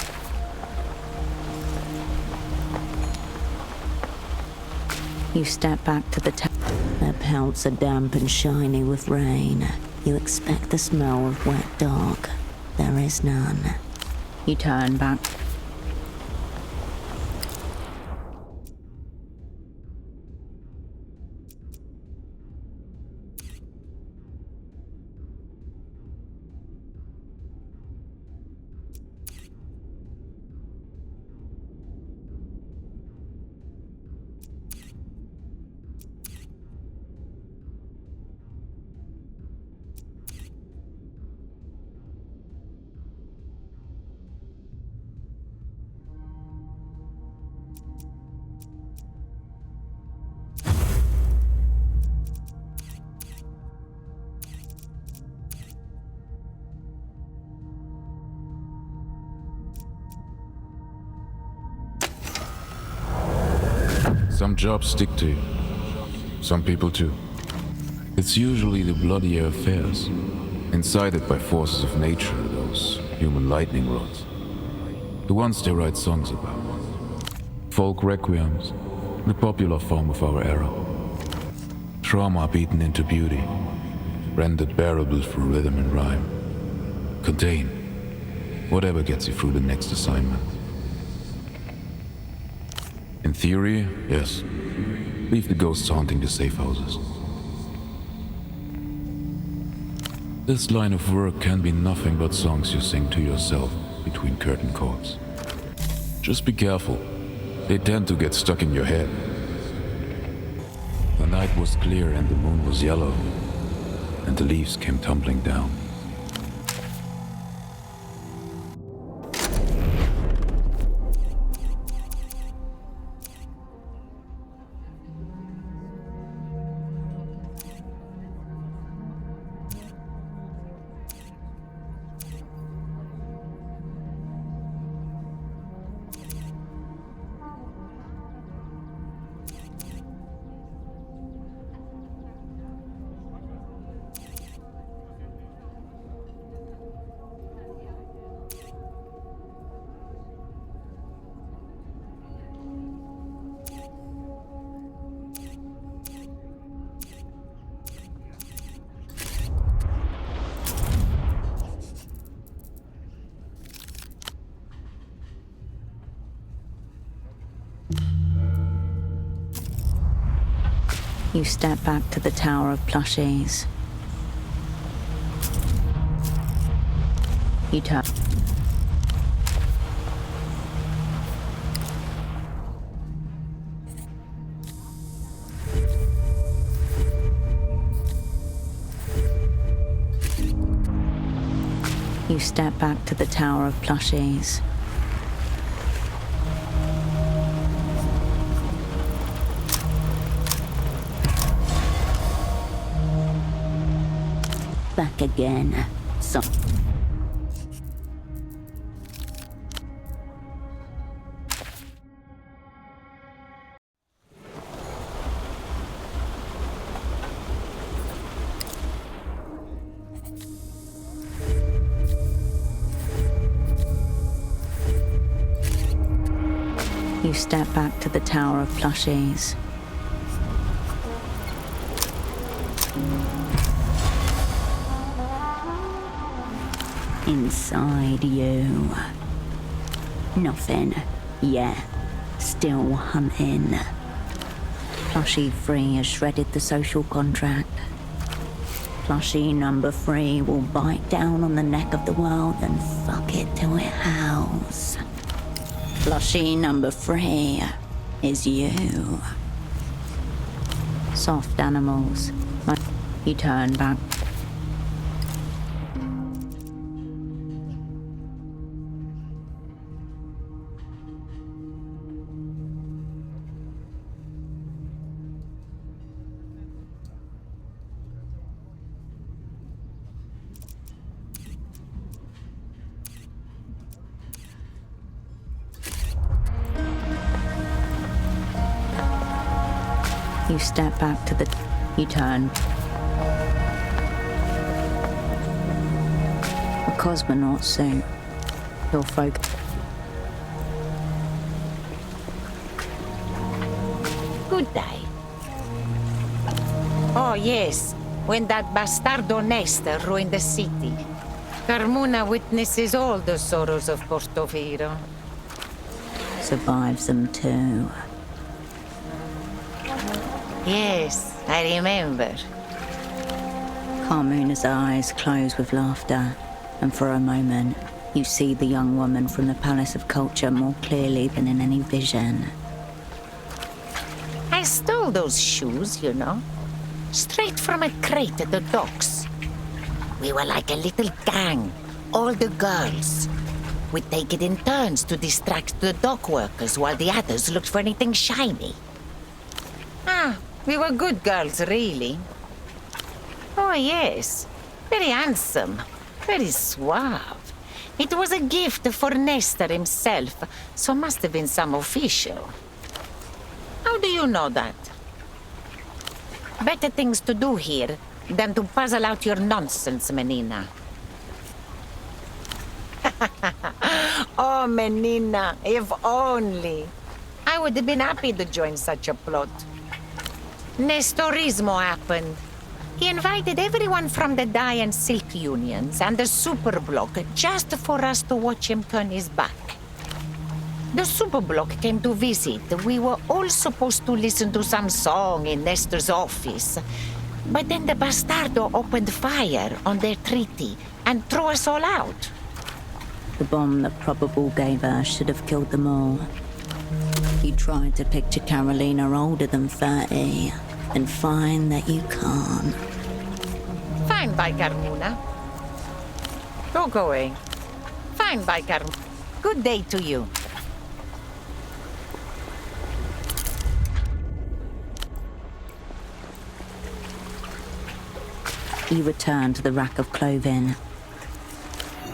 [SPEAKER 1] You step back to the Their pelts are damp and shiny with rain. You expect the smell of wet dog. There is none. You turn back.
[SPEAKER 4] Some jobs stick to you. Some people too. It's usually the bloodier affairs, incited by forces of nature, those human lightning rods. The ones they write songs about. Folk requiems, the popular form of our era. Trauma beaten into beauty, rendered bearable through rhythm and rhyme. Contain whatever gets you through the next assignment. In theory, yes. Leave the ghosts haunting the safe houses. This line of work can be nothing but songs you sing to yourself between curtain calls. Just be careful. They tend to get stuck in your head. The night was clear and the moon was yellow, and the leaves came tumbling down.
[SPEAKER 1] You step back to the tower of plushies. You turn. You step back to the tower of plushies. Back again. So. You step back to the Tower of Plushies. Inside you. Nothing. Yeah. Still hunting. Plushie 3 has shredded the social contract. Plushie number 3 will bite down on the neck of the world and fuck it till it howls. Plushie number 3 is you. Soft animals. You turn back. You step back to the... You turn. A cosmonaut suit. Your folk...
[SPEAKER 16] Good day. Oh, yes. When that bastardo Nestor ruined the city. Carmona witnesses all the sorrows of Portofiro.
[SPEAKER 1] Survives them too.
[SPEAKER 16] Yes, I remember.
[SPEAKER 1] Carmuna's eyes close with laughter, and for a moment, you see the young woman from the Palace of Culture more clearly than in any vision.
[SPEAKER 16] I stole those shoes, you know. Straight from a crate at the docks. We were like a little gang, all the girls. We'd take it in turns to distract the dock workers while the others looked for anything shiny. We were good girls, really. Oh, yes. Very handsome. Very suave. It was a gift for Nestor himself, so must have been some official. How do you know that? Better things to do here than to puzzle out your nonsense, Menina. Oh, Menina, if only. I would have been happy to join such a plot. Nestorismo happened. He invited everyone from the dye and silk unions and the superblock just for us to watch him turn his back. The superblock came to visit. We were all supposed to listen to some song in Nestor's office. But then the bastardo opened fire on their treaty and threw us all out.
[SPEAKER 1] The bomb that Probable gave her should have killed them all. You tried to picture Karolina older than 30, and find that you can't.
[SPEAKER 16] Fine by Carmona. Don't go away. Fine by Carmona. Good day to you.
[SPEAKER 1] You return to the rack of clothing.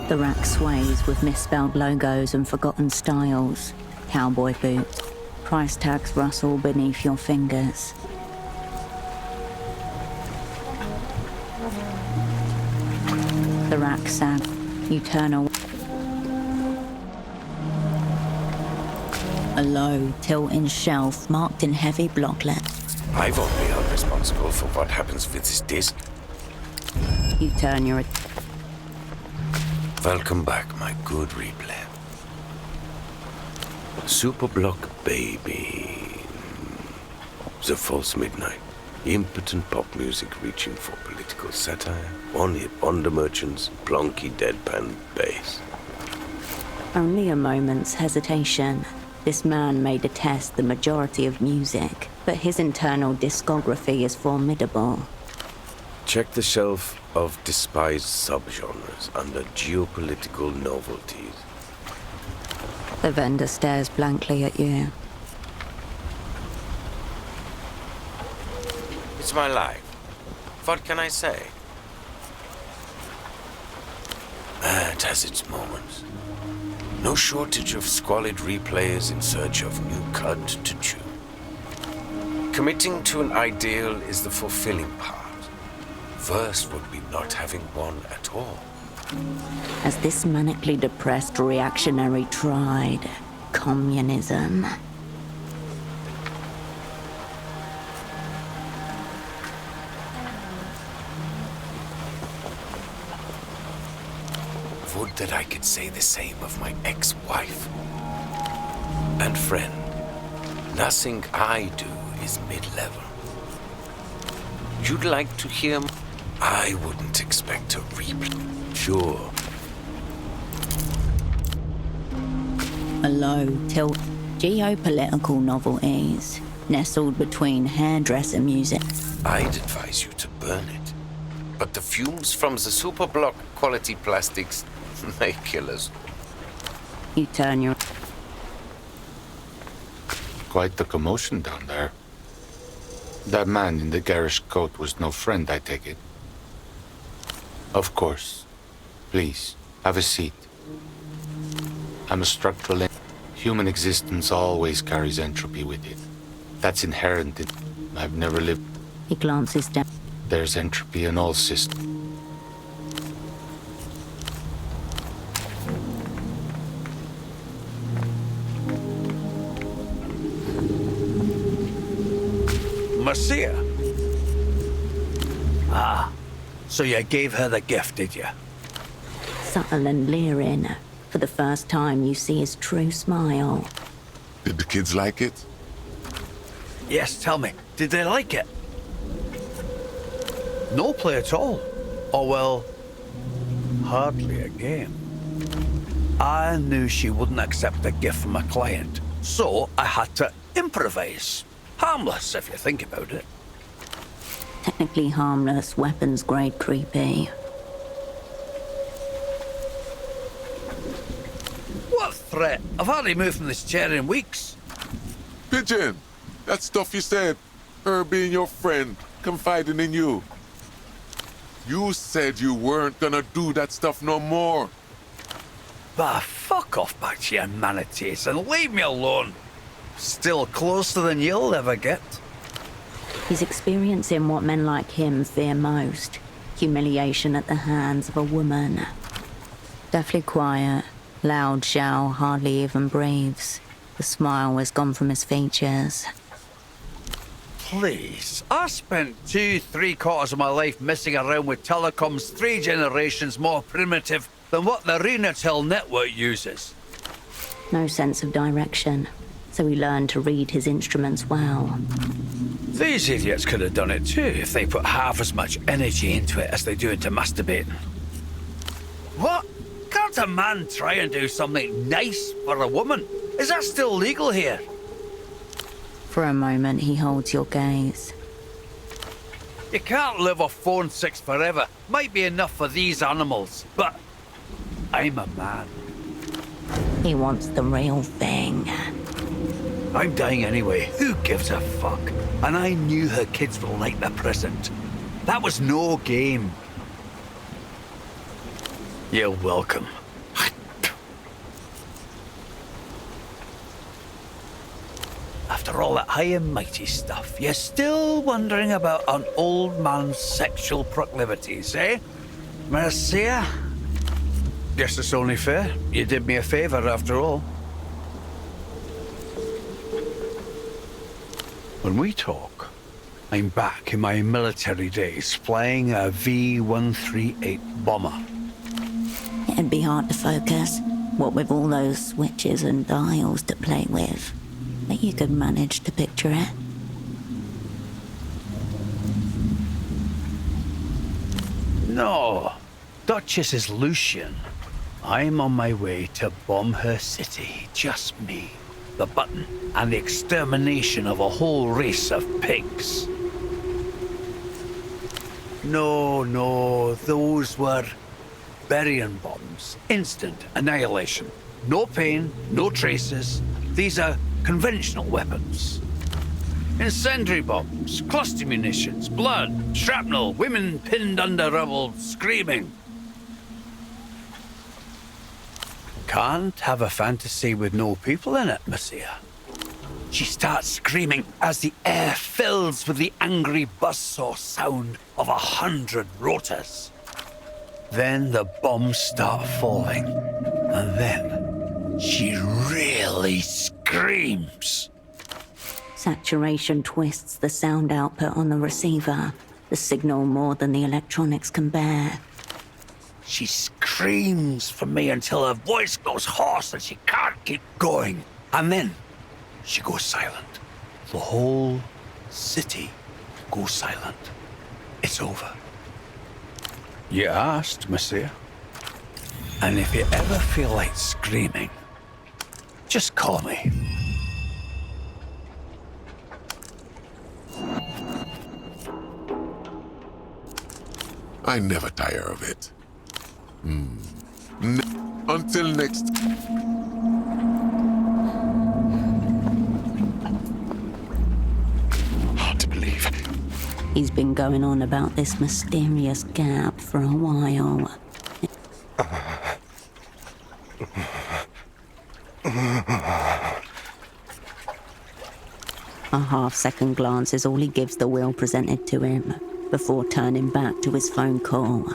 [SPEAKER 1] The rack sways with misspelled logos and forgotten styles. Cowboy boots. Price tags rustle beneath your fingers. The rack sag. You turn away. A low, tilting shelf marked in heavy block letters.
[SPEAKER 13] I won't be held responsible for what happens with this disc.
[SPEAKER 1] You turn your...
[SPEAKER 13] Welcome back, my good replay. Superblock Baby. The False Midnight. Impotent pop music reaching for political satire. One-hit wonder merchants. Plonky deadpan bass.
[SPEAKER 1] Only a moment's hesitation. This man may detest the majority of music, but his internal discography is formidable.
[SPEAKER 13] Check the shelf of despised subgenres under geopolitical novelties.
[SPEAKER 1] The vendor stares blankly at you.
[SPEAKER 13] It's my life. What can I say?
[SPEAKER 2] has its moments. No shortage of squalid replayers in search of new cud to chew. Committing to an ideal is the fulfilling part. Worst would be not having one at all.
[SPEAKER 1] As this manically depressed reactionary tried communism.
[SPEAKER 2] Would that I could say the same of my ex-wife and friend. Nothing I do is mid-level. You'd like to hear? I wouldn't expect to replay. Sure.
[SPEAKER 1] A low tilt geopolitical novelties nestled between hairdresser music.
[SPEAKER 2] I'd advise you to burn it. But the fumes from the superblock quality plastics may kill us.
[SPEAKER 1] You turn your...
[SPEAKER 20] Quite the commotion down there. That man in the garish coat was no friend, I take it. Of course. Please, have a seat. I'm a structural... Human existence always carries entropy with it. That's inherent in... I've never lived...
[SPEAKER 1] He glances down.
[SPEAKER 20] There's entropy in all systems.
[SPEAKER 12] Marcia? Ah, so you gave her the gift, did you?
[SPEAKER 1] Subtle and leering. For the first time, you see his true smile.
[SPEAKER 23] Did the kids like it?
[SPEAKER 12] Yes, tell me, did they like it? No play at all? Or, well, hardly a game. I knew she wouldn't accept a gift from a client, so I had to improvise. Harmless, if you think about it.
[SPEAKER 1] Technically harmless, weapons-grade creepy.
[SPEAKER 12] What threat? I've hardly moved from this chair in weeks.
[SPEAKER 23] Pigeon, that stuff you said, her being your friend, confiding in you. You said you weren't gonna do that stuff no more.
[SPEAKER 12] Bah, fuck off back to your manatees and leave me alone. Still closer than you'll ever get.
[SPEAKER 1] He's experiencing what men like him fear most. Humiliation at the hands of a woman. Deathly quiet, loud Xiao hardly even breathes. The smile has gone from his features.
[SPEAKER 12] Please, I spent 3/4 of my life messing around with telecoms 3 generations more primitive than what the Renotel network uses.
[SPEAKER 1] No sense of direction, so he learned to read his instruments well.
[SPEAKER 12] These idiots could have done it too if they put half as much energy into it as they do into masturbating. What? Can't a man try and do something nice for a woman? Is that still legal here?
[SPEAKER 1] For a moment, he holds your gaze.
[SPEAKER 12] You can't live off phone 6 forever. Might be enough for these animals, but I'm a man.
[SPEAKER 1] He wants the real thing.
[SPEAKER 12] I'm dying anyway. Who gives a fuck? And I knew her kids will like the present. That was no game. You're welcome. After all that high and mighty stuff, you're still wondering about an old man's sexual proclivities, eh? Marcia? Guess it's only fair. You did me a favor after all. When we talk, I'm back in my military days, flying a V-138 bomber.
[SPEAKER 1] It'd be hard to focus, what with all those switches and dials to play with. But you could manage to picture it.
[SPEAKER 12] No, Duchess is Lucian. I'm on my way to bomb her city, just me. The button, and the extermination of a whole race of pigs. No, those were burying bombs. Instant annihilation. No pain, no traces. These are conventional weapons. Incendiary bombs, cluster munitions, blood, shrapnel, women pinned under rubble, screaming. can't have a fantasy with no people in it, Messiah. She starts screaming as the air fills with the angry buzzsaw sound of 100 rotors. Then the bombs start falling, and then she really screams.
[SPEAKER 1] Saturation twists the sound output on the receiver, the signal more than the electronics can bear.
[SPEAKER 12] She screams for me until her voice goes hoarse and she can't keep going. And then she goes silent. The whole city goes silent. It's over. You asked, Messiah. And if you ever feel like screaming, just call me.
[SPEAKER 23] I never tire of it. Until next.
[SPEAKER 2] Hard to believe.
[SPEAKER 1] He's been going on about this mysterious gap for a while. A half-second glance is all he gives the wheel presented to him, before turning back to his phone call.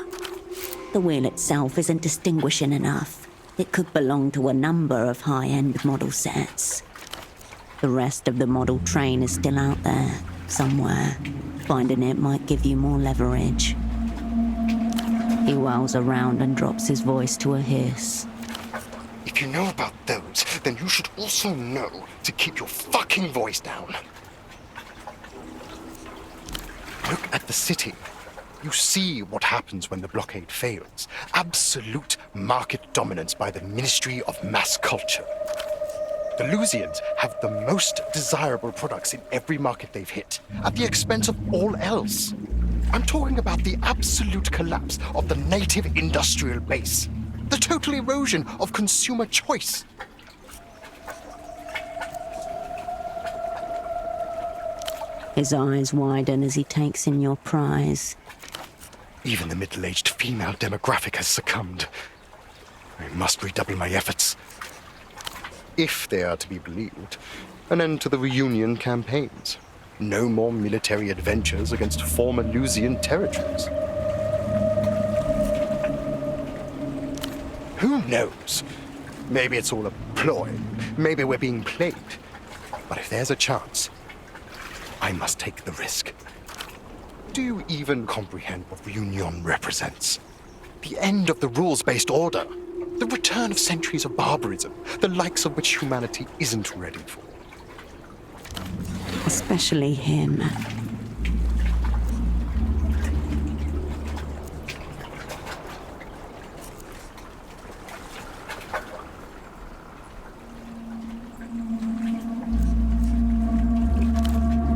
[SPEAKER 1] The wheel itself isn't distinguishing enough. It could belong to a number of high-end model sets. The rest of the model train is still out there, somewhere. Finding it might give you more leverage. He whirls around and drops his voice to a hiss.
[SPEAKER 11] If you know about those, then you should also know to keep your fucking voice down. Look at the city. You see what happens when the blockade fails. Absolute market dominance by the Ministry of Mass Culture. The Lusians have the most desirable products in every market they've hit, at the expense of all else. I'm talking about the absolute collapse of the native industrial base. The total erosion of consumer choice.
[SPEAKER 1] His eyes widen as he takes in your prize.
[SPEAKER 11] Even the middle-aged female demographic has succumbed. I must redouble my efforts. If they are to be believed, an end to the reunion campaigns. No more military adventures against former Lusian territories. Who knows? Maybe it's all a ploy. Maybe we're being played. But if there's a chance, I must take the risk. Do you even comprehend what reunion represents? The end of the rules-based order. The return of centuries of barbarism, the likes of which humanity isn't ready for.
[SPEAKER 1] Especially him.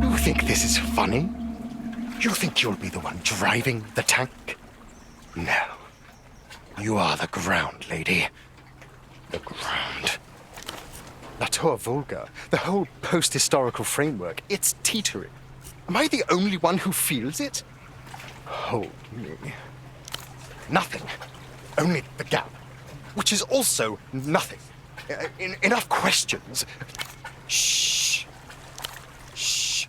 [SPEAKER 11] You think this is funny? You think you'll be the one driving the tank? No. You are the ground, lady. The ground. La Tour Vulgar, the whole post-historical framework, it's teetering. Am I the only one who feels it? Hold me. Nothing. Only the gap, which is also nothing. Enough questions. Shh. Shh.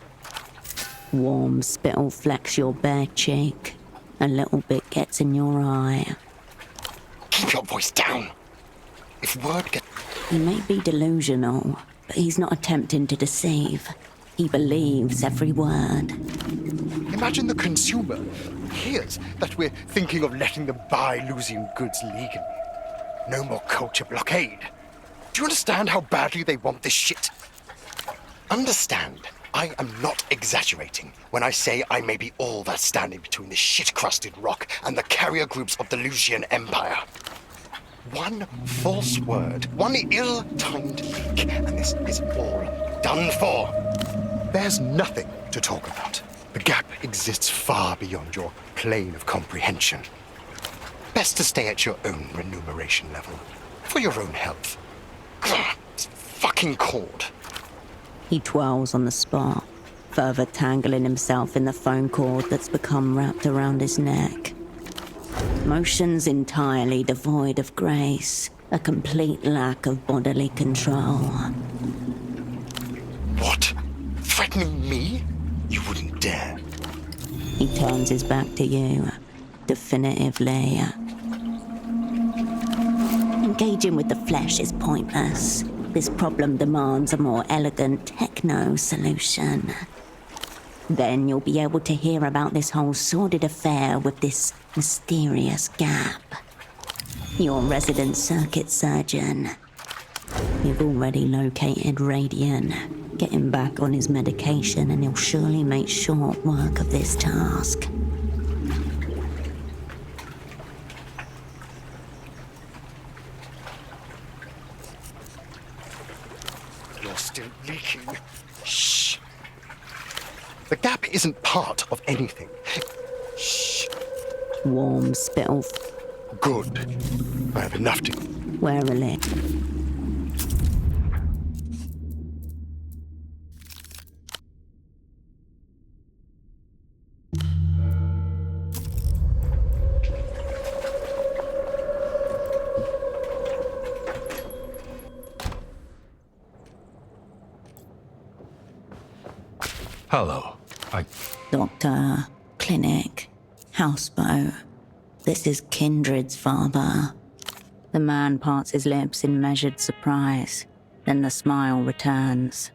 [SPEAKER 1] Warm spittle flecks your bare cheek. A little bit gets in your eye.
[SPEAKER 11] Keep your voice down. If word gets...
[SPEAKER 1] He may be delusional, but he's not attempting to deceive. He believes every word.
[SPEAKER 11] Imagine the consumer hears that we're thinking of letting them buy Lusian goods legally. No more culture blockade. Do you understand how badly they want this shit? Understand, I am not exaggerating when I say I may be all that's standing between the shit-crusted rock and the carrier groups of the Lusian Empire. One false word, one ill-timed leak, and this is all done for. There's nothing to talk about. The gap exists far beyond your plane of comprehension. Best to stay at your own remuneration level, for your own health. It's fucking cord.
[SPEAKER 1] He twirls on the spot, further tangling himself in the phone cord that's become wrapped around his neck. Motions entirely devoid of grace, A complete lack of bodily control.
[SPEAKER 11] What? Threatening me? You wouldn't dare.
[SPEAKER 1] He turns his back to you, definitively. Engaging with the flesh is pointless. This problem demands a more elegant techno solution. Then you'll be able to hear about this whole sordid affair with this mysterious gap. Your resident circuit surgeon. You've already located Radian. Get him back on his medication and he'll surely make short work of this task.
[SPEAKER 11] You're still leaking. Shh. The gap isn't part of anything. Shh.
[SPEAKER 1] Warm spittle.
[SPEAKER 11] Good. I have enough to...
[SPEAKER 1] Warily.
[SPEAKER 3] Hello.
[SPEAKER 1] Doctor, clinic, houseboat. This is Kindred's father. The man parts his lips in measured surprise. Then the smile returns.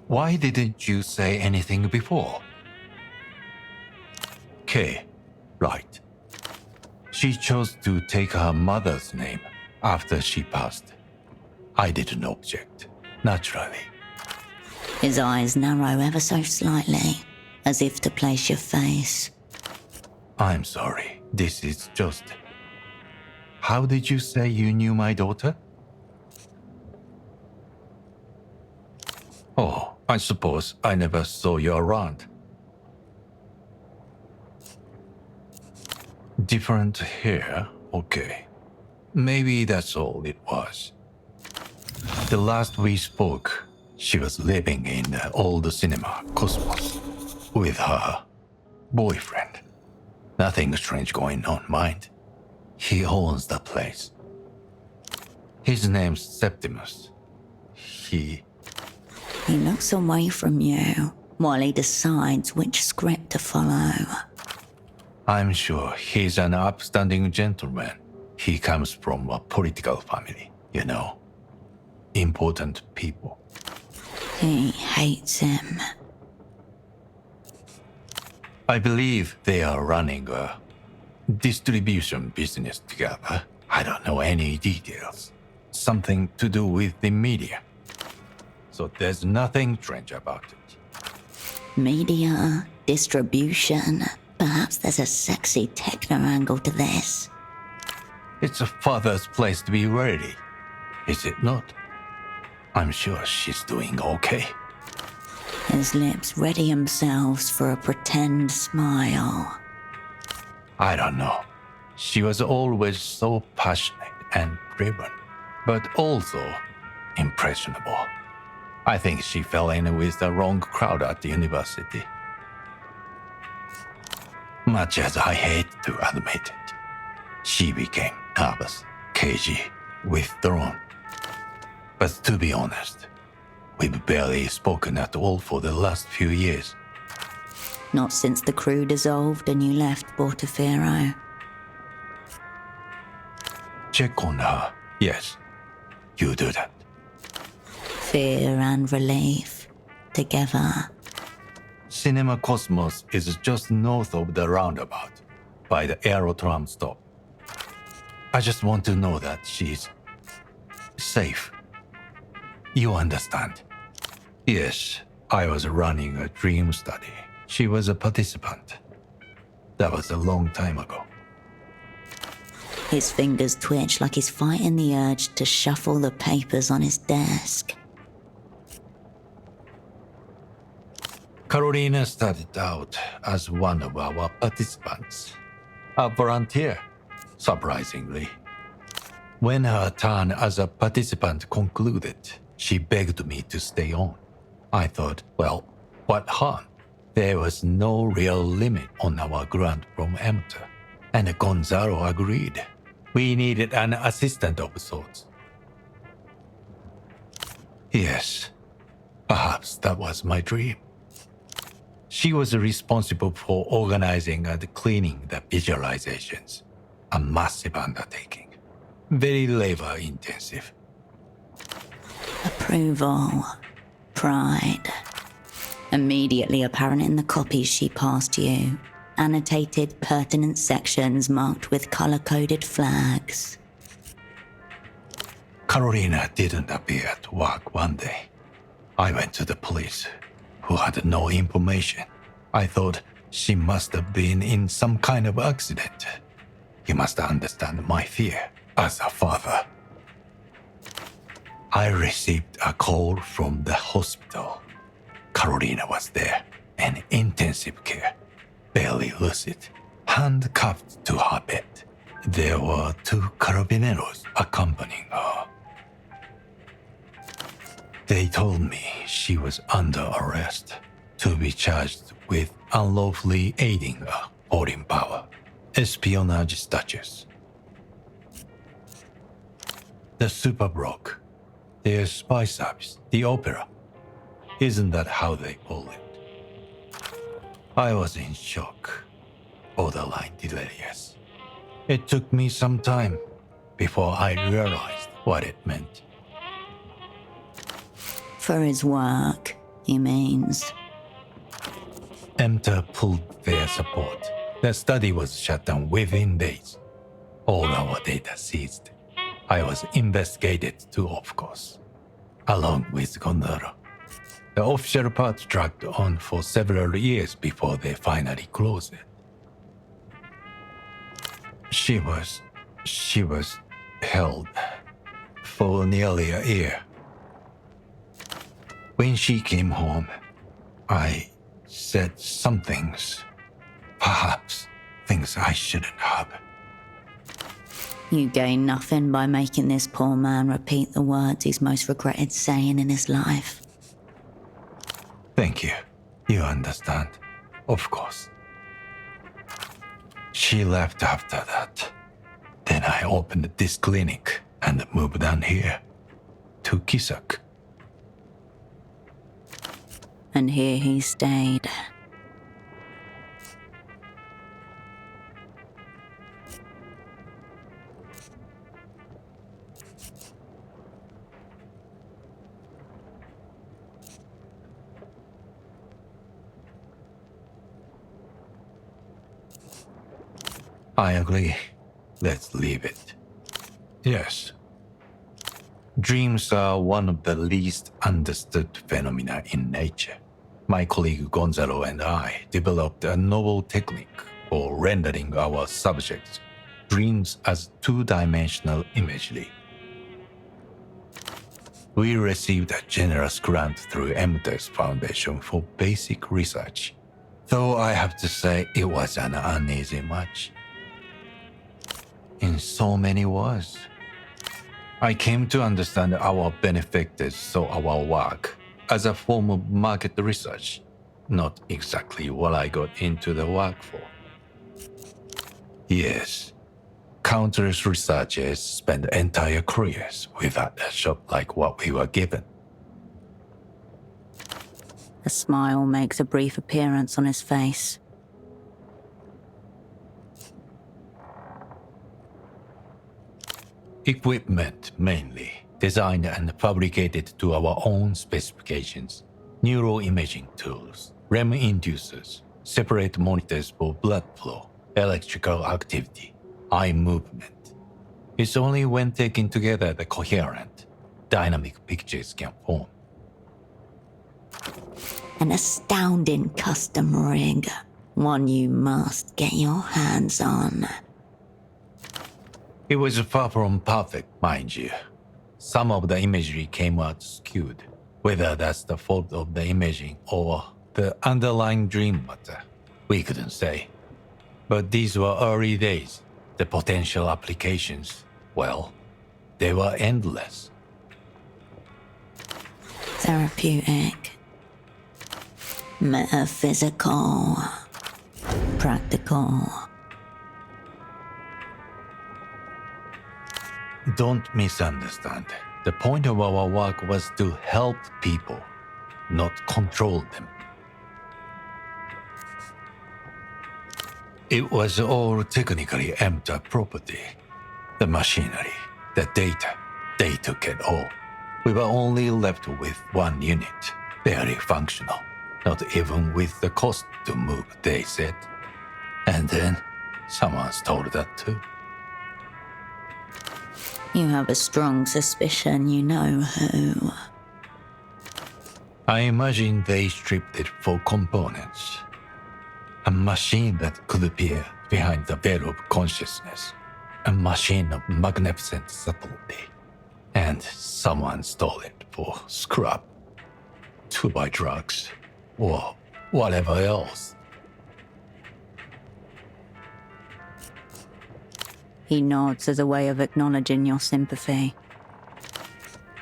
[SPEAKER 3] Why didn't you say anything before? Kay, right. She chose to take her mother's name after she passed. I didn't object, naturally.
[SPEAKER 1] His eyes narrow ever so slightly, as if to place your face.
[SPEAKER 3] I'm sorry, this is just... How did you say you knew my daughter? Oh, I suppose I never saw you around. Different hair, okay. Maybe that's all it was. The last we spoke, she was living in the old cinema, Cosmos, with her boyfriend. Nothing strange going on, mind. He owns the place. His name's Septimus. He
[SPEAKER 1] looks away from you while he decides which script to follow.
[SPEAKER 3] I'm sure he's an upstanding gentleman. He comes from a political family, you know. Important people.
[SPEAKER 1] He hates him.
[SPEAKER 3] I believe they are running a distribution business together. I don't know any details. Something to do with the media. So there's nothing strange about it.
[SPEAKER 1] Media, distribution. Perhaps there's a sexy techno angle to this.
[SPEAKER 3] It's a father's place to be ready, is it not? I'm sure she's doing okay.
[SPEAKER 1] His lips ready themselves for a pretend smile.
[SPEAKER 3] I don't know. She was always so passionate and driven, but also impressionable. I think she fell in with the wrong crowd at the university. Much as I hate to admit it, she became nervous, cagey, withdrawn. But to be honest, we've barely spoken at all for the last few years.
[SPEAKER 1] Not since the crew dissolved and you left Portofiro.
[SPEAKER 3] Check on her, yes. You do that.
[SPEAKER 1] Fear and relief, together.
[SPEAKER 3] Cinema Cosmos is just north of the roundabout, by the Aerotram stop. I just want to know that she's safe. You understand? Yes, I was running a dream study. She was a participant. That was a long time ago.
[SPEAKER 1] His fingers twitch like he's fighting the urge to shuffle the papers on his desk.
[SPEAKER 3] Karolina started out as one of our participants. A volunteer, surprisingly. When her turn as a participant concluded, she begged me to stay on. I thought, well, what harm? There was no real limit on our grant from amateur. And Gonzalo agreed. We needed an assistant of sorts. Yes, perhaps that was my dream. She was responsible for organizing and cleaning the visualizations. A massive undertaking. Very labor intensive.
[SPEAKER 1] Approval. Pride. Immediately apparent in the copies she passed you. Annotated pertinent sections marked with color-coded flags.
[SPEAKER 3] Karolina didn't appear at work one day. I went to the police, who had no information. I thought she must have been in some kind of accident. You must understand my fear as a father. I received a call from the hospital. Karolina was there, in intensive care, barely lucid, handcuffed to her bed. There were 2 carabineros accompanying her. They told me she was under arrest to be charged with unlawfully aiding a foreign power, espionage statutes. The Superbroke, their spy service, the opera. Isn't that how they call it? I was in shock, borderline delirious. It took me some time before I realized what it meant.
[SPEAKER 1] For his work, he means.
[SPEAKER 3] EMTA pulled their support. The study was shut down within days. All our data seized. I was investigated too, of course, along with Gonza. The official part dragged on for several years before they finally closed it. She was held for nearly a year. When she came home, I said some things, perhaps things I shouldn't have.
[SPEAKER 1] You gain nothing by making this poor man repeat the words he's most regretted saying in his life.
[SPEAKER 3] Thank you. You understand. Of course. She left after that. Then I opened this clinic and moved down here to Kisak.
[SPEAKER 1] And here he stayed.
[SPEAKER 3] I agree. Let's leave it. Yes. Dreams are one of the least understood phenomena in nature. My colleague Gonzalo and I developed a novel technique for rendering our subjects' dreams as two-dimensional imagery. We received a generous grant through EMTA's Foundation for basic research, though I have to say it was an uneasy match. In so many ways. I came to understand our benefactors saw our work as a form of market research, not exactly what I got into the work for. Yes, countless researchers spend entire careers without a shot like what we were given.
[SPEAKER 1] A smile makes a brief appearance on his face.
[SPEAKER 3] Equipment, mainly, designed and fabricated to our own specifications. Neuroimaging tools, REM inducers, separate monitors for blood flow, electrical activity, eye movement. It's only when taken together that coherent, dynamic pictures can form.
[SPEAKER 1] An astounding custom rig, one you must get your hands on.
[SPEAKER 3] It was far from perfect, mind you. Some of the imagery came out skewed, whether that's the fault of the imaging or the underlying dream matter. We couldn't say. But these were early days. The potential applications, well, they were endless.
[SPEAKER 1] Therapeutic. Metaphysical. Practical.
[SPEAKER 3] Don't misunderstand. The point of our work was to help people, not control them. It was all technically empty property. The machinery, the data, they took it all. We were only left with one unit, barely functional. Not even with the cost to move, they said. And then someone stole that too.
[SPEAKER 1] You have a strong suspicion you know who.
[SPEAKER 3] I imagine they stripped it for components. A machine that could appear behind the veil of consciousness. A machine of magnificent subtlety. And someone stole it for scrap. To buy drugs. Or whatever else.
[SPEAKER 1] He nods as a way of acknowledging your sympathy.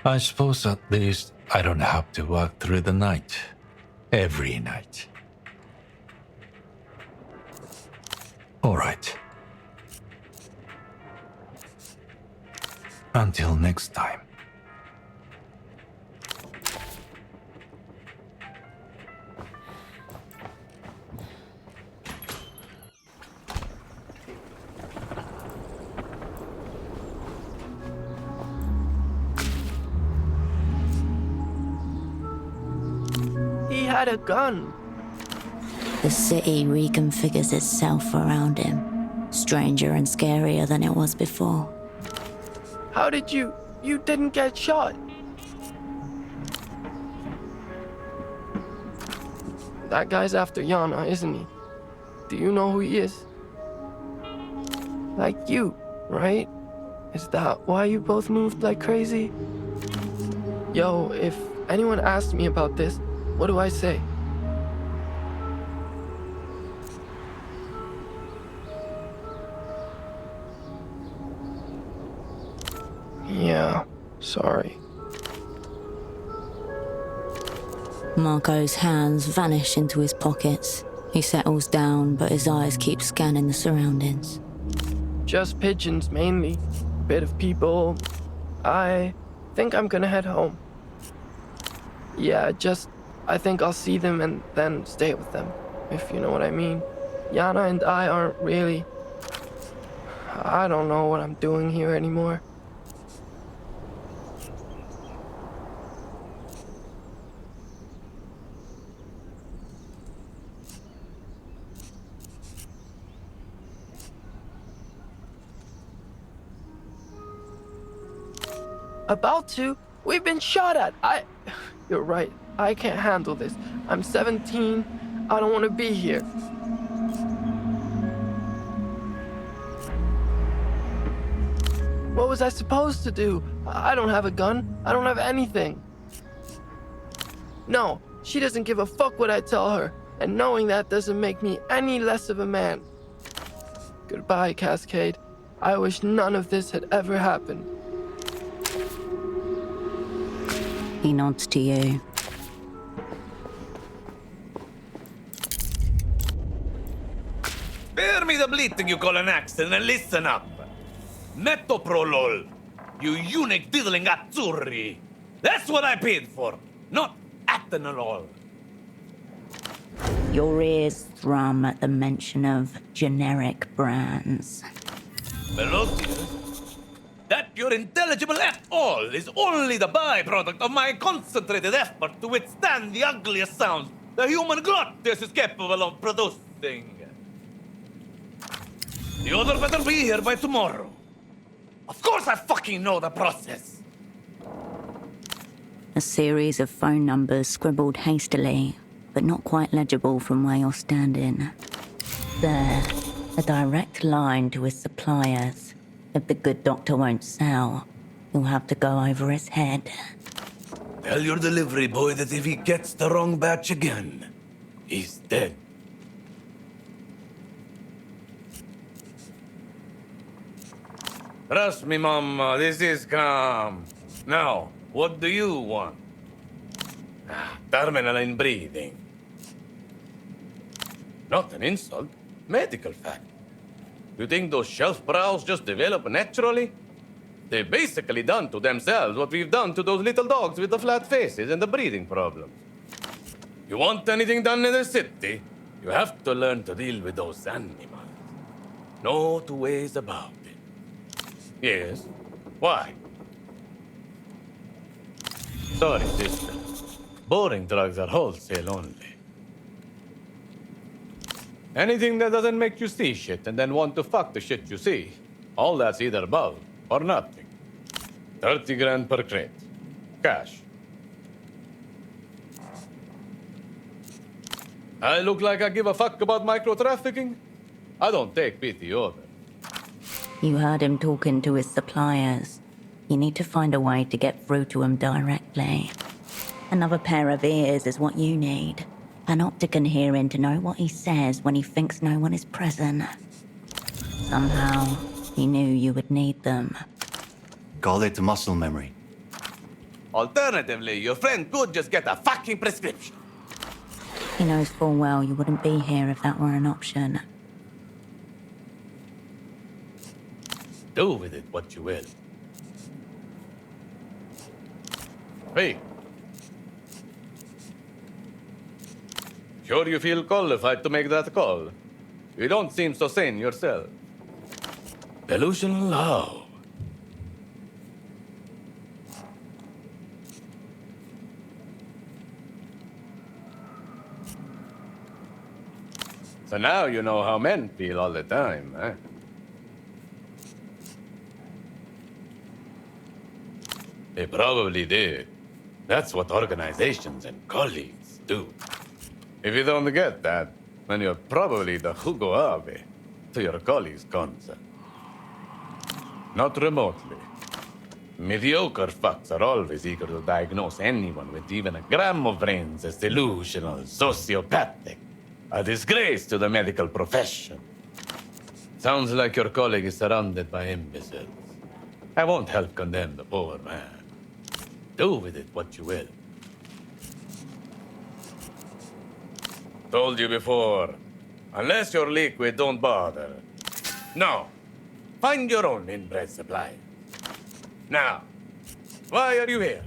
[SPEAKER 3] I suppose at least I don't have to work through the night. Every night. All right. Until next time.
[SPEAKER 7] He had a gun.
[SPEAKER 1] The city reconfigures itself around him, stranger and scarier than it was before.
[SPEAKER 7] How did you didn't get shot? That guy's after Yana, isn't he? Do you know who he is? Like you, right? Is that why you both moved like crazy? Yo, if anyone asks me about this, what do I say? Yeah, sorry.
[SPEAKER 1] Marco's hands vanish into his pockets. He settles down, but his eyes keep scanning the surroundings.
[SPEAKER 7] Just pigeons, mainly. Bit of people. I think I'm gonna head home. Yeah, I think I'll see them and then stay with them, if you know what I mean. Yana and I aren't really... I don't know what I'm doing here anymore. About to? We've been shot at. You're right. I can't handle this. I'm 17. I don't want to be here. What was I supposed to do? I don't have a gun. I don't have anything. No, she doesn't give a fuck what I tell her. And knowing that doesn't make me any less of a man. Goodbye, Cascade. I wish none of this had ever happened.
[SPEAKER 1] He nods to you.
[SPEAKER 12] Spare me the bleating you call an accent and listen up. Metoprolol, you eunuch diddling azzurri. That's what I paid for, not atenolol.
[SPEAKER 1] Your ears thrum at the mention of generic brands.
[SPEAKER 12] Velotius, that you're intelligible at all is only the byproduct of my concentrated effort to withstand the ugliest sounds the human glottis is capable of producing. The order better be here by tomorrow. Of course I fucking know the process.
[SPEAKER 1] A series of phone numbers scribbled hastily, but not quite legible from where you're standing. There, a direct line to his suppliers. If the good doctor won't sell, you'll have to go over his head.
[SPEAKER 12] Tell your delivery boy that if he gets the wrong batch again, he's dead. Trust me, Mama, this is calm. Now, what do you want? Terminal inbreeding. Not an insult, medical fact. You think those shelf brows just develop naturally?
[SPEAKER 19] They've basically done to themselves what we've done to those little dogs with the flat faces and the breathing problems. You want anything done in the city, you have to learn to deal with those animals. No two ways about it. Yes? Why? Sorry, sister. Boring drugs are wholesale only. Anything that doesn't make you see shit and then want to fuck the shit you see, all that's either bulk or nothing. 30 grand per crate. Cash. I look like I give a fuck about micro-trafficking? I don't take pity over.
[SPEAKER 1] You heard him talking to his suppliers. You need to find a way to get through to him directly. Another pair of ears is what you need. An optic and hearing to know what he says when he thinks no one is present. Somehow, he knew you would need them.
[SPEAKER 8] Call it muscle memory.
[SPEAKER 19] Alternatively, your friend could just get a fucking prescription.
[SPEAKER 1] He knows full well you wouldn't be here if that were an option.
[SPEAKER 19] Do with it what you will. Hey. Sure you feel qualified to make that call? You don't seem so sane yourself. Delusional how? So now you know how men feel all the time, eh? They probably did. That's what organizations and colleagues do. If you don't get that, then you're probably the Hugo Ave to your colleagues' Gonza. Not remotely. Mediocre fucks are always eager to diagnose anyone with even a gram of brains as delusional, sociopathic. A disgrace to the medical profession. Sounds like your colleague is surrounded by imbeciles. I won't help condemn the poor man. Do with it what you will. Told you before, unless you're liquid, don't bother. No, find your own inbred supply. Now, why are you here?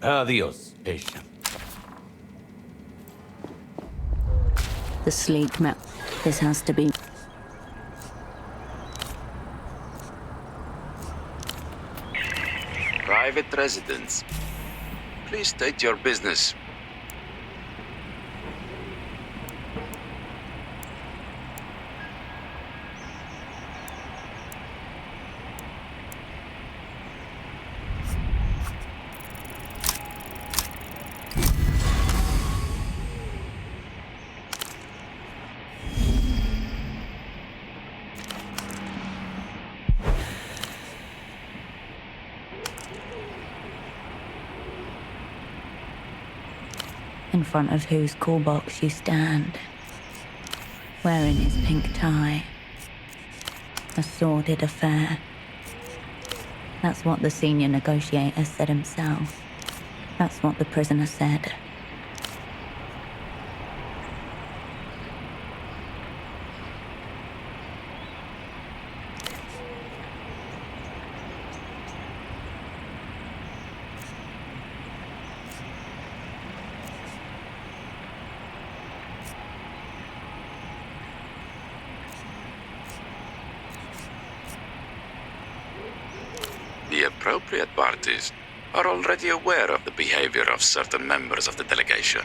[SPEAKER 19] Adios, patient.
[SPEAKER 1] The sleek map. This has to be...
[SPEAKER 21] Private residence. Please state your business.
[SPEAKER 1] In front of whose call box you stand, wearing his pink tie. A sordid affair. That's what the senior negotiator said himself. That's what the prisoner said.
[SPEAKER 21] The appropriate parties are already aware of the behavior of certain members of the delegation.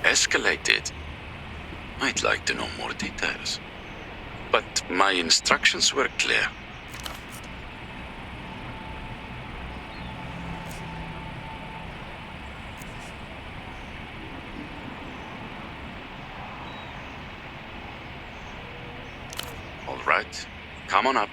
[SPEAKER 21] Escalated. I'd like to know more details. But my instructions were clear. All right, come on up.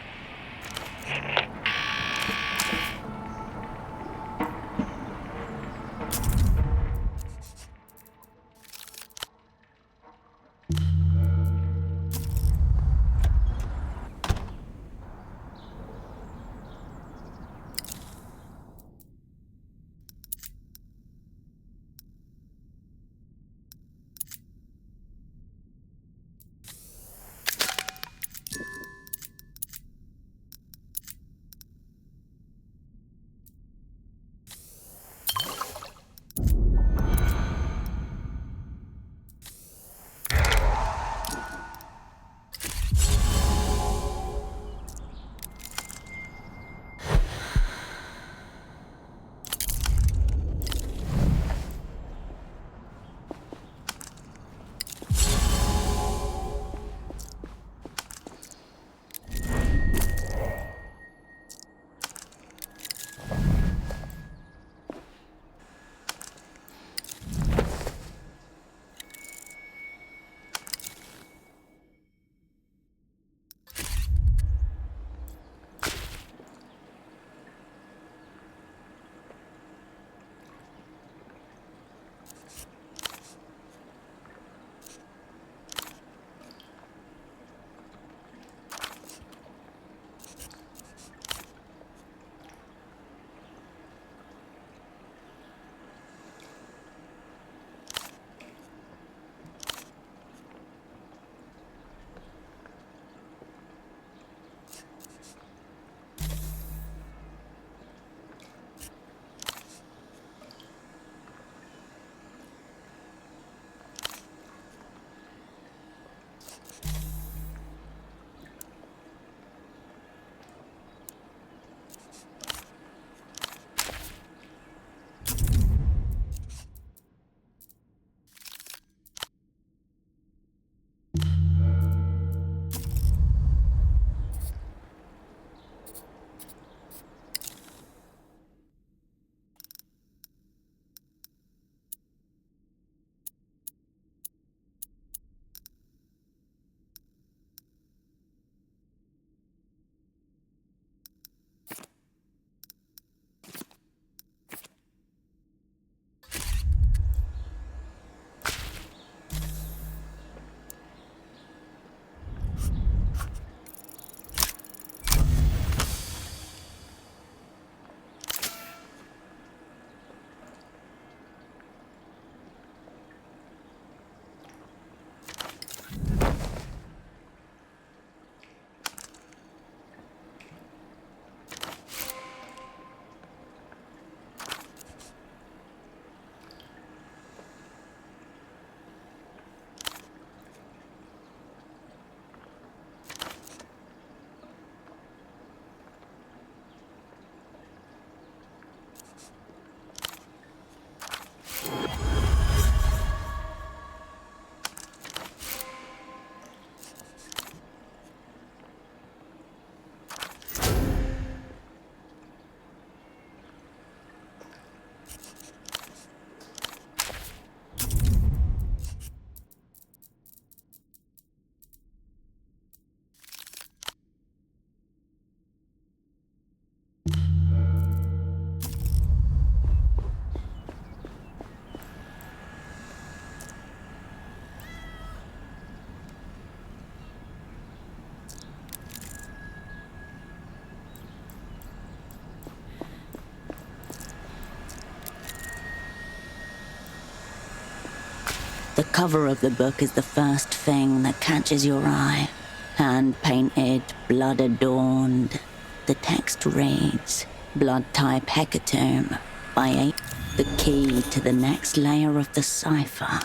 [SPEAKER 1] The cover of the book is the first thing that catches your eye. Hand-painted, blood-adorned. The text reads, Blood-type hecatomb by 8. The key to the next layer of the cipher.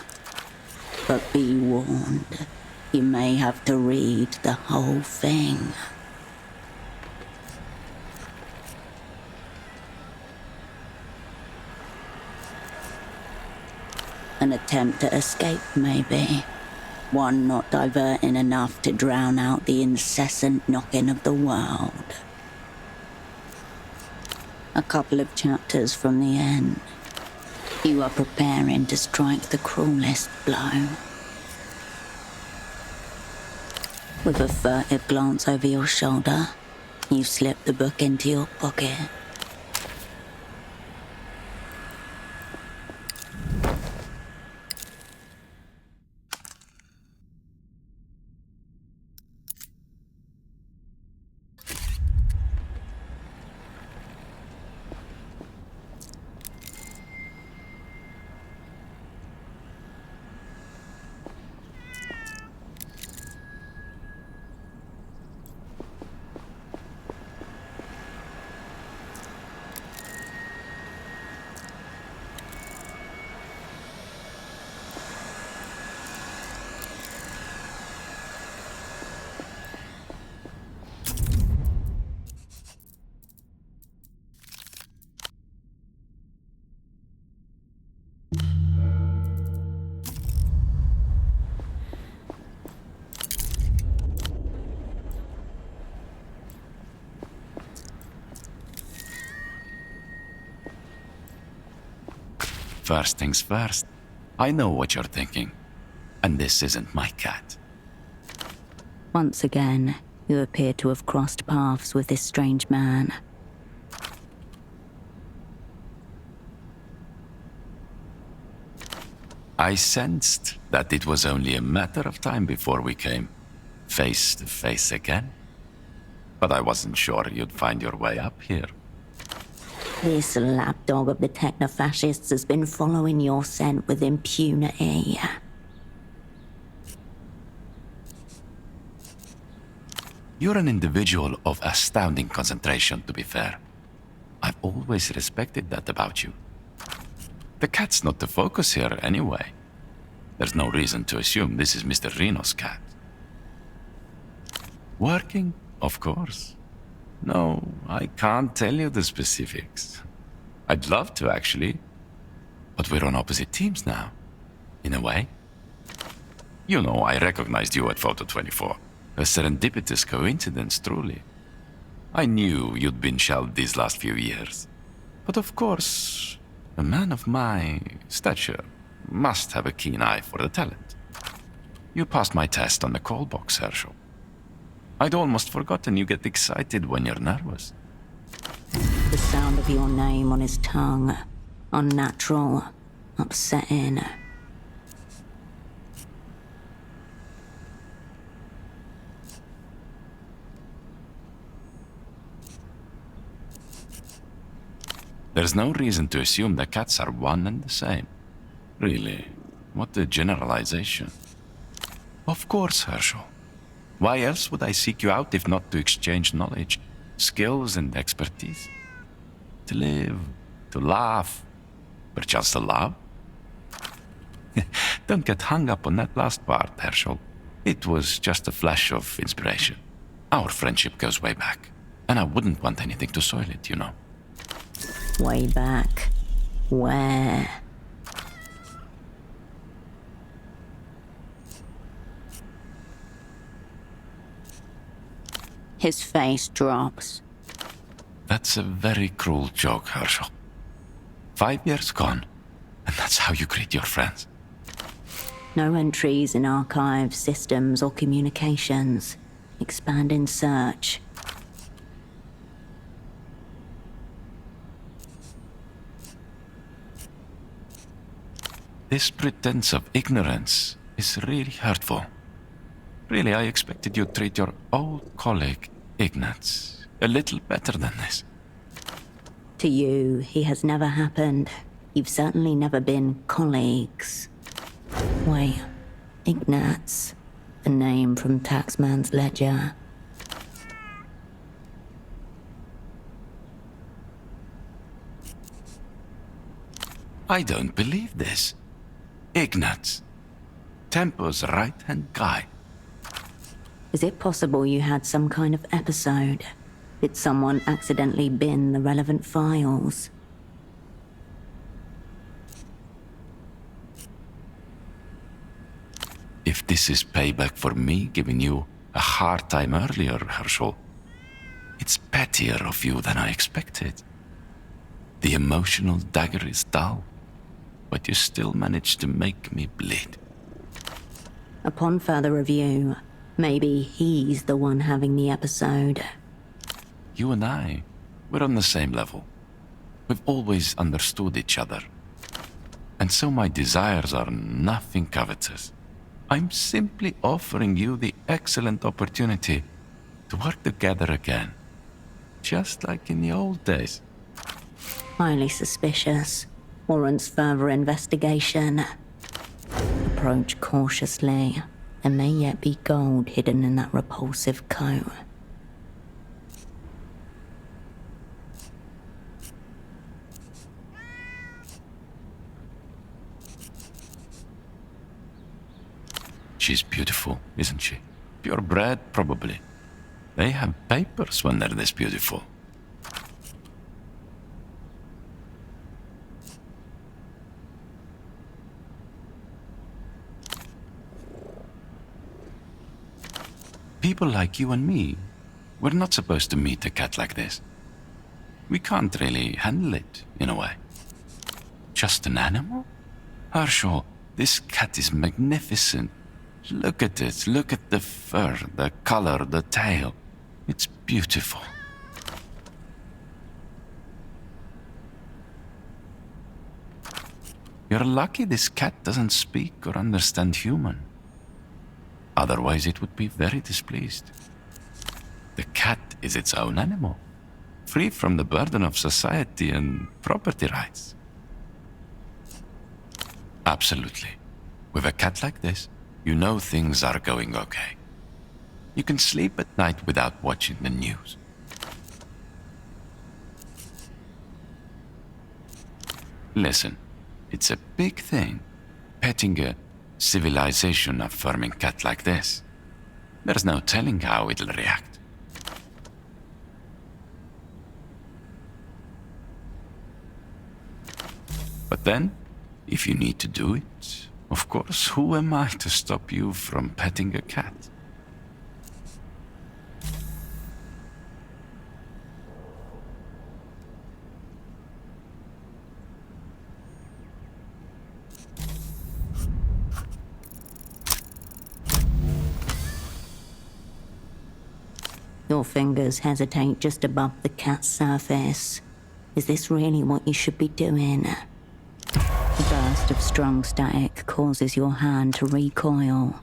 [SPEAKER 1] But be warned, you may have to read the whole thing. An attempt to escape, maybe. One not diverting enough to drown out the incessant knocking of the world. A couple of chapters from the end. You are preparing to strike the cruelest blow. With a furtive glance over your shoulder, you slip the book into your pocket.
[SPEAKER 6] First things first, I know what you're thinking. And this isn't my cat.
[SPEAKER 1] Once again, you appear to have crossed paths with this strange man.
[SPEAKER 6] I sensed that it was only a matter of time before we came face to face again. But I wasn't sure you'd find your way up here.
[SPEAKER 1] This lapdog of the techno-fascists has been following your scent with impunity.
[SPEAKER 6] You're an individual of astounding concentration, to be fair. I've always respected that about you. The cat's not the focus here anyway. There's no reason to assume this is Mr. Reno's cat. Working? Of course. No, I can't tell you the specifics. I'd love to, actually. But we're on opposite teams now, in a way. You know, I recognized you at Foto 24. A serendipitous coincidence, truly. I knew you'd been shelved these last few years. But of course, a man of my stature must have a keen eye for the talent. You passed my test on the call box, Herschel. I'd almost forgotten you get excited when you're nervous.
[SPEAKER 1] The sound of your name on his tongue. Unnatural. Upsetting.
[SPEAKER 6] There's no reason to assume that cats are one and the same. Really, what a generalization. Of course, Herschel. Why else would I seek you out if not to exchange knowledge, skills, and expertise? To live, to laugh, perchance to love? Don't get hung up on that last part, Herschel. It was just a flash of inspiration. Our friendship goes way back, and I wouldn't want anything to soil it, you know.
[SPEAKER 1] Way back. Where? His face drops.
[SPEAKER 6] That's a very cruel joke, Herschel. 5 years gone, and that's how you greet your friends.
[SPEAKER 1] No entries in archives, systems, or communications. Expand in search.
[SPEAKER 6] This pretense of ignorance is really hurtful. Really, I expected you'd treat your old colleague, Ignatz, a little better than this.
[SPEAKER 1] To you, he has never happened. You've certainly never been colleagues. Wait, Ignatz, a name from Taxman's ledger.
[SPEAKER 6] I don't believe this. Ignatz, Tempo's right-hand guy.
[SPEAKER 1] Is it possible you had some kind of episode? Did someone accidentally bin the relevant files?
[SPEAKER 6] If this is payback for me giving you a hard time earlier, Herschel, it's pettier of you than I expected. The emotional dagger is dull, but you still managed to make me bleed.
[SPEAKER 1] Upon further review, maybe he's the one having the episode.
[SPEAKER 6] You and I, we're on the same level. We've always understood each other. And so my desires are nothing covetous. I'm simply offering you the excellent opportunity to work together again. Just like in the old days.
[SPEAKER 1] Highly suspicious. Warrants further investigation. Approach cautiously. There may yet be gold hidden in that repulsive coat.
[SPEAKER 6] She's beautiful, isn't she? Purebred, probably. They have papers when they're this beautiful. People like you and me, we're not supposed to meet a cat like this. We can't really handle it, in a way. Just an animal? Herschel, this cat is magnificent. Look at it, look at the fur, the color, the tail. It's beautiful. You're lucky this cat doesn't speak or understand human. Otherwise it would be very displeased. The cat is its own animal, free from the burden of society and property rights. Absolutely. With a cat like this, you know things are going okay. You can sleep at night without watching the news. Listen, it's a big thing, petting a civilization-affirming cat like this. There's no telling how it'll react. But then, if you need to do it, of course, who am I to stop you from petting a cat?
[SPEAKER 1] Your fingers hesitate just above the cat's surface. Is this really what you should be doing? A burst of strong static causes your hand to recoil.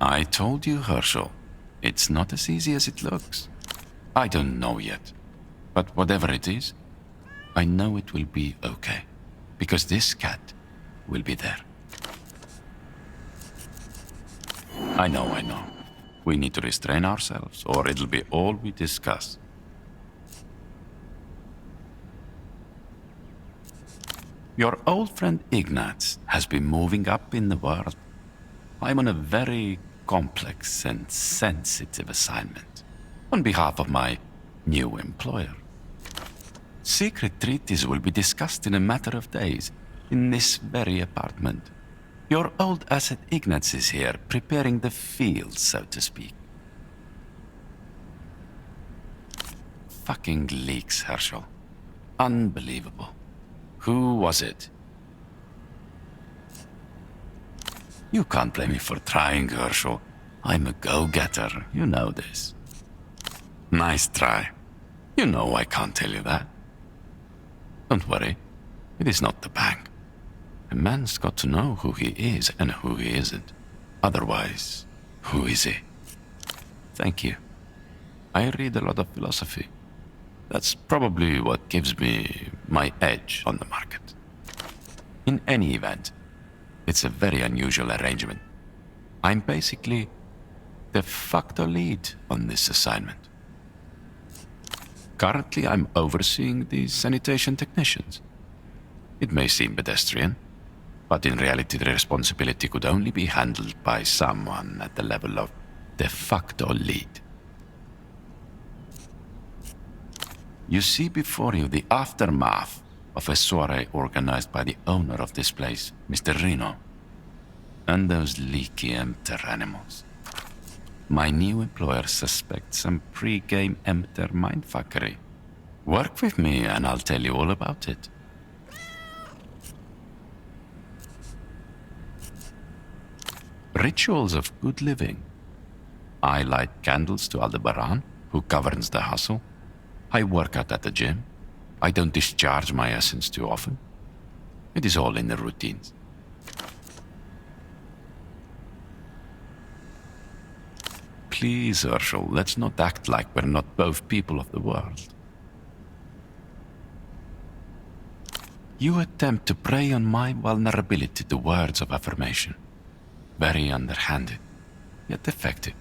[SPEAKER 6] I told you, Herschel, it's not as easy as it looks. I don't know yet, but whatever it is, I know it will be okay, because this cat will be there. I know. We need to restrain ourselves, or it'll be all we discuss. Your old friend Ignatz has been moving up in the world. I'm on a very complex and sensitive assignment on behalf of my new employer. Secret treaties will be discussed in a matter of days in this very apartment. Your old asset Ignatz is here, preparing the field, so to speak. Fucking leaks, Herschel. Unbelievable. Who was it? You can't blame me for trying, Herschel. I'm a go-getter, you know this. Nice try. You know I can't tell you that. Don't worry, it is not the bank. A man's got to know who he is and who he isn't. Otherwise, who is he? Thank you. I read a lot of philosophy. That's probably what gives me my edge on the market. In any event, it's a very unusual arrangement. I'm basically de facto lead on this assignment. Currently, I'm overseeing the sanitation technicians. It may seem pedestrian, but in reality the responsibility could only be handled by someone at the level of de facto lead. You see before you the aftermath of a soiree organized by the owner of this place, Mr. Reno, and those leaky empter animals. My new employer suspects some pre-game empter mindfuckery. Work with me and I'll tell you all about it. Rituals of good living. I light candles to Aldebaran, who governs the hustle. I work out at the gym. I don't discharge my essence too often. It is all in the routines. Please, Herschel, let's not act like we're not both people of the world. You attempt to prey on my vulnerability to words of affirmation. Very underhanded, yet effective.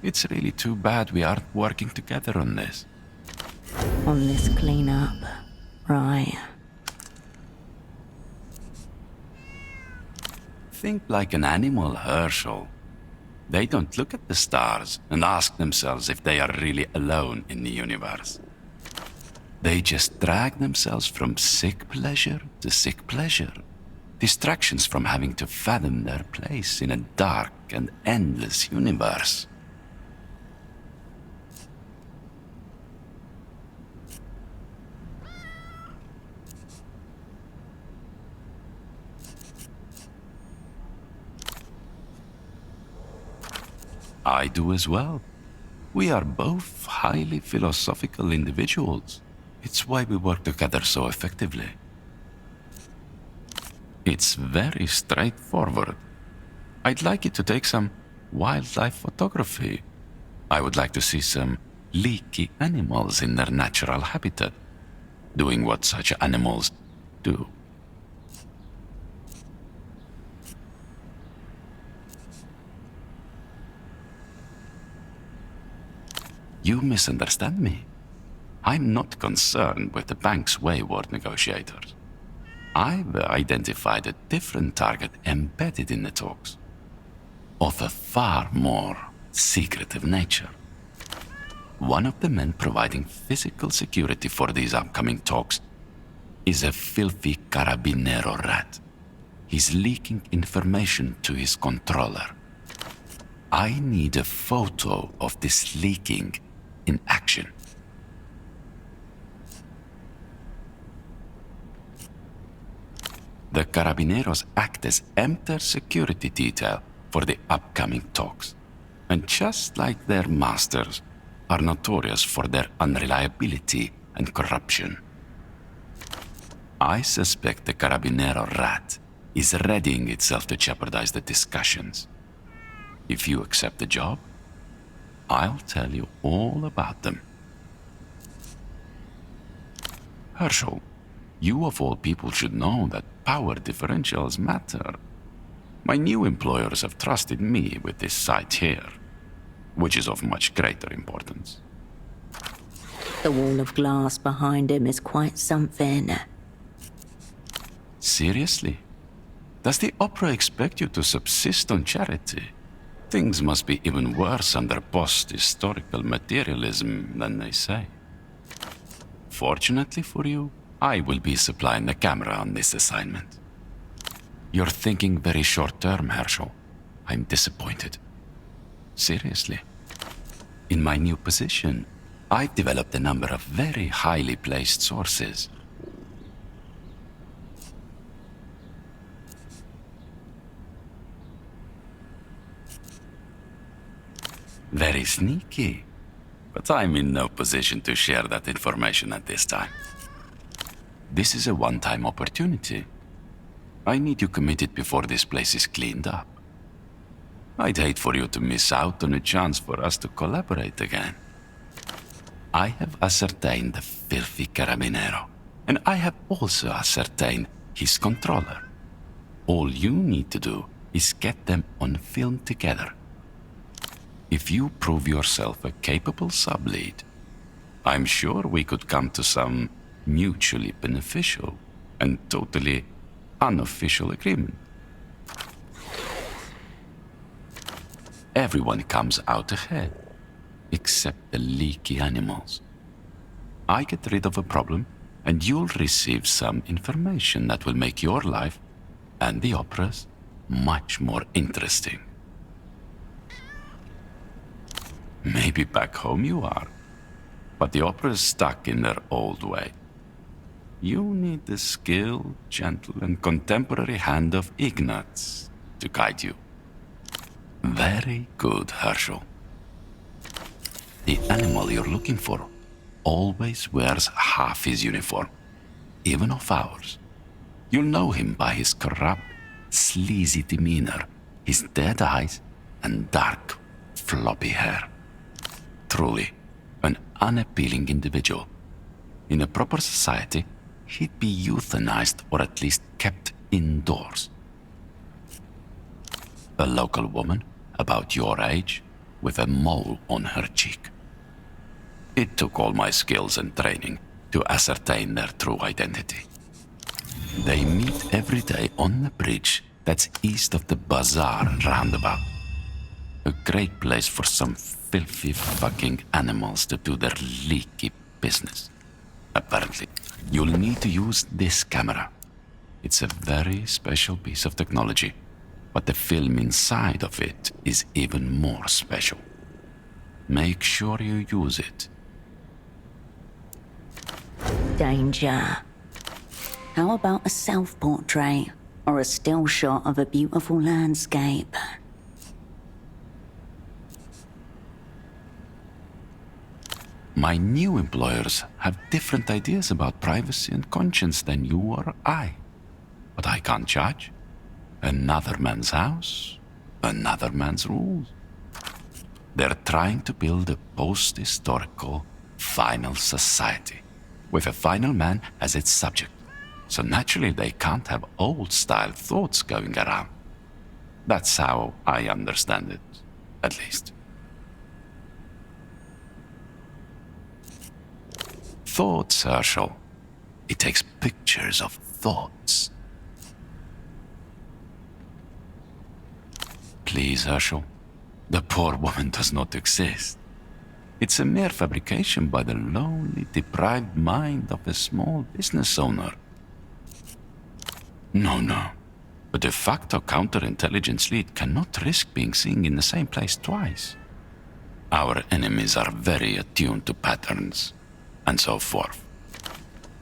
[SPEAKER 6] It's really too bad we aren't working together on this.
[SPEAKER 1] On this cleanup, right?
[SPEAKER 6] Think like an animal, Herschel. They don't look at the stars and ask themselves if they are really alone in the universe. They just drag themselves from sick pleasure to sick pleasure. Distractions from having to fathom their place in a dark and endless universe. I do as well. We are both highly philosophical individuals. It's why we work together so effectively. It's very straightforward. I'd like you to take some wildlife photography. I would like to see some leaky animals in their natural habitat, doing what such animals do. You misunderstand me. I'm not concerned with the bank's wayward negotiators. I've identified a different target embedded in the talks, of a far more secretive nature. One of the men providing physical security for these upcoming talks is a filthy carabinero rat. He's leaking information to his controller. I need a photo of this leaking in action. The Carabineros act as empter security detail for the upcoming talks, and just like their masters, are notorious for their unreliability and corruption. I suspect the Carabinero rat is readying itself to jeopardize the discussions. If you accept the job, I'll tell you all about them. Herschel, you of all people should know that power differentials matter. My new employers have trusted me with this site here, which is of much greater importance.
[SPEAKER 1] The wall of glass behind him is quite something.
[SPEAKER 6] Seriously? Does the opera expect you to subsist on charity? Things must be even worse under post-historical materialism than they say. Fortunately for you, I will be supplying the camera on this assignment. You're thinking very short-term, Herschel. I'm disappointed. Seriously. In my new position, I've developed a number of very highly placed sources. Very sneaky, but I'm in no position to share that information at this time. This is a one-time opportunity. I need you committed before this place is cleaned up. I'd hate for you to miss out on a chance for us to collaborate again. I have ascertained the filthy Carabinero, and I have also ascertained his controller. All you need to do is get them on film together. If you prove yourself a capable sub-lead, I'm sure we could come to some mutually beneficial and totally unofficial agreement. Everyone comes out ahead, except the leaky animals. I get rid of a problem, and you'll receive some information that will make your life and the opera's much more interesting. Maybe back home you are, but the opera's stuck in their old way. You need the skilled, gentle, and contemporary hand of Ignatz to guide you. Very good, Herschel. The animal you're looking for always wears half his uniform, even of ours. You'll know him by his corrupt, sleazy demeanor, his dead eyes, and dark, floppy hair. Truly, an unappealing individual. In a proper society, he'd be euthanized or at least kept indoors. A local woman, about your age, with a mole on her cheek. It took all my skills and training to ascertain their true identity. They meet every day on the bridge that's east of the Bazaar roundabout. A great place for some filthy fucking animals to do their leaky business. Apparently, you'll need to use this camera. It's a very special piece of technology, but the film inside of it is even more special. Make sure you use it.
[SPEAKER 1] Danger. How about a self-portrait or a still shot of a beautiful landscape?
[SPEAKER 6] My new employers have different ideas about privacy and conscience than you or I. But I can't judge. Another man's house, another man's rules. They're trying to build a post-historical final society, with a final man as its subject. So naturally they can't have old-style thoughts going around. That's how I understand it, at least. Thoughts, Herschel. It takes pictures of thoughts. Please, Herschel. The poor woman does not exist. It's a mere fabrication by the lonely, deprived mind of a small business owner. No. A de facto counterintelligence lead cannot risk being seen in the same place twice. Our enemies are very attuned to patterns, and so forth.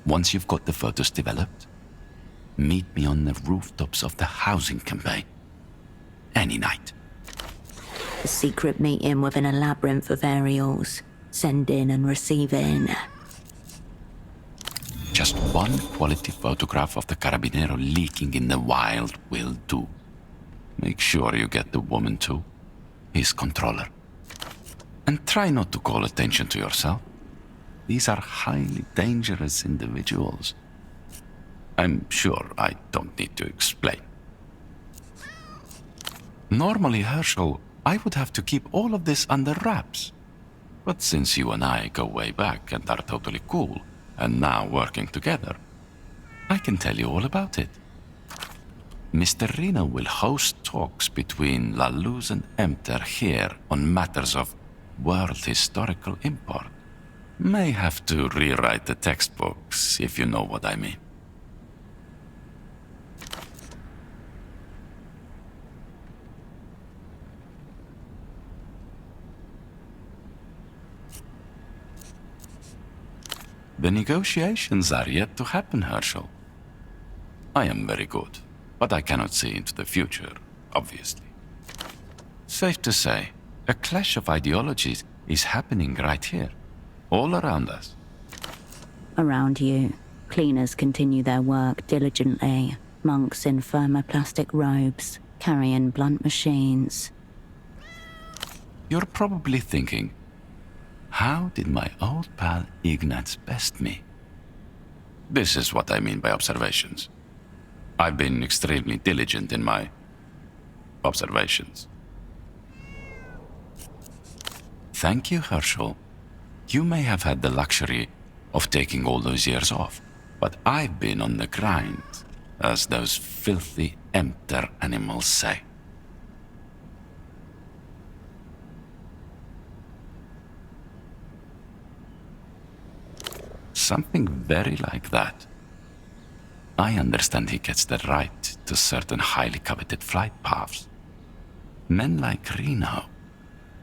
[SPEAKER 6] Once you've got the photos developed, meet me on the rooftops of the housing campaign. Any night.
[SPEAKER 1] A secret meeting within a labyrinth of aerials. Sending and receiving.
[SPEAKER 6] Just one quality photograph of the Carabinero leaking in the wild will do. Make sure you get the woman too, his controller. And try not to call attention to yourself. These are highly dangerous individuals. I'm sure I don't need to explain. Normally, Herschel, I would have to keep all of this under wraps. But since you and I go way back and are totally cool, and now working together, I can tell you all about it. Mr. Reno will host talks between La Luz and Emter here on matters of world historical import. May have to rewrite the textbooks, if you know what I mean. The negotiations are yet to happen, Herschel. I am very good, but I cannot see into the future, obviously. Safe to say, a clash of ideologies is happening right here, all around us.
[SPEAKER 1] Around you, cleaners continue their work diligently. Monks in thermoplastic robes, carrying blunt machines.
[SPEAKER 6] You're probably thinking, How did my old pal Ignaz best me? This is what I mean by observations. I've been extremely diligent in my observations. Thank you, Herschel. You may have had the luxury of taking all those years off, but I've been on the grind, as those filthy empter animals say. Something very like that. I understand he gets the right to certain highly coveted flight paths. Men like Reno,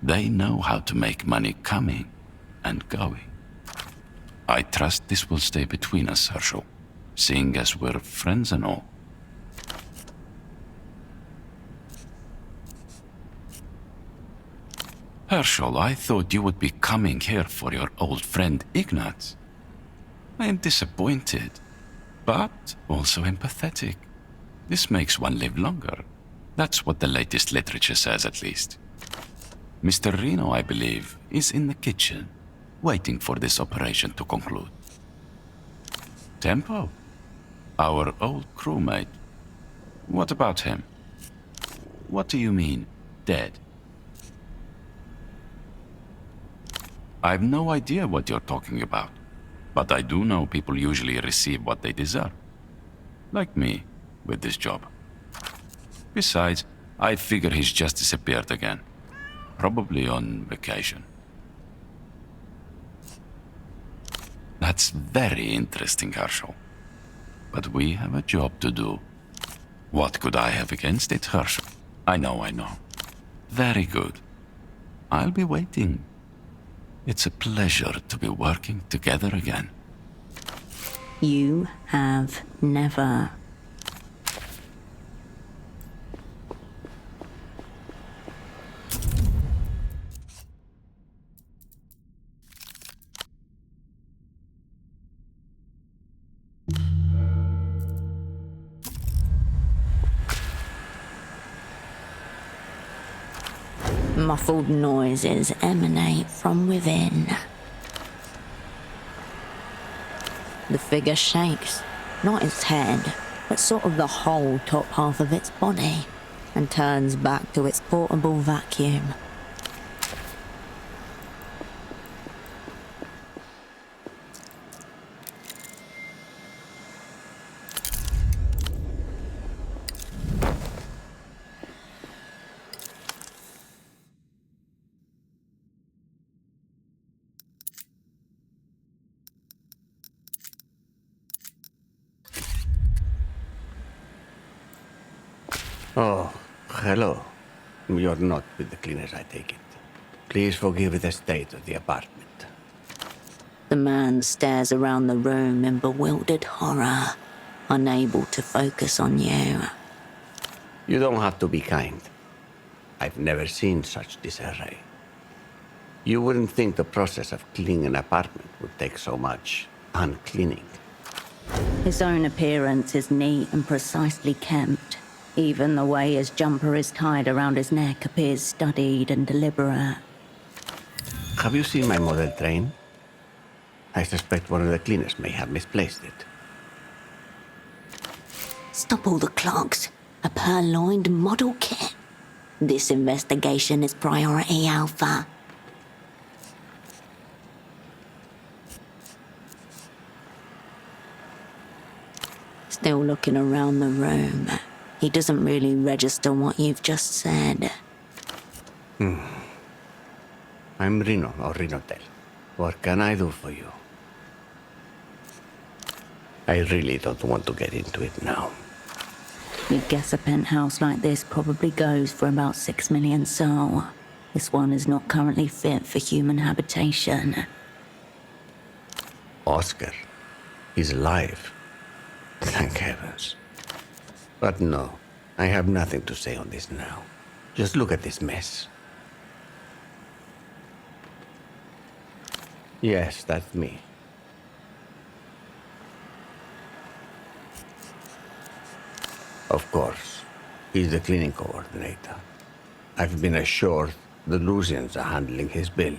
[SPEAKER 6] they know how to make money coming and going. I trust this will stay between us, Herschel, seeing as we're friends and all. Herschel, I thought you would be coming here for your old friend Ignaz. I am disappointed, but also empathetic. This makes one live longer. That's what the latest literature says, at least. Mr. Reno, I believe, is in the kitchen, waiting for this operation to conclude. Tempo, our old crewmate. What about him? What do you mean, dead? I've no idea what you're talking about. But I do know people usually receive what they deserve. Like me, with this job. Besides, I figure he's just disappeared again. Probably on vacation. That's very interesting, Herschel. But we have a job to do. What could I have against it, Herschel? I know. Very good. I'll be waiting. It's a pleasure to be working together again.
[SPEAKER 1] You have never. Muffled noises emanate from within. The figure shakes, not its head, but sort of the whole top half of its body, and turns back to its portable vacuum.
[SPEAKER 5] Oh, hello. You're not with the cleaners, I take it. Please forgive the state of the apartment.
[SPEAKER 1] The man stares around the room in bewildered horror, unable to focus on you.
[SPEAKER 5] You don't have to be kind. I've never seen such disarray. You wouldn't think the process of cleaning an apartment would take so much uncleaning.
[SPEAKER 1] His own appearance is neat and precisely kempt. Even the way his jumper is tied around his neck appears studied and deliberate.
[SPEAKER 5] Have you seen my model train? I suspect one of the cleaners may have misplaced it.
[SPEAKER 1] Stop all the clocks. A purloined model kit. This investigation is priority alpha. Still looking around the room. He doesn't really register what you've just said.
[SPEAKER 5] I'm Reno, or Renotel. What can I do for you? I really don't want to get into it now.
[SPEAKER 1] You'd guess a penthouse like this probably goes for about 6 million sol. This one is not currently fit for human habitation.
[SPEAKER 5] Oscar, he's alive. Thank heavens. But no, I have nothing to say on this now. Just look at this mess. Yes, that's me. Of course, he's the cleaning coordinator. I've been assured the Lusians are handling his bill.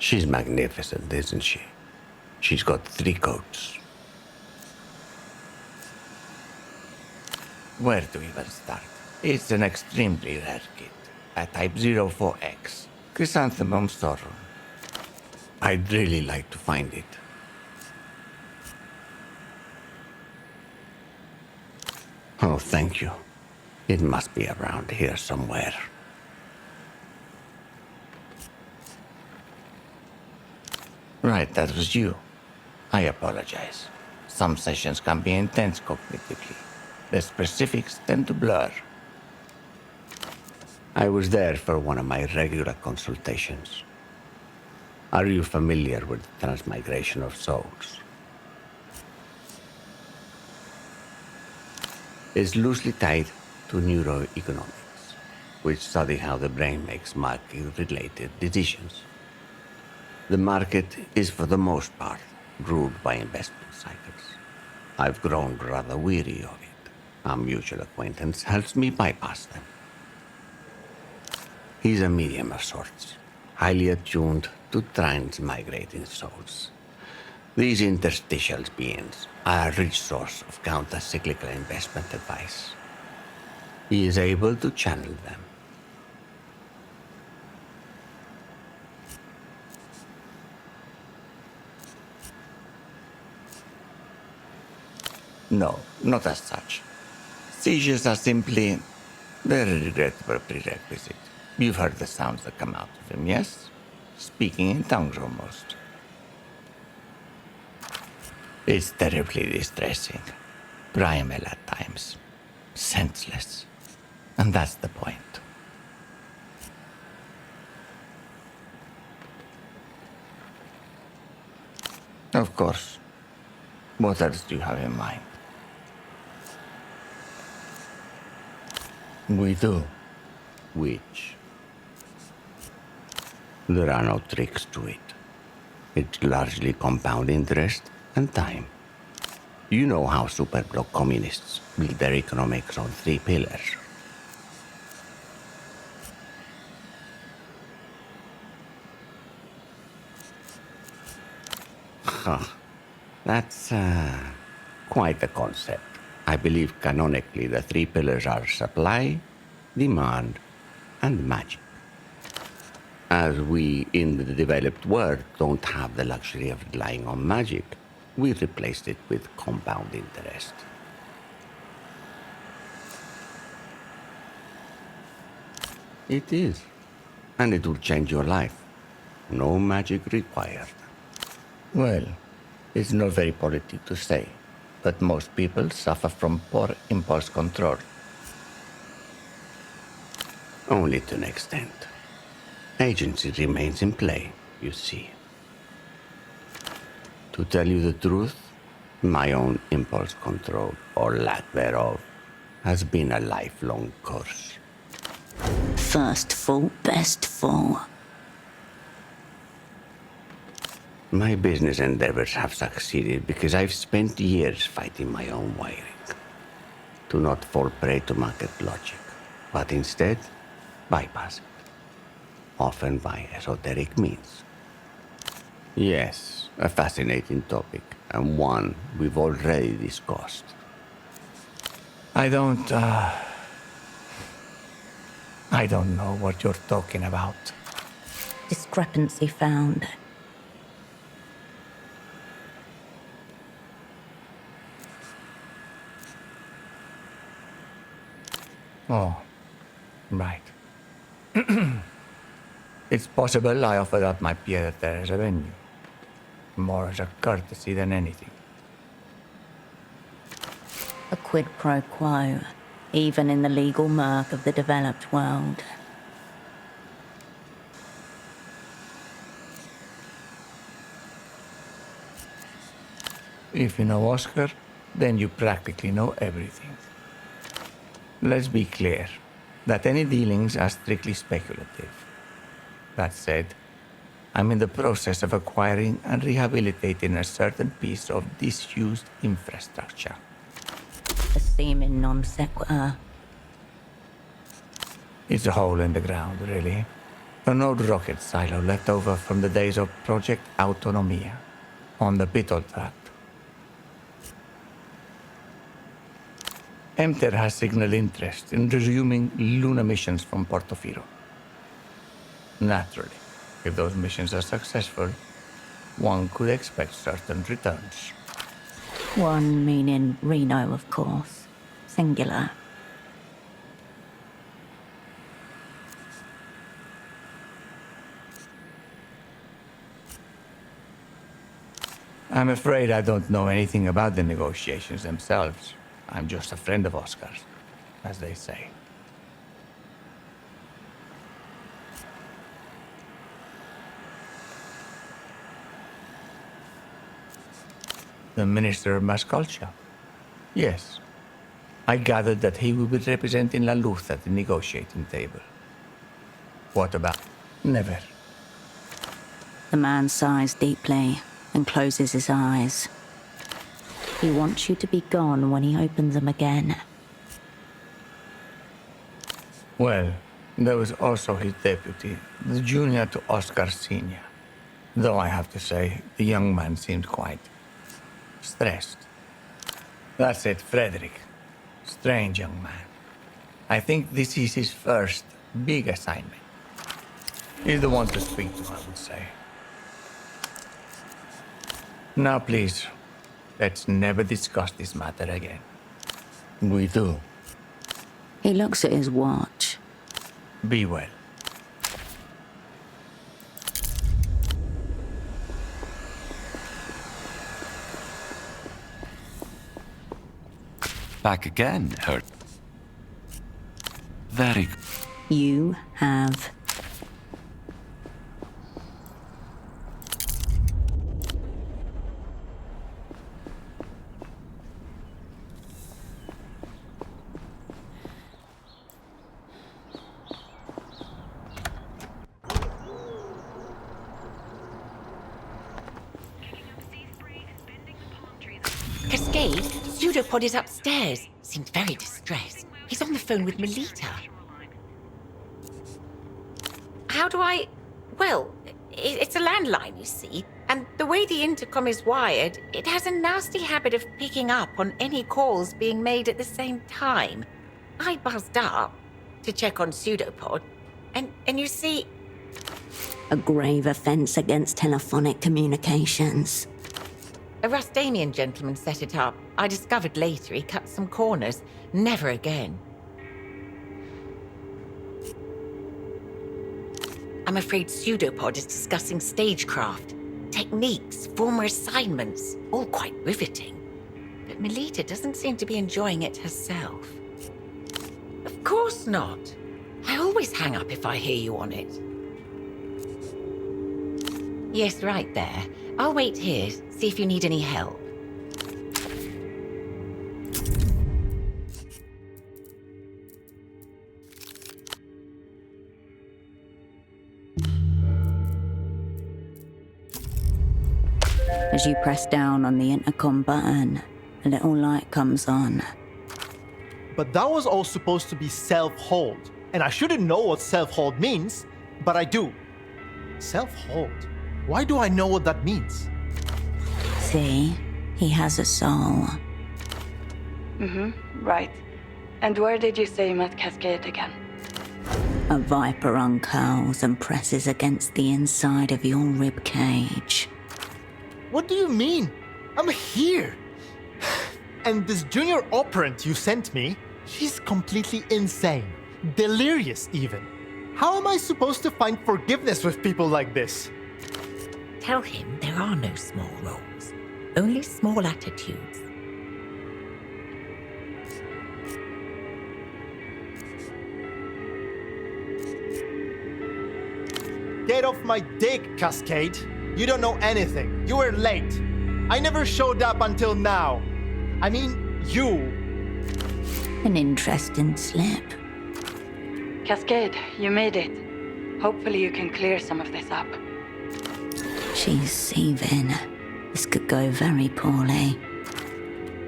[SPEAKER 5] She's magnificent, isn't she? She's got 3 coats.
[SPEAKER 9] Where to even start? It's an extremely rare kit. A Type 04X. Chrysanthemum Storeroom.
[SPEAKER 5] I'd really like to find it. Oh, thank you. It must be around here somewhere.
[SPEAKER 9] Right, that was you. I apologize. Some sessions can be intense cognitively. The specifics tend to blur.
[SPEAKER 5] I was there for one of my regular consultations. Are you familiar with the transmigration of souls? It's loosely tied to neuroeconomics, which study how the brain makes market-related decisions. The market is, for the most part, ruled by investment cycles. I've grown rather weary of it. A mutual acquaintance helps me bypass them. He's a medium of sorts, highly attuned to transmigrating souls. These interstitial beings are a rich source of counter-cyclical investment advice. He is able to channel them.
[SPEAKER 9] No, not as such. Seizures are simply very regrettable prerequisite. You've heard the sounds that come out of him, yes? Speaking in tongues almost. It's terribly distressing. Primal at times. Senseless. And that's the point. Of course. What else do you have in mind?
[SPEAKER 5] We do. Which? There are no tricks to it. It's largely compound interest and time. You know how superblock communists build their economics on 3 pillars. Huh. That's quite a concept. I believe canonically the 3 pillars are supply, demand, and magic. As we in the developed world don't have the luxury of relying on magic, we replaced it with compound interest. It is. And it will change your life. No magic required.
[SPEAKER 9] Well, it's not very politic to say, but most people suffer from poor impulse control.
[SPEAKER 5] Only to an extent. Agency remains in play, you see. To tell you the truth, my own impulse control, or lack thereof, has been a lifelong curse.
[SPEAKER 1] First fault, best fault.
[SPEAKER 5] My business endeavors have succeeded because I've spent years fighting my own wiring. To not fall prey to market logic, but instead bypass it. Often by esoteric means. Yes, a fascinating topic, and one we've already discussed.
[SPEAKER 9] I don't know what you're talking about.
[SPEAKER 1] Discrepancy found.
[SPEAKER 9] Oh, right. It's possible I offered up my pied-à-terre as a venue. More as a courtesy than anything.
[SPEAKER 1] A quid pro quo, even in the legal murk of the developed world.
[SPEAKER 9] If you know Oscar, then you practically know everything. Let's be clear that any dealings are strictly speculative. That said, I'm in the process of acquiring and rehabilitating a certain piece of disused infrastructure.
[SPEAKER 1] A seeming non sequitur.
[SPEAKER 9] It's a hole in the ground, really. An old rocket silo left over from the days of Project Autonomia on the Beetle tract. Emter has signaled interest in resuming lunar missions from Portofiro. Naturally, if those missions are successful, one could expect certain returns.
[SPEAKER 1] One meaning Reno, of course. Singular.
[SPEAKER 9] I'm afraid I don't know anything about the negotiations themselves. I'm just a friend of Oscar's, as they say. The Minister of Mass Culture? Yes. I gathered that he will be representing La Luz at the negotiating table. What about? Never.
[SPEAKER 1] The man sighs deeply and closes his eyes. He wants you to be gone when he opens them again.
[SPEAKER 9] Well, there was also his deputy, the junior to Oscar Sr. Though I have to say, the young man seemed quite stressed. That's it, Frederick. Strange young man. I think this is his first big assignment. He's the one to speak to, I would say. Now, please, let's never discuss this matter again. We do.
[SPEAKER 1] He looks at his watch.
[SPEAKER 9] Be well.
[SPEAKER 6] Back again, Hurt. Very...
[SPEAKER 1] You have...
[SPEAKER 16] Cascade, Pseudopod is upstairs. Seems very distressed. He's on the phone with Melita. How do I... Well, it's a landline, you see. And the way the intercom is wired, it has a nasty habit of picking up on any calls being made at the same time. I buzzed up to check on Pseudopod, and you see...
[SPEAKER 1] A grave offense against telephonic communications.
[SPEAKER 16] A Rustanian gentleman set it up. I discovered later he cut some corners. Never again. I'm afraid Pseudopod is discussing stagecraft, techniques, former assignments, all quite riveting. But Melita doesn't seem to be enjoying it herself. Of course not. I always hang up if I hear you on it. Yes, right there. I'll wait here, see if you need any help.
[SPEAKER 1] As you press down on the intercom button, a little light comes on.
[SPEAKER 10] But that was all supposed to be self-hold. And I shouldn't know what self-hold means, but I do. Self-hold? Why do I know what that means?
[SPEAKER 1] See? He has a soul.
[SPEAKER 14] Right. And where did you say you met Cascade again?
[SPEAKER 1] A viper uncurls and presses against the inside of your rib cage.
[SPEAKER 10] What do you mean? I'm here! And this junior operant you sent me, she's completely insane. Delirious, even. How am I supposed to find forgiveness with people like this?
[SPEAKER 16] Tell him there are no small roles, only small attitudes.
[SPEAKER 10] Get off my dick, Cascade. You don't know anything. You were late. I never showed up until now. I mean, you.
[SPEAKER 1] An interesting slip.
[SPEAKER 14] Cascade, you made it. Hopefully you can clear some of this up.
[SPEAKER 1] She's seething. This could go very poorly.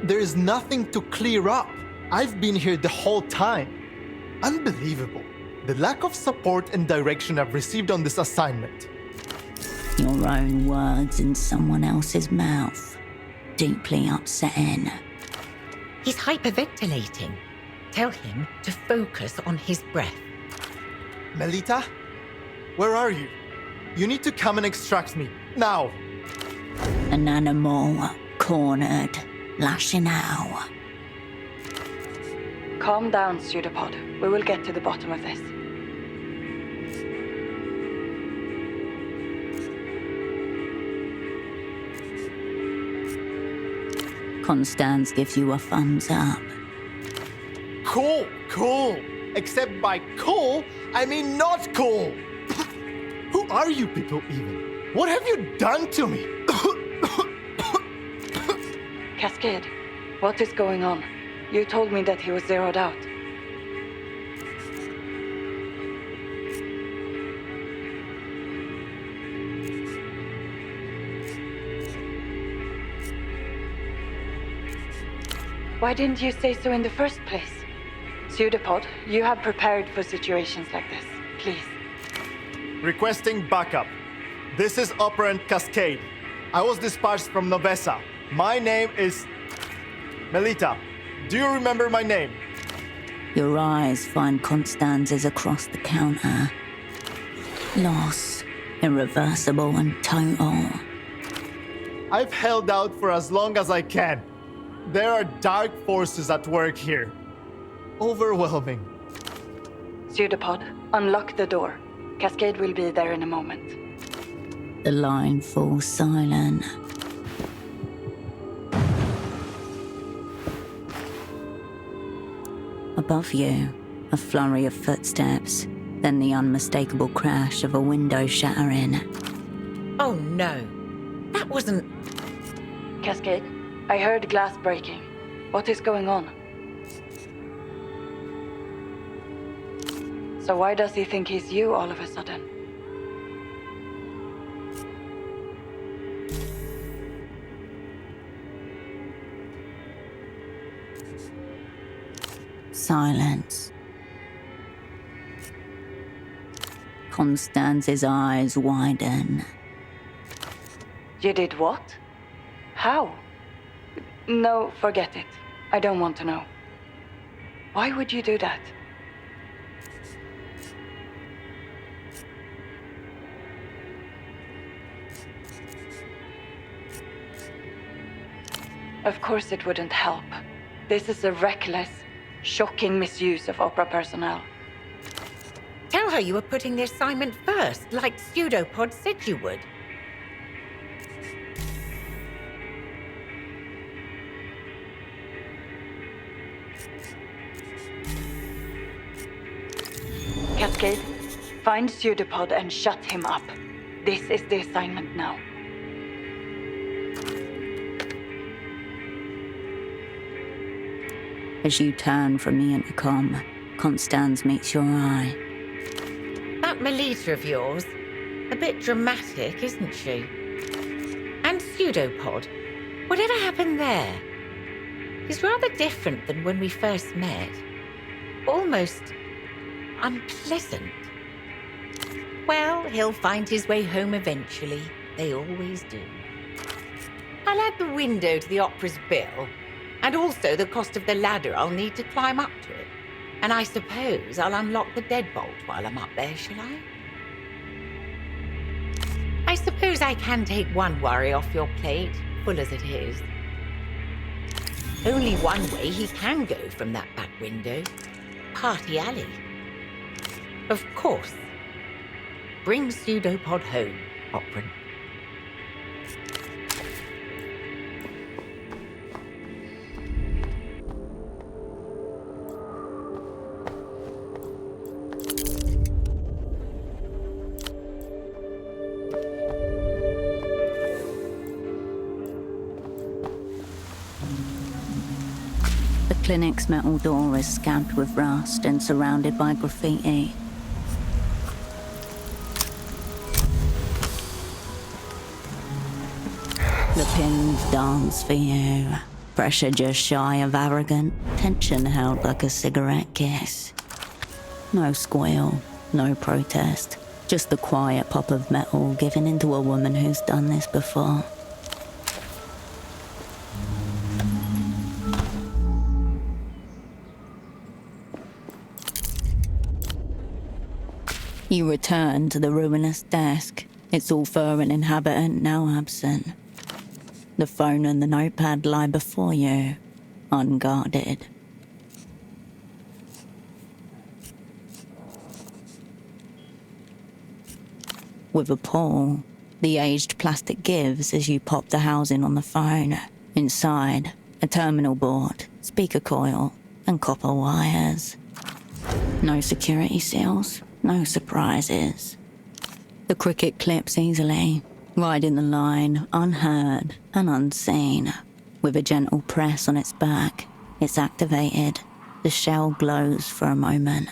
[SPEAKER 10] There is nothing to clear up. I've been here the whole time. Unbelievable. The lack of support and direction I've received on this assignment.
[SPEAKER 1] Your own words in someone else's mouth. Deeply upsetting.
[SPEAKER 16] He's hyperventilating. Tell him to focus on his breath.
[SPEAKER 10] Melita? Where are you? You need to come and extract me. Now!
[SPEAKER 1] An animal, cornered, lashing out.
[SPEAKER 14] Calm down, Pseudopod. We will get to the bottom of this.
[SPEAKER 1] Constance gives you a thumbs up.
[SPEAKER 10] Cool, cool. Except by cool, I mean not cool. Who are you people even? What have you done to me?
[SPEAKER 14] Cascade, what is going on? You told me that he was zeroed out. Why didn't you say so in the first place? Pseudopod, you have prepared for situations like this. Please.
[SPEAKER 10] Requesting backup. This is Operant Cascade. I was dispatched from Novesa. My name is... Melita, do you remember my name?
[SPEAKER 1] Your eyes find Constance's across the counter. Loss, irreversible and total.
[SPEAKER 10] I've held out for as long as I can. There are dark forces at work here. Overwhelming.
[SPEAKER 14] Pseudopod, unlock the door. Cascade will be there in a moment.
[SPEAKER 1] The line falls silent. Above you, a flurry of footsteps, then the unmistakable crash of a window shattering.
[SPEAKER 16] Oh no, that wasn't...
[SPEAKER 14] Cascade, I heard glass breaking. What is going on? So why does he think he's you all of a sudden?
[SPEAKER 1] Silence. Constance's eyes widen.
[SPEAKER 14] You did what? How? No, forget it. I don't want to know. Why would you do that? Of course it wouldn't help. This is a reckless, shocking misuse of opera personnel.
[SPEAKER 16] Tell her you were putting the assignment first, like Pseudopod said you would.
[SPEAKER 14] Cascade, find Pseudopod and shut him up. This is the assignment now.
[SPEAKER 1] As you turn from the intercom, Constance meets your eye.
[SPEAKER 16] That Melita of yours, a bit dramatic, isn't she? And Pseudopod, whatever happened there? He's rather different than when we first met. Almost unpleasant. Well, he'll find his way home eventually. They always do. I'll add the window to the opera's bill, and also the cost of the ladder I'll need to climb up to it. And I suppose I'll unlock the deadbolt while I'm up there, shall I? I suppose I can take one worry off your plate, full as it is. Only one way he can go from that back window. Party Alley. Of course. Bring Pseudopod home, Operant.
[SPEAKER 1] The clinic's metal door is scabbed with rust and surrounded by graffiti. The pins dance for you. Pressure just shy of arrogant, tension held like a cigarette kiss. No squeal, no protest, just the quiet pop of metal given into a woman who's done this before. You return to the ruinous desk, its all-furring inhabitant now absent. The phone and the notepad lie before you, unguarded. With a pull, the aged plastic gives as you pop the housing on the phone. Inside, a terminal board, speaker coil, and copper wires. No security seals, no surprises. The cricket clips easily, riding the line, unheard and unseen. With a gentle press on its back, it's activated. The shell glows for a moment.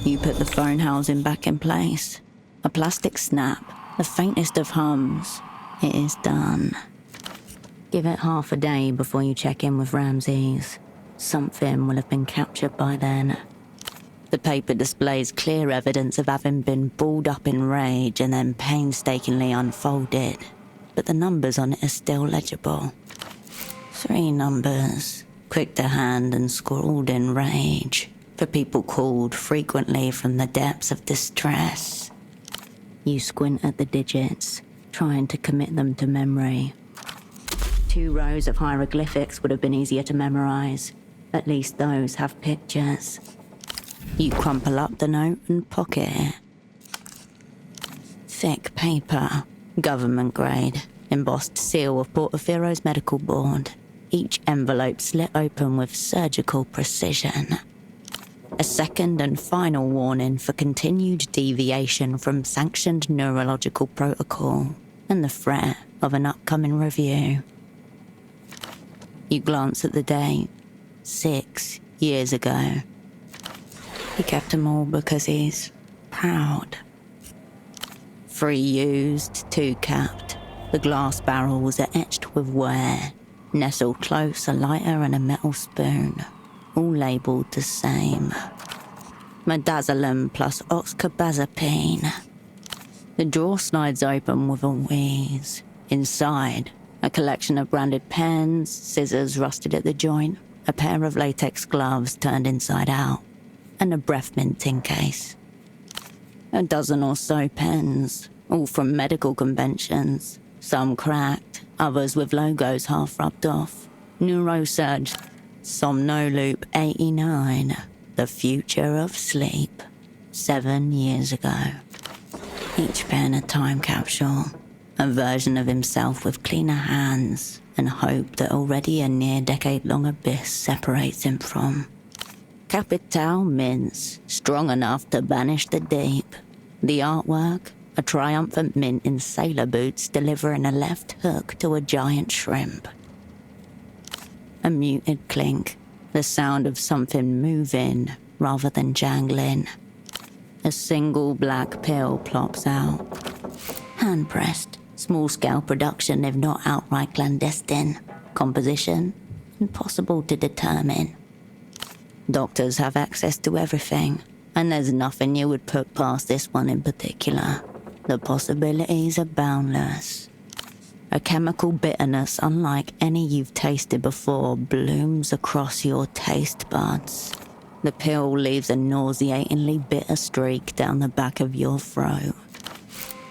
[SPEAKER 1] You put the phone housing back in place. A plastic snap, the faintest of hums. It is done. Give it half a day before you check in with Ramses. Something will have been captured by then. The paper displays clear evidence of having been balled up in rage and then painstakingly unfolded, but the numbers on it are still legible. 3 numbers, quick to hand and scrawled in rage, for people called frequently from the depths of distress. You squint at the digits, trying to commit them to memory. 2 rows of hieroglyphics would have been easier to memorize. At least those have pictures. You crumple up the note and pocket it. Thick paper, government grade, embossed seal of Portofiro's medical board. Each envelope slit open with surgical precision. A second and final warning for continued deviation from sanctioned neurological protocol and the threat of an upcoming review. You glance at the date. 6 years ago. He kept them all because he's proud. 3 used, 2 capped. The glass barrels are etched with wear. Nestled close, a lighter and a metal spoon. All labelled the same. Midazolam plus oxcarbazepine. The drawer slides open with a wheeze. Inside, a collection of branded pens, scissors rusted at the joint, a pair of latex gloves turned inside out, and a breath minting case. A dozen or so pens, all from medical conventions, some cracked, others with logos half rubbed off. Neurosurge, Somnoloop 89, the future of sleep, 7 years ago. Each pen a time capsule, a version of himself with cleaner hands and hope that already a near-decade-long abyss separates him from. Capital mints, strong enough to banish the deep. The artwork, a triumphant mint in sailor boots delivering a left hook to a giant shrimp. A muted clink, the sound of something moving rather than jangling. A single black pill plops out. Hand-pressed, small-scale production if not outright clandestine. Composition, impossible to determine. Doctors have access to everything, and there's nothing you would put past this one in particular. The possibilities are boundless. A chemical bitterness unlike any you've tasted before blooms across your taste buds. The pill leaves a nauseatingly bitter streak down the back of your throat.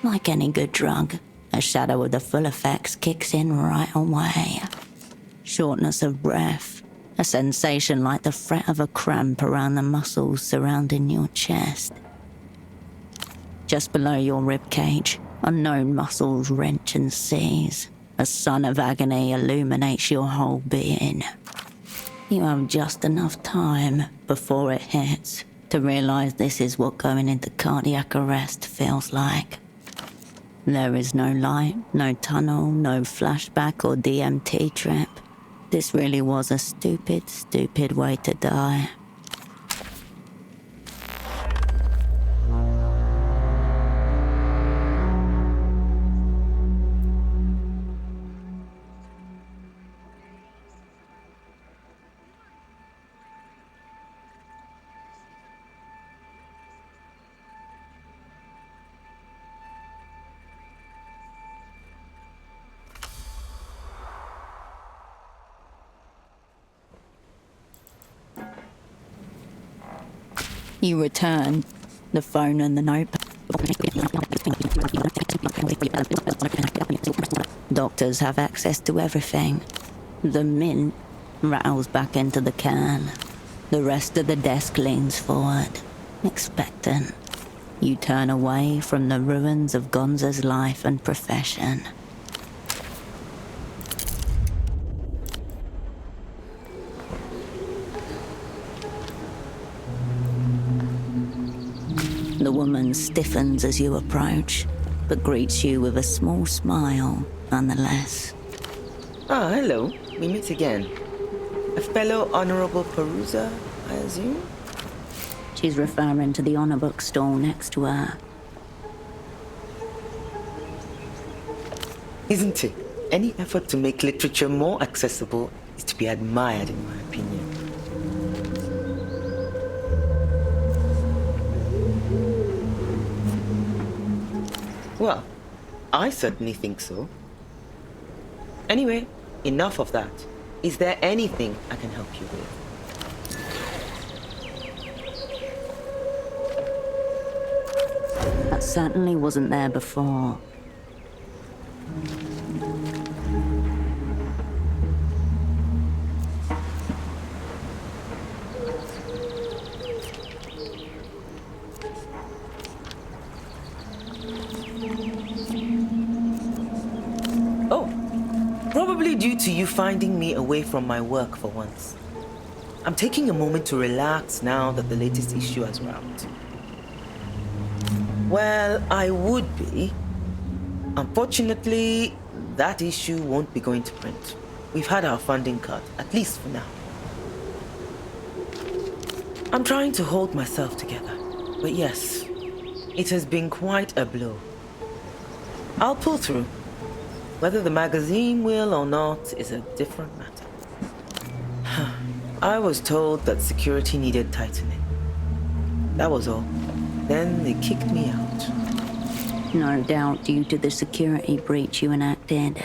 [SPEAKER 1] Like any good drug, a shadow of the full effects kicks in right away. Shortness of breath, a sensation like the fret of a cramp around the muscles surrounding your chest. Just below your ribcage, unknown muscles wrench and seize. A sun of agony illuminates your whole being. You have just enough time before it hits to realize this is what going into cardiac arrest feels like. There is no light, no tunnel, no flashback or DMT trip. This really was a stupid, stupid way to die. You return the phone and the notepad. Doctors have access to everything. The mint rattles back into the can. The rest of the desk leans forward, expectant. You turn away from the ruins of Gonza's life and profession. The woman stiffens as you approach, but greets you with a small smile nonetheless.
[SPEAKER 15] Ah, hello. We meet again. A fellow honorable peruser, I assume?
[SPEAKER 1] She's referring to the honor book stall next to her.
[SPEAKER 15] Isn't it? Any effort to make literature more accessible is to be admired, in my opinion. Well, I certainly think so. Anyway, enough of that. Is there anything I can help you with?
[SPEAKER 1] That certainly wasn't there before.
[SPEAKER 15] Probably due to you finding me away from my work for once. I'm taking a moment to relax now that the latest issue has wrapped. Well, I would be. Unfortunately, that issue won't be going to print. We've had our funding cut, at least for now. I'm trying to hold myself together, but yes, it has been quite a blow. I'll pull through. Whether the magazine will or not is a different matter. I was told that security needed tightening. That was all. Then they kicked me out.
[SPEAKER 1] No doubt due to the security breach you enacted.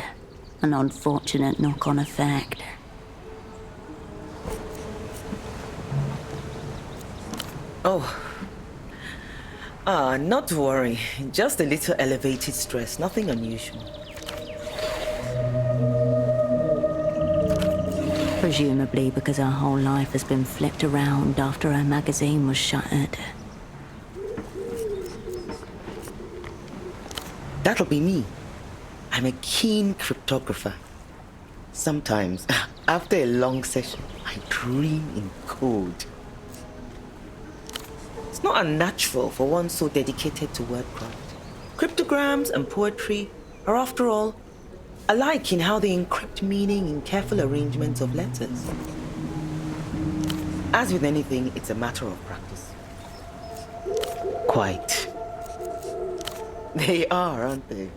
[SPEAKER 1] An unfortunate knock-on effect.
[SPEAKER 15] Not to worry. Just a little elevated stress, nothing unusual.
[SPEAKER 1] Presumably because her whole life has been flipped around after her magazine was shuttered.
[SPEAKER 15] That'll be me. I'm a keen cryptographer. Sometimes, after a long session, I dream in code. It's not unnatural for one so dedicated to wordcraft. Cryptograms and poetry are, after all, alike in how they encrypt meaning in careful arrangements of letters. As with anything, it's a matter of practice. Quite. They are, aren't they?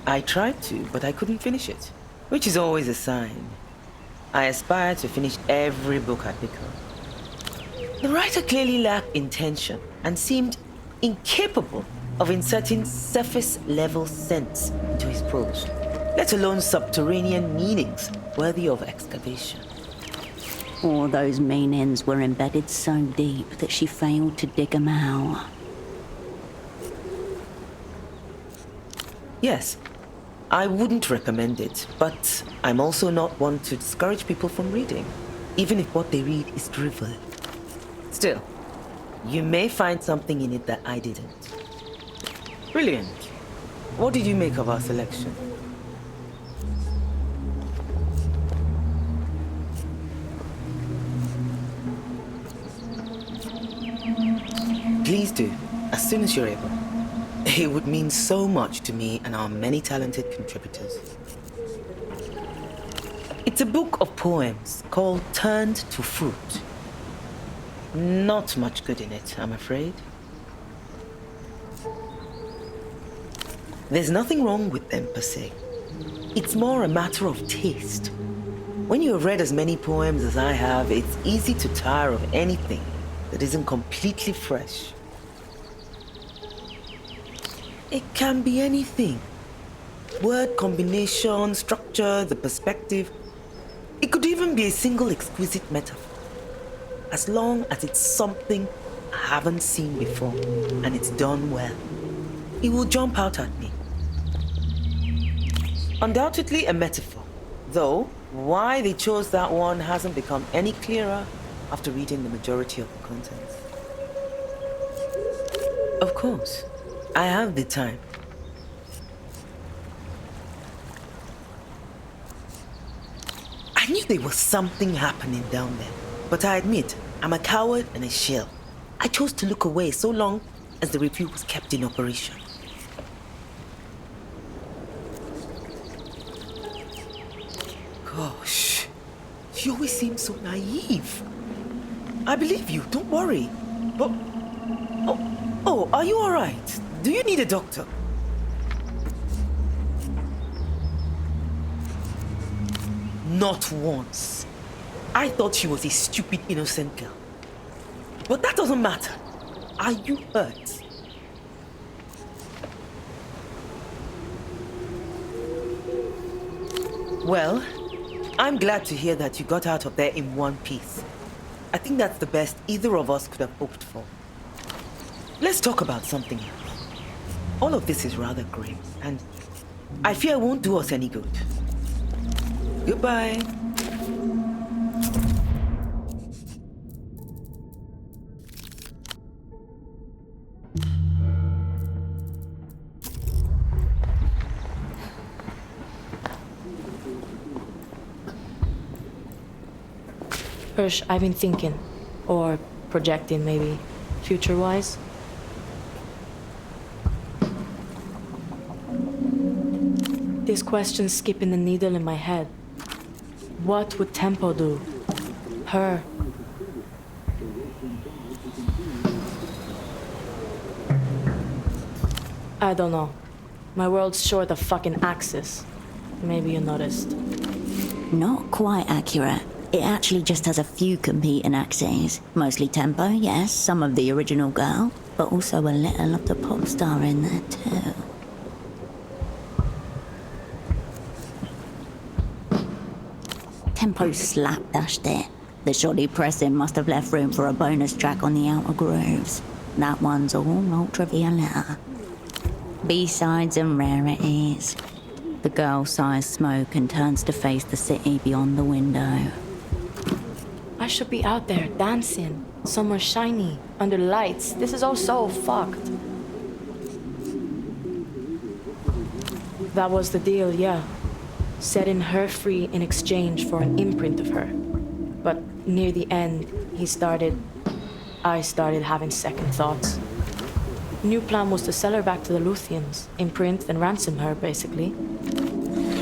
[SPEAKER 15] I tried to, but I couldn't finish it, which is always a sign. I aspired to finish every book I pick up. The writer clearly lacked intention and seemed incapable of inserting surface-level sense into his prose, let alone subterranean meanings worthy of excavation.
[SPEAKER 1] Or those meanings were embedded so deep that she failed to dig them out.
[SPEAKER 15] Yes, I wouldn't recommend it, but I'm also not one to discourage people from reading, even if what they read is drivel. Still, you may find something in it that I didn't. Brilliant. What did you make of our selection? Please do, as soon as you're able. It would mean so much to me and our many talented contributors. It's a book of poems called Turned to Fruit. Not much good in it, I'm afraid. There's nothing wrong with them per se. It's more a matter of taste. When you have read as many poems as I have, it's easy to tire of anything that isn't completely fresh. It can be anything. Word combination, structure, the perspective. It could even be a single exquisite metaphor. as long as it's something I haven't seen before and it's done well. It will jump out at me. Undoubtedly a metaphor, though why they chose that one hasn't become any clearer after reading the majority of the contents. Of course, I have the time. I knew there was something happening down there, but I admit, I'm a coward and a shell. I chose to look away so long as the review was kept in operation. Gosh, you always seem so naive. I believe you, don't worry. But, oh, are you all right? Do you need a doctor? Not once. I thought she was a stupid, innocent girl. But that doesn't matter. Are you hurt? Well, I'm glad to hear that you got out of there in one piece. I think that's the best either of us could have hoped for. Let's talk about something else. All of this is rather grim, and I fear it won't do us any good. Goodbye.
[SPEAKER 17] Hirsch, I've been thinking, or projecting maybe, future-wise. This question's skipping the needle in my head. What would Tempo do? Her. I don't know. My world's short of fucking axis. Maybe you noticed.
[SPEAKER 1] Not quite accurate. It actually just has a few competing axes. Mostly tempo, yes, some of the original girl, but also a little of the pop star in there too. Tempo slapdashed it. The shoddy pressing must have left room for a bonus track on the outer grooves. That one's all ultra Violator. B-sides and rarities. The girl sighs smoke and turns to face the city beyond the window.
[SPEAKER 17] I should be out there dancing, somewhere shiny, under lights. This is all so fucked. That was the deal, yeah. Setting her free in exchange for an imprint of her. But near the end, I started having second thoughts. New plan was to sell her back to the Luthians, imprint and ransom her, basically.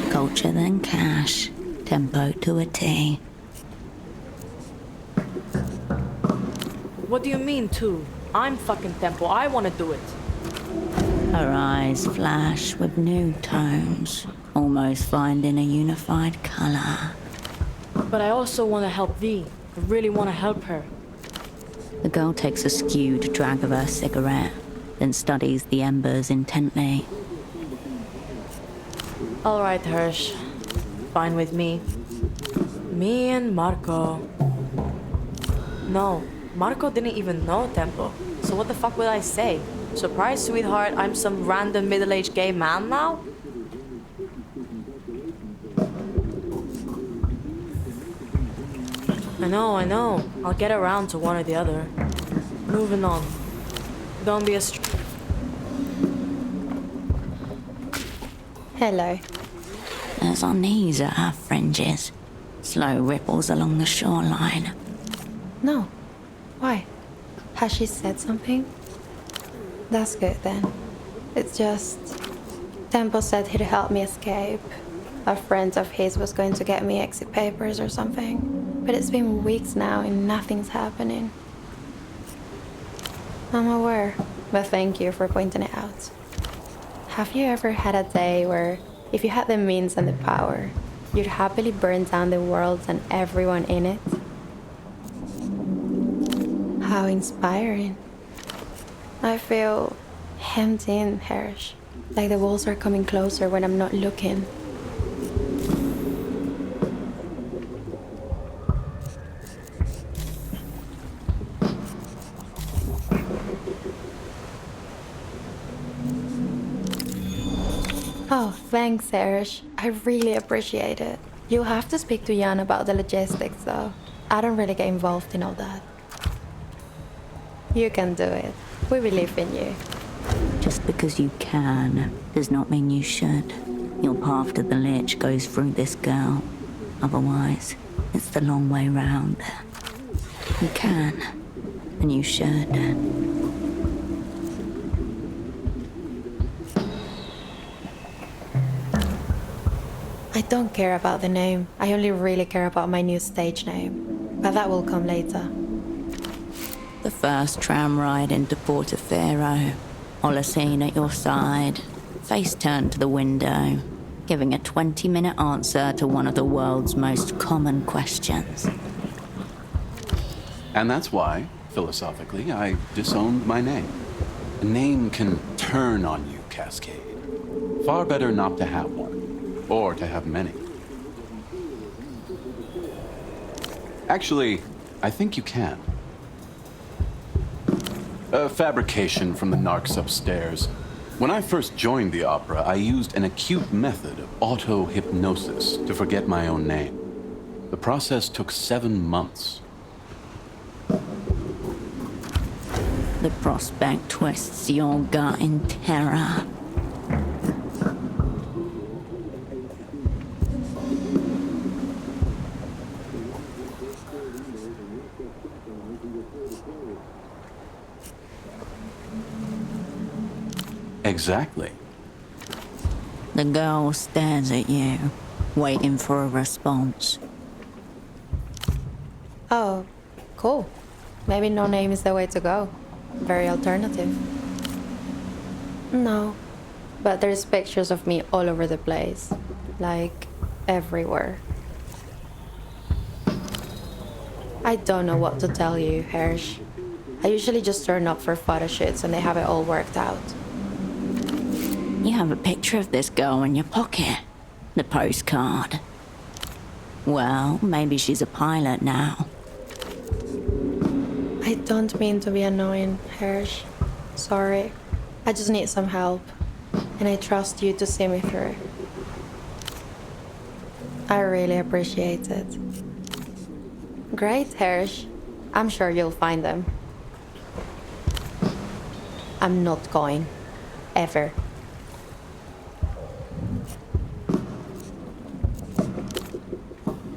[SPEAKER 1] Culture then cash. Tempo to a T.
[SPEAKER 17] What do you mean, too? I'm fucking Tempo. I want to do it.
[SPEAKER 1] Her eyes flash with new tones, almost finding a unified color.
[SPEAKER 17] But I also want to help V. I really want to help her.
[SPEAKER 1] The girl takes a skewed drag of her cigarette, then studies the embers intently.
[SPEAKER 17] All right, Hirsch. Fine with me. Me and Marco. No, Marco didn't even know Tempo. So what the fuck would I say? Surprise, sweetheart, I'm some random middle-aged gay man now? I know. I'll get around to one or the other. Moving on. Don't be a
[SPEAKER 18] Hello.
[SPEAKER 1] There's unease at her fringes. Slow ripples along the shoreline.
[SPEAKER 18] No. Why? Has she said something? That's good then. It's just... Tempo said he'd help me escape. A friend of his was going to get me exit papers or something. But it's been weeks now and nothing's happening. I'm aware, but thank you for pointing it out. Have you ever had a day where, if you had the means and the power, you'd happily burn down the world and everyone in it? How inspiring. I feel hemmed in, Hirsch. Like the walls are coming closer when I'm not looking. Oh, thanks, Serge. I really appreciate it. You'll have to speak to Yana about the logistics, though. I don't really get involved in all that. You can do it. We believe in you.
[SPEAKER 1] Just because you can does not mean you should. Your path to the Lich goes through this girl. Otherwise, it's the long way round. You can, and you should.
[SPEAKER 18] I don't care about the name. I only really care about my new stage name. But that will come later.
[SPEAKER 1] The first tram ride into Portofiro. Holocene at your side, face turned to the window, giving a 20-minute answer to one of the world's most common questions.
[SPEAKER 4] And that's why, philosophically, I disowned my name. A name can turn on you, Cascade. Far better not to have one, or to have many. Actually, I think you can. A fabrication from the narcs upstairs. When I first joined the opera, I used an acute method of auto-hypnosis to forget my own name. The process took 7 months.
[SPEAKER 1] The prospect twists your gut in terror.
[SPEAKER 4] Exactly.
[SPEAKER 1] The girl stares at you, waiting for a response.
[SPEAKER 18] Oh, cool. Maybe no name is the way to go. Very alternative. No, but there's pictures of me all over the place. Like, everywhere. I don't know what to tell you, Hersh. I usually just turn up for photo shoots and they have it all worked out.
[SPEAKER 1] You have a picture of this girl in your pocket. The postcard. Well, maybe she's a pilot now.
[SPEAKER 18] I don't mean to be annoying, Hersh. Sorry. I just need some help. And I trust you to see me through. I really appreciate it. Great, Hersh. I'm sure you'll find them. I'm not going. Ever.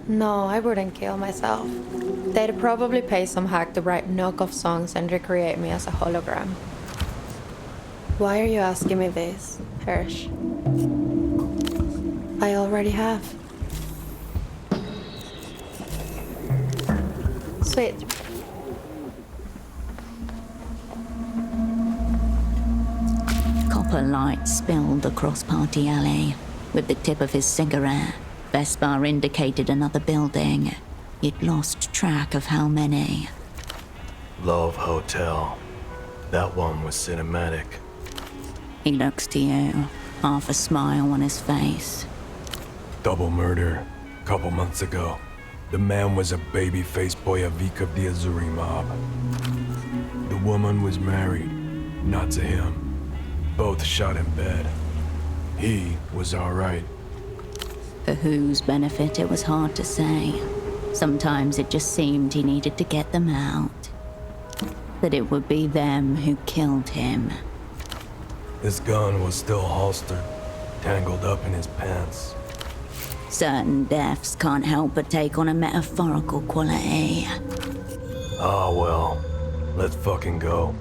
[SPEAKER 18] No, I wouldn't kill myself. They'd probably pay some hack to write knockoff songs and recreate me as a hologram. Why are you asking me this, Hersh? I already have. Sweet.
[SPEAKER 1] Copper light spilled across Party Alley. With the tip of his cigarette, Vespa indicated another building. He'd lost track of how many.
[SPEAKER 13] Love Hotel. That one was cinematic.
[SPEAKER 1] He looks to you, half a smile on his face.
[SPEAKER 13] Double murder, couple months ago. The man was a baby-faced boyavik of the Azuri mob. The woman was married, not to him. Both shot in bed. He was all right.
[SPEAKER 1] For whose benefit, it was hard to say. Sometimes it just seemed he needed to get them out. That it would be them who killed him.
[SPEAKER 13] His gun was still holstered, tangled up in his pants.
[SPEAKER 1] Certain deaths can't help but take on a metaphorical quality.
[SPEAKER 13] Ah, well, let's fucking go.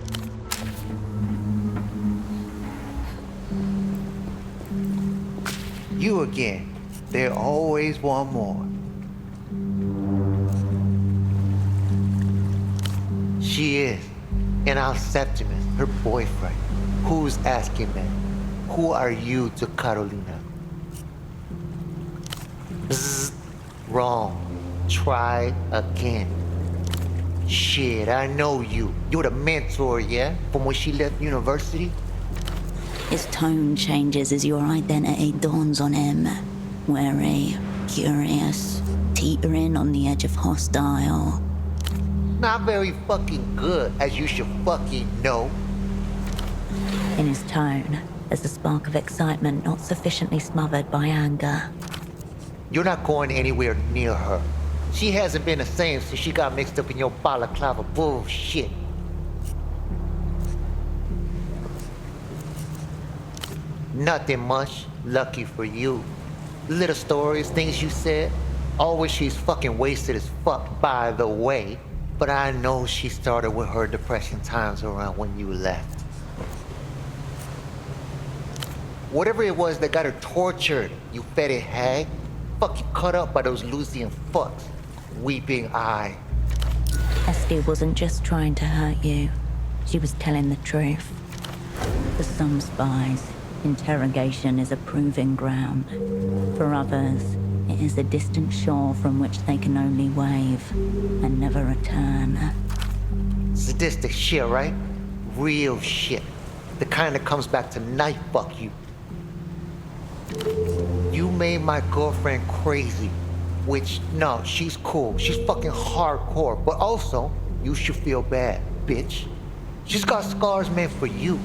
[SPEAKER 22] You again. There's always one more. She is. And our Septimus, her boyfriend. Who's asking that? Who are you to Karolina? Bzzz. Wrong. Try again. Shit, I know you. You're the mentor, yeah? From when she left university?
[SPEAKER 1] His tone changes as your identity dawns on him. Wary, curious, teetering on the edge of hostile.
[SPEAKER 22] Not very fucking good, as you should fucking know.
[SPEAKER 1] In his tone, There's a spark of excitement not sufficiently smothered by anger.
[SPEAKER 22] You're not going anywhere near her. She hasn't been the same since she got mixed up in your balaclava bullshit. Nothing much. Lucky for you. Little stories, things you said. Always she's fucking wasted as fuck, by the way. But I know she started with her depression times around when you left. Whatever it was that got her tortured, you fetid hag. Fucking cut up by those Lucian fucks. Weeping eye.
[SPEAKER 1] Esty wasn't just trying to hurt you. She was telling the truth. For some spies, interrogation is a proving ground. For others, it is a distant shore from which they can only wave and never return.
[SPEAKER 22] Sadistic shit, right? Real shit. The kind that comes back to knife fuck you. You made my girlfriend crazy. Which, no, she's cool. She's fucking hardcore. But also, you should feel bad, bitch. She's got scars meant for you.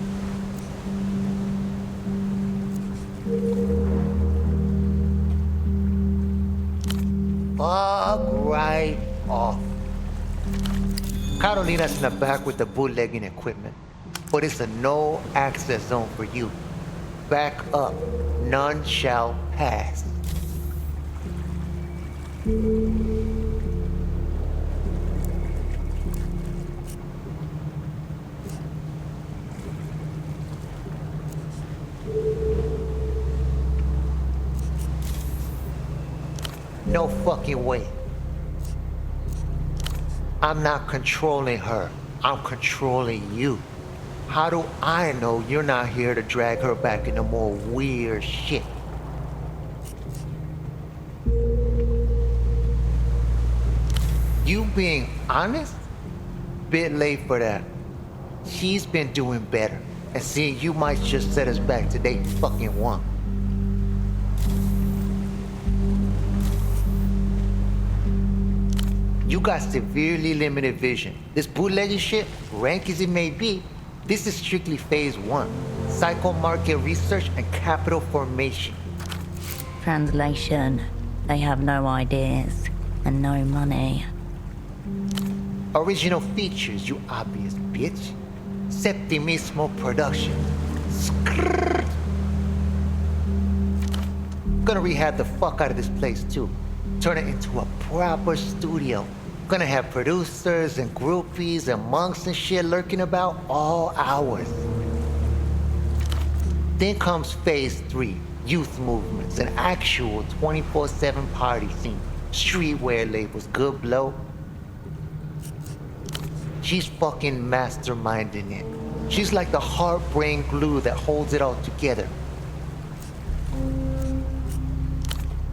[SPEAKER 22] Fuck right off. Karolina's in the back with the bootlegging equipment. But it's a no-access zone for you. Back up. None shall pass. No fucking way. I'm not controlling her. I'm controlling you. How do I know you're not here to drag her back into more weird shit? You being honest? Bit late for that. She's been doing better. And seeing you might just set us back to day fucking one. You got severely limited vision. This bootlegging shit, rank as it may be, this is strictly phase 1. Psycho market research and capital formation.
[SPEAKER 1] Translation. They have no ideas and no money.
[SPEAKER 22] Original features, you obvious bitch. Septimismo production. Skrrr. Gonna rehab the fuck out of this place too. Turn it into a proper studio. Gonna have producers and groupies and monks and shit lurking about all hours. Then comes phase 3, youth movements, an actual 24/7 party scene. Streetwear labels, good blow. She's fucking masterminding it. She's like the heart-brain glue that holds it all together.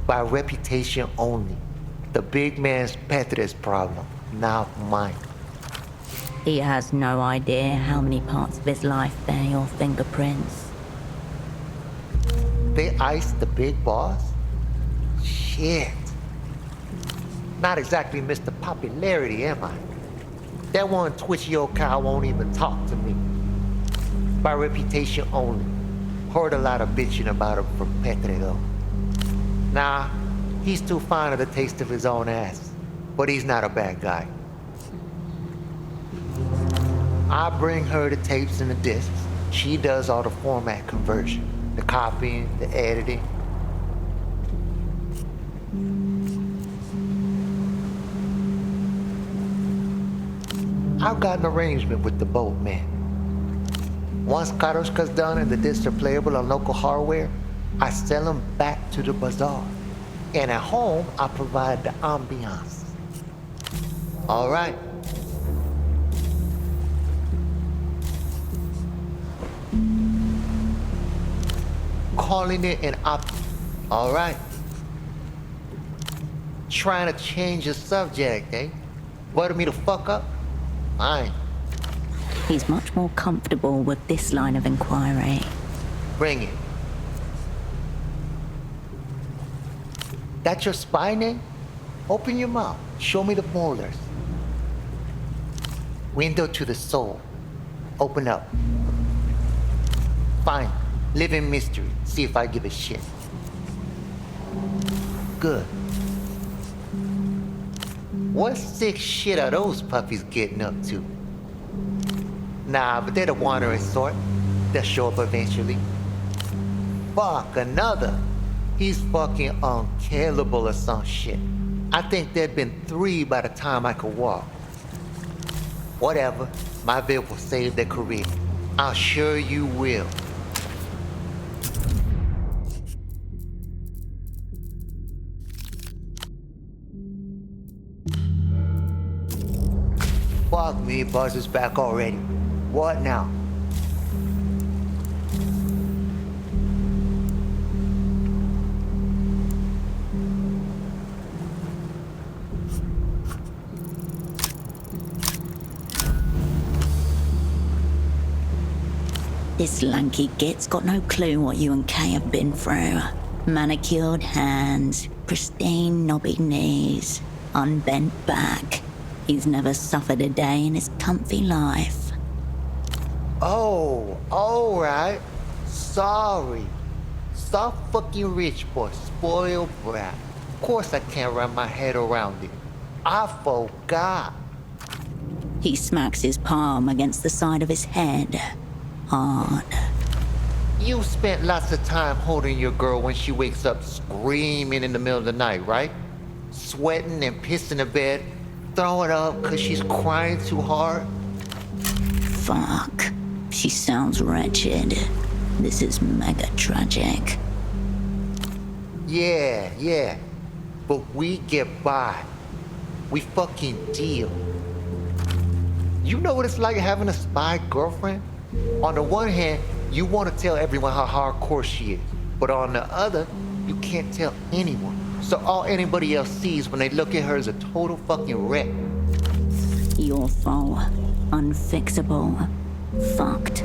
[SPEAKER 22] By reputation only. The big man's Petra's problem, not mine.
[SPEAKER 1] He has no idea how many parts of his life bear your fingerprints.
[SPEAKER 22] They iced the big boss? Shit. Not exactly Mr. Popularity, am I? That one twitchy old cow won't even talk to me. By reputation only. Heard a lot of bitching about him from Petre, though. Nah, he's too fond of the taste of his own ass. But he's not a bad guy. I bring her the tapes and the discs. She does all the format conversion. The copying, the editing. I've got an arrangement with the boatman. Once Karoshka's done and the discs are playable on local hardware, I sell them back to the Bazaar. And at home, I provide the ambiance. All right. Calling it an op. All right. Trying to change the subject, eh? Butter me the fuck up? Fine.
[SPEAKER 1] He's much more comfortable with this line of inquiry.
[SPEAKER 22] Bring it. That's your spy name? Open your mouth. Show me the molars. Window to the soul. Open up. Fine. Live in mystery. See if I give a shit. Good. What sick shit are those puppies getting up to? Nah, but they're the wandering sort. They'll show up eventually. Fuck, another. He's fucking unkillable or some shit. I think there'd been 3 by the time I could walk. Whatever. My vid will save their career. I'm sure you will. Fuck me, Buzz is back already. What now?
[SPEAKER 1] This lanky git's got no clue what you and Kay have been through. Manicured hands, pristine knobby knees, unbent back. He's never suffered a day in his comfy life.
[SPEAKER 22] Oh, alright. Sorry. Soft fucking rich boy, spoiled brat. Of course I can't wrap my head around it. I forgot.
[SPEAKER 1] He smacks his palm against the side of his head. Hard.
[SPEAKER 22] You spent lots of time holding your girl when she wakes up screaming in the middle of the night, right? Sweating and pissing the bed, throwing up because she's crying too hard?
[SPEAKER 1] Fuck. She sounds wretched. This is mega tragic.
[SPEAKER 22] Yeah. But we get by. We fucking deal. You know what it's like having a spy girlfriend? On the one hand, you want to tell everyone how hardcore she is. But on the other, you can't tell anyone. So all anybody else sees when they look at her is a total fucking wreck.
[SPEAKER 1] Your fault. Unfixable. Fucked.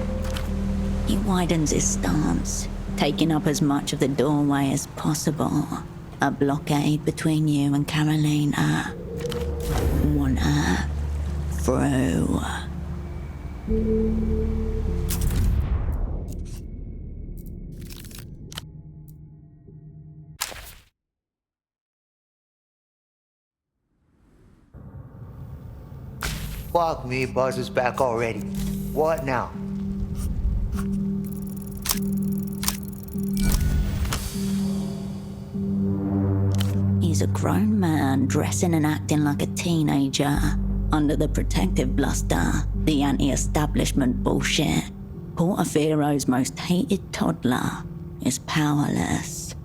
[SPEAKER 1] He widens his stance, taking up as much of the doorway as possible. A blockade between you and Karolina. Want her through.
[SPEAKER 22] Fuck me, Buzz is back already. What now?
[SPEAKER 1] He's a grown man dressing and acting like a teenager. Under the protective bluster, the anti-establishment bullshit. Portofiro's most hated toddler is powerless.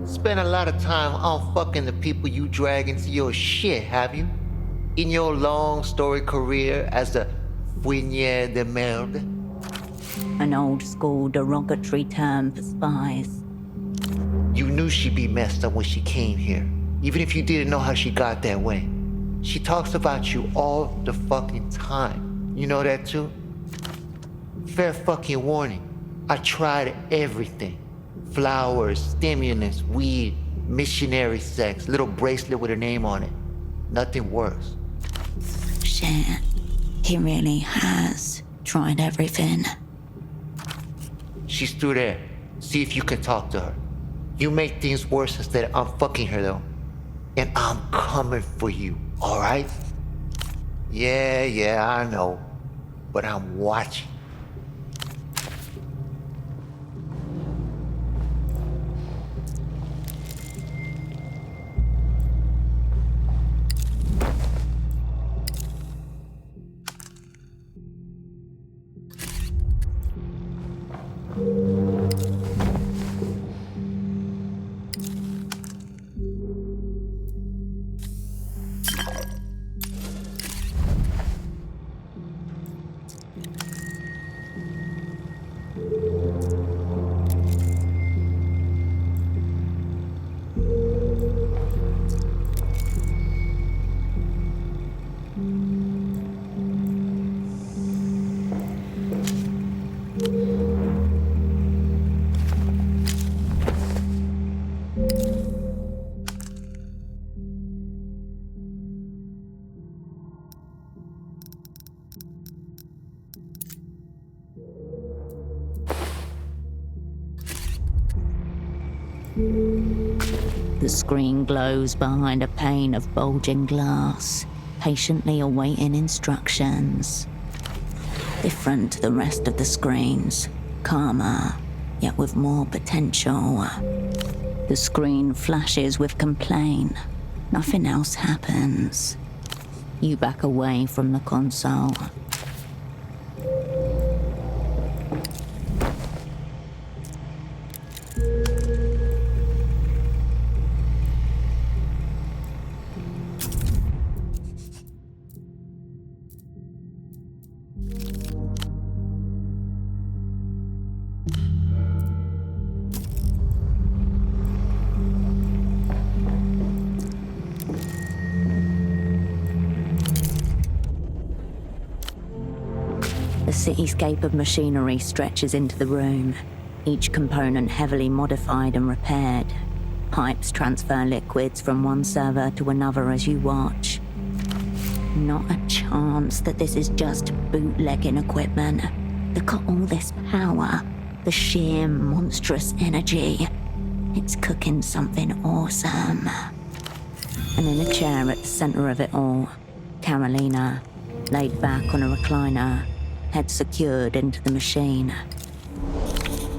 [SPEAKER 22] Spent a lot of time on fucking the people you drag into your shit, have you? In your long storied career as the Fouinier de Merde?
[SPEAKER 1] An old school derogatory term for spies.
[SPEAKER 22] You knew she'd be messed up when she came here, even if you didn't know how she got that way. She talks about you all the fucking time. You know that too? Fair fucking warning. I tried everything. Flowers, stimulants, weed, missionary sex, little bracelet with her name on it. Nothing works.
[SPEAKER 1] Shit. He really has tried everything.
[SPEAKER 22] She's through there. See if you can talk to her. You make things worse instead of I'm fucking her though. And I'm coming for you, alright? Yeah, I know. But I'm watching.
[SPEAKER 1] The screen glows behind a pane of bulging glass, patiently awaiting instructions. Different to the rest of the screens, calmer, yet with more potential. The screen flashes with complaint. Nothing else happens. You back away from the console. The cityscape of machinery stretches into the room, each component heavily modified and repaired. Pipes transfer liquids from one server to another as you watch. Not a chance that this is just bootlegging equipment. Look at all this power, the sheer monstrous energy. It's cooking something awesome. And in a chair at the center of it all, Karolina, laid back on a recliner, head secured into the machine.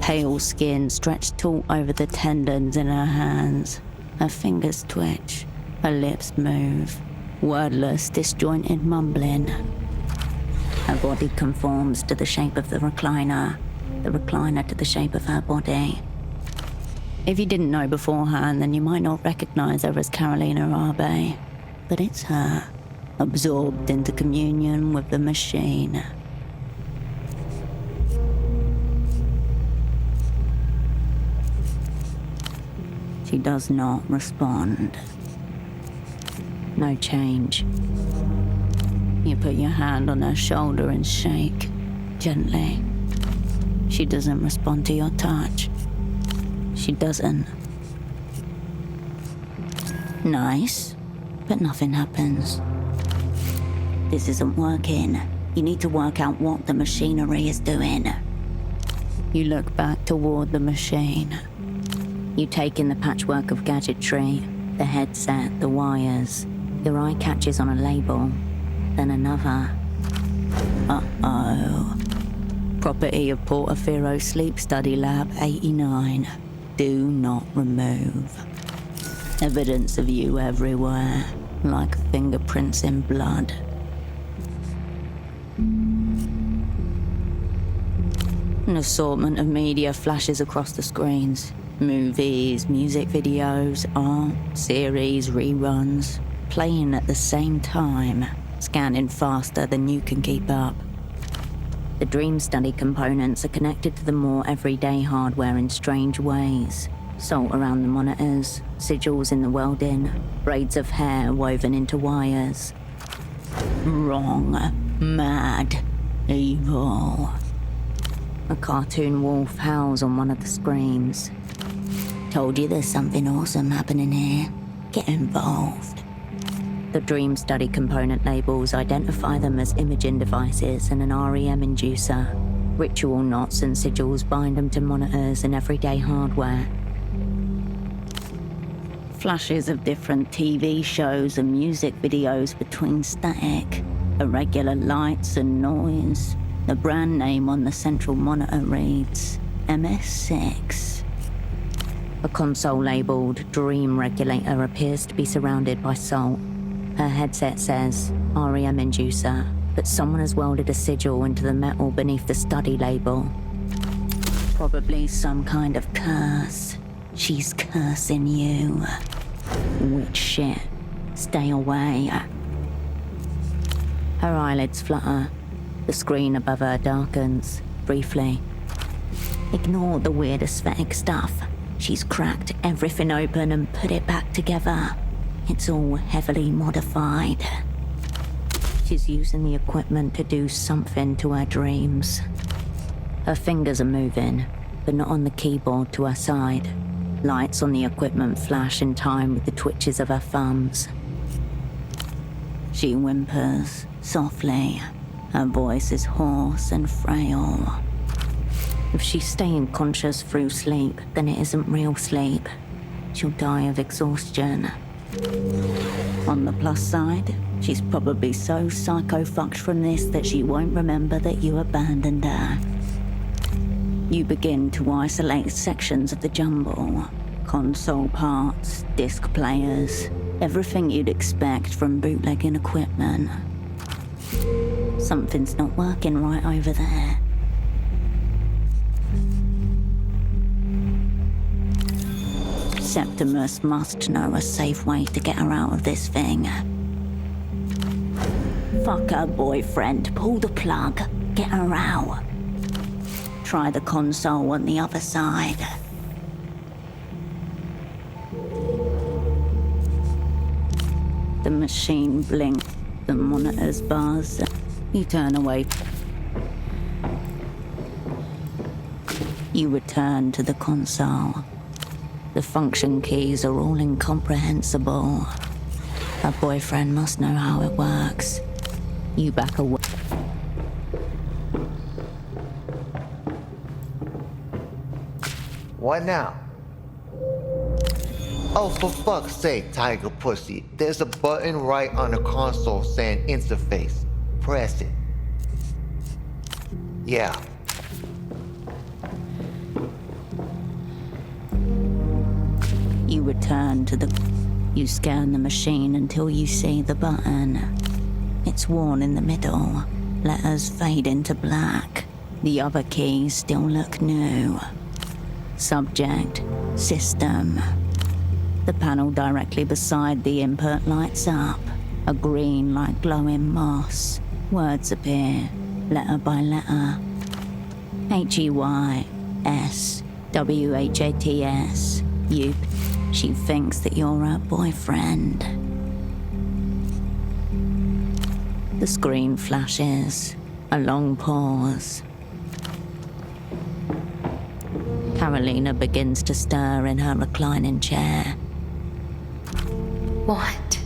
[SPEAKER 1] Pale skin stretched taut over the tendons in her hands. Her fingers twitch, her lips move. Wordless, disjointed mumbling. Her body conforms to the shape of the recliner to the shape of her body. If you didn't know beforehand, then you might not recognize her as Karolina Arbe. But it's her, absorbed into communion with the machine. She does not respond. No change. You put your hand on her shoulder and shake, gently. She doesn't respond to your touch. She doesn't. Nice, but nothing happens. This isn't working. You need to work out what the machinery is doing. You look back toward the machine. You take in the patchwork of gadgetry, the headset, the wires. Your eye catches on a label, then another. Uh-oh. Property of Portofiro Sleep Study Lab 89. Do not remove. Evidence of you everywhere, like fingerprints in blood. An assortment of media flashes across the screens. Movies, music videos, art, series, reruns, playing at the same time, scanning faster than you can keep up. The dream study components are connected to the more everyday hardware in strange ways. Salt around the monitors, sigils in the welding, braids of hair woven into wires. Wrong, mad, evil. A cartoon wolf howls on one of the screens. Told you there's something awesome happening here. Get involved. The dream study component labels identify them as imaging devices and an REM inducer. Ritual knots and sigils bind them to monitors and everyday hardware. Flashes of different TV shows and music videos between static, irregular lights and noise. The brand name on the central monitor reads MS6. A console labeled Dream Regulator appears to be surrounded by salt. Her headset says REM inducer, but someone has welded a sigil into the metal beneath the study label. Probably some kind of curse. She's cursing you. Witch shit. Stay away. Her eyelids flutter. The screen above her darkens, briefly. Ignore the weird aesthetic stuff. She's cracked everything open and put it back together. It's all heavily modified. She's using the equipment to do something to her dreams. Her fingers are moving, but not on the keyboard to her side. Lights on the equipment flash in time with the twitches of her thumbs. She whimpers, softly. Her voice is hoarse and frail. If she's staying conscious through sleep, then it isn't real sleep. she'll die of exhaustion. On the plus side, she's probably so psycho-fucked from this that she won't remember that you abandoned her. You begin to isolate sections of the jumble. Console parts, disc players, everything you'd expect from bootlegging equipment. Something's not working right over there. Septimus must know a safe way to get her out of this thing. Fuck her boyfriend, pull the plug, get her out. Try the console on the other side. The machine blinks, the monitors buzz. You turn away. You return to the console. The function keys are all incomprehensible. Her boyfriend must know how it works. You back away.
[SPEAKER 22] What now? Oh, for fuck's sake, Tiger Pussy. There's a button right on the console saying interface. Press it. Yeah.
[SPEAKER 1] You return to the... You scan the machine until you see the button. It's worn in the middle. Letters fade into black. The other keys still look new. Subject, system. The panel directly beside the input lights up. A green like glowing moss. Words appear, letter by letter. H-E-Y-S, W-H-A-T-S. You. She thinks that you're her boyfriend. The screen flashes. A long pause. Karolina begins to stir in her reclining chair.
[SPEAKER 17] What?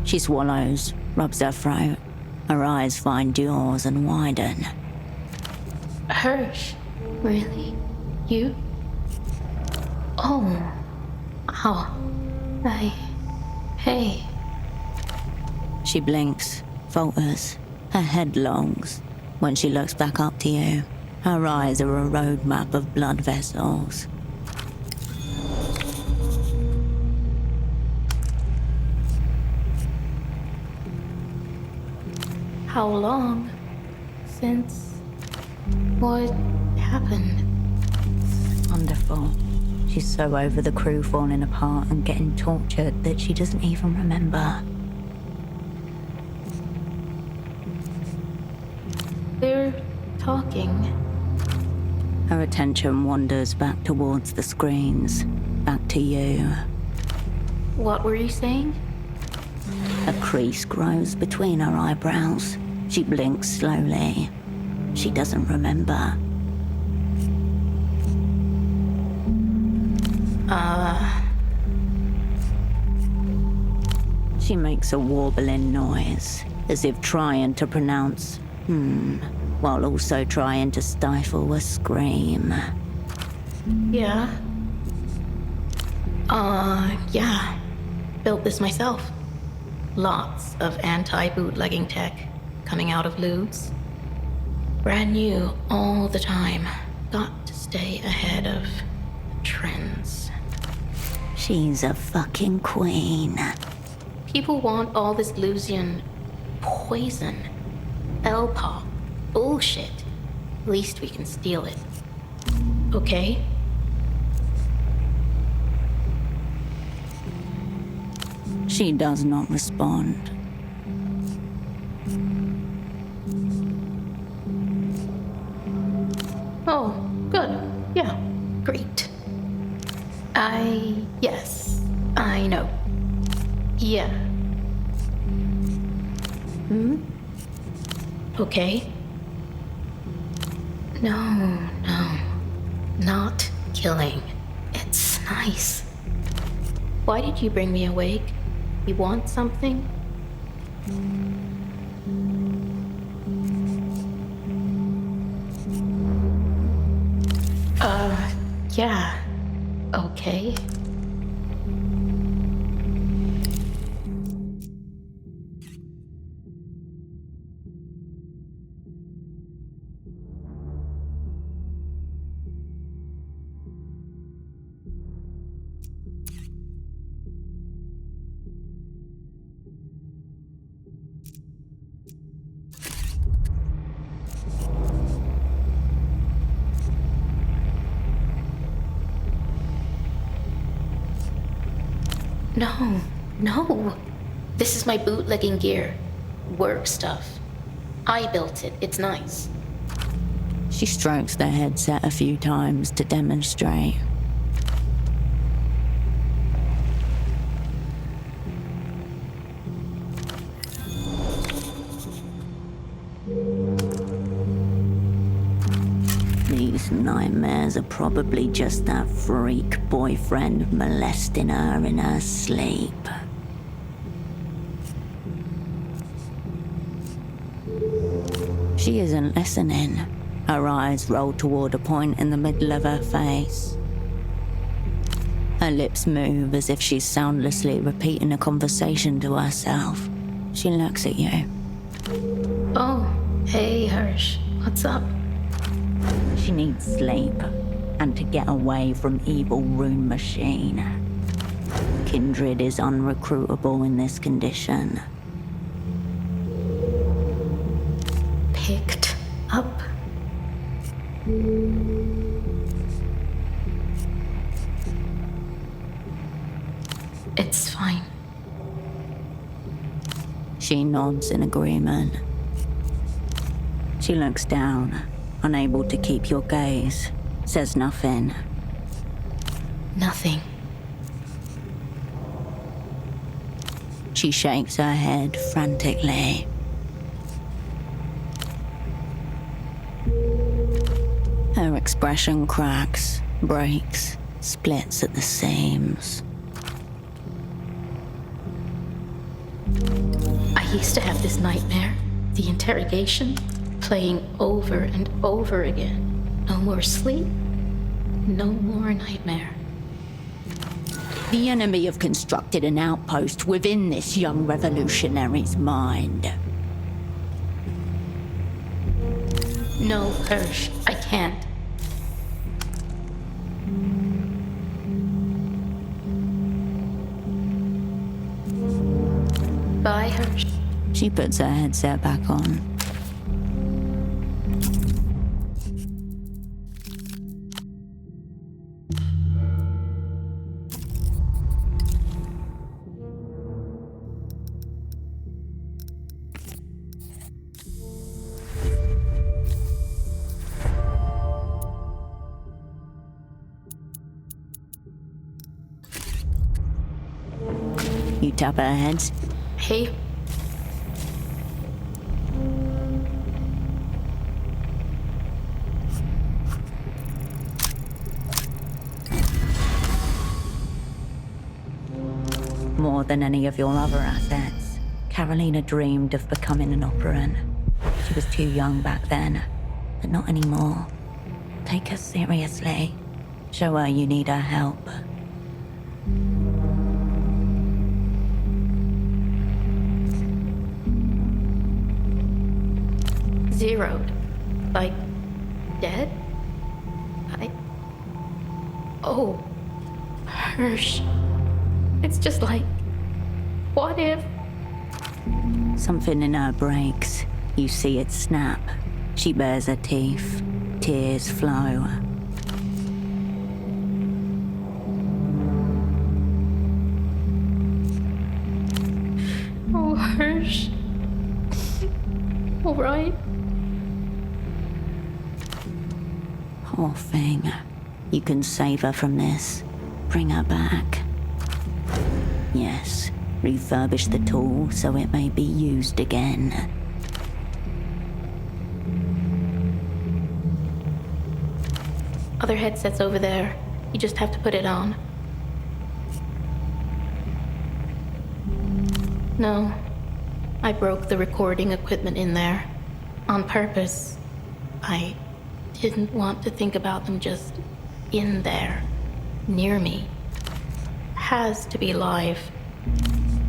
[SPEAKER 1] She swallows, rubs her throat. Her eyes find yours and widen.
[SPEAKER 17] Hirsch? Really? You? Oh. Ow. Hey.
[SPEAKER 1] She blinks, falters. Her head longs. When she looks back up to you, her eyes are a road map of blood vessels.
[SPEAKER 17] How long? Since... What happened?
[SPEAKER 1] Wonderful. She's so over the crew falling apart and getting tortured that she doesn't even remember.
[SPEAKER 17] They're talking.
[SPEAKER 1] Her attention wanders back towards the screens, back to you.
[SPEAKER 17] What were you saying?
[SPEAKER 1] A crease grows between her eyebrows. She blinks slowly. She doesn't remember. She makes a warbling noise, as if trying to pronounce while also trying to stifle a scream.
[SPEAKER 17] Yeah. Yeah. Built this myself. Lots of anti-bootlegging tech coming out of Ludes. Brand new all the time. Got to stay ahead of trends.
[SPEAKER 1] She's a fucking queen.
[SPEAKER 17] People want all this Lusian poison. L-pop. Bullshit. At least we can steal it. Okay?
[SPEAKER 1] She does not respond.
[SPEAKER 17] Oh, good. Yeah, great. Yes, I know. Yeah. Okay. No, not killing. It's nice. Why did you bring me awake? You want something? Yeah. Okay.
[SPEAKER 2] No. This is my bootlegging gear. Work stuff. I built it. It's nice.
[SPEAKER 1] She strokes the headset a few times to demonstrate. These nightmares are probably just that freak boyfriend molesting her in her sleep. She isn't listening. Her eyes roll toward a point in the middle of her face. Her lips move as if she's soundlessly repeating a conversation to herself. She looks at you.
[SPEAKER 2] Oh, hey, Hirsch. What's up?
[SPEAKER 1] She needs sleep, and to get away from evil rune machine. Kindred is unrecruitable in this condition.
[SPEAKER 2] Picked up? It's fine.
[SPEAKER 1] She nods in agreement. She looks down, unable to keep your gaze, says nothing.
[SPEAKER 2] Nothing.
[SPEAKER 1] She shakes her head frantically. Her expression cracks, breaks, splits at the seams.
[SPEAKER 2] I used to have this nightmare, the interrogation, playing over and over again. No more sleep, no more nightmare.
[SPEAKER 1] The enemy have constructed an outpost within this young revolutionary's mind.
[SPEAKER 2] No, Hirsch, I can't. Bye, Hirsch.
[SPEAKER 1] She puts her headset back on. You tap her head.
[SPEAKER 2] Hey.
[SPEAKER 1] More than any of your other assets, Karolina dreamed of becoming an operant. She was too young back then, but not anymore. Take her seriously. Show her you need her help.
[SPEAKER 2] Zeroed. Like, dead? Oh, Hirsch. It's just like, what if?
[SPEAKER 1] Something in her breaks. You see it snap. She bares her teeth. Tears flow.
[SPEAKER 2] Oh, Hirsch. All right.
[SPEAKER 1] Poor thing. You can save her from this. Bring her back. Yes, refurbish the tool so it may be used again.
[SPEAKER 2] Other headsets over there. You just have to put it on. No, I broke the recording equipment in there. On purpose. I didn't want to think about them just in there, near me. Has to be live.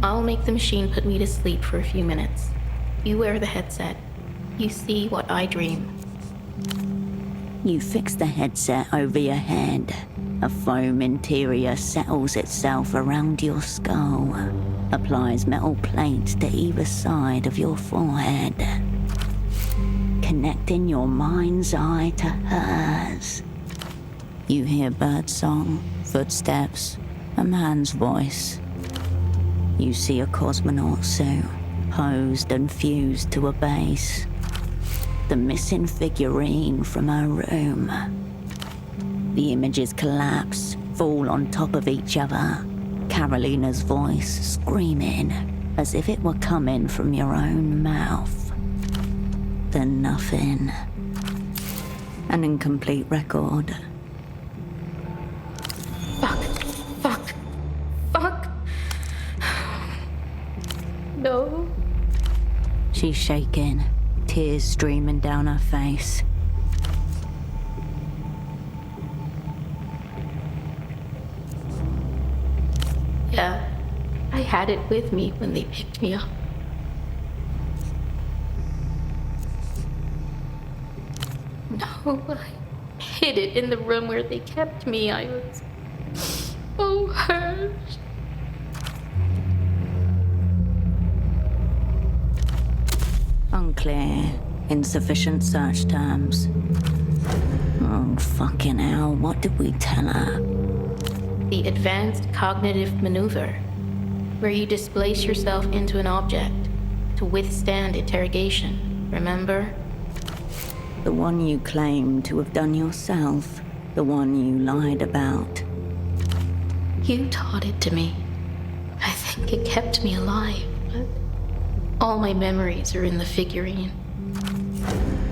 [SPEAKER 2] I'll make the machine put me to sleep for a few minutes. You wear the headset. You see what I dream.
[SPEAKER 1] You fix the headset over your head. A foam interior settles itself around your skull. Applies metal plates to either side of your forehead. Connecting your mind's eye to hers. You hear birdsong, footsteps, a man's voice. You see a cosmonaut suit, posed and fused to a base. The missing figurine from her room. The images collapse, fall on top of each other. Karolina's voice screaming, as if it were coming from your own mouth. Then nothing. An incomplete record.
[SPEAKER 2] Fuck. No.
[SPEAKER 1] She's shaking, tears streaming down her face.
[SPEAKER 2] Yeah, I had it with me when they picked me up. No, I hid it in the room where they kept me. I was so hurt.
[SPEAKER 1] Unclear. Insufficient search terms. Oh, fucking hell, what did we tell her?
[SPEAKER 2] The advanced cognitive maneuver, where you displace yourself into an object to withstand interrogation, remember?
[SPEAKER 1] The one you claim to have done yourself. The one you lied about.
[SPEAKER 2] You taught it to me. I think it kept me alive, but all my memories are in the figurine.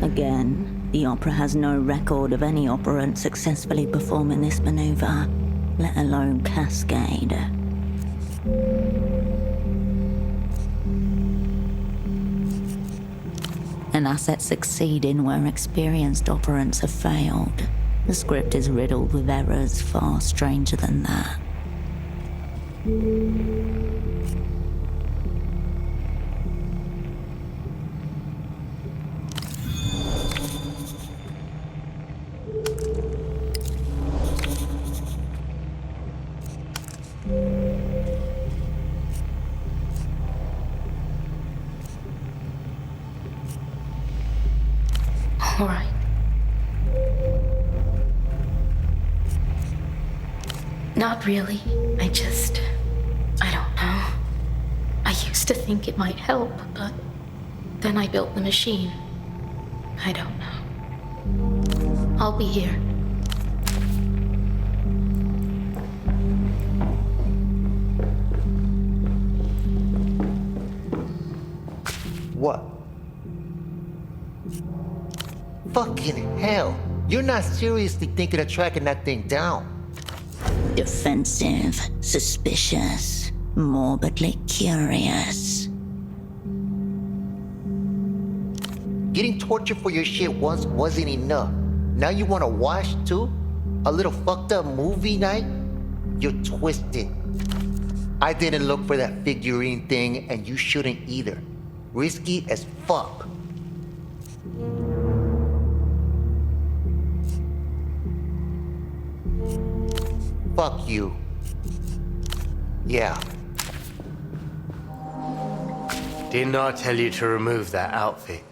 [SPEAKER 1] Again, the opera has no record of any operant successfully performing this maneuver, let alone Cascade. An asset succeeding where experienced operants have failed. The script is riddled with errors far stranger than that.
[SPEAKER 2] All right. Not really. I don't know. I used to think it might help, but then I built the machine. I don't know. I'll be here.
[SPEAKER 22] What? Fucking hell. You're not seriously thinking of tracking that thing down.
[SPEAKER 1] Defensive, suspicious, morbidly curious.
[SPEAKER 22] Getting tortured for your shit once wasn't enough. Now you want to watch too? A little fucked up movie night? You're twisted. I didn't look for that figurine thing, and you shouldn't either. Risky as fuck. Fuck you. Yeah.
[SPEAKER 5] Didn't I tell you to remove that outfit?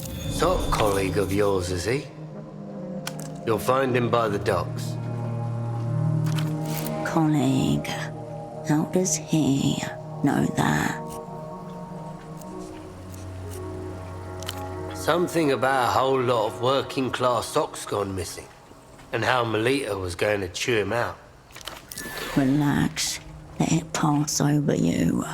[SPEAKER 5] Sort colleague of yours, is he? You'll find him by the docks.
[SPEAKER 1] Colleague. How does he know that?
[SPEAKER 5] Something about a whole lot of working class socks gone missing, and how Melita was going to chew him out.
[SPEAKER 1] Relax. Let it pass over you.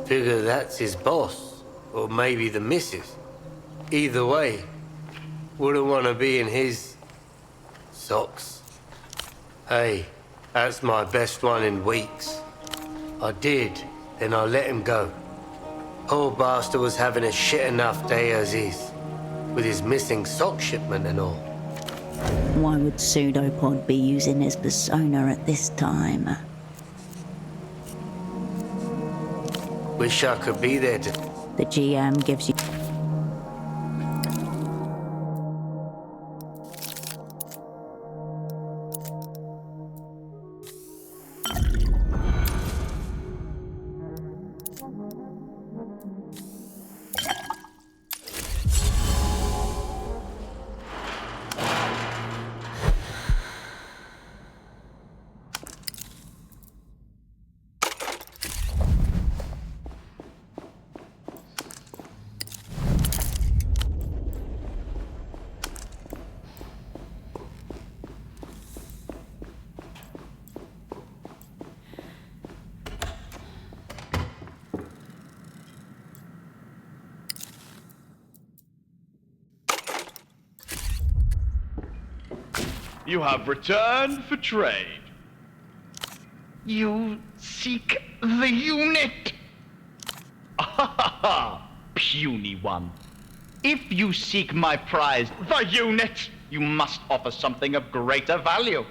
[SPEAKER 5] Figure that's his boss, or maybe the missus. Either way, wouldn't want to be in his socks. Hey, that's my best one in weeks. I did, then I let him go. Poor bastard was having a shit enough day as is, with his missing sock shipment and all.
[SPEAKER 1] Why would Pseudopod be using his persona at this time?
[SPEAKER 5] Wish I could be there to...
[SPEAKER 1] The GM gives you...
[SPEAKER 11] You have returned for trade.
[SPEAKER 20] You seek the unit? Puny one. If you seek my prize, the unit, you must offer something of greater value.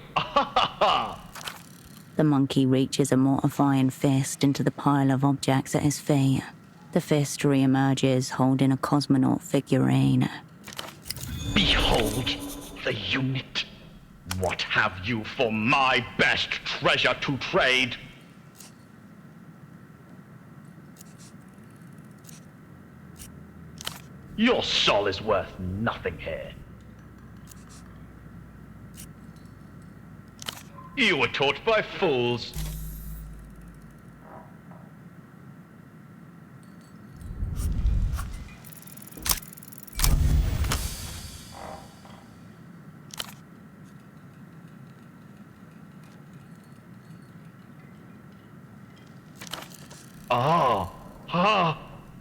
[SPEAKER 1] The monkey reaches a mortifying fist into the pile of objects at his feet. The fist re-emerges holding a cosmonaut figurine.
[SPEAKER 20] Behold the unit. What have you for my best treasure to trade? Your soul is worth nothing here. You were taught by fools.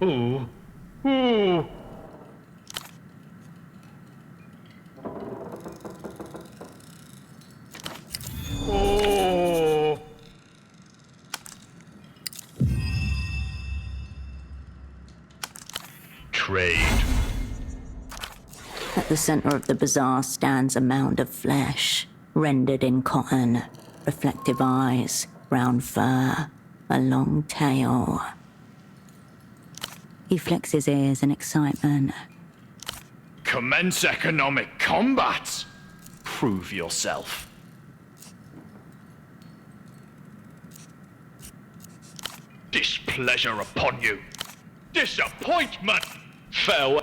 [SPEAKER 20] Ooh. Oh. Trade.
[SPEAKER 1] At the center of the bazaar stands a mound of flesh, rendered in cotton, reflective eyes, brown fur, a long tail. He flicks his ears in excitement.
[SPEAKER 11] Commence economic combat. Prove yourself. Displeasure upon you. Disappointment. Farewell.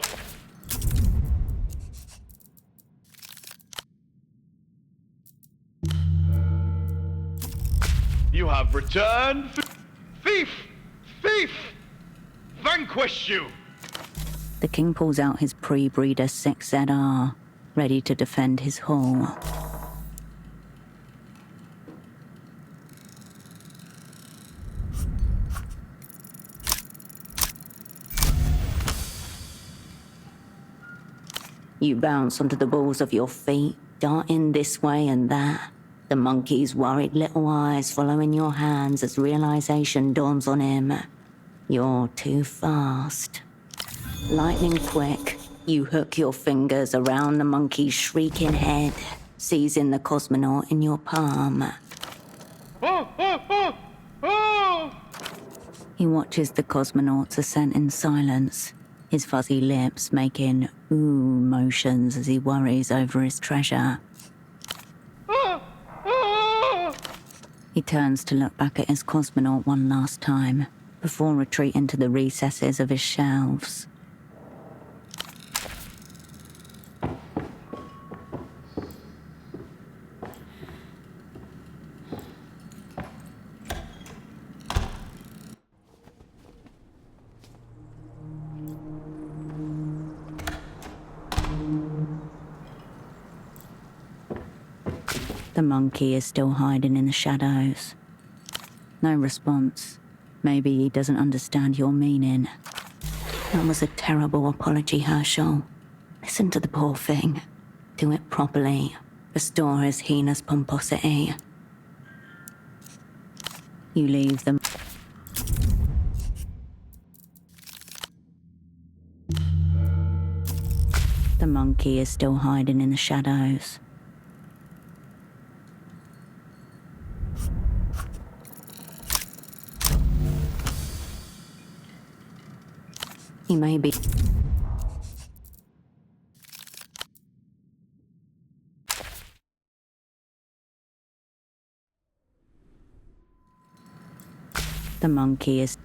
[SPEAKER 11] You have returned. Thief! Thief! Vanquish you!
[SPEAKER 1] The king pulls out his pre-breeder 6ZR, ready to defend his haul. You bounce onto the balls of your feet, darting this way and that. The monkey's worried little eyes following your hands as realization dawns on him. You're too fast. Lightning quick, you hook your fingers around the monkey's shrieking head, seizing the cosmonaut in your palm. He watches the cosmonaut's ascent in silence, his fuzzy lips making ooh motions as he worries over his treasure. He turns to look back at his cosmonaut one last time, before retreating to the recesses of his shelves. The monkey is still hiding in the shadows. No response. Maybe he doesn't understand your meaning. That was a terrible apology, Herschel. Listen to the poor thing. Do it properly. Restore his heinous pomposity. You leave them. The monkey is still hiding in the shadows. He may be. The monkey is.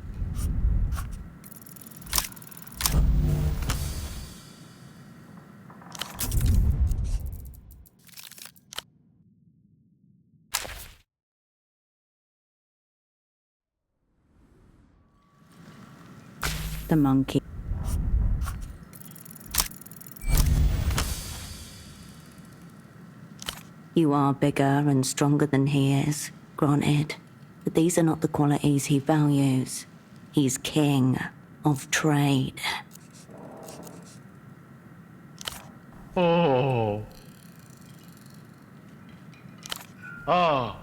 [SPEAKER 1] The monkey. You are bigger and stronger than he is, granted, but these are not the qualities he values. He's king of trade.
[SPEAKER 11] Oh.
[SPEAKER 1] You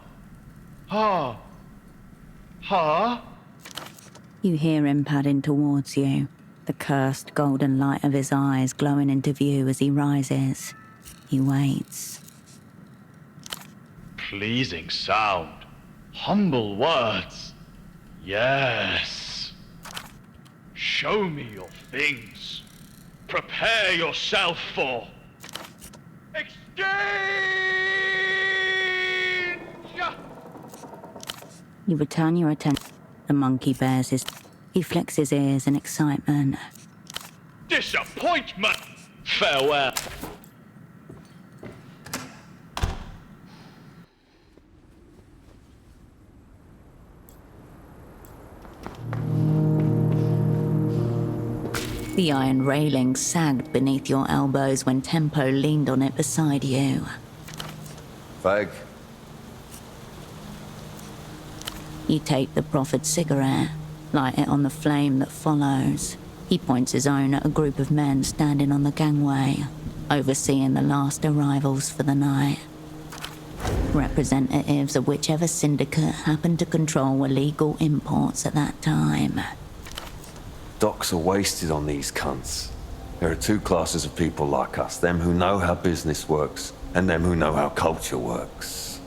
[SPEAKER 1] hear him padding towards you, the cursed golden light of his eyes glowing into view as he rises. He waits.
[SPEAKER 20] Pleasing sound. Humble words. Yes. Show me your things. Prepare yourself for exchange!
[SPEAKER 1] You return your attention. The monkey bears his... He flicks his ears in excitement.
[SPEAKER 20] Disappointment! Farewell.
[SPEAKER 1] The iron railing sagged beneath your elbows when Tempo leaned on it beside you.
[SPEAKER 3] Fag.
[SPEAKER 1] You take the proffered cigarette, light it on the flame that follows. He points his own at a group of men standing on the gangway, overseeing the last arrivals for the night. Representatives of whichever syndicate happened to control illegal imports at that time.
[SPEAKER 3] Docs are wasted on these cunts. There are two classes of people like us, them who know how business works, and them who know how culture works.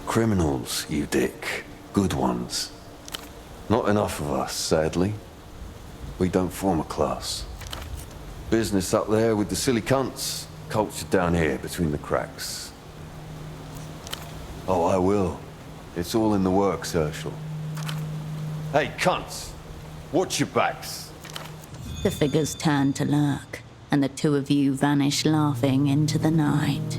[SPEAKER 3] Criminals, you dick. Good ones. Not enough of us, sadly. We don't form a class. Business up there with the silly cunts, culture down here between the cracks. Oh, I will. It's all in the works, Herschel. Hey, cunts! Watch your backs!
[SPEAKER 1] The figures turn to look, and the two of you vanish laughing into the night.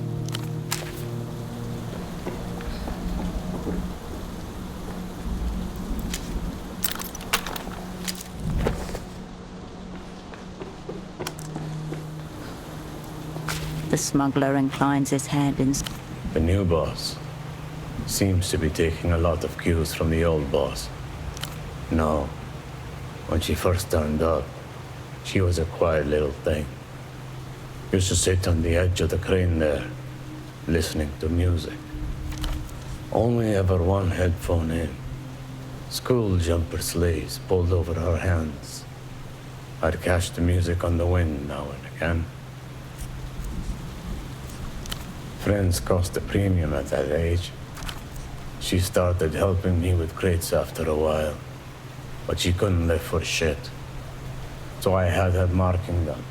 [SPEAKER 1] The smuggler inclines his head in...
[SPEAKER 19] The new boss seems to be taking a lot of cues from the old boss. No, when she first turned up, she was a quiet little thing. Used to sit on the edge of the crane there, listening to music. Only ever one headphone in. School jumper sleeves pulled over her hands. I'd catch the music on the wind now and again. Friends cost a premium at that age. She started helping me with crates after a while, but she couldn't live for shit. So I had her marking them.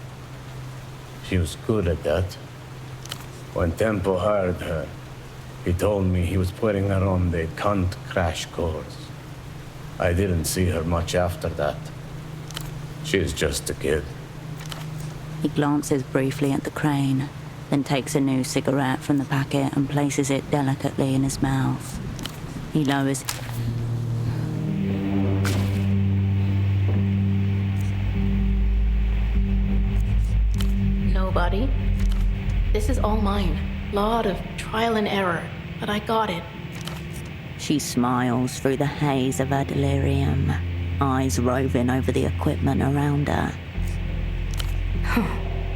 [SPEAKER 19] She was good at that. When Tempo hired her, he told me he was putting her on the cunt crash course. I didn't see her much after that. She's just a kid.
[SPEAKER 1] He glances briefly at the crane, then takes a new cigarette from the packet and places it delicately in his mouth. He lowers...
[SPEAKER 2] Nobody. This is all mine. Lot of trial and error, but I got it.
[SPEAKER 1] She smiles through the haze of her delirium, eyes roving over the equipment around her.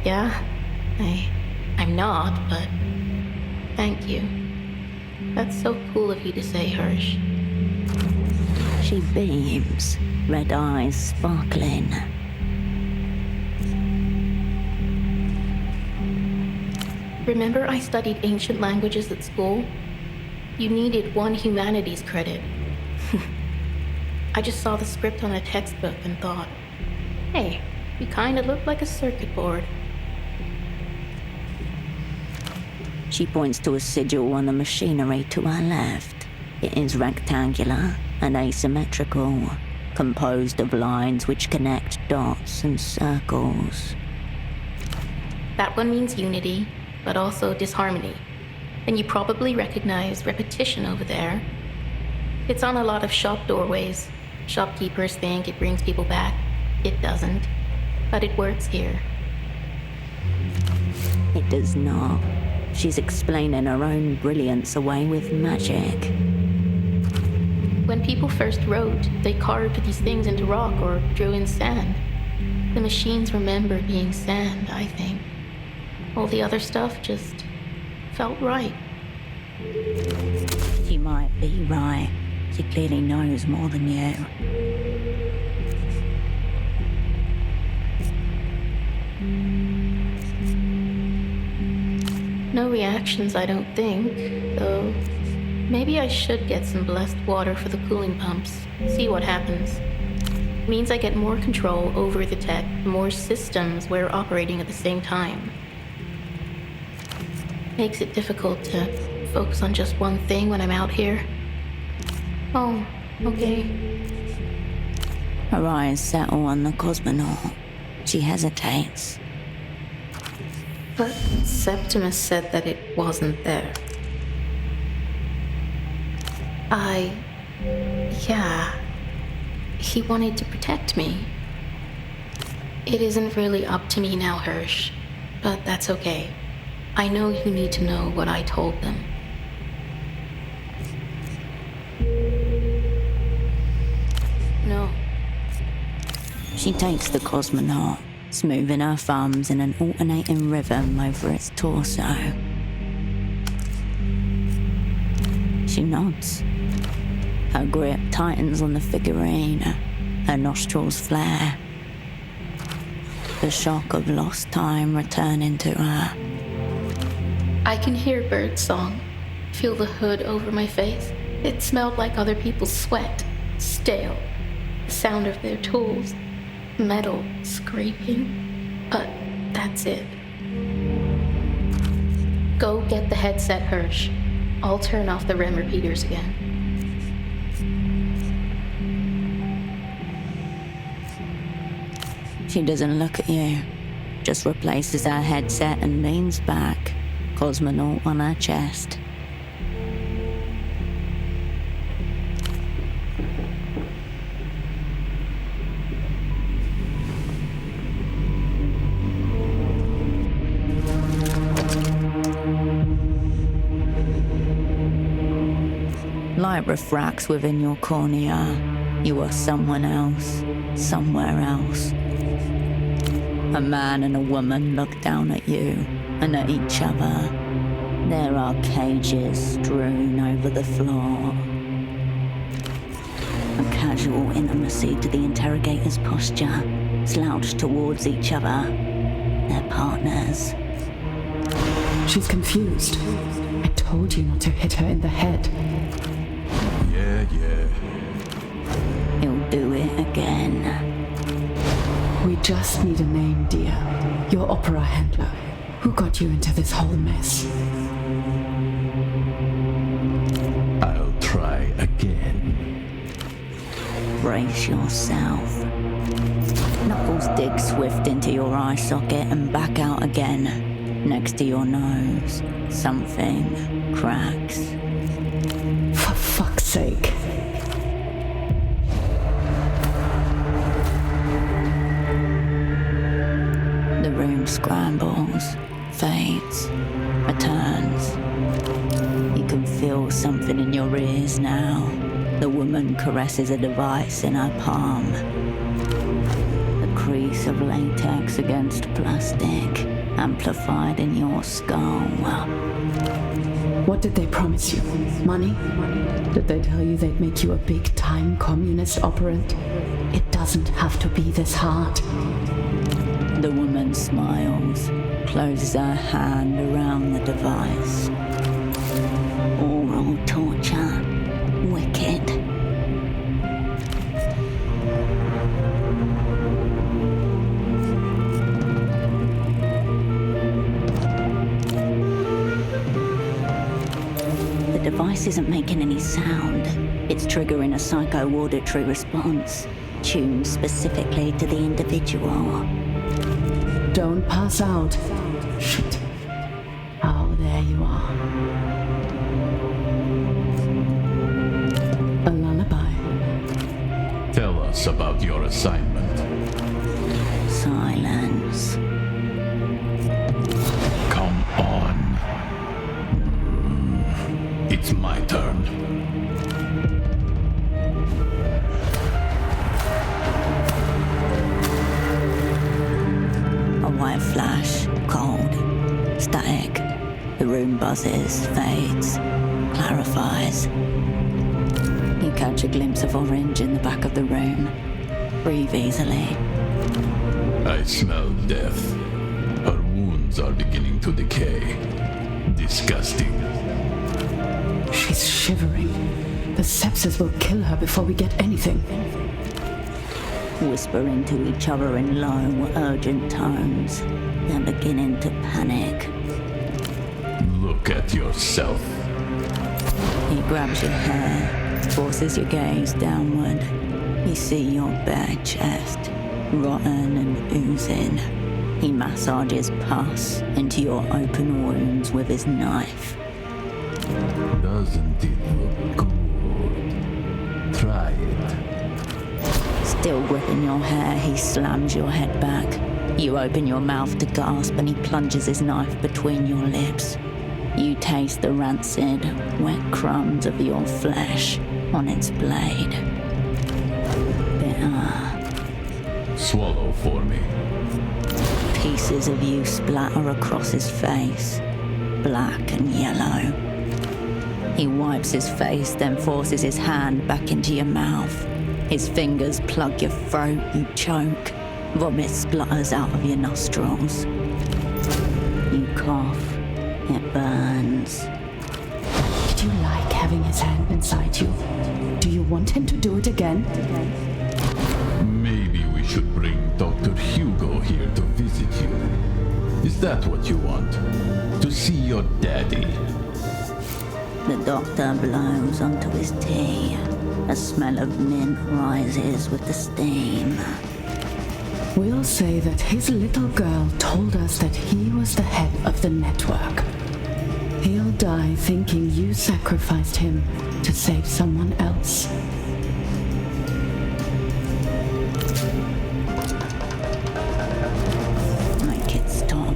[SPEAKER 2] Yeah? I'm not, but thank you. That's so cool of you to say, Hirsch.
[SPEAKER 1] She beams, red eyes sparkling.
[SPEAKER 2] Remember I studied ancient languages at school? You needed one humanities credit. I just saw the script on a textbook and thought, hey, you kinda look like a circuit board.
[SPEAKER 1] She points to a sigil on the machinery to her left. It is rectangular and asymmetrical, composed of lines which connect dots and circles.
[SPEAKER 2] That one means unity, but also disharmony. And you probably recognize repetition over there. It's on a lot of shop doorways. Shopkeepers think it brings people back. It doesn't. But it works here.
[SPEAKER 1] It does not. She's explaining her own brilliance away with magic.
[SPEAKER 2] When people first wrote, they carved these things into rock or drew in sand. The machines remember being sand, I think. All the other stuff just felt right.
[SPEAKER 1] She might be right. She clearly knows more than you.
[SPEAKER 2] No reactions, I don't think, though maybe I should get some blessed water for the cooling pumps, see what happens. Means I get more control over the tech, more systems we're operating at the same time. Makes it difficult to focus on just one thing when I'm out here. Oh, okay.
[SPEAKER 1] Her eyes settle on the cosmonaut. She hesitates.
[SPEAKER 2] But Septimus said that it wasn't there. Yeah. He wanted to protect me. It isn't really up to me now, Hirsch. But that's okay. I know you need to know what I told them. No.
[SPEAKER 1] She takes the cosmonaut, smoothing her thumbs in an alternating rhythm over its torso. She nods. Her grip tightens on the figurine, her nostrils flare. The shock of lost time returning to her.
[SPEAKER 2] I can hear birdsong, feel the hood over my face. It smelled like other people's sweat, stale. The sound of their tools, metal scraping. But that's it. Go get the headset, Hirsch. I'll turn off the REM repeaters again.
[SPEAKER 1] She doesn't look at you, just replaces her headset and leans back, cosmonaut on her chest. Light refracts within your cornea. You are someone else, somewhere else. A man and a woman look down at you and at each other. There are cages strewn over the floor. A casual intimacy to the interrogator's posture, slouched towards each other, their partners.
[SPEAKER 7] She's confused. I told you not to hit her in the head.
[SPEAKER 6] Yeah.
[SPEAKER 1] He'll do it again.
[SPEAKER 7] We just need a name, dear. Your opera handler. Who got you into this whole mess?
[SPEAKER 6] I'll try again.
[SPEAKER 1] Brace yourself. Knuckles dig swift into your eye socket and back out again. Next to your nose, something cracks.
[SPEAKER 7] For fuck's sake.
[SPEAKER 1] The room scrambles, fades, returns. You can feel something in your ears now. The woman caresses a device in her palm. The crease of latex against plastic, amplified in your skull.
[SPEAKER 7] What did they promise you? Money? Did they tell you they'd make you a big-time communist operant? It doesn't have to be this hard.
[SPEAKER 1] The woman smiles, closes her hand around the device. Oral torture. Wicked. The device isn't making any sound. It's triggering a psycho-auditory response, tuned specifically to the individual.
[SPEAKER 7] Don't pass out. Shit. Oh, there you are. A lullaby.
[SPEAKER 6] Tell us about your assignment.
[SPEAKER 1] Silence.
[SPEAKER 6] Come on. It's my turn.
[SPEAKER 1] A white flash, cold. static. The room buzzes, fades, clarifies. You catch a glimpse of orange in the back of the room. Breathe easily.
[SPEAKER 8] I smell death. Her wounds are beginning to decay. Disgusting.
[SPEAKER 7] She's shivering. The sepsis will kill her before we get anything.
[SPEAKER 1] Whisper into each other in low, urgent tones. They're beginning to panic.
[SPEAKER 8] Look at yourself.
[SPEAKER 1] He grabs your hair, forces your gaze downward. You see your bare chest, rotten and oozing. He massages pus into your open wounds with his knife.
[SPEAKER 8] Doesn't it look good? Try it.
[SPEAKER 1] Still gripping your hair, he slams your head back. You open your mouth to gasp and he plunges his knife between your lips. You taste the rancid, wet crumbs of your flesh on its blade. Bitter.
[SPEAKER 8] Swallow for me.
[SPEAKER 1] Pieces of you splatter across his face, black and yellow. He wipes his face, then forces his hand back into your mouth. His fingers plug your throat, you choke. Vomit splutters out of your nostrils. You cough. It burns.
[SPEAKER 7] Did you like having his hand inside you? Do you want him to do it again?
[SPEAKER 8] Maybe we should bring Dr. Hugo here to visit you. Is that what you want? To see your daddy?
[SPEAKER 1] The doctor blows onto his tea. A smell of mint rises with the steam.
[SPEAKER 7] We'll say that his little girl told us that he was the head of the network. He'll die thinking you sacrificed him to save someone else.
[SPEAKER 1] Make it stop.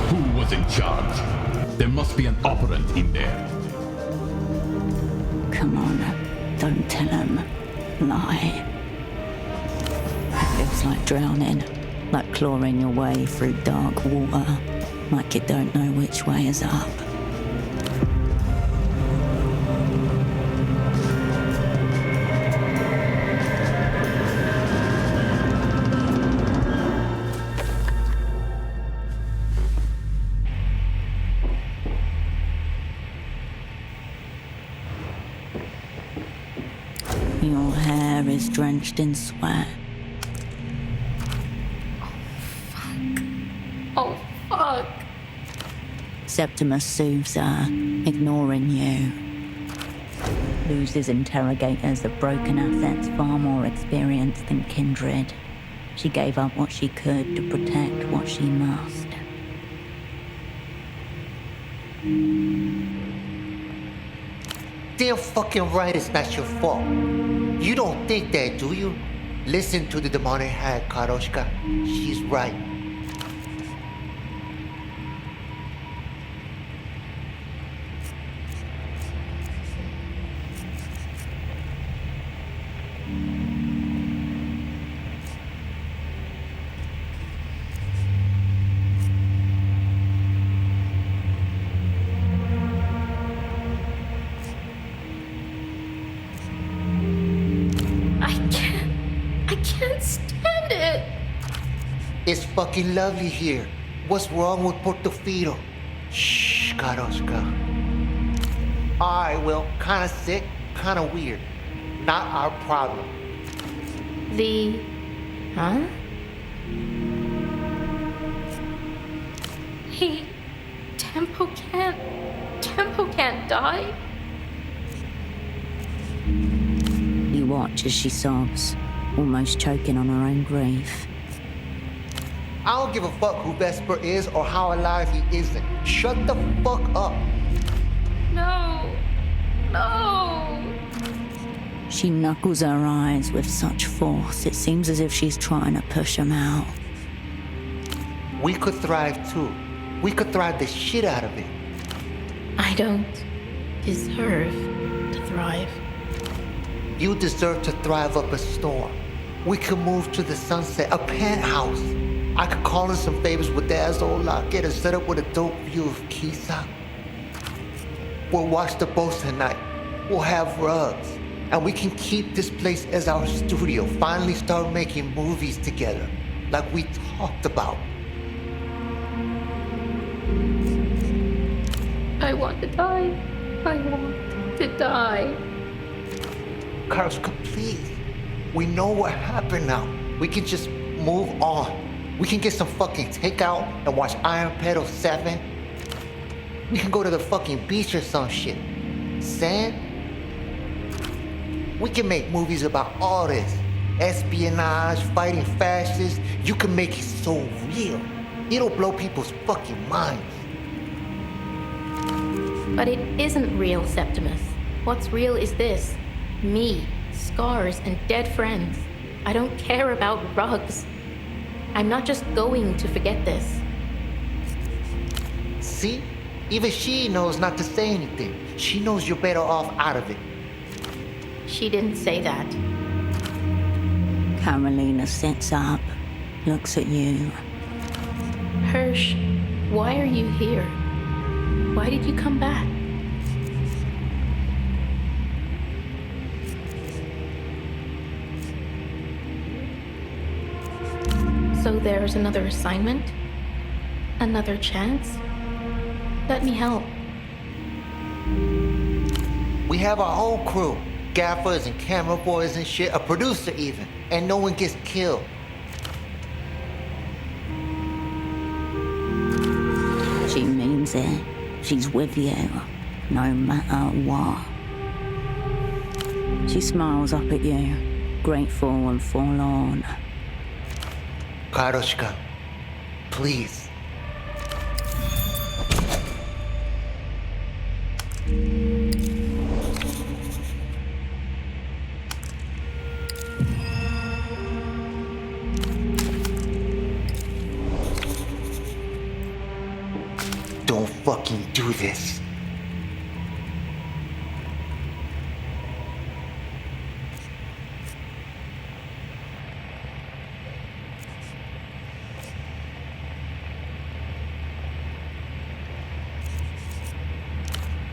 [SPEAKER 8] Who was in charge? There must be an operant in there.
[SPEAKER 1] Come on, don't tell him. Lie. It feels like drowning, like clawing your way through dark water, like you don't know which way is up. Your hair is drenched in sweat.
[SPEAKER 2] Oh, fuck.
[SPEAKER 1] Septimus soothes her, ignoring you. Luz's interrogators have broken assets far more experienced than Kindred. She gave up what she could to protect what she must.
[SPEAKER 22] Damn fucking right it's not your fault. You don't think that, do you? Listen to the demonic hag, Karoshka. She's right. It's fucking lovely here. What's wrong with Portofiro? Shh, Karoshka. Alright, well, kinda sick, kinda weird. Not our problem.
[SPEAKER 2] Huh? Hey, Tempo can't die?
[SPEAKER 1] You watch as she sobs, almost choking on her own grief.
[SPEAKER 22] I don't give a fuck who Vesper is or how alive he isn't. Shut the fuck up.
[SPEAKER 2] No.
[SPEAKER 1] She knuckles her eyes with such force, it seems as if she's trying to push him out.
[SPEAKER 22] We could thrive too. We could thrive the shit out of it.
[SPEAKER 2] I don't deserve to thrive.
[SPEAKER 22] You deserve to thrive up a storm. We could move to the sunset, a penthouse. I could call in some favors with Dazola, get us set up with a dope view of Kisa. We'll watch the boats tonight. We'll have rugs. And we can keep this place as our studio. Finally start making movies together, like we talked about.
[SPEAKER 2] I want to die. I want to die.
[SPEAKER 22] Karolina, please. We know what happened now. We can just move on. We can get some fucking takeout and watch Iron Pedal 7. We can go to the fucking beach or some shit. Sand? We can make movies about all this. Espionage, fighting fascists. You can make it so real. It'll blow people's fucking minds.
[SPEAKER 2] But it isn't real, Septimus. What's real is this. Me, scars, and dead friends. I don't care about rugs. I'm not just going to forget this.
[SPEAKER 22] See? Even she knows not to say anything. She knows you're better off out of it.
[SPEAKER 2] She didn't say that.
[SPEAKER 1] Karolina sits up, looks at you.
[SPEAKER 2] Hirsch, why are you here? Why did you come back? So there's another assignment? Another chance? Let me help.
[SPEAKER 22] We have our whole crew. Gaffers and camera boys and shit. A producer even. And no one gets killed.
[SPEAKER 1] She means it. She's with you, no matter what. She smiles up at you, grateful and forlorn.
[SPEAKER 22] Karolina, please. Don't fucking do this.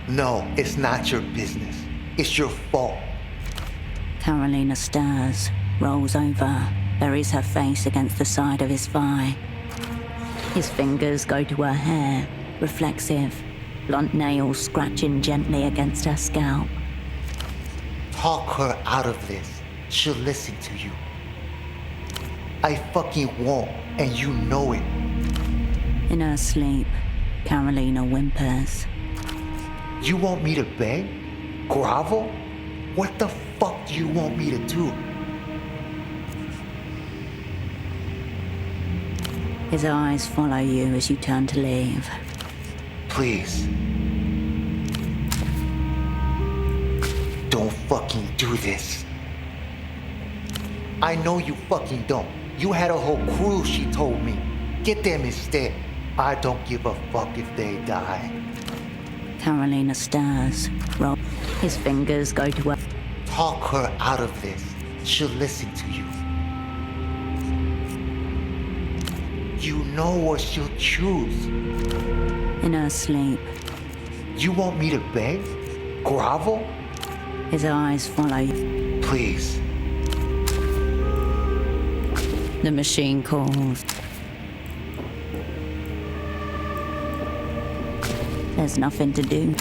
[SPEAKER 22] No, it's not your business. It's your fault.
[SPEAKER 1] Karolina stirs, rolls over, buries her face against the side of his thigh. His fingers go to her hair, reflexive, blunt nails scratching gently against her scalp.
[SPEAKER 22] Talk her out of this. She'll listen to you. I fucking won't, and you know it.
[SPEAKER 1] In her sleep, Karolina whimpers.
[SPEAKER 22] You want me to beg? Grovel? What the fuck do you want me to do?
[SPEAKER 1] His eyes follow you as you turn to leave.
[SPEAKER 22] Please. Don't fucking do this. I know you fucking don't. You had a whole crew, she told me. Get them instead. I don't give a fuck if they die.
[SPEAKER 1] Karolina stirs. His fingers go to her.
[SPEAKER 22] Talk her out of this. She'll listen to you. You know what she'll choose.
[SPEAKER 1] In her sleep.
[SPEAKER 22] You want me to beg? Grovel?
[SPEAKER 1] His eyes follow you.
[SPEAKER 22] Please.
[SPEAKER 1] The machine calls. There's nothing to do.